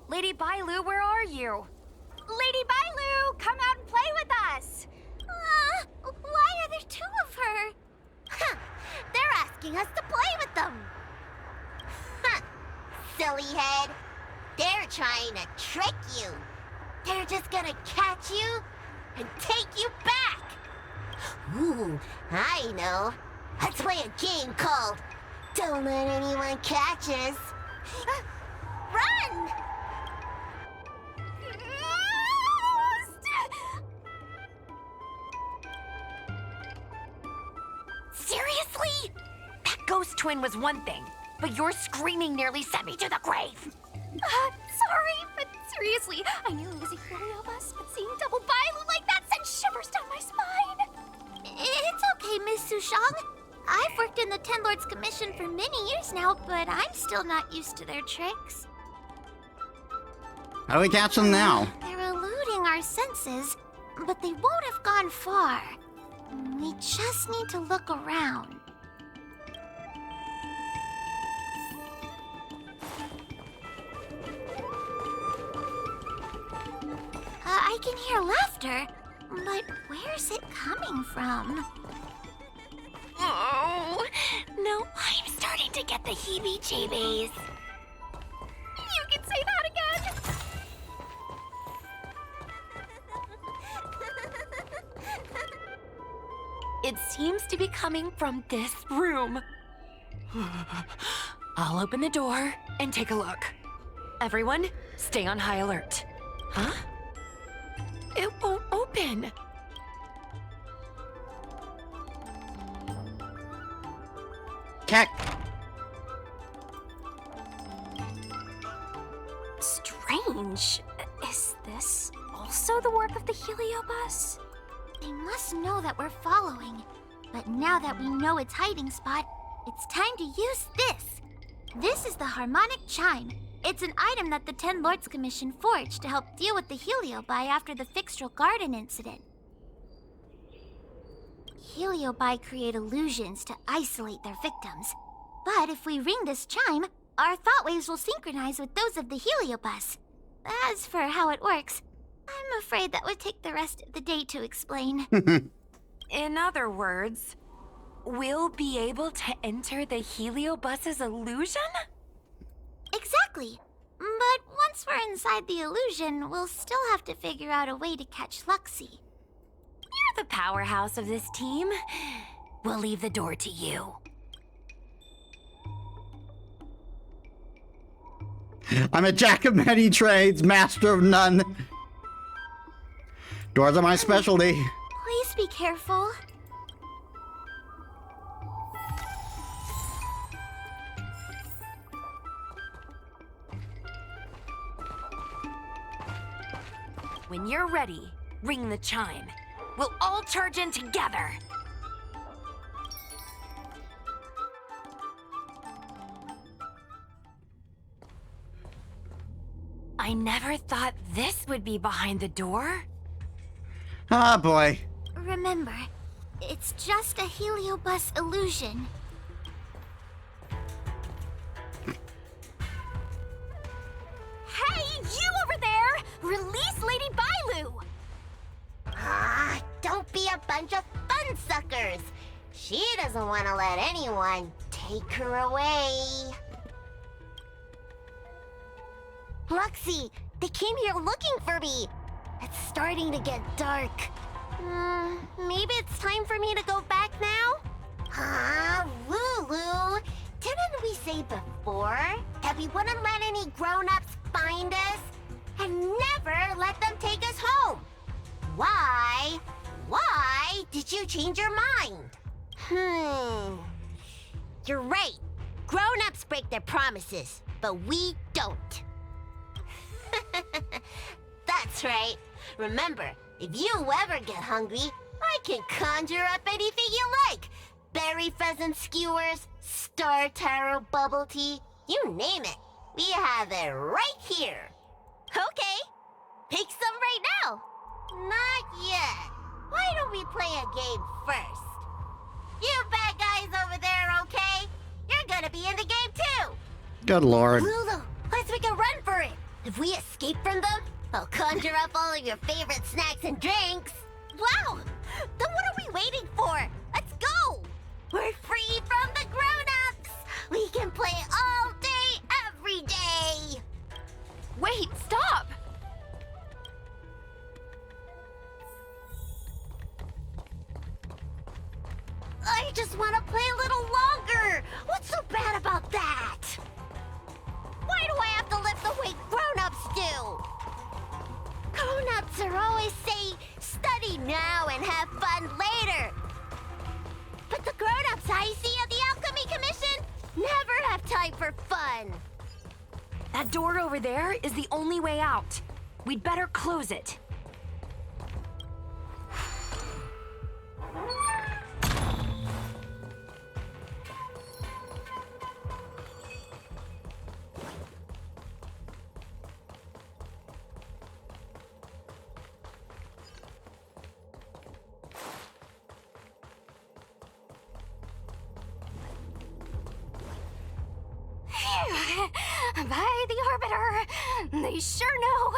Lady Bailu, where are you? Lady Bailu, come out and play with us! Why are there 2 of her? Huh, they're asking us to play with them. Huh, silly head. They're trying to trick you. They're just gonna catch you and take you back. Ooh, I know. Let's play a game called Don't Let Anyone Catch Us. Run! Seriously? That ghost twin was one thing, but your screaming nearly sent me to the grave. Sorry, but seriously, I knew it was a Heliobus, but seeing double Bailu like that sent shivers down my spine. It's okay, Miss Sushang. I've worked in the Ten Lords Commission for many years now, but I'm still not used to their tricks. How do we catch them now? They're eluding our senses, but they won't have gone far. We just need to look around. I can hear laughter, but where's it coming from? Oh, no, I'm starting to get the heebie-jeebies. You can say that again! It seems to be coming from this room. I'll open the door and take a look. Everyone, stay on high alert. Huh? It won't open. Check. Strange. Is this also the work of the Heliobus? They must know that we're following. But now that we know its hiding spot, it's time to use this. This is the harmonic chime. It's an item that the Ten Lords Commission forged to help deal with the Heliobi after the Fixtral Garden incident. Heliobi create illusions to isolate their victims. But if we ring this chime, our thought waves will synchronize with those of the Heliobus. As for how it works, I'm afraid that would take the rest of the day to explain. In other words, we'll be able to enter the Heliobus's illusion? Exactly. But once we're inside the illusion, we'll still have to figure out a way to catch Luxie. You're the powerhouse of this team. We'll leave the door to you. I'm a jack of many trades, master of none. Doors are my specialty. Please be careful. When you're ready, ring the chime. We'll all charge in together. I never thought this would be behind the door. Ah, boy. Remember, it's just a heliobus illusion. Hey, you over there! Release Lady Bailu! Ah, don't be a bunch of fun suckers. She doesn't want to let anyone take her away. Luxie, they came here looking for me. It's starting to get dark. Maybe it's time for me to go back now? Lulu, didn't we say before that we wouldn't let any grown-ups find us and never let them take us home? Why? Why did you change your mind? You're right. Grown-ups break their promises, but we don't. That's right. Remember, if you ever get hungry, I can conjure up anything you like. Berry pheasant skewers, star taro bubble tea, you name it. We have it right here. Okay, pick some right now. Not yet. Why don't we play a game first? You bad guys over there, okay? You're gonna be in the game too. Good lord. Lulu, let's make a run for it. If we escape from them, I'll conjure up all of your favorite snacks and drinks. Wow! Then what are we waiting for? Let's go! We're free from the grown-ups! We can play all day, every day! Wait, stop! I just want to play a little longer! What's so bad about that? Why do I have to lift the weight grown-ups do? Grown-ups are always say, study now and have fun later. But the grown-ups I see at the Alchemy Commission never have time for fun. That door over there is the only way out. We'd better close it. By the Arbiter, they sure know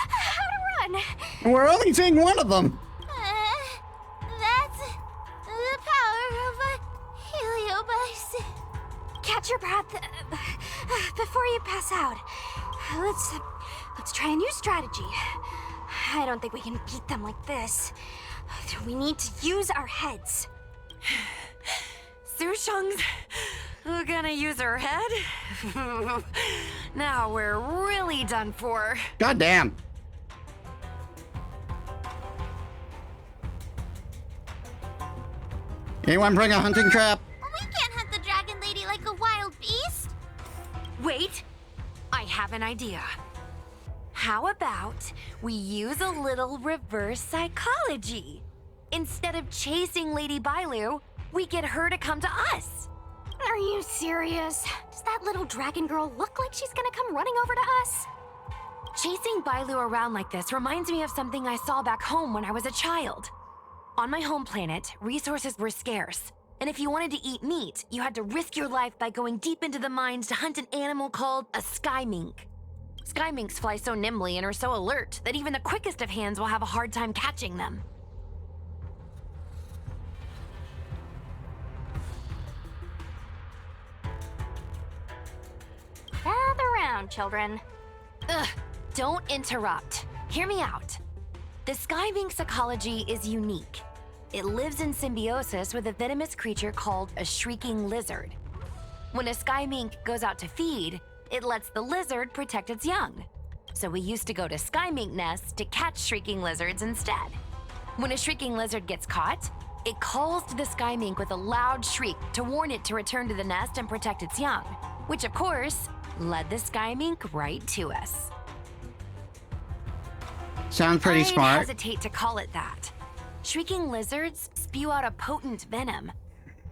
how to run. We're only seeing one of them. That's the power of a heliobus. Catch your breath before you pass out. Let's try a new strategy. I don't think we can beat them like this. We need to use our heads. Sushung's gonna use her head? Now we're really done for. Goddamn. Anyone bring a hunting trap? We can't hunt the dragon lady like a wild beast. Wait, I have an idea. How about we use a little reverse psychology? Instead of chasing Lady Bailu, we get her to come to us. Are you serious? Does that little dragon girl look like she's gonna come running over to us? Chasing Bailu around like this reminds me of something I saw back home when I was a child. On my home planet, resources were scarce, and if you wanted to eat meat, you had to risk your life by going deep into the mines to hunt an animal called a sky mink. Sky minks fly so nimbly and are so alert that even the quickest of hands will have a hard time catching them. Gather round, children. Ugh, don't interrupt. Hear me out. The sky mink's ecology is unique. It lives in symbiosis with a venomous creature called a shrieking lizard. When a sky mink goes out to feed, it lets the lizard protect its young. So we used to go to sky mink nests to catch shrieking lizards instead. When a shrieking lizard gets caught, it calls to the sky mink with a loud shriek to warn it to return to the nest and protect its young, which of course led the sky mink right to us. Sounds pretty I'd smart. hesitate to call it that. Shrieking lizards spew out a potent venom.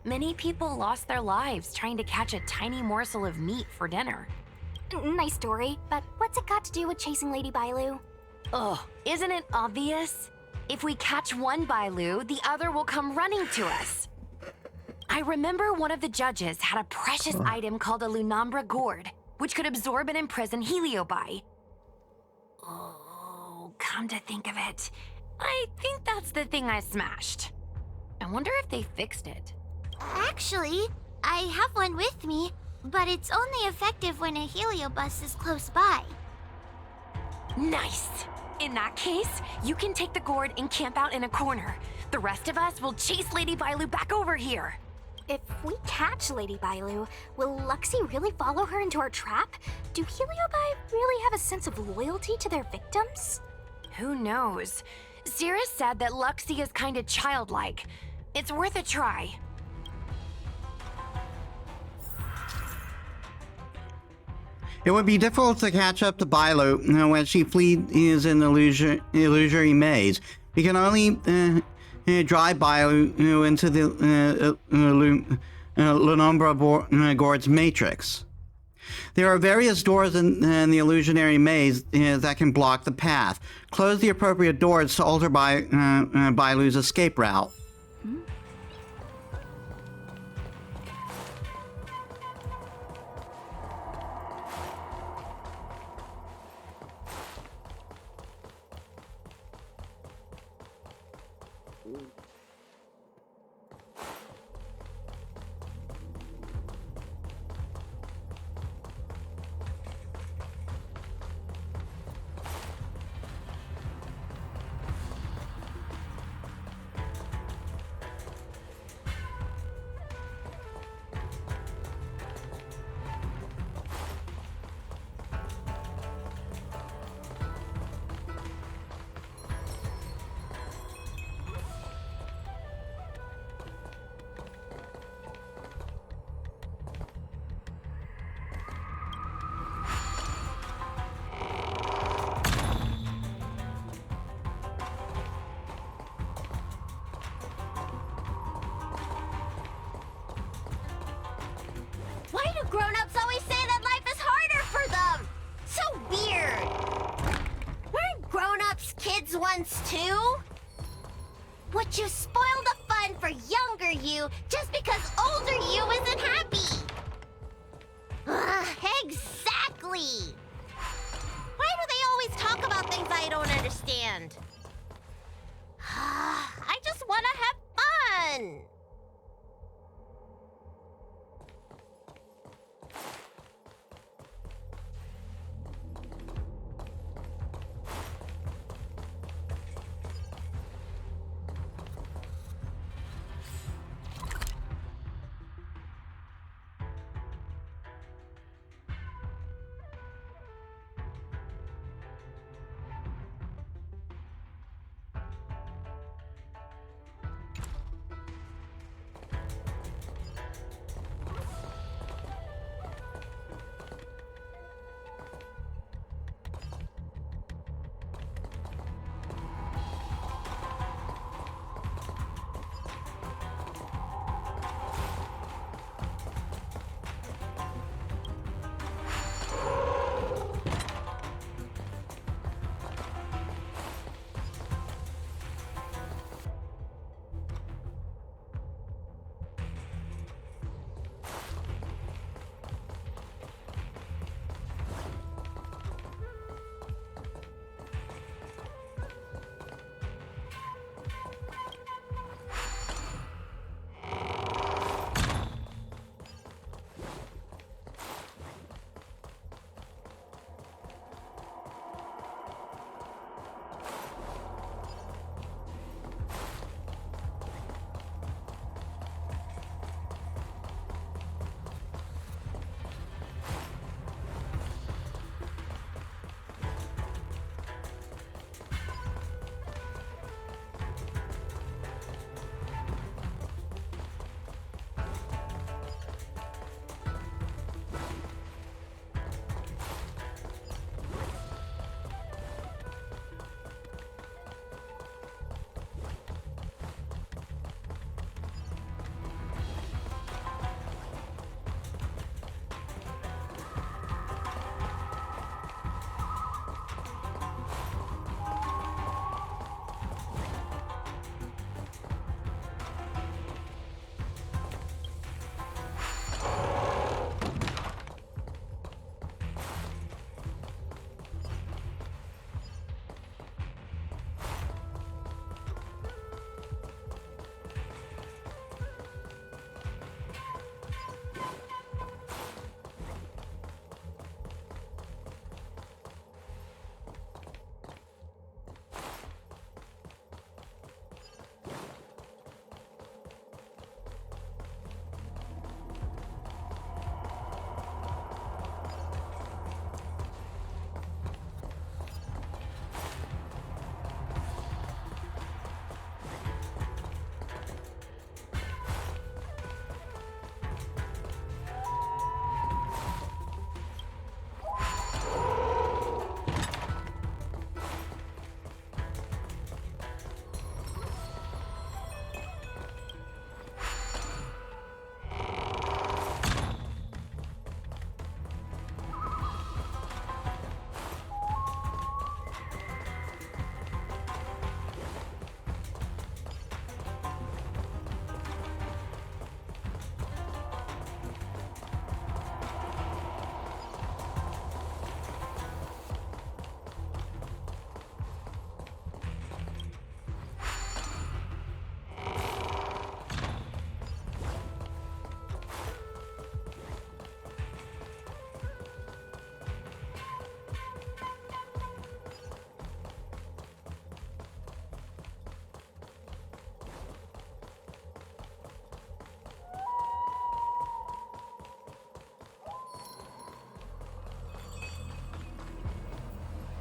Many people lost their lives trying to catch a tiny morsel of meat for dinner. Nice story, but what's it got to do with chasing Lady Bailu? Ugh, isn't it obvious? If we catch one Bailu, the other will come running to us. I remember one of the judges had a precious item called a Lunambra gourd, which could absorb and imprison Heliobi. Oh, come to think of it, I think that's the thing I smashed. I wonder if they fixed it. Actually, I have one with me, but it's only effective when a heliobus is close by. Nice! In that case, you can take the gourd and camp out in a corner. The rest of us will chase Lady Bailu back over here. If we catch Lady Bailu, will Luxie really follow her into our trap? Do Heliobi really have a sense of loyalty to their victims? Who knows? Cirrus said that Luxie is kinda childlike. It's worth a try. It would be difficult to catch up to Bailu when she flees in the illusory maze. We can only drive Bailu into the Lunambra Gourd's matrix. There are various doors in the illusionary maze that can block the path. Close the appropriate doors to alter Bailu's escape route. Why do grown-ups always say that life is harder for them? So weird. Weren't grown-ups kids once too? Would you spoil the fun for younger you just because older you isn't happy? Exactly. Why do they always talk about things I don't understand? I just want to have fun.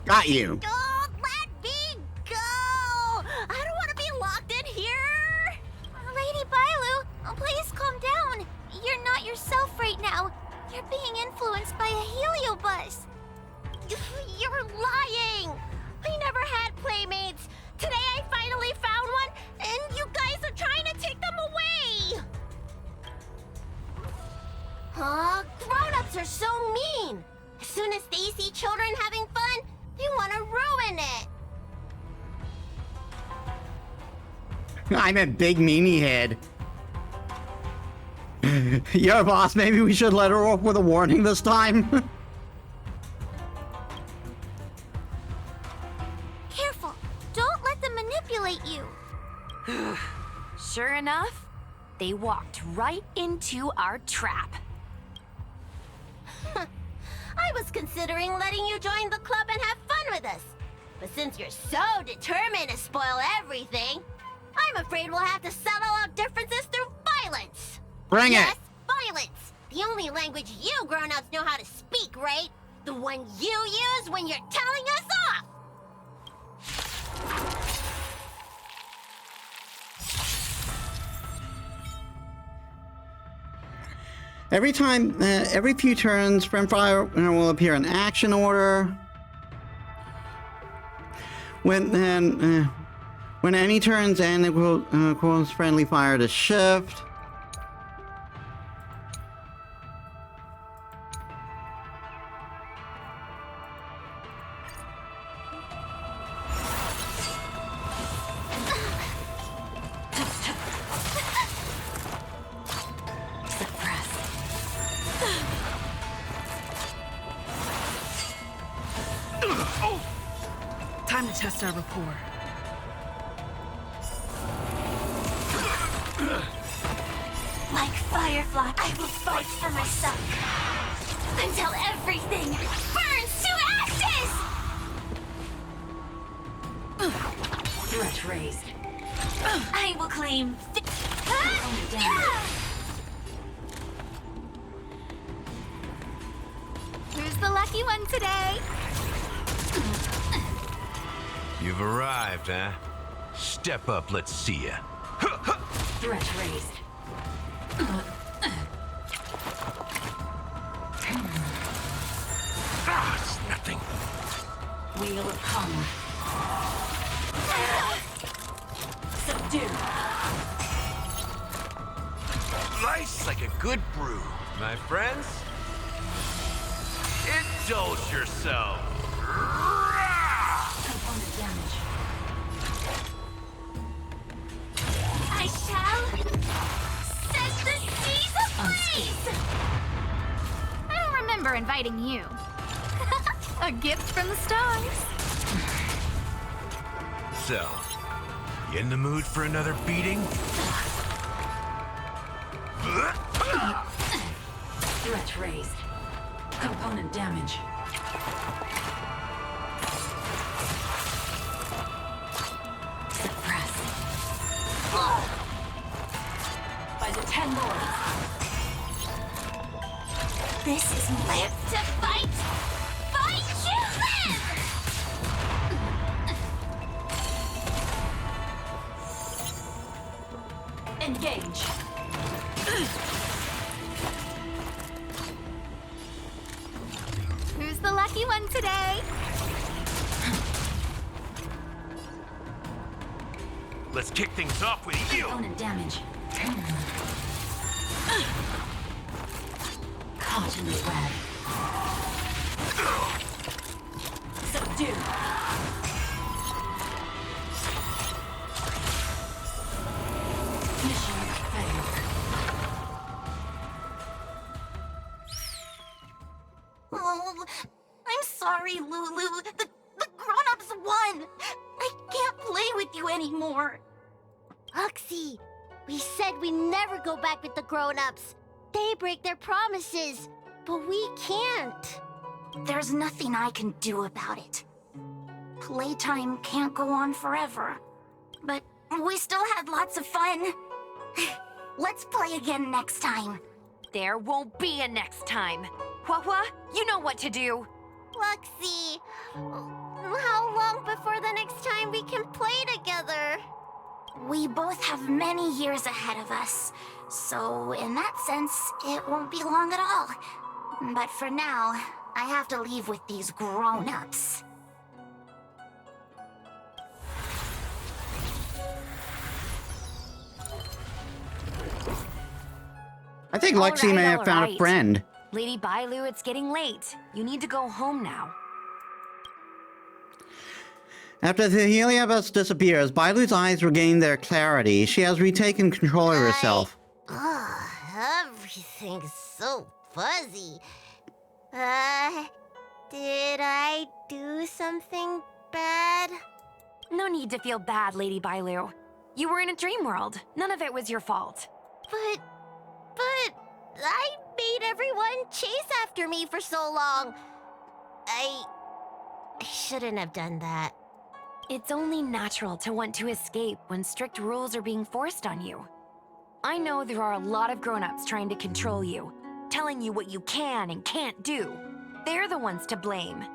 Got you. Don't let me go! I don't want to be locked in here! Lady Bailu, please calm down. You're not yourself right now. You're being influenced by a heliobus. You're lying! I never had playmates. Today I finally found one, and you guys are trying to take them away! Grown-ups are so mean. As soon as they see children having fun, they want to ruin it. I'm a big meanie head. Yo, boss, maybe we should let her off with a warning this time. Careful. Don't let them manipulate you. Sure enough, they walked right into our trap. I was considering letting you join the club and have fun with us. But since you're so determined to spoil everything, I'm afraid we'll have to settle our differences through violence. Bring yes, it! Violence! The only language you grown-ups know how to speak, right? The one you use when you're telling us off! Every few turns, Friendfire will appear in action order. When any turns end, it will cause friendly fire to shift. Time to test our rapport. Like Firefly, I will fight for myself. Until everything burns to ashes! Threat raised. I will claim Who's the lucky one today? You've arrived, huh? Step up, let's see ya. Threat raised. It's nothing. Wheel of Karma. Subdue. Nice like a good brew. My friends, indulge yourself. Component damage. I shall set the seas ablaze! I don't remember inviting you. A gift from the stars. So, you in the mood for another beating? Threat raised. Component damage. Suppress. By the 10 lords. This is live to fight! Fight you live! Engage. Who's the lucky one today? Let's kick things off with you. Component damage. Caught in the web. Subdue. Mission failed. Oh, I'm sorry, Lulu. The grown-ups won. I can't play with you anymore. Huxie, we said we never go back with the grown-ups. They break their promises, but we can't. There's nothing I can do about it. Playtime can't go on forever. But we still had lots of fun. Let's play again next time. There won't be a next time. Huohuo, you know what to do. Luxie, How long before the next time we can play together? We both have many years ahead of us, so in that sense, it won't be long at all. But for now, I have to leave with these grown-ups. I think Lexi may have found a friend. Lady Bailu, it's getting late. You need to go home now. After the Heliobus disappears, Bailu's eyes regain their clarity. She has retaken control of herself. Everything's so fuzzy. Did I do something bad? No need to feel bad, Lady Bailu. You were in a dream world. None of it was your fault. But I made everyone chase after me for so long. I shouldn't have done that. It's only natural to want to escape when strict rules are being forced on you. I know there are a lot of grown-ups trying to control you, telling you what you can and can't do. They're the ones to blame.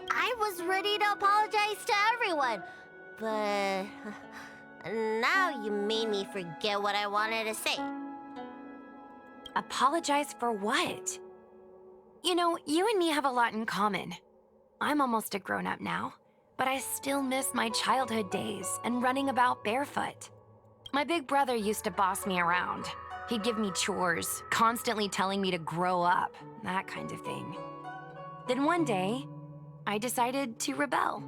I was ready to apologize to everyone, but now you made me forget what I wanted to say. Apologize for what? You know, you and me have a lot in common. I'm almost a grown-up now, but I still miss my childhood days and running about barefoot. My big brother used to boss me around. He'd give me chores, constantly telling me to grow up, that kind of thing. Then one day, I decided to rebel.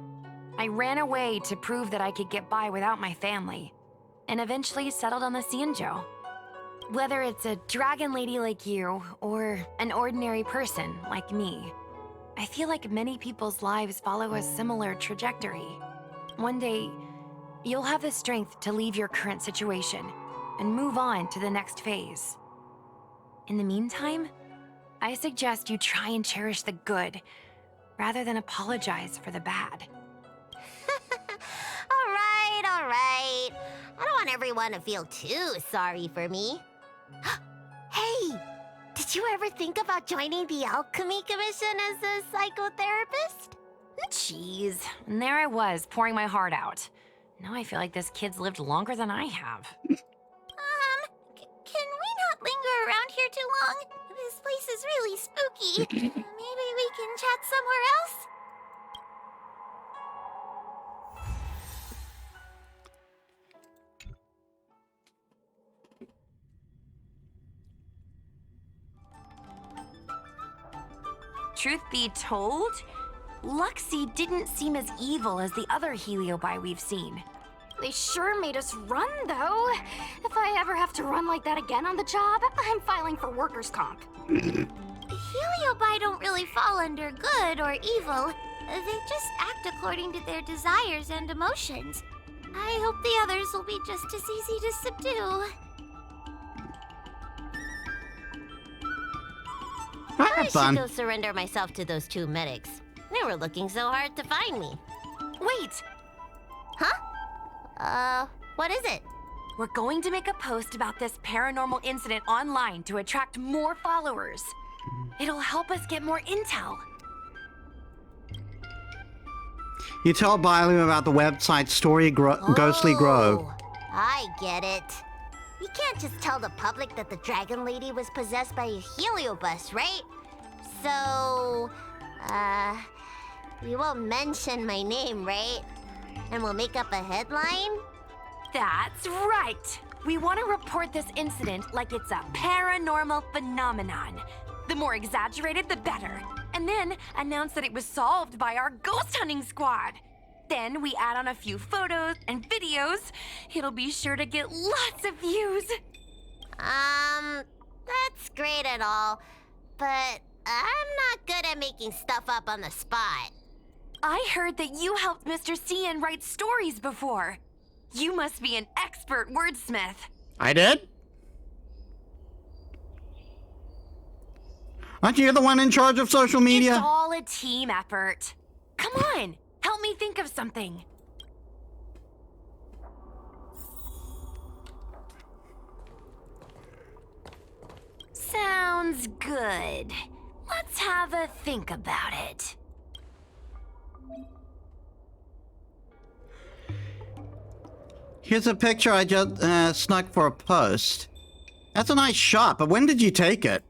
I ran away to prove that I could get by without my family, and eventually settled on the Xianzhou. Whether it's a dragon lady like you, or an ordinary person like me, I feel like many people's lives follow a similar trajectory. One day, you'll have the strength to leave your current situation and move on to the next phase. In the meantime, I suggest you try and cherish the good, rather than apologize for the bad. All right. I don't want everyone to feel too sorry for me. Hey, did you ever think about joining the Alchemy Commission as a psychotherapist? Jeez, and there I was, pouring my heart out. Now I feel like this kid's lived longer than I have. Can we not linger around here too long? This place is really spooky. Maybe we can chat somewhere else? Truth be told, Luxie didn't seem as evil as the other Heliobi we've seen. They sure made us run, though. If I ever have to run like that again on the job, I'm filing for workers' comp. Heliobi don't really fall under good or evil. They just act according to their desires and emotions. I hope the others will be just as easy to subdue. I should go surrender myself to those two medics. They were looking so hard to find me. Wait! Huh? What is it? We're going to make a post about this paranormal incident online to attract more followers. It'll help us get more intel. You tell Bailu about the website Ghostly Grove. I get it. You can't just tell the public that the Dragon Lady was possessed by a Heliobus, right? So, we won't mention my name, right? And we'll make up a headline? That's right! We want to report this incident like it's a paranormal phenomenon. The more exaggerated, the better. And then announce that it was solved by our ghost hunting squad. Then we add on a few photos and videos. It'll be sure to get lots of views. That's great and all, but I'm not good at making stuff up on the spot. I heard that you helped Mr. Cian write stories before. You must be an expert wordsmith. I did? Aren't you the one in charge of social media? It's all a team effort. Come on, help me think of something. Sounds good. Let's have a think about it. Here's a picture I just snuck for a post. That's a nice shot, but when did you take it?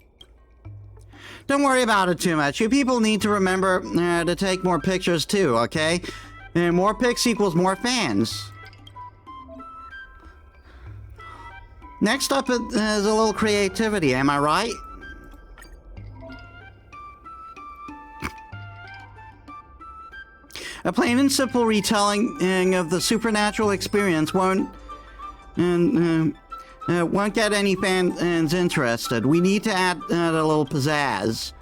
Don't worry about it too much. You people need to remember to take more pictures too, okay? And more pics equals more fans. Next up is a little creativity, am I right? A plain and simple retelling of the supernatural experience won't get any fans interested. We need to add a little pizzazz.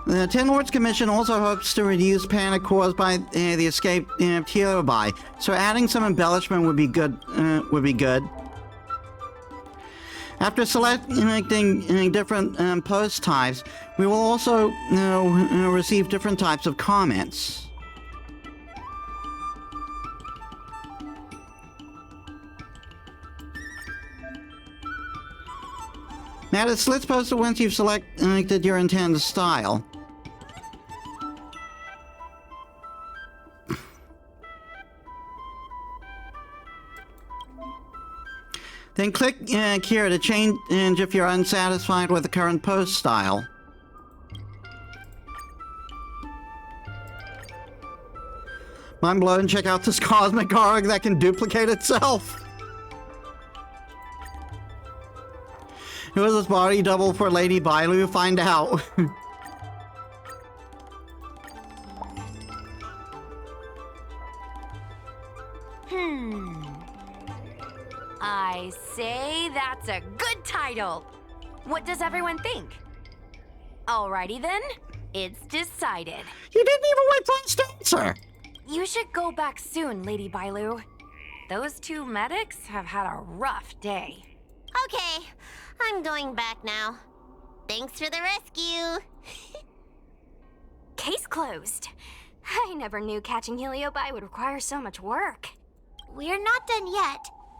The Ten Lords Commission also hopes to reduce panic caused by the escape of Huohuo, so adding some embellishment would be good. After selecting different post types, we will also receive different types of comments. Metis, let's post it once you've selected your intended style. Then click here to change if you're unsatisfied with the current post style. Mind blown, check out this cosmic org that can duplicate itself. Who is this body double for Lady Bailu? Find out. I say that's a good title. What does everyone think? Alrighty then, it's decided. You didn't even wait for an answer. You should go back soon, Lady Bailu. Those two medics have had a rough day. Okay, I'm going back now. Thanks for the rescue. Case closed. I never knew catching Heliobi would require so much work. We're not done yet.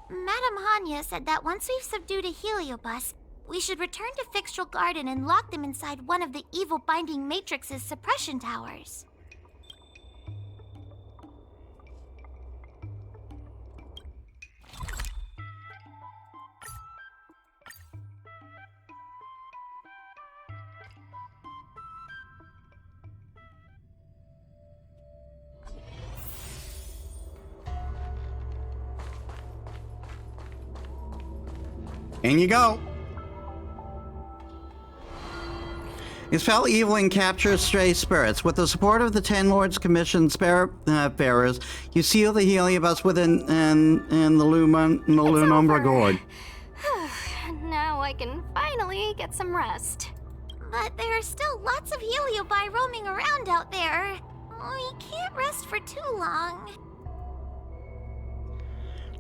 Madame Hanya said that once we've subdued a Heliobus, we should return to Fixtral Garden and lock them inside one of the evil binding matrix's suppression towers. In you go. Expel evil and capture stray spirits. With the support of the Ten Lords Commission Spiritfarers, you seal the Heliobus within the Lumbra Gorge. Now I can finally get some rest. But there are still lots of Heliobi roaming around out there. We can't rest for too long.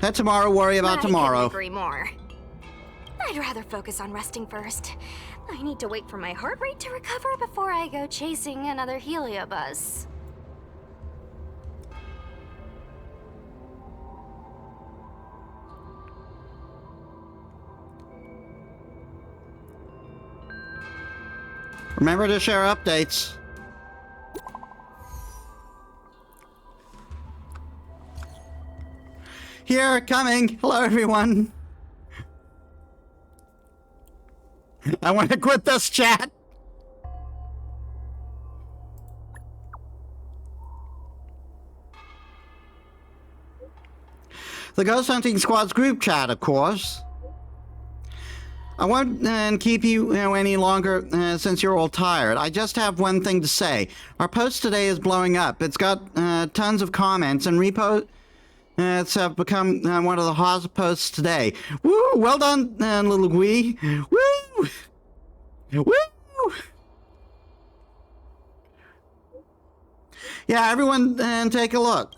Let tomorrow worry about tomorrow. I couldn't agree more. I'd rather focus on resting first. I need to wait for my heart rate to recover before I go chasing another Heliobus. Remember to share updates. Here, coming. Hello, everyone. I want to quit this chat. The Ghost Hunting Squad's group chat, of course. I won't keep you any longer since you're all tired. I just have one thing to say. Our post today is blowing up. It's got tons of comments and reposts. It's become one of the hottest posts today. Woo! Well done, little Gui. Woo! Woo! Yeah, everyone, take a look.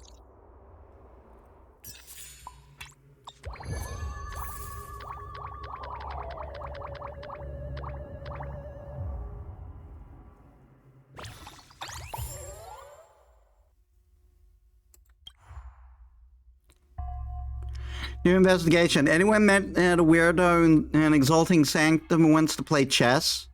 New investigation. Anyone met a weirdo in an exalting sanctum who wants to play chess?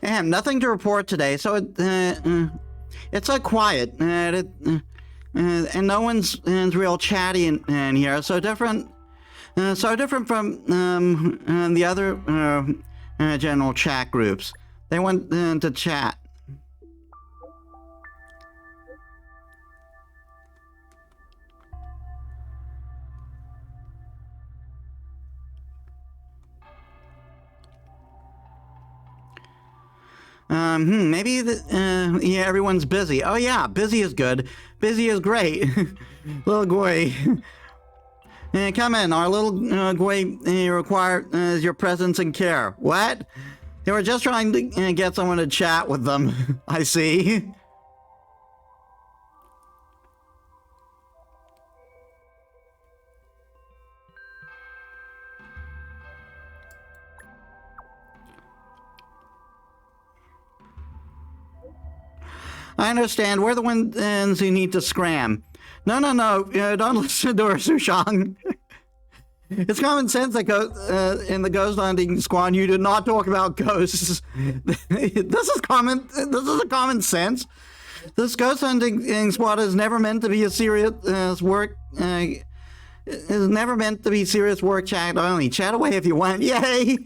I have nothing to report today, so it's so quiet. And no one's real chatty in here. So different from the other general chat groups. They want to chat. Maybe yeah, everyone's busy. Oh yeah, busy is good. Busy is great. Little Gui. Come in, our little Gui requires your presence and care. What? They were just trying to get someone to chat with them. I see. I understand. We're the ones who need to scram. No. Don't listen to her, Sushang. It's common sense that in the ghost hunting squad, you do not talk about ghosts. This is a common sense. This ghost hunting squad is never meant to be a serious work. Is never meant to be serious work chat only. Chat away if you want. Yay!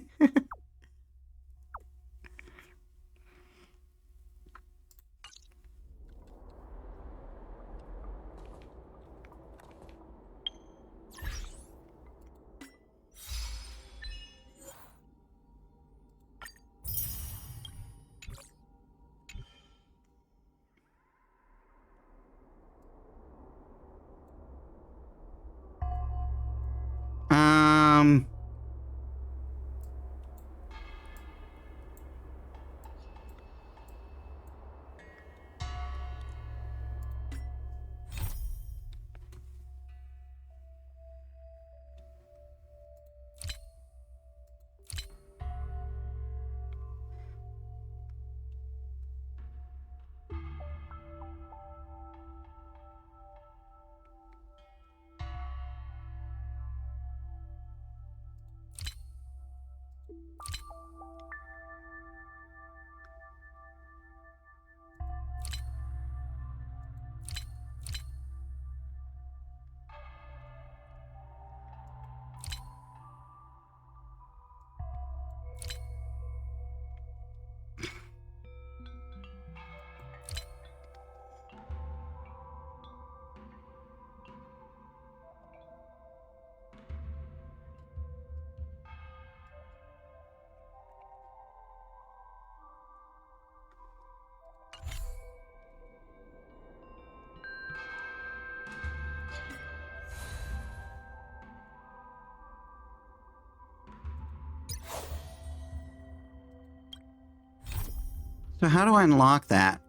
So how do I unlock that?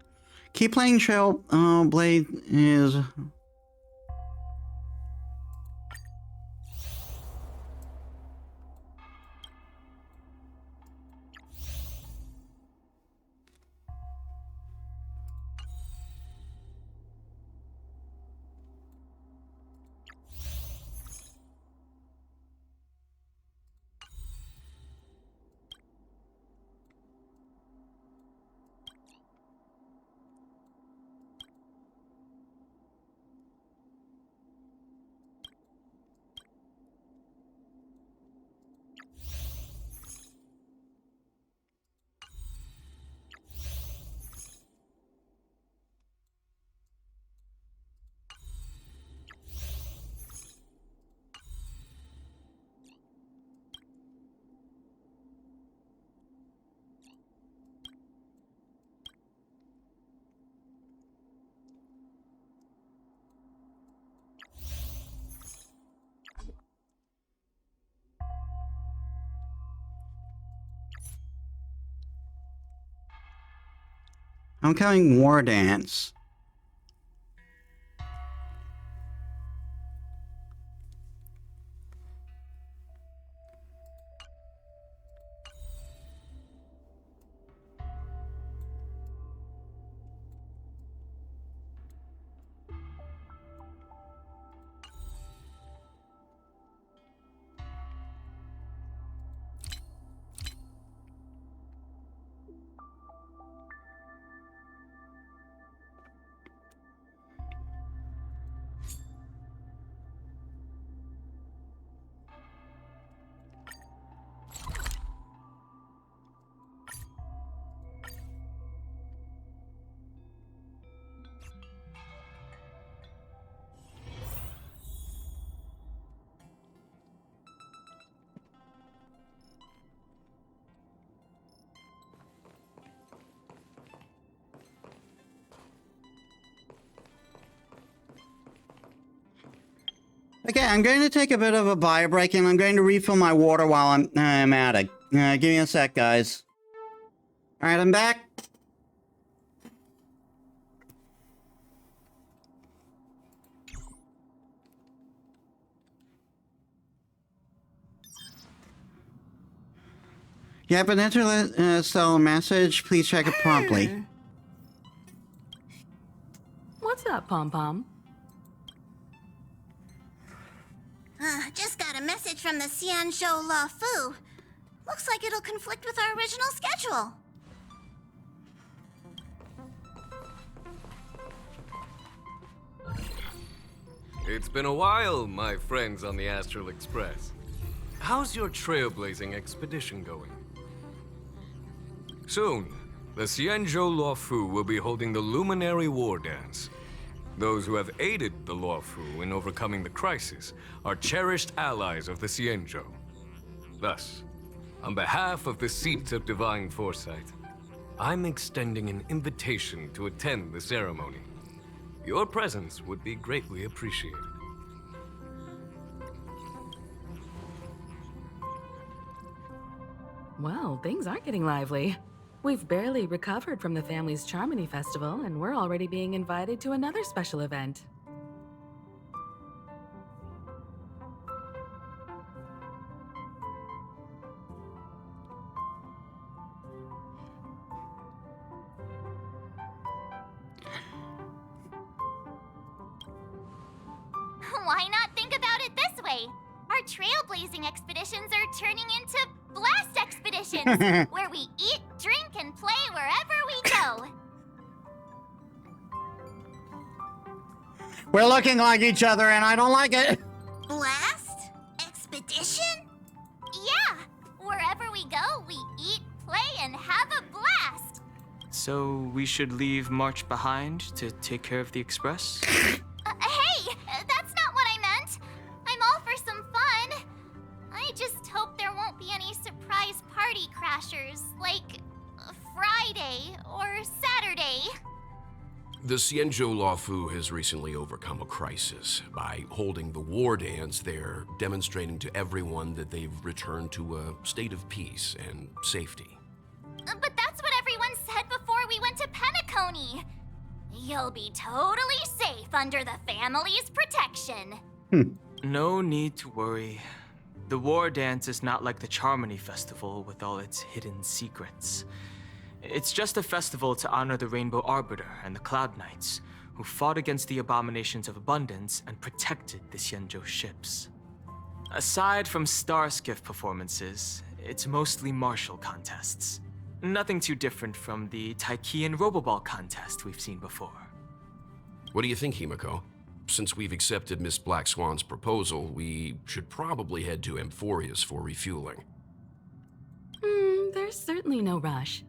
Keep playing Trail Blade is... I'm counting War Dance. Okay, I'm going to take a bit of a bio break, and I'm going to refill my water while I'm at it. Give me a sec, guys. Alright, I'm back. You have an interstellar message. Please check it promptly. What's up, Pom Pom? Just got a message from the Xianzhou Loufu. Looks like it'll conflict with our original schedule. It's been a while, my friends on the Astral Express. How's your trailblazing expedition going? Soon, the Xianzhou Loufu will be holding the Luminary War Dance. Those who have aided the Loufu in overcoming the crisis are cherished allies of the Xianzhou. Thus, on behalf of the Seat of Divine Foresight, I'm extending an invitation to attend the ceremony. Your presence would be greatly appreciated. Well, things aren't getting lively. We've barely recovered from the family's Charmony Festival, and we're already being invited to another special event. Why not think about it this way? Our trailblazing expeditions are turning into blast expeditions, where we eat, drink, and play wherever we go. We're looking like each other, and I don't like it. Blast? Expedition? Yeah, wherever we go, we eat, play, and have a blast. So we should leave March behind to take care of the Express? Hey, that's not what I meant. I'm all for some fun. I just hope there won't be any surprise party crashers, like Friday or Saturday. The Xianzhou Loufu has recently overcome a crisis. By holding the war dance, they're demonstrating to everyone that they've returned to a state of peace and safety. But that's what everyone said before we went to Penacony. You'll be totally safe under the family's protection. No need to worry. The war dance is not like the Charmony Festival with all its hidden secrets. It's just a festival to honor the Rainbow Arbiter and the Cloud Knights, who fought against the abominations of abundance and protected the Xianzhou ships. Aside from star skiff performances, it's mostly martial contests. Nothing too different from the Taiki and Roboball contest we've seen before. What do you think, Himiko? Since we've accepted Miss Black Swan's proposal, we should probably head to Amphorius for refueling. There's certainly no rush.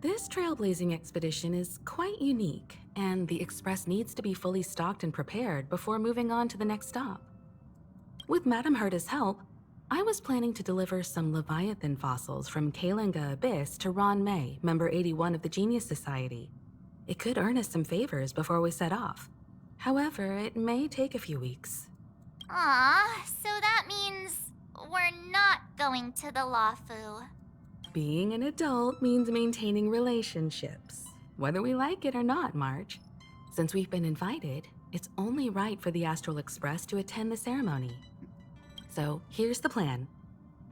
This trailblazing expedition is quite unique, and the Express needs to be fully stocked and prepared before moving on to the next stop. With Madame Herta's help, I was planning to deliver some Leviathan fossils from Kalinga Abyss to Ron May, member 81 of the Genius Society. It could earn us some favors before we set off. However, it may take a few weeks. Aw, so that means we're not going to the Loufu. Being an adult means maintaining relationships, whether we like it or not, March. Since we've been invited, it's only right for the Astral Express to attend the ceremony. So here's the plan.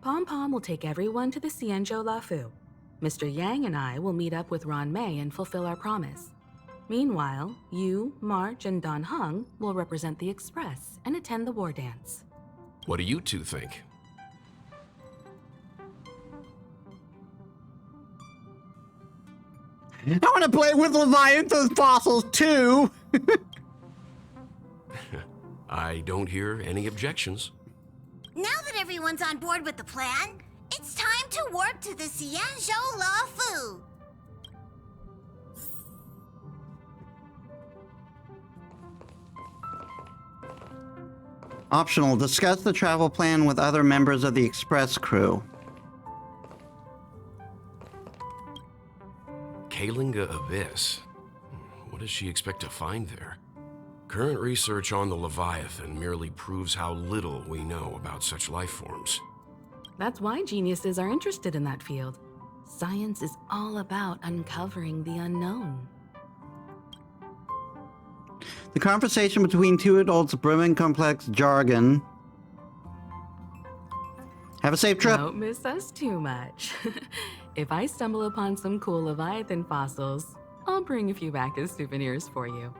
Pom Pom will take everyone to the Xianzhou Loufu. Mr. Yang and I will meet up with Ron May and fulfill our promise. Meanwhile, you, March, and Don Hung will represent the Express and attend the war dance. What do you two think? I want to play with Leviathan fossils too. I don't hear any objections. Now that everyone's on board with the plan, it's time to warp to the Xianzhou Loufu. Optional, discuss the travel plan with other members of the Express crew. Kalinga Abyss. What does she expect to find there? Current research on the Leviathan merely proves how little we know about such life forms. That's why geniuses are interested in that field. Science is all about uncovering the unknown. The conversation between two adults brewing complex jargon. Have a safe trip. Don't miss us too much. If I stumble upon some cool Leviathan fossils, I'll bring a few back as souvenirs for you.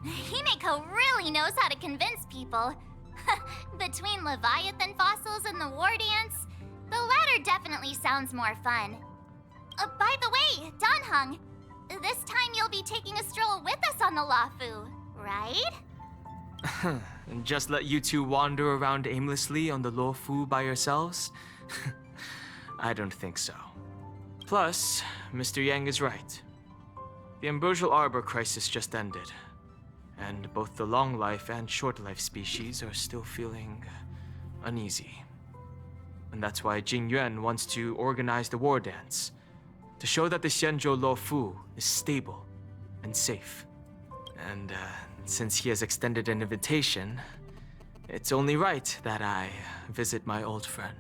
Himeko really knows how to convince people. Between Leviathan fossils and the war dance, the latter definitely sounds more fun. By the way, Danhung, this time you'll be taking a stroll with us on the Loufu, right? And just let you two wander around aimlessly on the Loufu by yourselves? I don't think so. Plus, Mr. Yang is right. The ambrosial arbor crisis just ended, and both the long life and short life species are still feeling uneasy. And that's why Jing Yuan wants to organize the war dance, to show that the Xianzhou Loufu is stable and safe. And since he has extended an invitation, it's only right that I visit my old friend.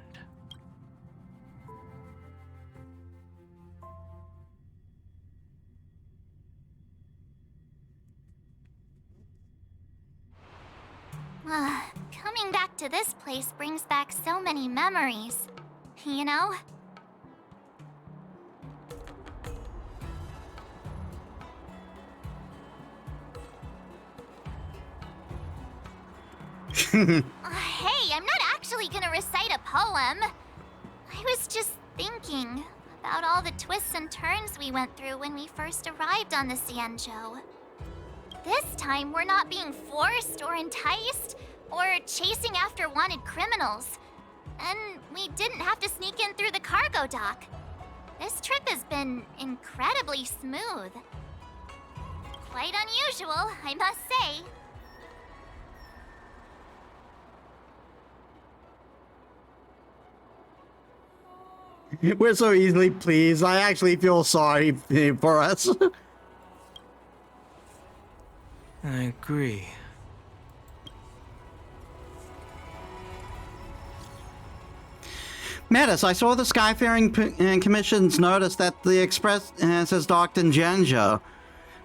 Coming back to this place brings back so many memories, you know? Hey, I'm not actually gonna recite a poem. I was just thinking about all the twists and turns we went through when we first arrived on the Xianzhou. This time, we're not being forced or enticed or chasing after wanted criminals. And we didn't have to sneak in through the cargo dock. This trip has been incredibly smooth. Quite unusual, I must say. We're so easily pleased. I actually feel sorry for us. I agree. Metis, I saw the Skyfaring Commission's notice that the Express says docked in Zhengzhou.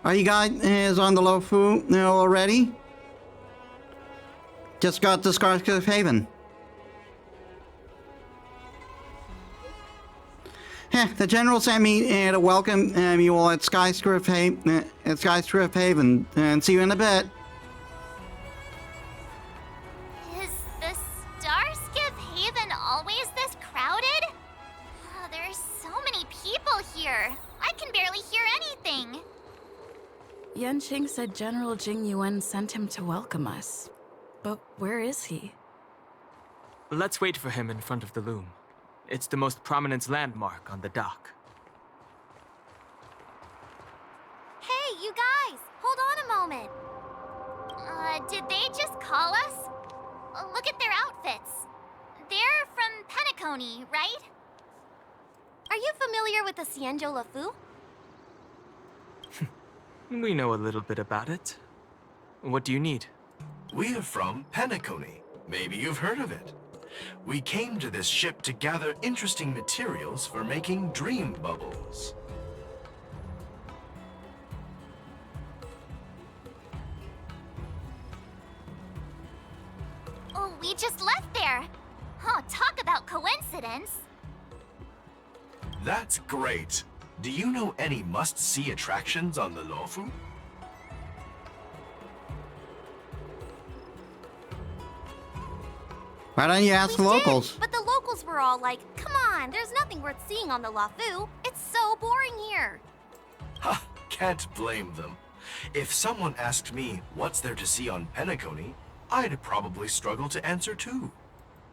Are you guys on the Loufu already? Just got to Scarcliff Haven. The General sent me to welcome you all at Skycliff Haven, and see you in a bit. Is the Starskiff Haven always this crowded? Oh, there are so many people here. I can barely hear anything. Yanqing said General Jing Yuan sent him to welcome us. But where is he? Let's wait for him in front of the loom. It's the most prominent landmark on the dock. Hey, you guys! Hold on a moment. Did they just call us? Look at their outfits. They're from Penacony, right? Are you familiar with the Xianzhou Loufu? We know a little bit about it. What do you need? We are from Penacony. Maybe you've heard of it. We came to this ship to gather interesting materials for making dream bubbles. Oh, we just left there. Oh, talk about coincidence. That's great. Do you know any must-see attractions on the Loufu? Why don't you ask the locals? But the locals were all like, come on, there's nothing worth seeing on the Loufu. It's so boring here. Ha! Can't blame them. If someone asked me what's there to see on Penacony, I'd probably struggle to answer too.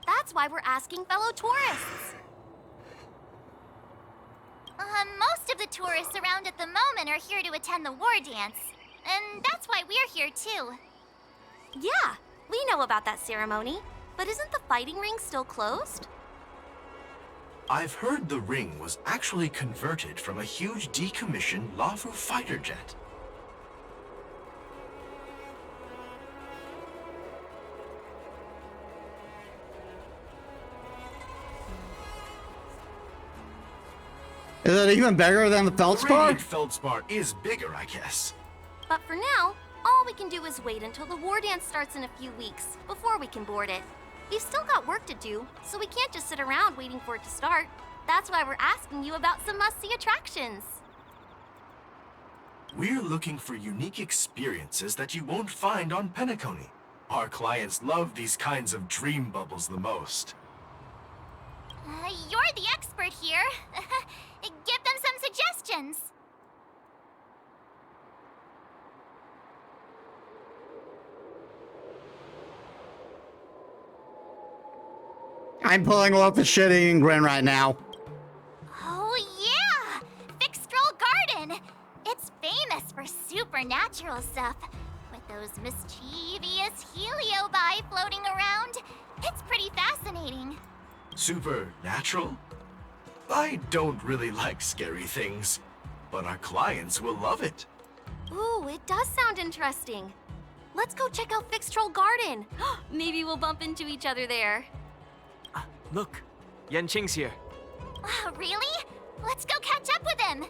That's why we're asking fellow tourists. Most of the tourists around at the moment are here to attend the war dance. And that's why we're here too. Yeah, we know about that ceremony. But isn't the fighting ring still closed? I've heard the ring was actually converted from a huge decommissioned Loufu fighter jet. Is it even bigger than the The feldspar? radiant feldspar is bigger, I guess. But for now, all we can do is wait until the war dance starts in a few weeks before we can board it. We've still got work to do, so we can't just sit around waiting for it to start. That's why we're asking you about some must-see attractions. We're looking for unique experiences that you won't find on Penacony. Our clients love these kinds of dream bubbles the most. You're the expert here. Give them some suggestions. I'm pulling off a shit-eating grin right now. Oh yeah! Fixtral Garden! It's famous for supernatural stuff. With those mischievous heliobi floating around. It's pretty fascinating. Supernatural? I don't really like scary things, but our clients will love it. Ooh, it does sound interesting. Let's go check out Fixtral Garden. Maybe we'll bump into each other there. Look, Yanqing's here. Really? Let's go catch up with him.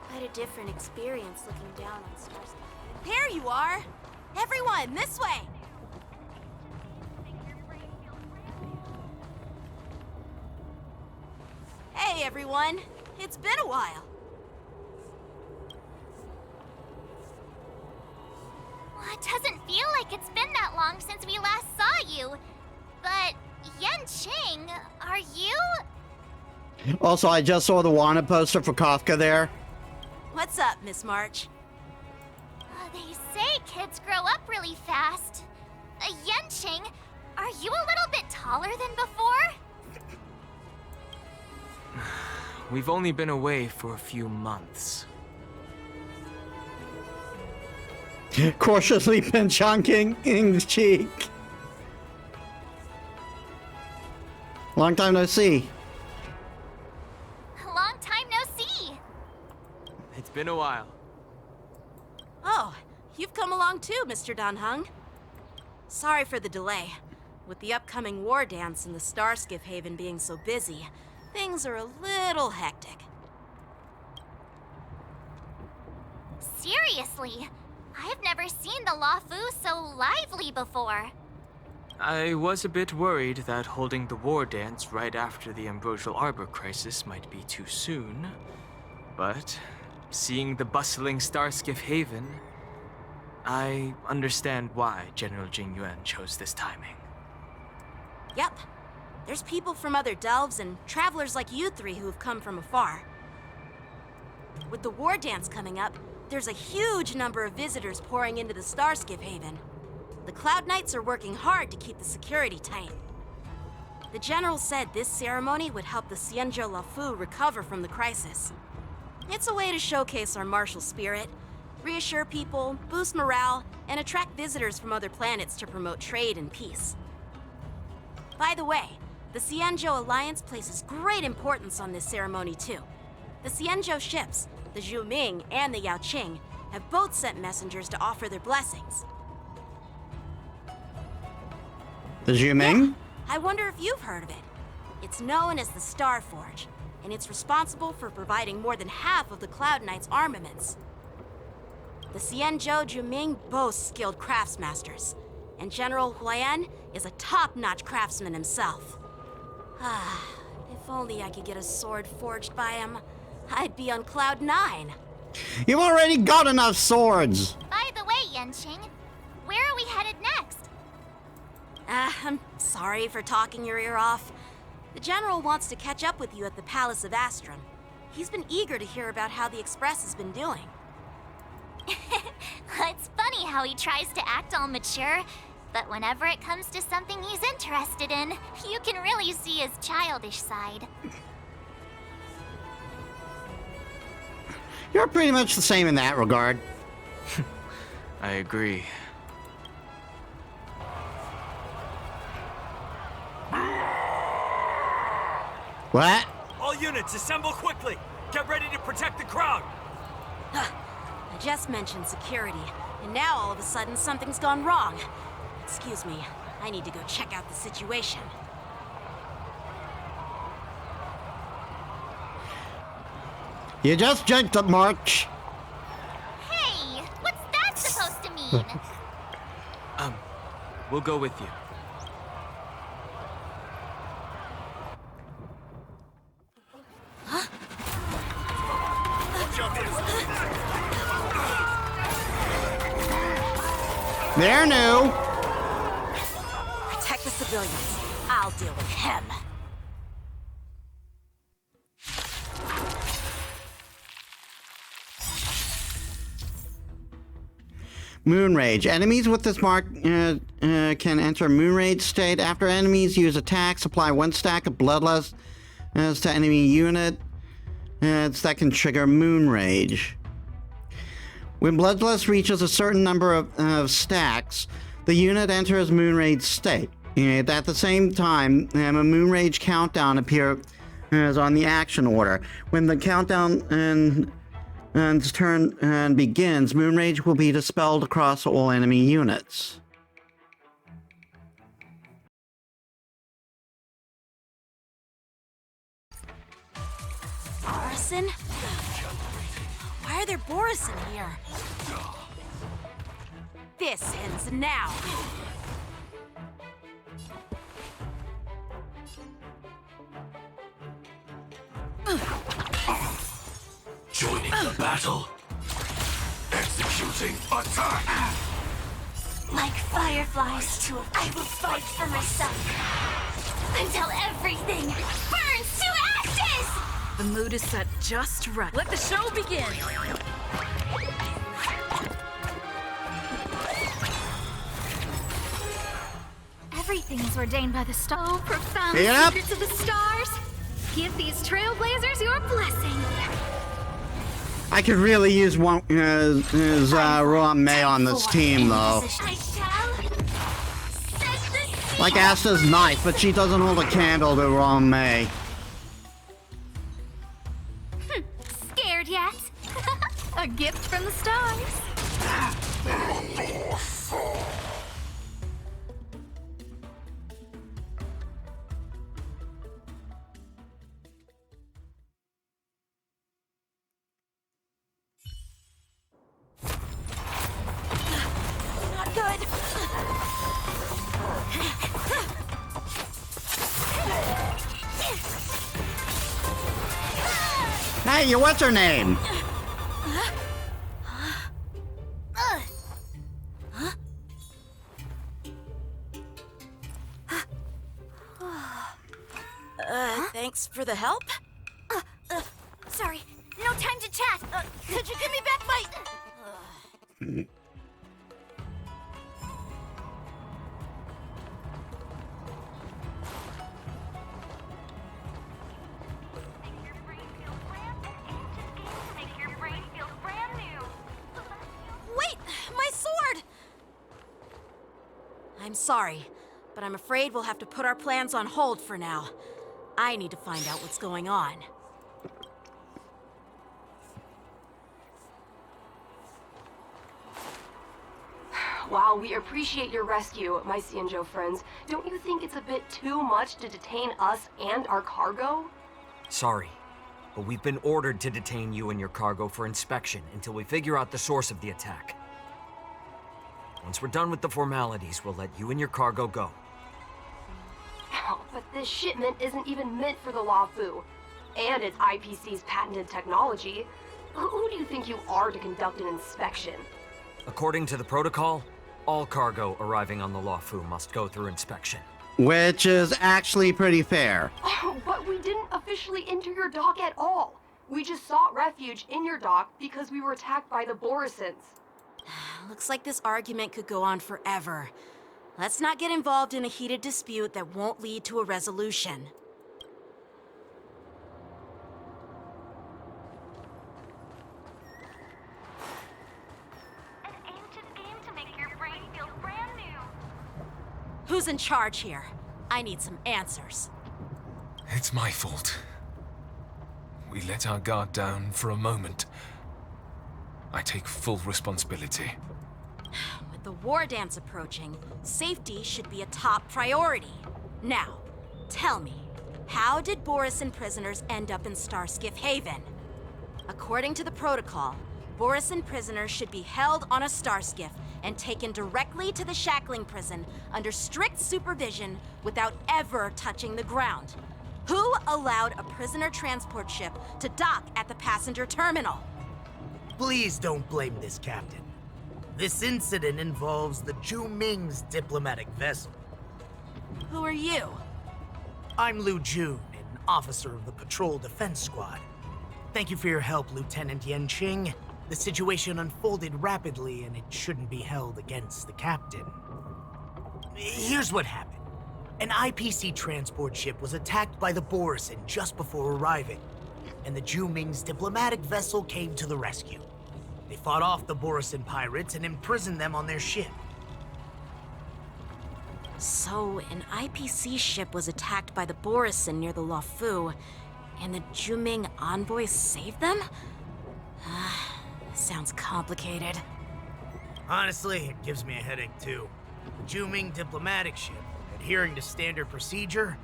Quite a different experience looking down on stars. There you are! Everyone, this way! Hey, everyone. It's been a while. Well, it doesn't feel like it's been that long since we last saw you. But, Yanqing, are you? Also, I just saw the wanted poster for Kafka there. What's up, Miss March? They say kids grow up really fast. Yanqing, are you a little bit taller than before? We've only been away for a few months. Cautiously pinch on King's cheek. Long time no see. Long time no see. It's been a while. Oh, you've come along too, Mr. Danheng. Sorry for the delay. With the upcoming war dance and the Starskiff Haven being so busy, things are a little hectic. Seriously, I've never seen the Loufu so lively before. I was a bit worried that holding the war dance right after the Ambrosial Arbor crisis might be too soon. But seeing the bustling Starskiff Haven, I understand why General Jing Yuan chose this timing. Yep. There's people from other delves and travelers like you three who have come from afar. With the war dance coming up, there's a huge number of visitors pouring into the Starskiff Haven. The Cloud Knights are working hard to keep the security tight. The General said this ceremony would help the Xianzhou Loufu recover from the crisis. It's a way to showcase our martial spirit, reassure people, boost morale, and attract visitors from other planets to promote trade and peace. By the way, the Xianzhou Alliance places great importance on this ceremony too. The Xianzhou ships, the Zhuming and the Yaoqing, have both sent messengers to offer their blessings. The Zhuming? Yeah, I wonder if you've heard of it. It's known as the Star Forge, and it's responsible for providing more than half of the Cloud Knights' armaments. The Xianzhou Zhuming boasts skilled craftsmasters, and General Huoyan is a top-notch craftsman himself. If only I could get a sword forged by him, I'd be on Cloud 9. You've already got enough swords. By the way, Yanqing, where are we headed next? I'm sorry for talking your ear off. The General wants to catch up with you at the Palace of Astrum. He's been eager to hear about how the Express has been doing. It's funny how he tries to act all mature, but whenever it comes to something he's interested in, you can really see his childish side. You're pretty much the same in that regard. I agree. What? All units, assemble quickly. Get ready to protect the crowd. I just mentioned security, and now all of a sudden something's gone wrong. Excuse me, I need to go check out the situation. You just jinked it, March. Hey, what's that supposed to mean? We'll go with you. They're new. Protect the civilians. I'll deal with him. Moon Rage. Enemies with this mark can enter Moon Rage state. After enemies use attacks, apply 1 stack of Bloodlust to enemy unit. That can trigger Moon Rage. When Bloodlust reaches a certain number of stacks, the unit enters Moon Rage state. At the same time, a Moon Rage countdown appears on the action order. When the countdown turn begins, Moon Rage will be dispelled across all enemy units. Borison? Why are there Borison here? This ends now. Joining the battle. Executing attack. Like fireflies, I will fight for myself until everything burns to ashes! The mood is set just right. Let the show begin! Everything is ordained by the star. Profound Yep. secrets of the stars. Give these trailblazers your blessing. I could really use one Ron May on this team, though. Like Asta's nice, but she doesn't hold a candle to Ron May. Scared yet? A gift from the stars. Not good. Hey, what's her name? Thanks for the help. Sorry, no time to chat. Could you give me back my... Wait, my sword! I'm sorry, but I'm afraid we'll have to put our plans on hold for now. I need to find out what's going on. While we appreciate your rescue, my Cienjo friends, don't you think it's a bit too much to detain us and our cargo? Sorry, but we've been ordered to detain you and your cargo for inspection until we figure out the source of the attack. Once we're done with the formalities, we'll let you and your cargo go. Oh, but this shipment isn't even meant for the Loufu, and it's IPC's patented technology. Who do you think you are to conduct an inspection? According to the protocol, all cargo arriving on the Loufu must go through inspection. Which is actually pretty fair. Oh, but we didn't officially enter your dock at all. We just sought refuge in your dock because we were attacked by the Borisons. Looks like this argument could go on forever. Let's not get involved in a heated dispute that won't lead to a resolution. Who's in charge here? I need some answers. It's my fault. We let our guard down for a moment. I take full responsibility. With the war dance approaching, safety should be a top priority. Now, tell me, how did Borisin prisoners end up in Starskiff Haven? According to the protocol, Borisin prisoners should be held on a starskiff and taken directly to the shackling prison under strict supervision without ever touching the ground. Who allowed a prisoner transport ship to dock at the passenger terminal? Please don't blame this captain. This incident involves the Zhu Ming's diplomatic vessel. Who are you? I'm Lu Jun, an officer of the Patrol Defense Squad. Thank you for your help, Lieutenant Yanqing. The situation unfolded rapidly, and it shouldn't be held against the captain. Here's what happened. An IPC transport ship was attacked by the Borisin just before arriving, and the Zhu Ming's diplomatic vessel came to the rescue. They fought off the Borisin pirates and imprisoned them on their ship. So, an IPC ship was attacked by the Borisin near the Loufu, and the Zhu Ming envoys saved them? Sounds complicated. Honestly, it gives me a headache too. The Zhu Ming diplomatic ship, adhering to standard procedure,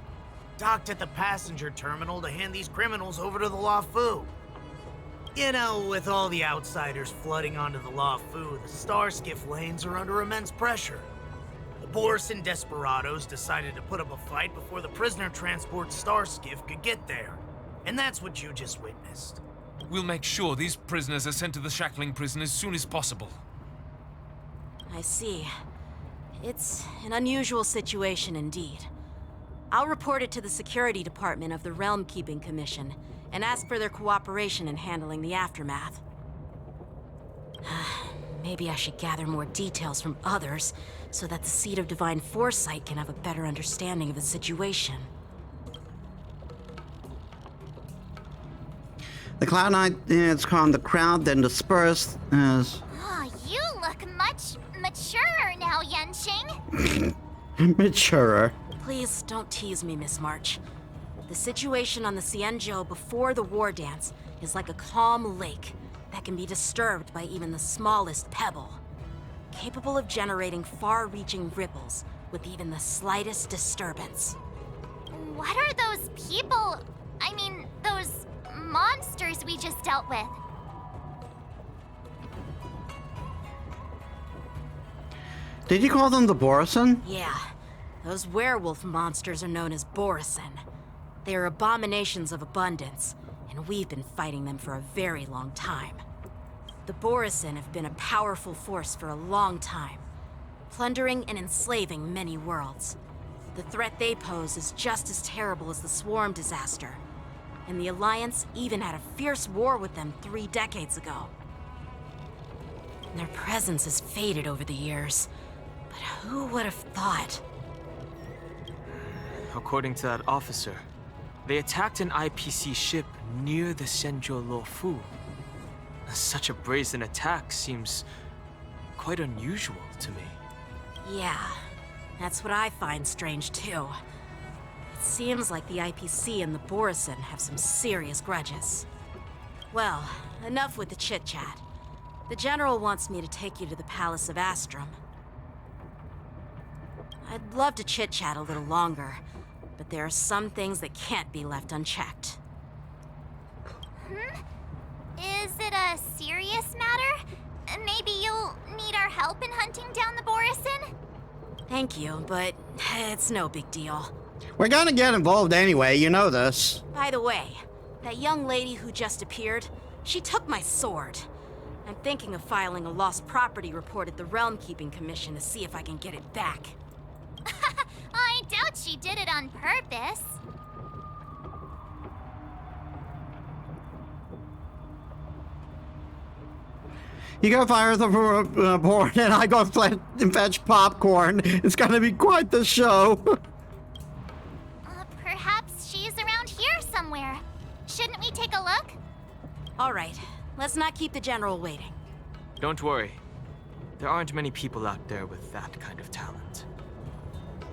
docked at the passenger terminal to hand these criminals over to the Loufu. You know, with all the outsiders flooding onto the Loufu, the starskiff lanes are under immense pressure. The Borisin desperados decided to put up a fight before the prisoner transport starskiff could get there. And that's what you just witnessed. We'll make sure these prisoners are sent to the shackling prison as soon as possible. I see. It's an unusual situation indeed. I'll report it to the security department of the Realm Keeping Commission and ask for their cooperation in handling the aftermath. Maybe I should gather more details from others so that the Seat of Divine Foresight can have a better understanding of the situation. The Cloud Knights calmed the crowd, then dispersed as... Oh, you look much maturer now, Yanqing. Maturer. Please don't tease me, Miss March. The situation on the Xianzhou before the war dance is like a calm lake that can be disturbed by even the smallest pebble, capable of generating far-reaching ripples with even the slightest disturbance. What are those people? I mean, those monsters we just dealt with? Did you call them the Borisin? Yeah. Those werewolf monsters are known as Borisin. They are abominations of abundance, and we've been fighting them for a very long time. The Borisin have been a powerful force for a long time, plundering and enslaving many worlds. The threat they pose is just as terrible as the Swarm disaster, and the Alliance even had a fierce war with them 3 decades ago. Their presence has faded over the years, but who would have thought? According to that officer, they attacked an IPC ship near the Shenzhou Loufu. Such a brazen attack seems quite unusual to me. Yeah, that's what I find strange too. It seems like the IPC and the Borisin have some serious grudges. Well, enough with the chit-chat. The General wants me to take you to the Palace of Astrum. I'd love to chit-chat a little longer, but there are some things that can't be left unchecked. Is it a serious matter? Maybe you'll need our help in hunting down the Borisin? Thank you, but it's no big deal. We're gonna get involved anyway, you know this. By the way, that young lady who just appeared, she took my sword. I'm thinking of filing a lost property report at the Realm Keeping Commission to see if I can get it back. I doubt she did it on purpose. You go fire the board and I go fetch popcorn. It's gonna be quite the show. Perhaps she's around here somewhere. Shouldn't we take a look? All right, let's not keep the General waiting. Don't worry. There aren't many people out there with that kind of talent.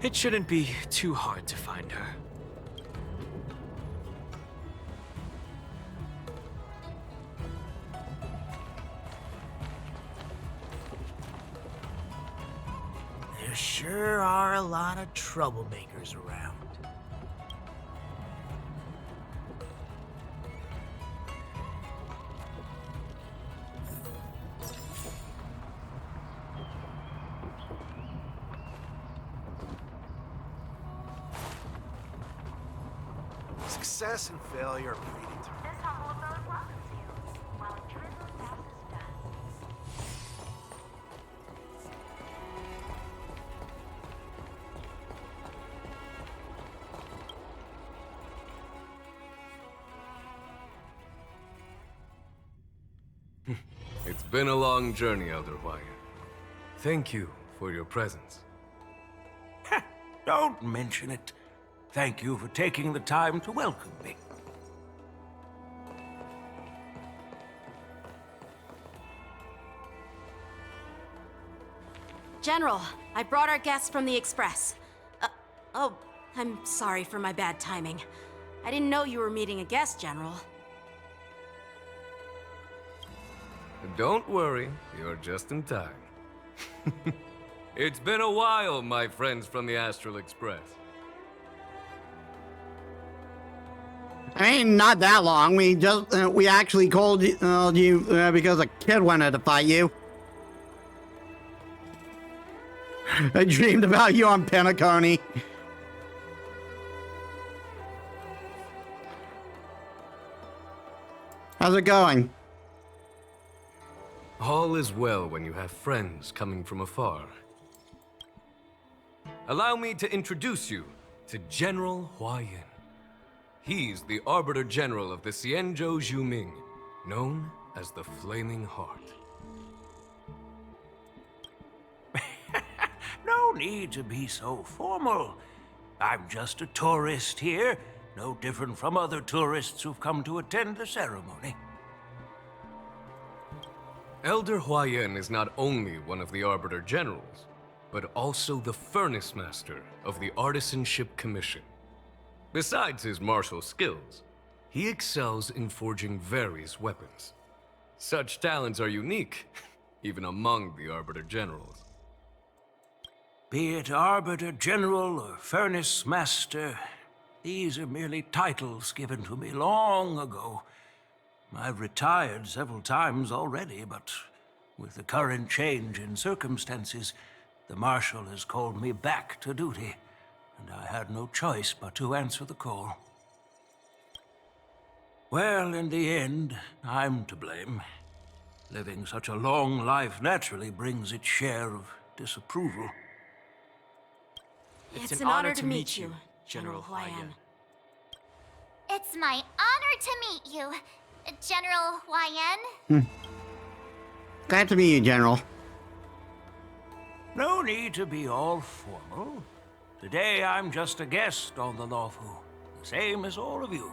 It shouldn't be too hard to find her. Sure are a lot of troublemakers around. Success and failure are fleeting. It's been a long journey, Elder Wire. Thank you for your presence. Don't mention it. Thank you for taking the time to welcome me. General, I brought our guests from the Express. Oh, I'm sorry for my bad timing. I didn't know you were meeting a guest, General. Don't worry, you're just in time. It's been a while, my friends from the Astral Express. I mean, not that long. We actually called you because a kid wanted to fight you. I dreamed about you on Penacony. How's it going? All is well when you have friends coming from afar. Allow me to introduce you to General Huohuo. He's the Arbiter General of the Xianzhou Zhuming, known as the Flaming Heart. No need to be so formal. I'm just a tourist here, no different from other tourists who've come to attend the ceremony. Elder Huohuo is not only one of the Arbiter Generals, but also the Furnace Master of the Artisanship Commission. Besides his martial skills, he excels in forging various weapons. Such talents are unique, even among the Arbiter Generals. Be it Arbiter General or Furnace Master, these are merely titles given to me long ago. I've retired several times already, but with the current change in circumstances, the Marshal has called me back to duty, and I had no choice but to answer the call. Well, in the end, I'm to blame. Living such a long life naturally brings its share of disapproval. It's an honor to meet you, General Huohuo. It's my honor to meet you, General Huohuo. Glad to meet you, General. No need to be all formal. Today I'm just a guest on the Loufu, the same as all of you.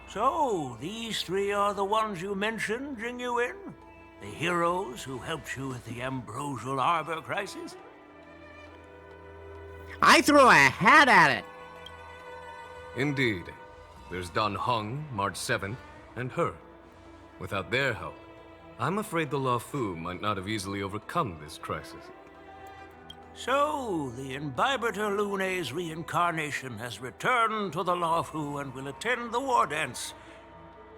So, these three are the ones you mentioned, Jingyuin? The heroes who helped you with the Ambrosial Arbor crisis? I threw a hat at it. Indeed. There's Don Hung, March 7th, and her. Without their help, I'm afraid the Loufu might not have easily overcome this crisis. So, the Imbibiter Lune's reincarnation has returned to the Loufu and will attend the war dance.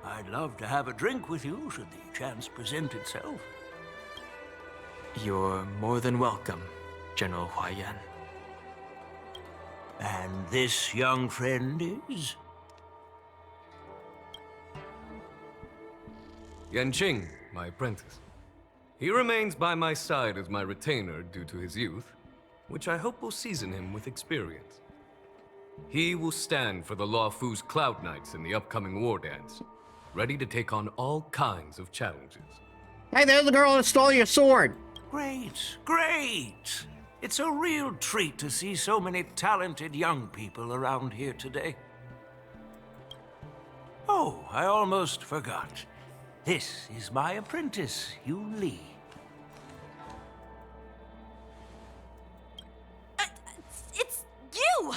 I'd love to have a drink with you should the chance present itself. You're more than welcome, General Huohuo. And this young friend is? Yanqing, my apprentice. He remains by my side as my retainer due to his youth, which I hope will season him with experience. He will stand for the Loufu's Cloud Knights in the upcoming war dance, ready to take on all kinds of challenges. Hey, there's the girl that stole your sword. Great, great! It's a real treat to see so many talented young people around here today. Oh, I almost forgot. This is my apprentice, Yu Li. It's you!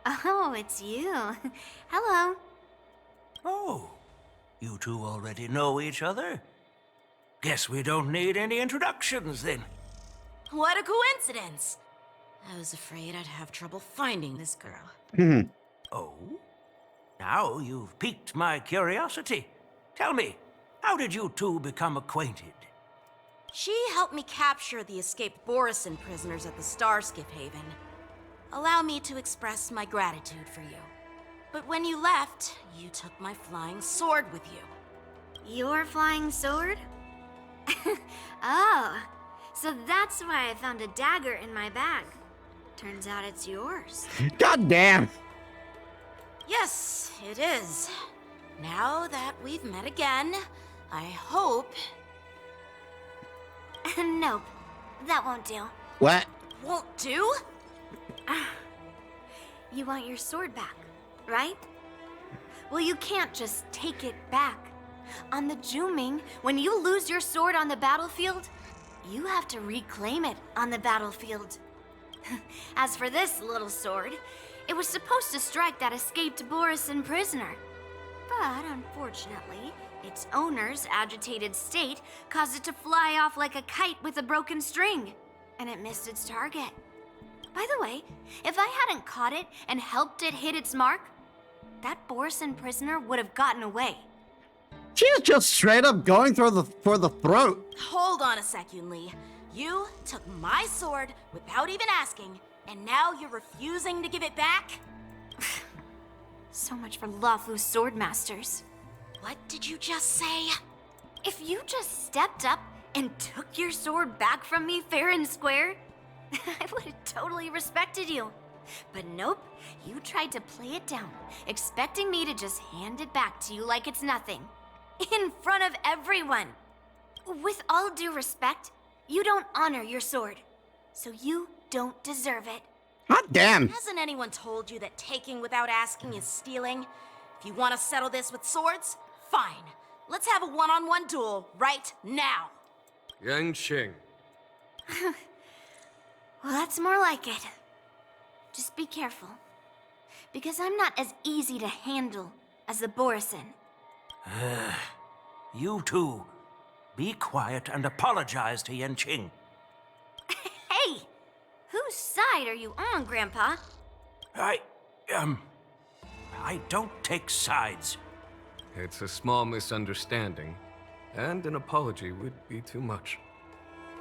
Oh, it's you. Hello. Oh, you two already know each other? Guess we don't need any introductions then. What a coincidence! I was afraid I'd have trouble finding this girl. Oh? Now you've piqued my curiosity. Tell me, how did you two become acquainted? She helped me capture the escaped Borison prisoners at the Starskiff Haven. Allow me to express my gratitude for you. But when you left, you took my flying sword with you. Your flying sword? Oh, so that's why I found a dagger in my bag. Turns out it's yours. God damn. Yes, it is. Now that we've met again, I hope... Nope, that won't do. What? Won't do? You want your sword back, right? Well, you can't just take it back. On the Juming, when you lose your sword on the battlefield, you have to reclaim it on the battlefield. As for this little sword, it was supposed to strike that escaped Borison prisoner. But unfortunately, its owner's agitated state caused it to fly off like a kite with a broken string, and it missed its target. By the way, if I hadn't caught it and helped it hit its mark, that Borison prisoner would have gotten away. She's just straight up going for the throat. Hold on a sec, Yunli. You took my sword without even asking, and now you're refusing to give it back? So much for Loufu's swordmasters. What did you just say? If you just stepped up and took your sword back from me fair and square, I would have totally respected you. But nope, you tried to play it down, expecting me to just hand it back to you like it's nothing. In front of everyone. With all due respect, you don't honor your sword, so you don't deserve it. God damn. Hasn't anyone told you that taking without asking is stealing? If you want to settle this with swords, fine. Let's have a one-on-one duel right now. Yanqing. Well, that's more like it. Just be careful, because I'm not as easy to handle as the Borison. You two, be quiet and apologize to Yanqing. Hey! Whose side are you on, Grandpa? I don't take sides. It's a small misunderstanding, and an apology would be too much.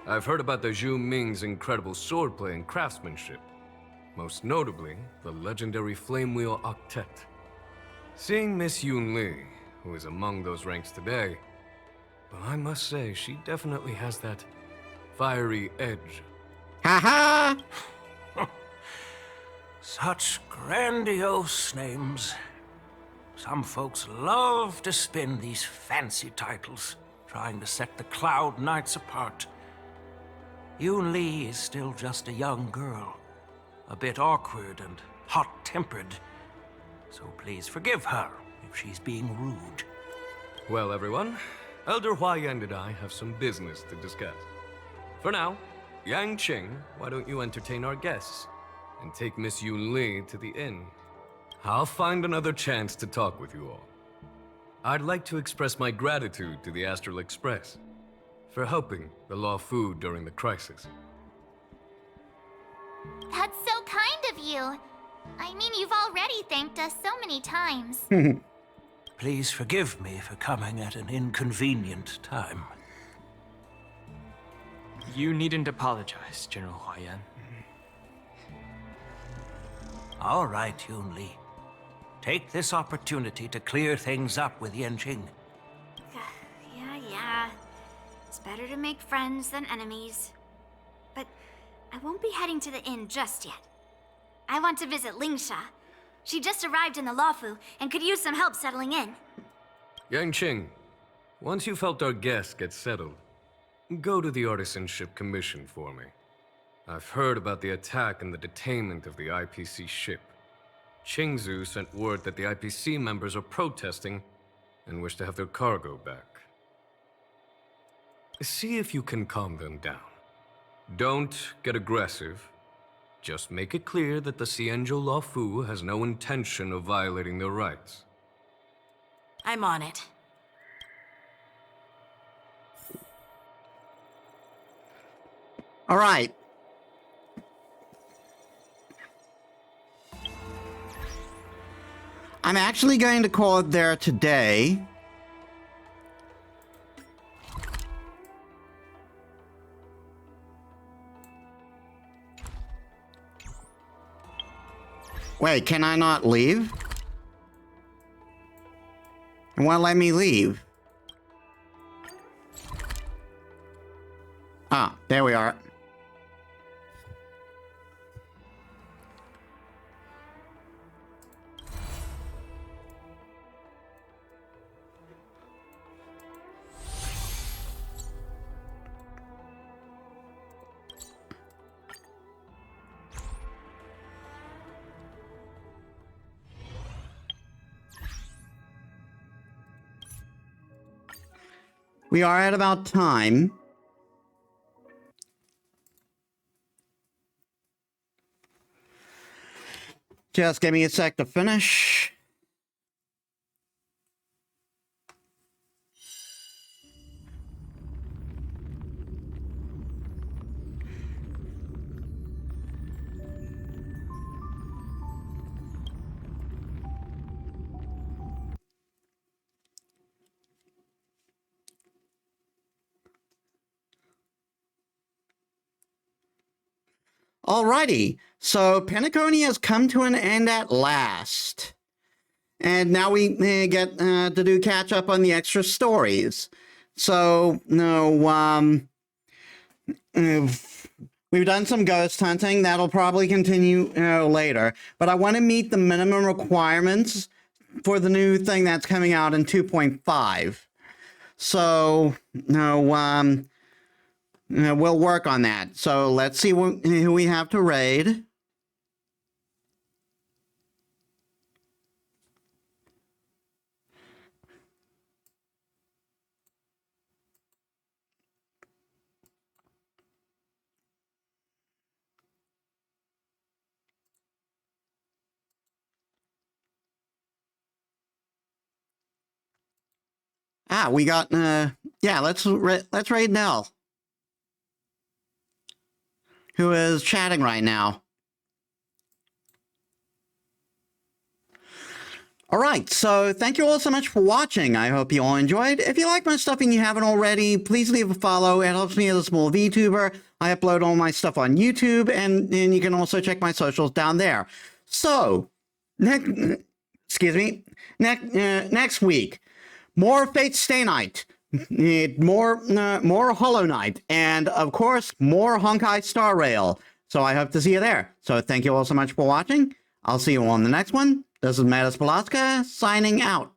I've heard about the Zhu Ming's incredible swordplay and craftsmanship, most notably the legendary Flame Wheel Octet. Seeing Miss Yunli, who is among those ranks today, well, I must say she definitely has that fiery edge. Ha ha! Such grandiose names. Some folks love to spin these fancy titles, trying to set the Cloud Knights apart. Yunli is still just a young girl, a bit awkward and hot-tempered. So please forgive her if she's being rude. Well, everyone, Elder Huayan and I have some business to discuss. For now, Yanqing, why don't you entertain our guests and take Miss Yunli to the inn? I'll find another chance to talk with you all. I'd like to express my gratitude to the Astral Express for helping the Loufu during the crisis. That's so kind of you. I mean, you've already thanked us so many times. Please forgive me for coming at an inconvenient time. You needn't apologize, General Huayan. All right, Yunli. Take this opportunity to clear things up with Yanqing. Yeah. It's better to make friends than enemies. But I won't be heading to the inn just yet. I want to visit Lingsha. She just arrived in the Loufu and could use some help settling in. Yanqing, once you've helped our guests get settled, go to the Artisanship Commission for me. I've heard about the attack and the detainment of the IPC ship. Qingzu sent word that the IPC members are protesting and wish to have their cargo back. See if you can calm them down. Don't get aggressive. Just make it clear that the Xianzhou Loufu has no intention of violating their rights. I'm on it. All right. I'm actually going to call it there today. Wait, can I not leave? It won't let me leave. Ah, there we are. We are at about time. Just give me a sec to finish. Alrighty, so Penacony has come to an end at last. And now we get to do catch up on the extra stories. So, we've done some ghost hunting. That'll probably continue later. But I want to meet the minimum requirements for the new thing that's coming out in 2.5. So, we'll work on that. So let's see who we have to raid. Ah, we got yeah, let's raid Nell, who is chatting right now. All right, so thank you all so much for watching. I hope you all enjoyed. If you like my stuff and you haven't already, please leave a follow. It helps me as a small VTuber. I upload all my stuff on YouTube, and you can also check my socials down there. So, next week, more Fate Stay Night, more Hollow Knight, and of course, more Honkai Star Rail. So I hope to see you there. So thank you all so much for watching. I'll see you on the next one. This is Metis Balaska, signing out.